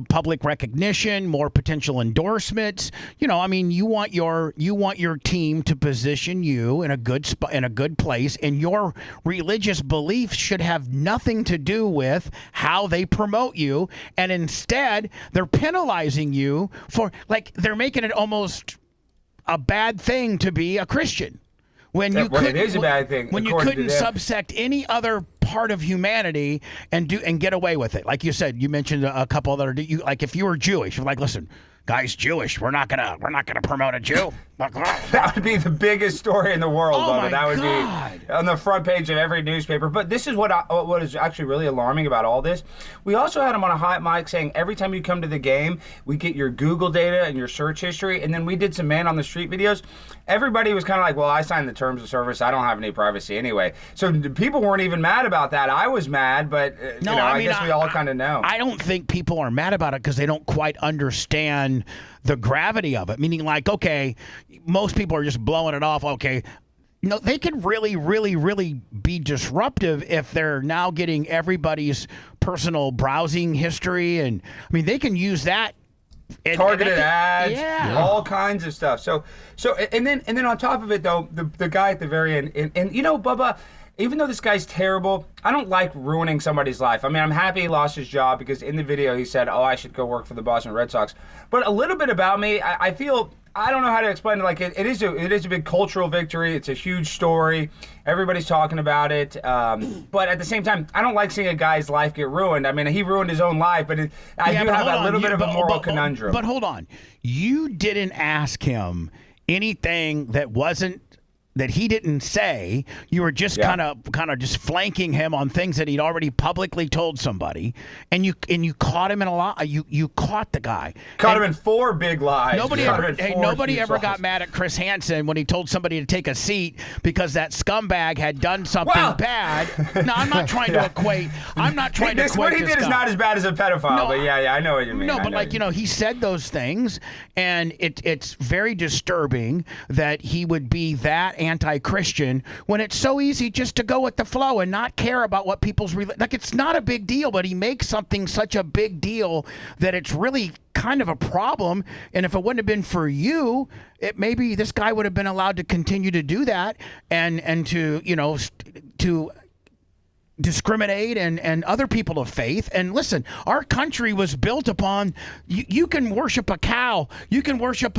[SPEAKER 3] public recognition, more potential endorsements. I mean, you want your team to position you in a good place, and your religious beliefs should have nothing to do with how they promote you, and instead they're penalizing you for, like, they're making it almost a bad thing to be a Christian. When you
[SPEAKER 1] it is a bad thing.
[SPEAKER 3] When you couldn't subsect any other part of humanity and get away with it. Like you said, you mentioned a couple other, like if you were Jewish, you're like, listen, guy's Jewish. We're not gonna promote a Jew.
[SPEAKER 1] That would be the biggest story in the world.
[SPEAKER 3] Oh,
[SPEAKER 1] that would be on the front page of every newspaper. But this is what is actually really alarming about all this. We also had him on a hot mic saying every time you come to the game, we get your Google data and your search history. And then we did some man on the street videos. Everybody was kind of like, well, I signed the terms of service. I don't have any privacy anyway. So people weren't even mad about that. I was mad, but I guess we all kind of know.
[SPEAKER 3] I don't think people are mad about it because they don't quite understand the gravity of it. Meaning, like, okay, most people are just blowing it off. Okay, no, they could really, really, really be disruptive if they're now getting everybody's personal browsing history, and I mean, they can use that.
[SPEAKER 1] Targeted ads, all kinds of stuff. So, and then on top of it, though, the guy at the very end, and Bubba, even though this guy's terrible, I don't like ruining somebody's life. I mean, I'm happy he lost his job because in the video he said, oh, I should go work for the Boston Red Sox. But a little bit about me, I feel, I don't know how to explain it. Like, it is a big cultural victory. It's a huge story. Everybody's talking about it. But at the same time, I don't like seeing a guy's life get ruined. I mean, he ruined his own life, but I do have a little bit of a moral conundrum.
[SPEAKER 3] But hold on. You didn't ask him anything that he didn't say. You were just kind of just flanking him on things that he'd already publicly told somebody, and you caught him in a lie. You caught the guy.
[SPEAKER 1] Caught him in 4 big lies.
[SPEAKER 3] Nobody ever got mad at Chris Hansen when he told somebody to take a seat because that scumbag had done something bad. No, I'm not trying to equate. I'm not trying to equate.
[SPEAKER 1] What he did is not as bad as a pedophile. But I know what you mean.
[SPEAKER 3] No, but he said those things, and it's very disturbing that he would be that anti-Christian when it's so easy just to go with the flow and not care about what people's it's not a big deal, but he makes something such a big deal that it's really kind of a problem. And if it wouldn't have been for you, maybe this guy would have been allowed to continue to do that and to discriminate and other people of faith. And listen, our country was built upon you can worship a cow, you can worship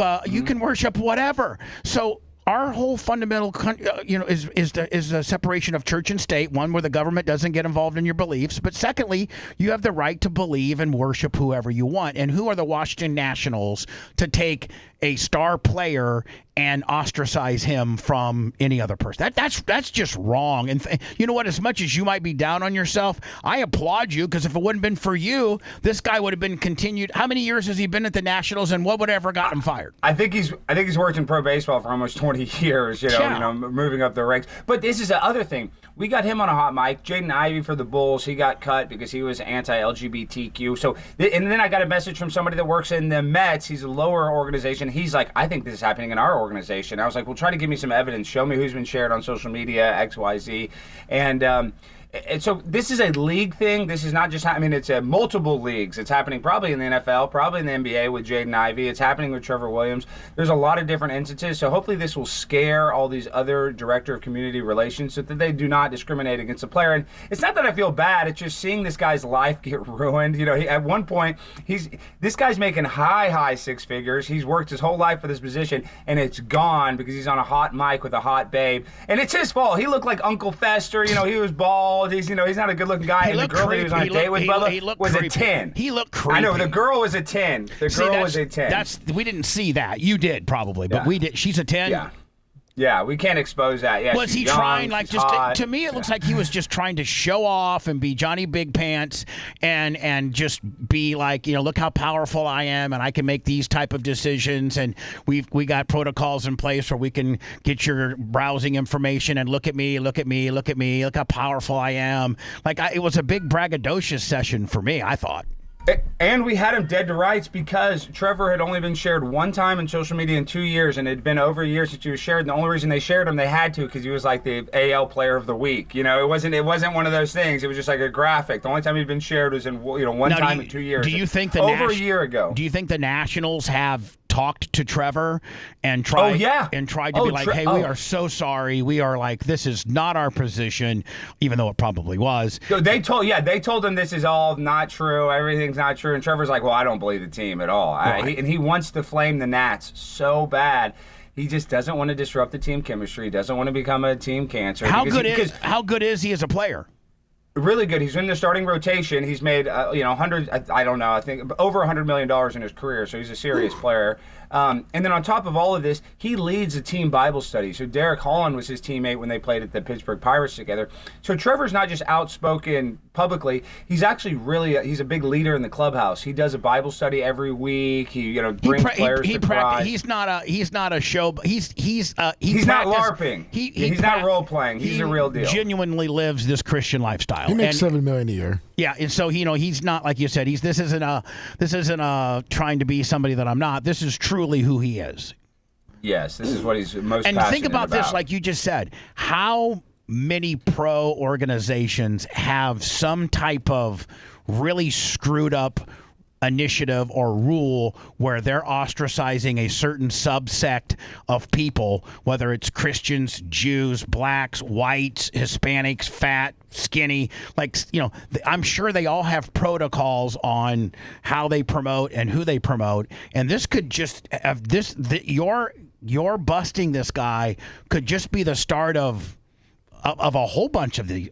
[SPEAKER 3] whatever. So our whole fundamental, is the separation of church and state. One, where the government doesn't get involved in your beliefs, but secondly, you have the right to believe and worship whoever you want. And who are the Washington Nationals to take a star player and ostracize him from any other person? That's just wrong. And you know what? As much as you might be down on yourself, I applaud you, because if it wouldn't have been for you, this guy would have been continued. How many years has he been at the Nationals, and what would have ever got him fired?
[SPEAKER 1] I think he's worked in pro baseball for almost 20 years. Moving up the ranks. But this is the other thing. We got him on a hot mic. Jaden Ivey for the Bulls. He got cut because he was anti-LGBTQ. So, and then I got a message from somebody that works in the Mets. He's a lower organization. He's like, I think this is happening in our organization. I was like, well, try to give me some evidence. Show me who's been shared on social media, XYZ. And so this is a league thing. This is not just, it's multiple leagues. It's happening probably in the NFL, probably in the NBA with Jaden Ivey. It's happening with Trevor Williams. There's a lot of different instances. So hopefully this will scare all these other director of community relations so that they do not discriminate against a player. And it's not that I feel bad. It's just seeing this guy's life get ruined. At one point, this guy's making high 6 figures. He's worked his whole life for this position, and it's gone because he's on a hot mic with a hot babe. And it's his fault. He looked like Uncle Fester. He was bald. He's not a good-looking guy. And the girl that he was on a date with, Bubba, was a 10.
[SPEAKER 3] He looked creepy.
[SPEAKER 1] I know, the girl was a 10. The girl was a 10.
[SPEAKER 3] We didn't see that. You did, probably, but we did. She's a 10?
[SPEAKER 1] Yeah, we can't expose that. Yeah,
[SPEAKER 3] was he
[SPEAKER 1] young,
[SPEAKER 3] trying,
[SPEAKER 1] hot.
[SPEAKER 3] To me, it looks like he was just trying to show off and be Johnny Big Pants and just be like, look how powerful I am, and I can make these type of decisions, and we got protocols in place where we can get your browsing information, and look at me, look how powerful I am. It was a big braggadocious session for me, I thought.
[SPEAKER 1] And we had him dead to rights because Trevor had only been shared one time in social media in 2 years, and it had been over a year since he was shared. And the only reason they shared him, they had to, because he was like the AL Player of the Week. You know, it wasn't one of those things. It was just like a graphic. The only time he'd been shared was in one time in 2 years.
[SPEAKER 3] Do you think
[SPEAKER 1] over a year ago?
[SPEAKER 3] Do you think the Nationals have talked to Trevor and tried to be like, hey, we are so sorry. We are like, this is not our position, even though it probably was.
[SPEAKER 1] So they told him this is all not true. Everything's not true. And Trevor's like, well, I don't believe the team at all.
[SPEAKER 3] Right.
[SPEAKER 1] And he wants to flame the Nats so bad. He just doesn't want to disrupt the team chemistry. He doesn't want to become a team cancer.
[SPEAKER 3] How good is he as a player?
[SPEAKER 1] Really good. He's in the starting rotation. He's made, hundreds. I don't know. I think over $100 million in his career. So he's a serious player. And then on top of all of this, he leads a team Bible study. So Derek Holland was his teammate when they played at the Pittsburgh Pirates together. So Trevor's not just outspoken publicly. He's actually he's a big leader in the clubhouse. He does a Bible study every week. He brings players to Christ.
[SPEAKER 3] He's not a show. He's
[SPEAKER 1] not LARPing. He's not role playing. He's a real deal.
[SPEAKER 3] Genuinely lives this Christian lifestyle.
[SPEAKER 4] He makes $7 million a year.
[SPEAKER 3] Yeah, and so he's not, like you said. This isn't trying to be somebody that I'm not. This is truly who he is.
[SPEAKER 1] Yes, this is what he's most.
[SPEAKER 3] And think about this, like you just said. How many pro organizations have some type of really screwed up initiative or rule where they're ostracizing a certain subsect of people, whether it's Christians, Jews, blacks, whites, Hispanics, fat, skinny, I'm sure they all have protocols on how they promote and who they promote. And this could just have your busting this guy could just be the start of a whole bunch of we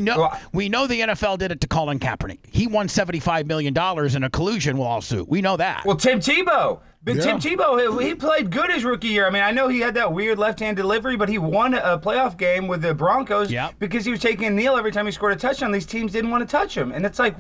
[SPEAKER 3] know the NFL did it to Colin Kaepernick. He won $75 million in a collusion lawsuit. We know that.
[SPEAKER 1] Well, Tim Tebow. Tim Tebow, he played good his rookie year. I mean, I know he had that weird left-hand delivery, but he won a playoff game with the Broncos because he was taking a kneel every time he scored a touchdown. These teams didn't want to touch him. And it's like,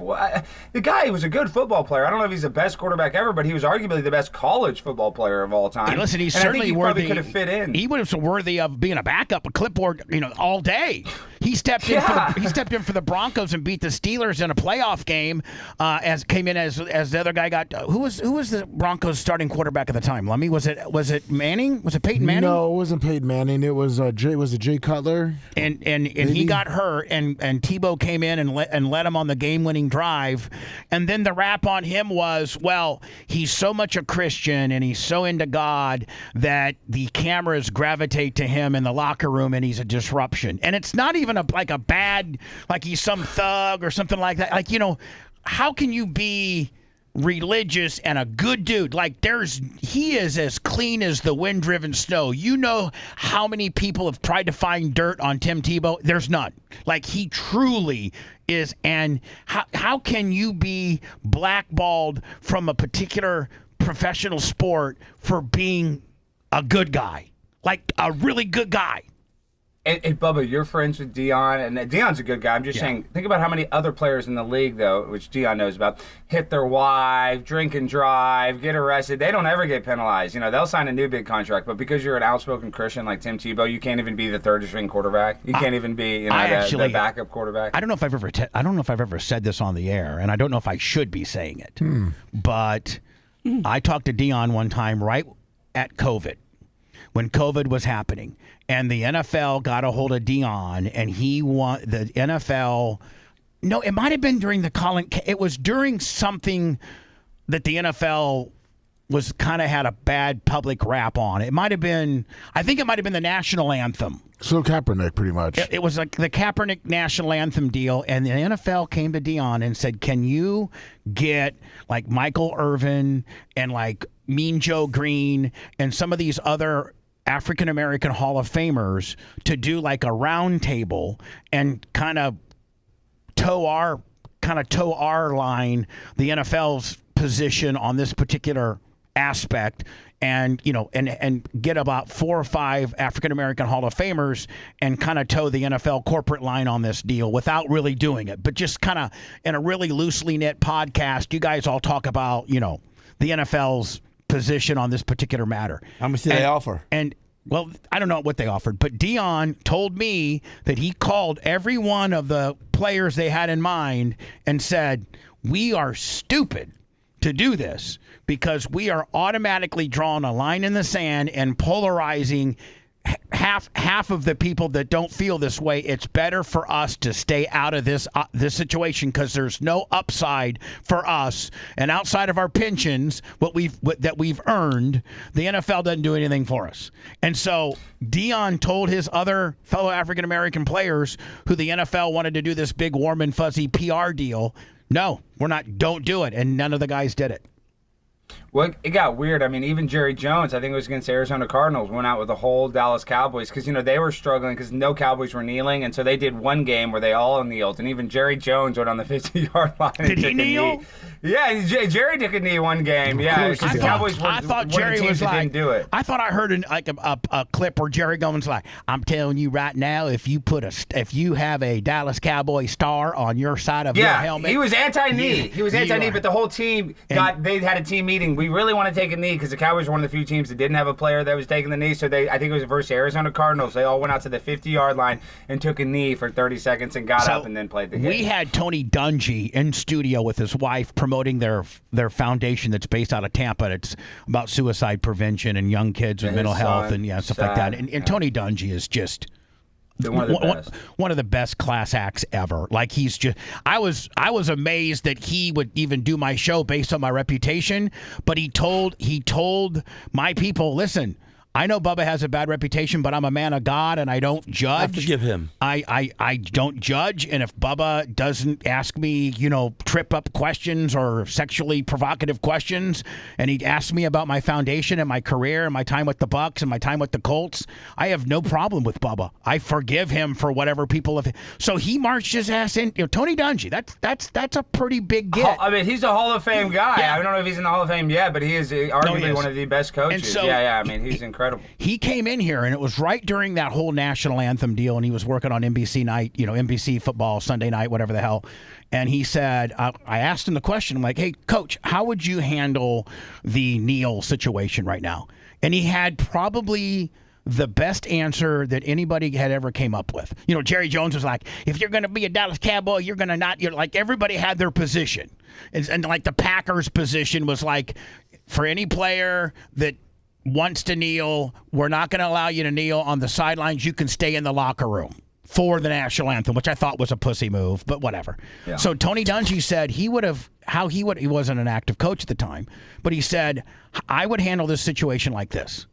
[SPEAKER 1] the guy was a good football player. I don't know if he's the best quarterback ever, but he was arguably the best college football player of all time.
[SPEAKER 3] Hey, listen, he's
[SPEAKER 1] and
[SPEAKER 3] certainly
[SPEAKER 1] I think he
[SPEAKER 3] worthy.
[SPEAKER 1] Probably could have fit in.
[SPEAKER 3] He was worthy of being a backup, a clipboard, all day. He stepped in. He stepped in for the Broncos and beat the Steelers in a playoff game. As the other guy got. Who was the Broncos starting quarterback at the time? Lemmy, was it Manning? Was it Peyton Manning?
[SPEAKER 4] No, it wasn't Peyton Manning. It was Jay Cutler.
[SPEAKER 3] And he got hurt, and Tebow came in and led him on the game-winning drive. And then the rap on him was, well, he's so much a Christian and he's so into God that the cameras gravitate to him in the locker room, and he's a disruption. And it's not even a bad, like he's some thug or something like that. How can you be religious and a good dude? He is as clean as the wind-driven snow. You know how many people have tried to find dirt on Tim Tebow? There's none. He truly is. And how can you be blackballed from a particular professional sport for being a good guy? A really good guy.
[SPEAKER 1] And Bubba, you're friends with Dion, and Dion's a good guy. I'm just saying, think about how many other players in the league, though, which Dion knows about, hit their wife, drink and drive, get arrested. They don't ever get penalized. They'll sign a new big contract, but because you're an outspoken Christian like Tim Tebow, you can't even be the third-string quarterback. You can't even be, the backup quarterback.
[SPEAKER 3] I don't know if I've ever said this on the air, and I don't know if I should be saying it, but I talked to Dion one time right at COVID, when COVID was happening. And the NFL got a hold of Dion, and he won the NFL. No, it might have been during it was during something that the NFL was kind of had a bad public rap on. I think it might have been the national anthem.
[SPEAKER 4] So Kaepernick, pretty much.
[SPEAKER 3] It was like the Kaepernick national anthem deal, and the NFL came to Dion and said, can you get Michael Irvin and Mean Joe Green and some of these other African-American Hall of Famers to do a round table and kind of toe our line, the NFL's position on this particular aspect, and and get about 4 or 5 African-American Hall of Famers and kind of toe the NFL corporate line on this deal without really doing it, but just kind of in a really loosely knit podcast. You guys all talk about the NFL's position on this particular matter.
[SPEAKER 7] How much did they offer?
[SPEAKER 3] And well, I don't know what they offered, but Dion told me that he called every one of the players they had in mind and said, we are stupid to do this because we are automatically drawing a line in the sand and polarizing half of the people that don't feel this way. It's better for us to stay out of this situation because there's no upside for us, and outside of our pensions, that we've earned, the NFL doesn't do anything for us. And so Dion told his other fellow African American players who the NFL wanted to do this big warm and fuzzy PR deal, no, we're not. Don't do it, and none of the guys did it.
[SPEAKER 1] Well, it got weird. I mean, even Jerry Jones, I think it was against the Arizona Cardinals, went out with the whole Dallas Cowboys because, they were struggling because no Cowboys were kneeling. And so they did one game where they all kneeled. And even Jerry Jones went on the 50-yard line and
[SPEAKER 3] took a knee.
[SPEAKER 1] Yeah, Jerry took a knee one game. Yeah, because the Cowboys were one of the teams that didn't do it.
[SPEAKER 3] I thought I heard a clip where Jerry Jones like, I'm telling you right now, if you have a Dallas Cowboy star on your side of your helmet.
[SPEAKER 1] He was anti-knee. He was anti-knee, but the whole team they had a team meeting. We really want to take a knee because the Cowboys were one of the few teams that didn't have a player that was taking the knee. So I think it was versus Arizona Cardinals. They all went out to the 50-yard line and took a knee for 30 seconds and got up and then played the game.
[SPEAKER 3] We had Tony Dungy in studio with his wife promoting their foundation that's based out of Tampa. It's about suicide prevention and young kids with mental health and stuff like that. And Tony Dungy is just one of the best class acts ever. Like he's just, I was amazed that he would even do my show based on my reputation. But he told my people, listen, I know Bubba has a bad reputation, but I'm a man of God and I don't judge.
[SPEAKER 7] I forgive him.
[SPEAKER 3] I don't judge, and if Bubba doesn't ask me, trip up questions or sexually provocative questions, and he asks me about my foundation and my career and my time with the Bucks and my time with the Colts, I have no problem with Bubba. I forgive him for whatever people have. So he marched his ass in. Tony Dungy, that's a pretty big get.
[SPEAKER 1] I mean, he's a Hall of Fame guy. Yeah. I don't know if he's in the Hall of Fame yet, but he is arguably one of the best coaches.
[SPEAKER 3] And so,
[SPEAKER 1] I mean, he's incredible.
[SPEAKER 3] He came in here, and it was right during that whole national anthem deal, and he was working on NBC night, NBC football, Sunday night, whatever the hell. And he said, I asked him the question, I'm like, hey, Coach, how would you handle the Neil situation right now? And he had probably the best answer that anybody had ever came up with. Jerry Jones was like, if you're going to be a Dallas Cowboy, you're going to not, like everybody had their position. And like the Packers position was like, for any player that wants to kneel, we're not going to allow you to kneel on the sidelines. You can stay in the locker room for the national anthem, which I thought was a pussy move, but whatever. Yeah. So Tony Dungy said he wasn't an active coach at the time, but he said, I would handle this situation like this.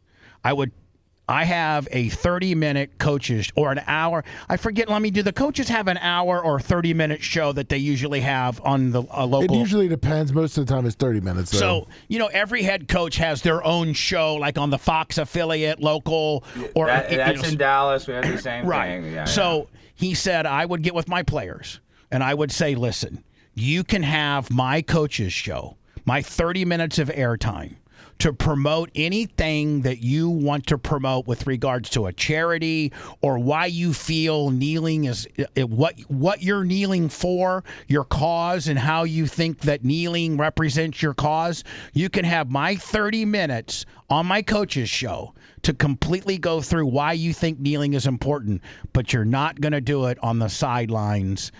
[SPEAKER 3] I have a 30-minute coaches or an hour. I forget. Do the coaches have an hour or 30-minute show that they usually have on the local?
[SPEAKER 4] It usually depends. Most of the time it's 30 minutes.
[SPEAKER 3] So, every head coach has their own show, like on the Fox affiliate, local. Or
[SPEAKER 1] that's in Dallas. We have the same thing. Yeah,
[SPEAKER 3] so he said I would get with my players, and I would say, listen, you can have my coaches show, my 30 minutes of airtime, to promote anything that you want to promote with regards to a charity or why you feel kneeling is what you're kneeling for, your cause, and how you think that kneeling represents your cause. You can have my 30 minutes on my coach's show to completely go through why you think kneeling is important, but you're not going to do it on the sidelines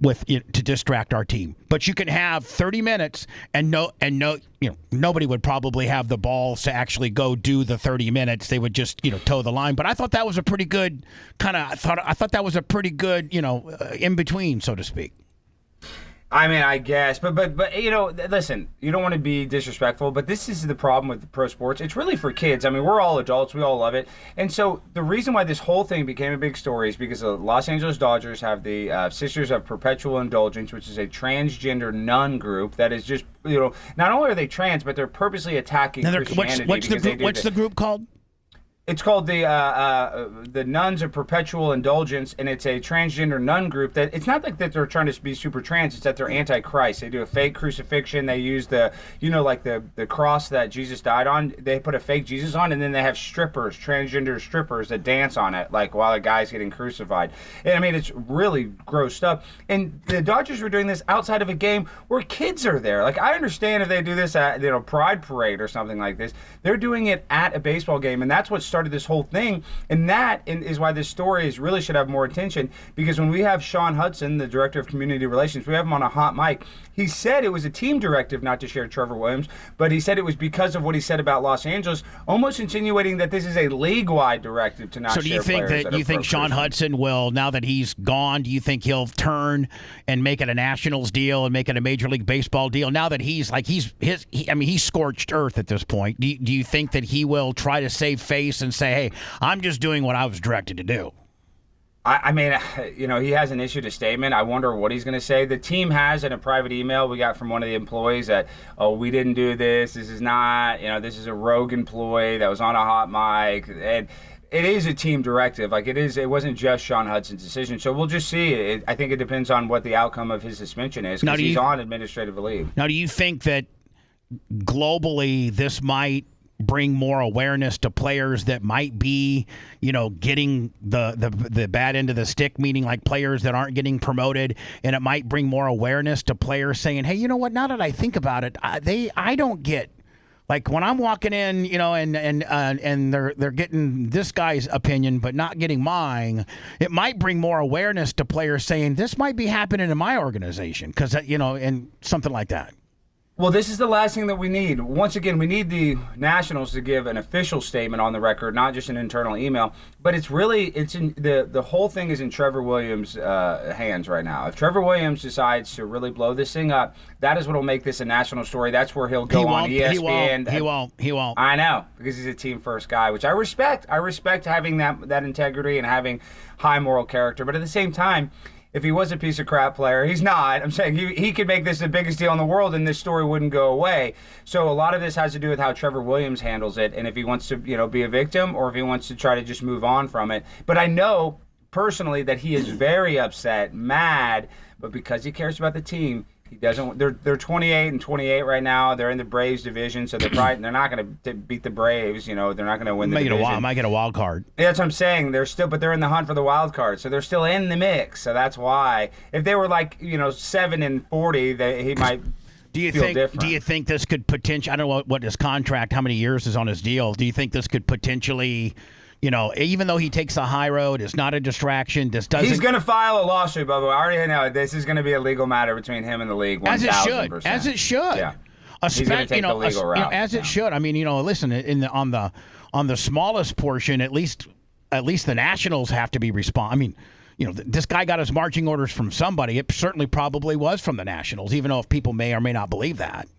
[SPEAKER 3] to distract our team. But you can have 30 minutes and nobody would probably have the balls to actually go do the 30 minutes. They would just, toe the line. But I thought that was a pretty good I thought that was a pretty good, in between, so to speak.
[SPEAKER 1] I mean, I guess, but listen, you don't want to be disrespectful, but this is the problem with pro sports. It's really for kids. I mean, we're all adults. We all love it. And so the reason why this whole thing became a big story is because the Los Angeles Dodgers have the Sisters of Perpetual Indulgence, which is a transgender nun group that is just, not only are they trans, but they're purposely attacking Christianity.
[SPEAKER 3] What's the group called?
[SPEAKER 1] It's called the Nuns of Perpetual Indulgence, and it's a transgender nun group that it's not like that they're trying to be super trans. It's that they're anti-Christ. They do a fake crucifixion. They use the cross that Jesus died on. They put a fake Jesus on, and then they have transgender strippers that dance on it, like while a guy's getting crucified. And I mean, it's really gross stuff. And the Dodgers were doing this outside of a game where kids are there. Like, I understand if they do this at Pride Parade or something like this. They're doing it at a baseball game, and that's what started this whole thing. And that is why this story really should have more attention, because when we have Sean Hudson, the director of community relations, we have him on a hot mic. He said it was a team directive not to share Trevor Williams, but he said it was because of what he said about Los Angeles, almost insinuating that this is a league-wide directive to not share players.
[SPEAKER 3] So do you think Sean Hudson will, now that he's gone, do you think he'll turn and make it a Nationals deal and make it a Major League Baseball deal? Now that he's scorched earth at this point, do you think that he will try to save face and say, hey, I'm just doing what I was directed to do?
[SPEAKER 1] I mean, he hasn't issued a statement. I wonder what he's going to say. The team has, in a private email we got from one of the employees, that, we didn't do this. This is not, this is a rogue employee that was on a hot mic. And it is a team directive. It wasn't just Sean Hudson's decision. So we'll just see. I think it depends on what the outcome of his suspension is, because he's on administrative leave.
[SPEAKER 3] Now, do you think that globally this might bring more awareness to players that might be, getting the bad end of the stick, meaning like players that aren't getting promoted, and it might bring more awareness to players saying, hey, you know what, now that I think about it, I don't get, like when I'm walking in, and they're getting this guy's opinion but not getting mine. It might bring more awareness to players saying this might be happening in my organization, because and something like that.
[SPEAKER 1] Well, this is the last thing that we need. Once again, we need the Nationals to give an official statement on the record, not just an internal email. But it's in the whole thing is in Trevor Williams' hands right now. If Trevor Williams decides to really blow this thing up, that is what will make this a national story. That's where he'll go on ESPN.
[SPEAKER 3] He won't.
[SPEAKER 1] I know, because he's a team first guy, which I respect. I respect having that integrity and having high moral character. But at the same time, if he was a piece of crap player, he's not. I'm saying he could make this the biggest deal in the world and this story wouldn't go away. So a lot of this has to do with how Trevor Williams handles it, and if he wants to, be a victim, or if he wants to try to just move on from it. But I know personally that he is very upset, mad, but because he cares about the team, he doesn't. They're 28 and 28 right now. They're in the Braves division, so they're not going to beat the Braves. They're not going to win the division.
[SPEAKER 3] Might get a wild card.
[SPEAKER 1] Yeah, that's what I'm saying. They're in the hunt for the wild card, so they're still in the mix. So that's why. If they were 7-40, he might.
[SPEAKER 3] Do you think this could potentially? I don't know what his contract, how many years is on his deal. Do you think this could potentially? Even though he takes the high road, it's not a distraction. This doesn't.
[SPEAKER 1] He's going to file a lawsuit, Bubba. I already know this is going to be a legal matter between him and the league. 1,000%.
[SPEAKER 3] As it should.
[SPEAKER 1] Yeah. He's going to take the legal route.
[SPEAKER 3] As it should. I mean, listen, on the smallest portion, at least the Nationals have to be responsible. I mean, this guy got his marching orders from somebody. It certainly probably was from the Nationals, even though if people may or may not believe that.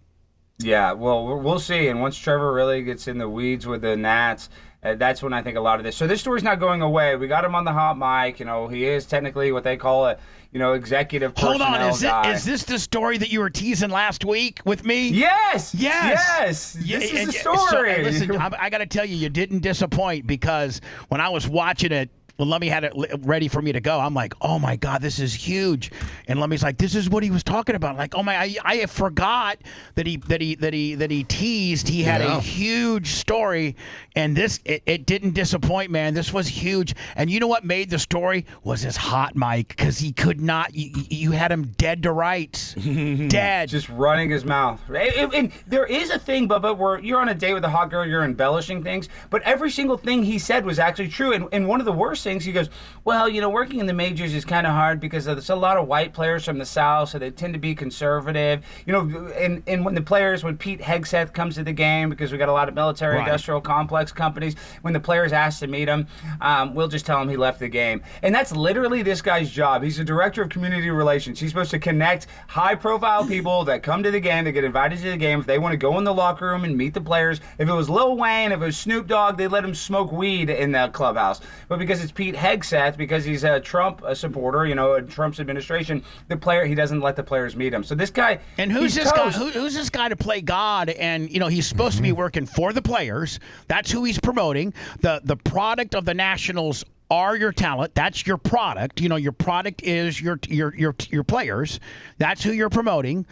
[SPEAKER 1] Yeah, well, we'll see. And once Trevor really gets in the weeds with the Nats, that's when I think a lot of this. So this story's not going away. We got him on the hot mic. He is technically what they call a, executive personnel guy.
[SPEAKER 3] Hold on, is this the story that you were teasing last week with me?
[SPEAKER 1] Yes. This is the story.
[SPEAKER 3] Listen, I got to tell you, you didn't disappoint, because when I was watching it, when Lummy had it ready for me to go, I'm like, oh my God, this is huge. And Lummy's like, this is what he was talking about. Like, oh my, I forgot that he teased. He had a huge story, and it didn't disappoint, man. This was huge. And you know what made the story was his hot mic, because he could not. You had him dead to rights, dead,
[SPEAKER 1] just running his mouth. And there is a thing, Bubba, where you're on a date with a hot girl, you're embellishing things, but every single thing he said was actually true. And one of the worst things, he goes, well, working in the majors is kind of hard because there's a lot of white players from the South, so they tend to be conservative. And when Pete Hegseth comes to the game, because we got a lot of military industrial complex companies, when the players ask to meet him, we'll just tell him he left the game. And that's literally this guy's job. He's the director of community relations. He's supposed to connect high-profile people that come to the game, that get invited to the game. If they want to go in the locker room and meet the players, if it was Lil Wayne, if it was Snoop Dogg, they let him smoke weed in the clubhouse. But because it's Pete Hegseth, because he's a Trump supporter, a Trump's administration, he doesn't let the players meet him. So this guy,
[SPEAKER 3] and who's this guy? Who's this guy to play God? And he's supposed to be working for the players. That's who he's promoting. The product of the Nationals are your talent. That's your product. Your product is your players. That's who you're promoting.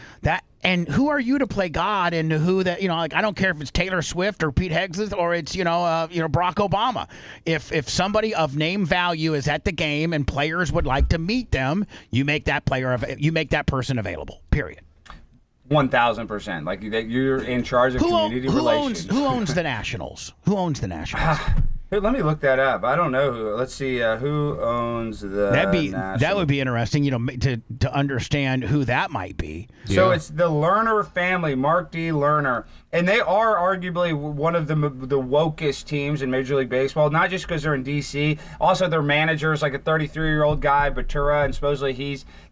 [SPEAKER 3] And who are you to play God? And who that, I don't care if it's Taylor Swift or Pete Hegseth or it's, Barack Obama. If somebody of name value is at the game and players would like to meet them, you make that person available, period.
[SPEAKER 1] 1,000%. Like, you're in charge of community relations.
[SPEAKER 3] Who owns the Nationals? Who owns the Nationals?
[SPEAKER 1] Here, let me look that up. I don't know who. Let's see who owns the.
[SPEAKER 3] That would be interesting, to understand who that might be.
[SPEAKER 1] So it's the Lerner family, Mark D. Lerner, and they are arguably one of the wokest teams in Major League Baseball. Not just because they're in D.C. Also, their manager is like a 33-year-old guy, Batura, and supposedly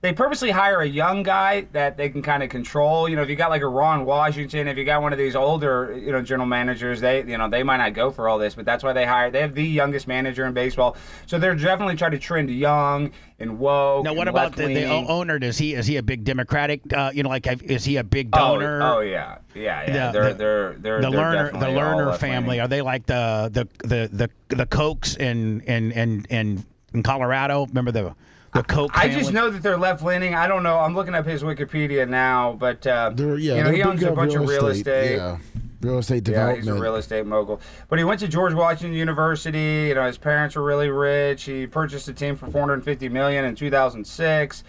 [SPEAKER 1] they purposely hire a young guy that they can kind of control. If you got like a Ron Washington, if you got one of these older general managers, they might not go for all this, but that's why they have the youngest manager in baseball. So they're definitely trying to trend young and woke.
[SPEAKER 3] Now, what about the owner? Is he a big Democratic? Is he a big donor?
[SPEAKER 1] Oh yeah. They're
[SPEAKER 3] the Lerner family. Are they like the Kochs in Colorado? Remember the Koch family?
[SPEAKER 1] I just know that they're left leaning. I don't know. I'm looking up his Wikipedia now, but he owns a bunch of real estate.
[SPEAKER 4] Yeah. Real estate development.
[SPEAKER 1] Yeah, he's a real estate mogul. But he went to George Washington University. His parents were really rich. He purchased a team for $450 million in 2006.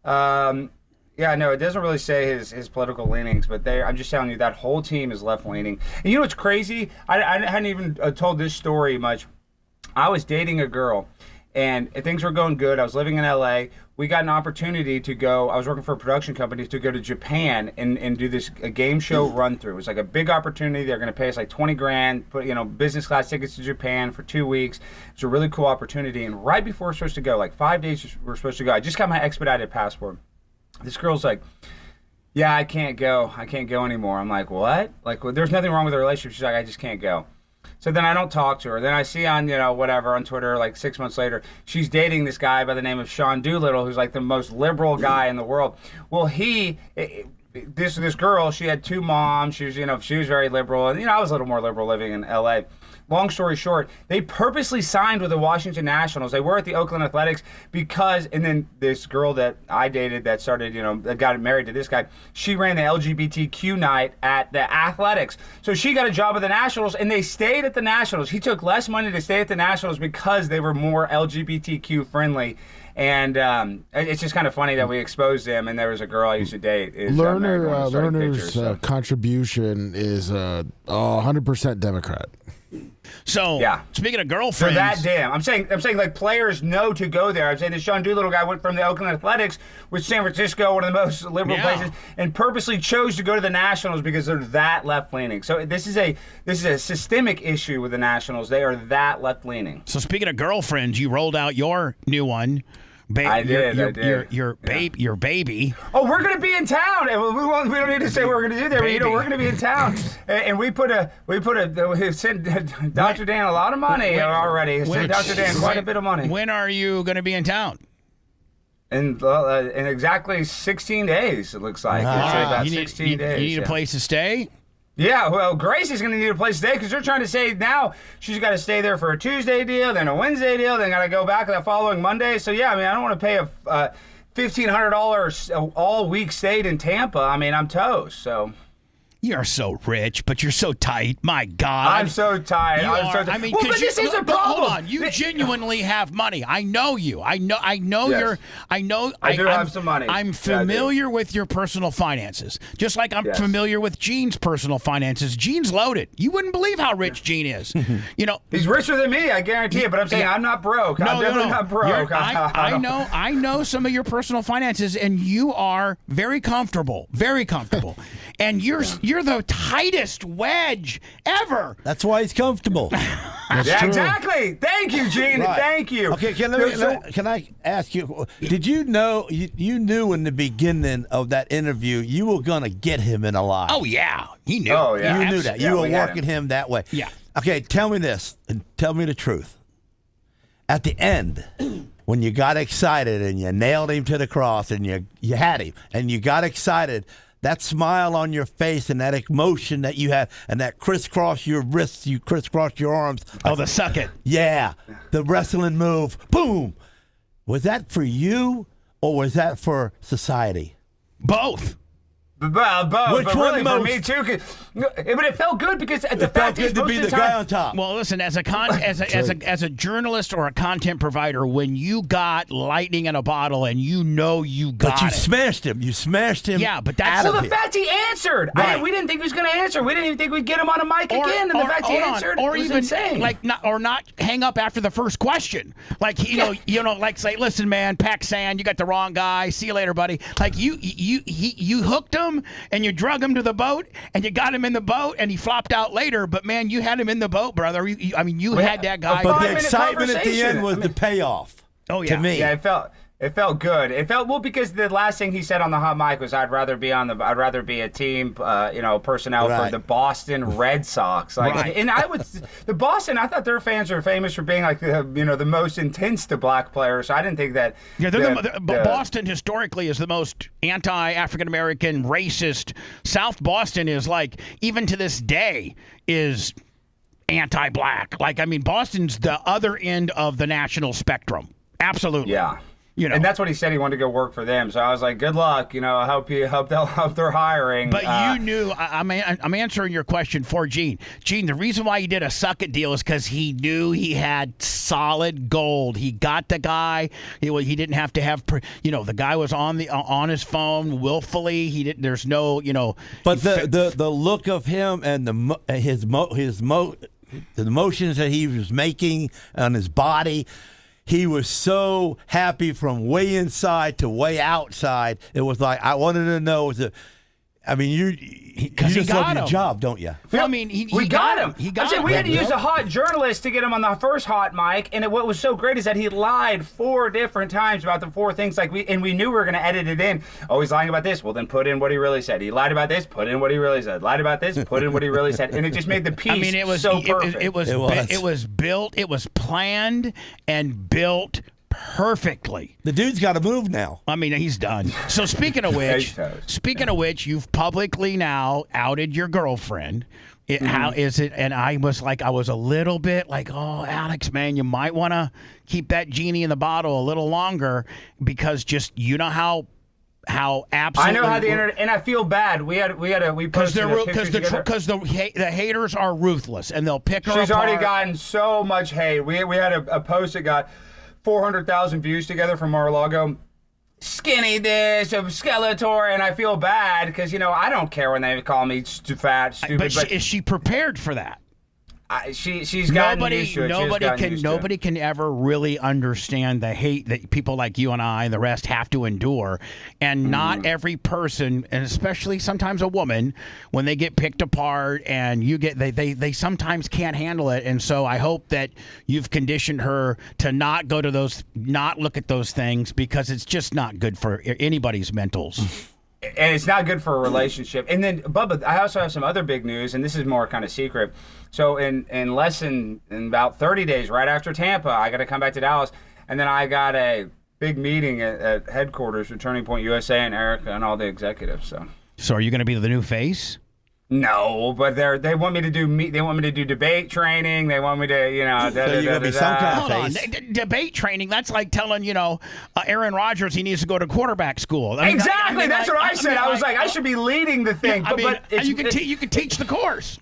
[SPEAKER 1] It doesn't really say his political leanings, but I'm just telling you that whole team is left leaning. And you know what's crazy? I hadn't even told this story much. I was dating a girl, and things were going good. I was living in L.A. We got an opportunity to go. I was working for a production company to go to Japan and do a game show run through. It was like a big opportunity. They're going to pay us like $20,000, put business class tickets to Japan for 2 weeks. It's a really cool opportunity. And right before we're supposed to go, like 5 days we're supposed to go, I just got my expedited passport. This girl's like, "Yeah, I can't go. I can't go anymore." I'm like, "What?" Like, there's nothing wrong with the relationship. She's like, "I just can't go." So then I don't talk to her. Then I see on, on Twitter, like 6 months later, she's dating this guy by the name of Sean Doolittle, who's like the most liberal guy in the world. Well, this girl, she had two moms. She was very liberal. And, I was a little more liberal living in L.A. Long story short, they purposely signed with the Washington Nationals. They were at the Oakland Athletics and then this girl that I dated that started, that got married to this guy, she ran the LGBTQ night at the Athletics. So she got a job at the Nationals, and they stayed at the Nationals. He took less money to stay at the Nationals because they were more LGBTQ friendly. And it's just kind of funny that we exposed them, and there was a girl I used to date.
[SPEAKER 4] Lerner's contribution is 100% Democrat.
[SPEAKER 3] So, speaking of girlfriends,
[SPEAKER 1] I'm saying like players know to go there. I'm saying the Sean Doolittle guy went from the Oakland Athletics, with San Francisco, one of the most liberal places, and purposely chose to go to the Nationals because they're that left leaning. So this is a systemic issue with the Nationals. They are that left leaning.
[SPEAKER 3] So speaking of girlfriends, you rolled out your new one.
[SPEAKER 1] I did.
[SPEAKER 3] Your baby.
[SPEAKER 1] Oh, we're going to be in town. We don't need to say what we're going to do there, but we're going to be in town. And we sent Dr. Dan a lot of money already. Sent Dr. Dan quite a bit of money.
[SPEAKER 3] When are you going to be in town?
[SPEAKER 1] In exactly 16 days, it looks like. It's about 16 days.
[SPEAKER 3] You need a place to stay?
[SPEAKER 1] Yeah, well, Gracie's going to need a place to stay because they're trying to say now she's got to stay there for a Tuesday deal, then a Wednesday deal, then got to go back the following Monday. So, I don't want to pay a $1,500 all-week stay in Tampa. I'm toast, so...
[SPEAKER 3] You're so rich, but you're so tight. My God.
[SPEAKER 1] I'm so tight. But this is a problem.
[SPEAKER 3] Hold on. You genuinely have money. I know you. I know
[SPEAKER 1] yes. I do have some money.
[SPEAKER 3] I'm familiar with your personal finances. Just like I'm familiar with Gene's personal finances. Gene's loaded. You wouldn't believe how rich Gene is.
[SPEAKER 1] He's richer than me, I guarantee it, but I'm saying I'm not broke. I'm definitely not broke.
[SPEAKER 3] I know some of your personal finances, and you are very comfortable. Very comfortable. And you're the tightest wedge ever.
[SPEAKER 7] That's why he's comfortable.
[SPEAKER 1] Exactly. Thank you, Gene. Right. Thank you.
[SPEAKER 7] Okay, can I ask you, did you know, you knew in the beginning of that interview you were going to get him in a lie?
[SPEAKER 3] Oh, yeah. He knew.
[SPEAKER 1] Oh, yeah.
[SPEAKER 7] You knew that. You were working him that way.
[SPEAKER 3] Yeah.
[SPEAKER 7] Okay, tell me this, and tell me the truth. At the end, when you got excited and you nailed him to the cross and you had him and you got excited, that smile on your face and that emotion that you had and that crisscross your wrists, you crisscross your arms.
[SPEAKER 3] Oh, the suck it.
[SPEAKER 7] Yeah, the wrestling move. Boom. Was that for you or was that for society?
[SPEAKER 3] Both.
[SPEAKER 1] But
[SPEAKER 7] Which one
[SPEAKER 1] really
[SPEAKER 7] most?
[SPEAKER 1] for me too, but it felt good because the
[SPEAKER 7] It felt
[SPEAKER 1] fact is
[SPEAKER 7] good to
[SPEAKER 1] most
[SPEAKER 7] be
[SPEAKER 1] of
[SPEAKER 7] the
[SPEAKER 1] the
[SPEAKER 7] guy
[SPEAKER 1] time,
[SPEAKER 7] on top.
[SPEAKER 3] Well, listen, as a journalist or a content provider, when you got lightning in a bottle and you know you got
[SPEAKER 7] But you
[SPEAKER 3] it.
[SPEAKER 7] smashed him. You smashed him.
[SPEAKER 3] Yeah, but that's
[SPEAKER 1] well, the fact he answered.
[SPEAKER 7] Right.
[SPEAKER 1] We didn't think he was going to answer. We didn't even think we'd get him on a mic again. And the fact he answered
[SPEAKER 3] or
[SPEAKER 1] was
[SPEAKER 3] even
[SPEAKER 1] insane.
[SPEAKER 3] not hang up after the first question. Like like say, listen, man, Pakistan, you got the wrong guy. See you later, buddy. Like you hooked him and you drug him to the boat and you got him in the boat and he flopped out later. But man, you had him in the boat, brother. You had that guy.
[SPEAKER 7] But the excitement at the end was the payoff.
[SPEAKER 3] Oh yeah,
[SPEAKER 7] to me.
[SPEAKER 1] Yeah, it felt good. It felt well because the last thing he said on the hot mic was, "I'd rather be a team, personnel for the Boston Red Sox." And the Boston. I thought their fans are famous for being like the most intense to black players. So I didn't think that.
[SPEAKER 3] Yeah, Boston historically is the most anti-African American, racist. South Boston is like even to this day is anti-black. Boston's the other end of the national spectrum. Absolutely.
[SPEAKER 1] Yeah. And that's what he said. He wanted to go work for them. So I was like, good luck. I hope they're hiring.
[SPEAKER 3] But you knew. I'm answering your question for Gene. Gene, the reason why he did a suck it deal is because he knew he had solid gold. He got the guy. He didn't have to have. The guy was on his phone willfully. He didn't. There's no.
[SPEAKER 7] But the look of him and the motions that he was making on his body. He was so happy from way inside to way outside. It was like I wanted to know. You just love your job, don't you?
[SPEAKER 3] Well, we
[SPEAKER 1] got him.
[SPEAKER 3] He got him.
[SPEAKER 1] We had to use a hot journalist to get him on the first hot mic, and what was so great is that he lied 4 different times about the 4 things. We knew we were going to edit it in. Oh, he's lying about this. Well, then put in what he really said. He lied about this. Put in what he really said. Lied about this. Put in what he really said. And it just made the piece so perfect.
[SPEAKER 3] It was built. It was planned and built perfectly.
[SPEAKER 7] The dude's got to move now.
[SPEAKER 3] He's done. So speaking of which, you've publicly now outed your girlfriend. How is it? And I was a little bit like, oh, Alex, man, you might want to keep that genie in the bottle a little longer because just how absolutely.
[SPEAKER 1] I know how the internet, and I feel bad. We posted
[SPEAKER 3] because the haters are ruthless and they'll pick her apart.
[SPEAKER 1] She's already gotten so much hate. We had a post that got 400,000 views together from Mar-a-Lago. Skinny this, Skeletor, and I feel bad because I don't care when they call me fat, stupid.
[SPEAKER 3] But is she prepared for that?
[SPEAKER 1] She's gotten used to it.
[SPEAKER 3] Nobody can ever really understand the hate that people like you and I and the rest have to endure, and not every person, and especially sometimes a woman, when they get picked apart and they sometimes can't handle it. And so I hope that you've conditioned her to not look at those things because it's just not good for anybody's mentals.
[SPEAKER 1] And it's not good for a relationship. And then, Bubba, I also have some other big news, and this is more kind of secret. So in about 30 days, right after Tampa, I got to come back to Dallas, and then I got a big meeting at headquarters with Turning Point USA and Erica and all the executives.
[SPEAKER 3] So are you going to be the new face?
[SPEAKER 1] No, but they want me to do debate training. They want me to,
[SPEAKER 7] so you're gonna be some kind of face.
[SPEAKER 3] Debate training. That's like telling Aaron Rodgers he needs to go to quarterback school.
[SPEAKER 1] Exactly. That's what I said. I was like, I should be leading the thing.
[SPEAKER 3] You can teach the course.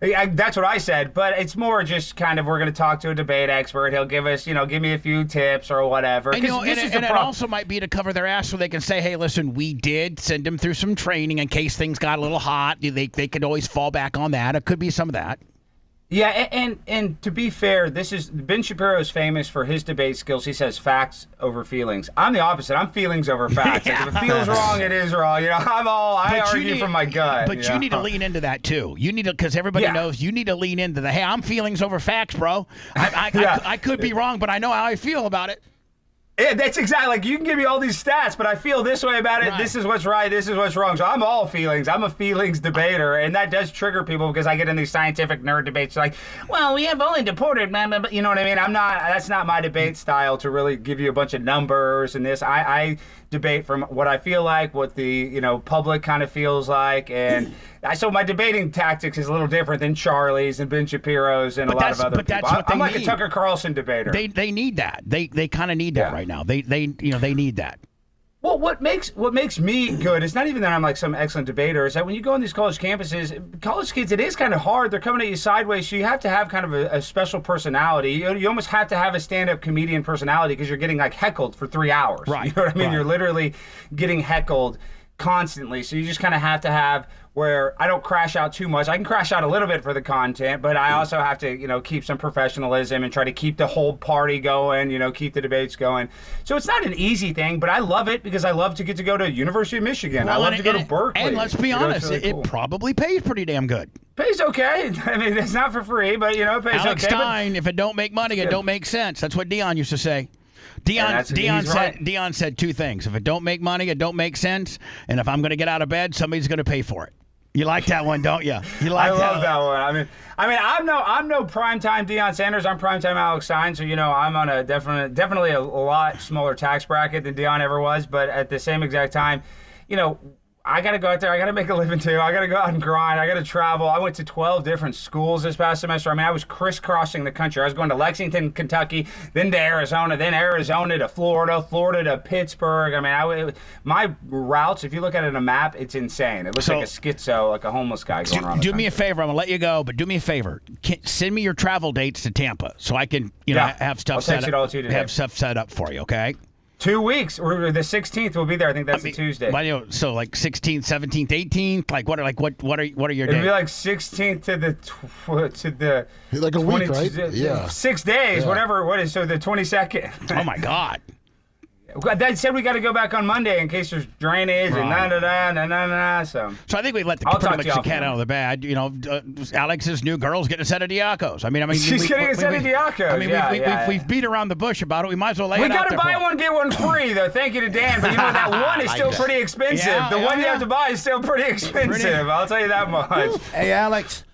[SPEAKER 1] That's what I said, but it's more just kind of we're going to talk to a debate expert. He'll give us, give me a few tips or whatever.
[SPEAKER 3] And it also might be to cover their ass so they can say, hey, listen, we did send them through some training in case things got a little hot. They could always fall back on that. It could be some of that.
[SPEAKER 1] Yeah, and to be fair, Ben Shapiro is famous for his debate skills. He says facts over feelings. I'm the opposite. I'm feelings over facts. Like, if it feels wrong, it is wrong. I argue from my gut.
[SPEAKER 3] But you need to lean into that too. You need to, because everybody knows you need to lean into the, hey, I'm feelings over facts, bro. I could be wrong, but I know how I feel about it.
[SPEAKER 1] Yeah, that's exactly, like, you can give me all these stats, but I feel this way about it. Right. This is what's right. This is what's wrong. So I'm all feelings. I'm a feelings debater, and that does trigger people because I get in these scientific nerd debates like, well, we have only deported, but you know what I mean? That's not my debate style to really give you a bunch of numbers and this. I debate from what I feel like, what the public kind of feels like, and so my debating tactics is a little different than Charlie's and Ben Shapiro's and a lot of other people. I'm like a Tucker Carlson debater.
[SPEAKER 3] They need that. They kind of need that right now. They need that.
[SPEAKER 1] Well, what makes me good is not even that I'm like some excellent debater, is that when you go on these college campuses, college kids, it is kind of hard. They're coming at you sideways, so you have to have kind of a special personality. You almost have to have a stand-up comedian personality because you're getting like heckled for 3 hours.
[SPEAKER 3] Right.
[SPEAKER 1] You know what I mean?
[SPEAKER 3] Right.
[SPEAKER 1] You're literally getting heckled constantly, so you just kind of have to have where I don't crash out too much. I can crash out a little bit for the content, but I also have to, keep some professionalism and try to keep the whole party going, keep the debates going. So it's not an easy thing, but I love it because I love to get to go to University of Michigan. I love to go to Berkeley.
[SPEAKER 3] And let's be honest,
[SPEAKER 1] really
[SPEAKER 3] it probably pays pretty damn good.
[SPEAKER 1] Pays okay. I mean, it's not for free, but, it pays
[SPEAKER 3] Alex
[SPEAKER 1] okay.
[SPEAKER 3] Stein, if it don't make money, it don't make sense. That's what Dion used to say. Dion said two things. If it don't make money, it don't make sense. And if I'm going to get out of bed, somebody's going to pay for it. You like that one, don't you? You like
[SPEAKER 1] I love that one. I mean, I'm no primetime Deion Sanders. I'm primetime Alex Stein. So I'm on a definitely a lot smaller tax bracket than Deion ever was. But at the same exact time, I got to go out there. I got to make a living, too. I got to go out and grind. I got to travel. I went to 12 different schools this past semester. I mean, I was crisscrossing the country. I was going to Lexington, Kentucky, then to Arizona to Florida, Florida to Pittsburgh. I mean, my routes, if you look at it on a map, it's insane. It looks like a schizo, like a homeless guy going around.
[SPEAKER 3] Do me a favor. I'm going to let you go, but do me a favor. Send me your travel dates to Tampa so I can have stuff set up for you, okay?
[SPEAKER 1] 2 weeks. The 16th we'll be there. I think that's a Tuesday.
[SPEAKER 3] So like 16th, 17th, 18th. Like what are your days?
[SPEAKER 1] It'll be like 16th to the
[SPEAKER 4] like a
[SPEAKER 1] 20,
[SPEAKER 4] week, right? Yeah.
[SPEAKER 1] 6 days, whatever. What is so the 22nd?
[SPEAKER 3] Oh my God.
[SPEAKER 1] They said we got to go back on Monday in case there's drainage and So
[SPEAKER 3] I think we let pretty much the cat out of the bag. Alex's new girl's getting a set of Diacos. I mean,
[SPEAKER 1] she's getting a set of Diacos.
[SPEAKER 3] I mean, we've beat around the bush about it. We might as well lay it out there.
[SPEAKER 1] We got to buy one, get one free, though. Thank you to Dan. But that one is still pretty expensive. The one you have to buy is still pretty expensive. I'll tell you that much.
[SPEAKER 7] Hey, Alex,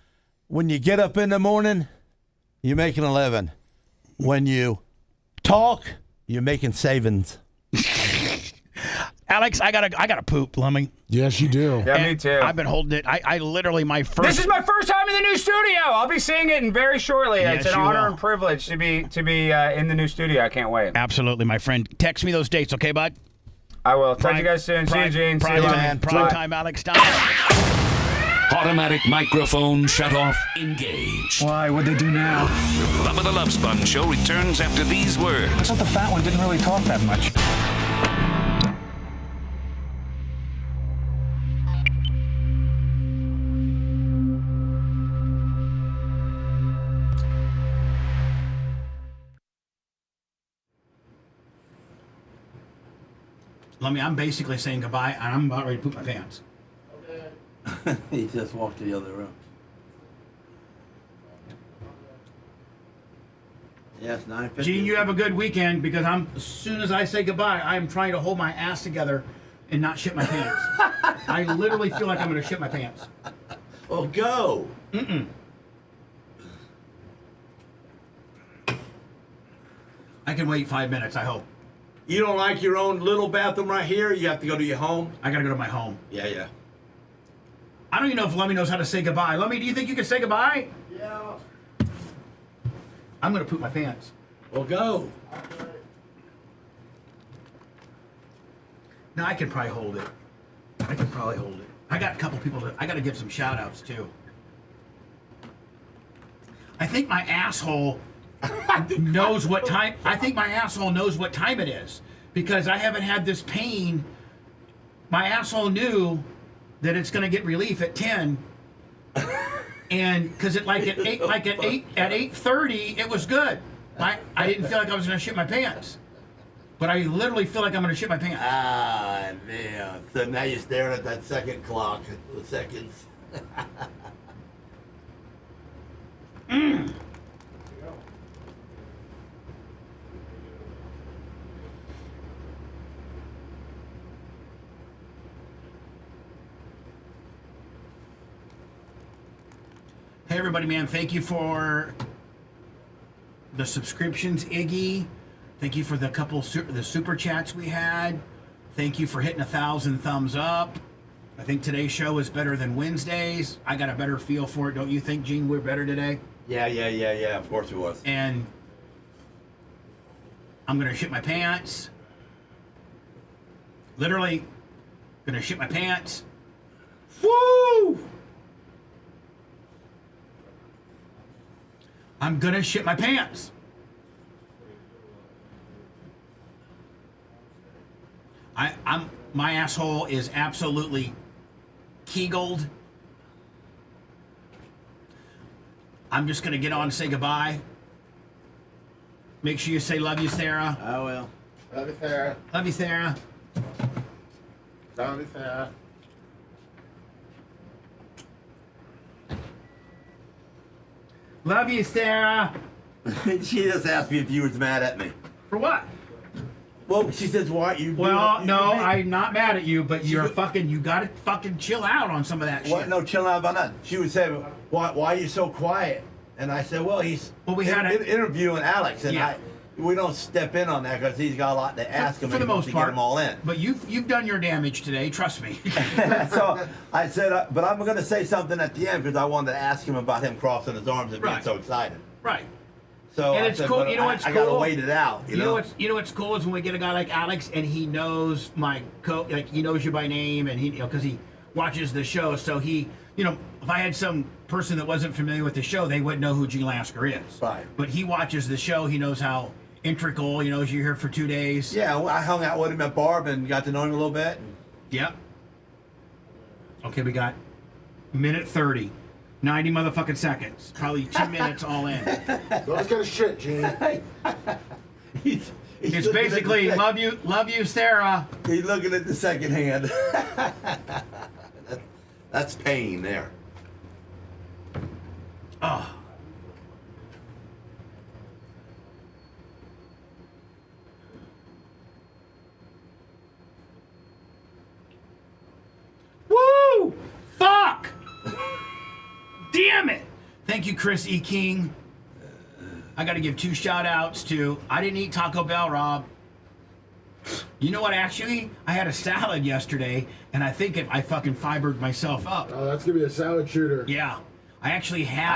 [SPEAKER 7] when you get up in the morning, you're making a living. When you talk, you're making savings.
[SPEAKER 3] Alex, I gotta poop, Lummy.
[SPEAKER 4] Yes, you do.
[SPEAKER 1] Yeah, me too.
[SPEAKER 3] I've been holding it. I literally
[SPEAKER 1] This is my first time in the new studio. I'll be seeing it very shortly.
[SPEAKER 3] Yes,
[SPEAKER 1] it's an honor and privilege to be in the new studio. I can't wait.
[SPEAKER 3] Absolutely, my friend. Text me those dates, okay, bud?
[SPEAKER 1] I will. Talk to you guys soon. See you, Gene. See you,
[SPEAKER 3] Prime time, Alex Stein.
[SPEAKER 15] Automatic microphone shut off. Engage.
[SPEAKER 9] Why? What'd they do now?
[SPEAKER 15] Bubba the Love Sponge Show returns after these words.
[SPEAKER 9] I thought the fat one didn't really talk that much.
[SPEAKER 3] Lummy, I'm basically saying goodbye, and I'm about ready to poop my pants.
[SPEAKER 7] He just walked to the other room. Yes, 9:50.
[SPEAKER 3] Gene, you have a good weekend because as soon as I say goodbye, I'm trying to hold my ass together and not shit my pants. I literally feel like I'm going to shit my pants.
[SPEAKER 7] Well, go.
[SPEAKER 3] I can wait 5 minutes, I hope.
[SPEAKER 7] You don't like your own little bathroom right here? You have to go to your home?
[SPEAKER 3] I got to go to my home.
[SPEAKER 7] Yeah.
[SPEAKER 3] I don't even know if Lummy knows how to say goodbye. Lummy, do you think you can say goodbye?
[SPEAKER 7] Yeah.
[SPEAKER 3] I'm going to poop my pants.
[SPEAKER 7] Well, go.
[SPEAKER 3] No, I can probably hold it. I got a couple people I got to give some shout outs too. I think my asshole knows what time. I think my asshole knows what time it is because I haven't had this pain. My asshole knew that it's going to get relief at 10, and because at 8:30 it was good. I didn't feel like I was going to shit my pants, but I literally feel like I'm going to shit my pants.
[SPEAKER 7] Ah, man. So now you're staring at that second clock, the seconds.
[SPEAKER 3] Hey everybody, man, thank you for the subscriptions, Iggy. Thank you for the the super chats we had. Thank you for hitting 1,000 thumbs up. I think today's show is better than Wednesdays. I got a better feel for it. Don't you think, Gene, we're better today?
[SPEAKER 7] Yeah. Of course it was.
[SPEAKER 3] And I'm going to shit my pants. literally gonna shit my pants. Woo! I'm gonna shit my pants. My asshole is absolutely kegeled. I'm just gonna get on and say goodbye. Make sure you say love you, Sarah.
[SPEAKER 7] I will.
[SPEAKER 4] Love you, Sarah.
[SPEAKER 3] Love you, Sarah.
[SPEAKER 4] Love you, Sarah.
[SPEAKER 3] Love you, Sarah.
[SPEAKER 7] She just asked me if you was mad at me.
[SPEAKER 3] For what?
[SPEAKER 7] Well, she says, why you?
[SPEAKER 3] Well, no, I'm not mad at you, but you gotta fucking chill out on some of that shit.
[SPEAKER 7] What? No, chill out about that. She would say, why are you so quiet? And I said, well, he's interviewing Alex, and we don't step in on that because he's got a lot to ask him
[SPEAKER 3] for the most part.
[SPEAKER 7] Get them all in.
[SPEAKER 3] But you've done your damage today, trust me.
[SPEAKER 7] So I said, but I'm going to say something at the end because I wanted to ask him about him crossing his arms and being so excited.
[SPEAKER 3] Right.
[SPEAKER 7] So
[SPEAKER 3] and it's cool. You know what's cool?
[SPEAKER 7] I got to wait it out.
[SPEAKER 3] You know what's cool is when we get a guy like Alex and he knows he knows you by name, and he because he watches the show, so he if I had some person that wasn't familiar with the show, they wouldn't know who Gene Lasker is.
[SPEAKER 7] Right.
[SPEAKER 3] But he watches the show. He knows how integral. You're here for 2 days.
[SPEAKER 7] Yeah, I hung out with him at Barb and got to know him a little bit.
[SPEAKER 3] Yep. Okay, we got minute 30. 90 motherfucking seconds. Probably 2 minutes all in.
[SPEAKER 4] Let's get a shit, Gene.
[SPEAKER 7] It's
[SPEAKER 3] basically love you, Sarah.
[SPEAKER 7] He's looking at the second hand. That's pain there.
[SPEAKER 3] Oh. Woo! Fuck! Damn it! Thank you, Chris E. King. I got to give 2 shout-outs to... I didn't eat Taco Bell, Rob. You know what, actually? I had a salad yesterday, and I think I fucking fibered myself up.
[SPEAKER 4] Oh, that's going to be a salad shooter.
[SPEAKER 3] Yeah. I actually had...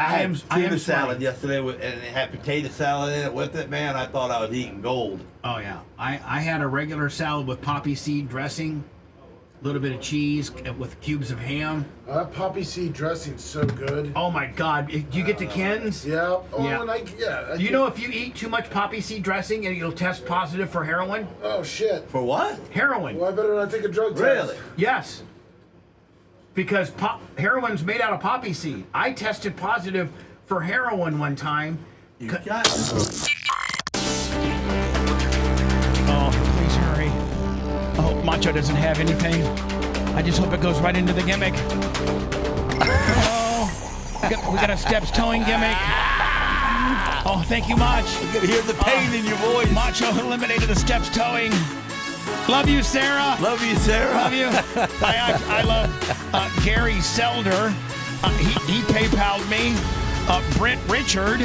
[SPEAKER 7] I had tuna salad yesterday, and it had potato salad in it with it. Man, I thought I was eating gold.
[SPEAKER 3] Oh, yeah. I had a regular salad with poppy seed dressing, a little bit of cheese with cubes of ham.
[SPEAKER 4] That poppy seed dressing's so good.
[SPEAKER 3] Oh, my God. Do you get to Ken's?
[SPEAKER 4] Yeah. Oh,
[SPEAKER 3] yeah. You know if you eat too much poppy seed dressing, you'll test positive for heroin?
[SPEAKER 4] Oh, shit.
[SPEAKER 7] For what?
[SPEAKER 3] Heroin.
[SPEAKER 4] Well, I better not take a drug test.
[SPEAKER 7] Really?
[SPEAKER 3] Yes. Because heroin's made out of poppy seed. I tested positive for heroin one time.
[SPEAKER 7] You got it.
[SPEAKER 3] Oh, please hurry. I hope Macho doesn't have anything. I just hope it goes right into the gimmick. Oh, we got a steps towing gimmick. Oh, thank you, Mach.
[SPEAKER 7] You can hear the pain in your voice.
[SPEAKER 3] Macho eliminated the steps towing. Love you, Sarah.
[SPEAKER 7] Love you, Sarah.
[SPEAKER 3] Love you. I love Gary Selder. He PayPal'd me. Brent Richard,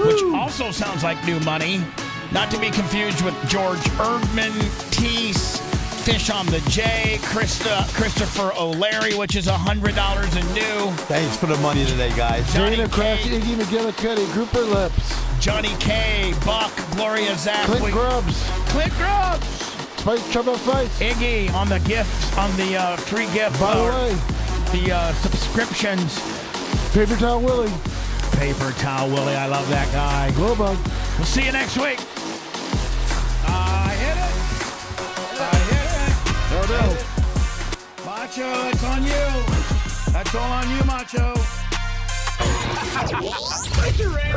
[SPEAKER 3] which also sounds like new money. Not to be confused with George Erdman, Teese, Fish on the J, Christopher O'Leary, which is $100 in new.
[SPEAKER 7] Thanks for the money today, guys.
[SPEAKER 4] Dana Craft, Iggy McGillicuddy, Grouper Lips.
[SPEAKER 3] Johnny K, Buck, Gloria Zach.
[SPEAKER 4] Clint Grubbs.
[SPEAKER 3] Clint Grubbs.
[SPEAKER 4] Spice Trouble Fights.
[SPEAKER 3] Iggy on the gifts, on the free gift.
[SPEAKER 4] By the way,
[SPEAKER 3] the subscriptions.
[SPEAKER 4] Paper Towel Willie.
[SPEAKER 3] Paper Towel Willie, I love that guy.
[SPEAKER 4] Glowbug.
[SPEAKER 3] We'll see you next week. I hit it.
[SPEAKER 4] Oh, no.
[SPEAKER 3] Macho, it's on you. That's all on you, Macho.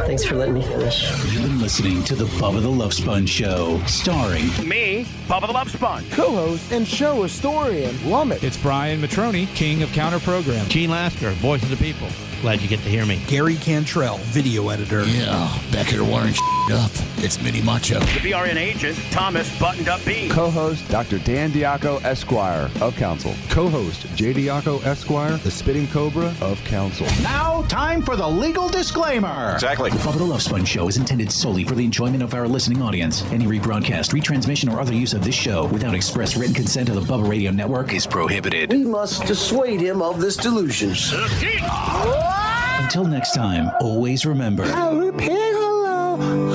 [SPEAKER 2] Thanks for letting me finish.
[SPEAKER 22] You've been listening to the Bubba the Love Sponge Show, starring
[SPEAKER 3] me, Bubba the Love Sponge,
[SPEAKER 4] co-host and show historian, Lummit.
[SPEAKER 9] It's Brian Matroni, king of counter program.
[SPEAKER 23] Gene Lasker, voice of the people. Glad you get to hear me.
[SPEAKER 25] Gary Cantrell, video editor.
[SPEAKER 23] Yeah, back here wiring up. It's Mini Macho.
[SPEAKER 3] The BRN agent, Thomas Buttoned Up B.
[SPEAKER 26] Co-host, Dr. Dan Diaco, Esquire, of Council. Co-host, J. Diaco, Esquire, the Spitting Cobra, of Council.
[SPEAKER 22] Now, time for the legal disclaimer.
[SPEAKER 26] Exactly.
[SPEAKER 22] The Bubba the Love Sponge Show is intended solely for the enjoyment of our listening audience. Any rebroadcast, retransmission, or other use of this show without express written consent of the Bubba Radio Network is prohibited.
[SPEAKER 24] We must dissuade him of this delusion.
[SPEAKER 22] Until next time, always remember.
[SPEAKER 24] I'll repeat hello.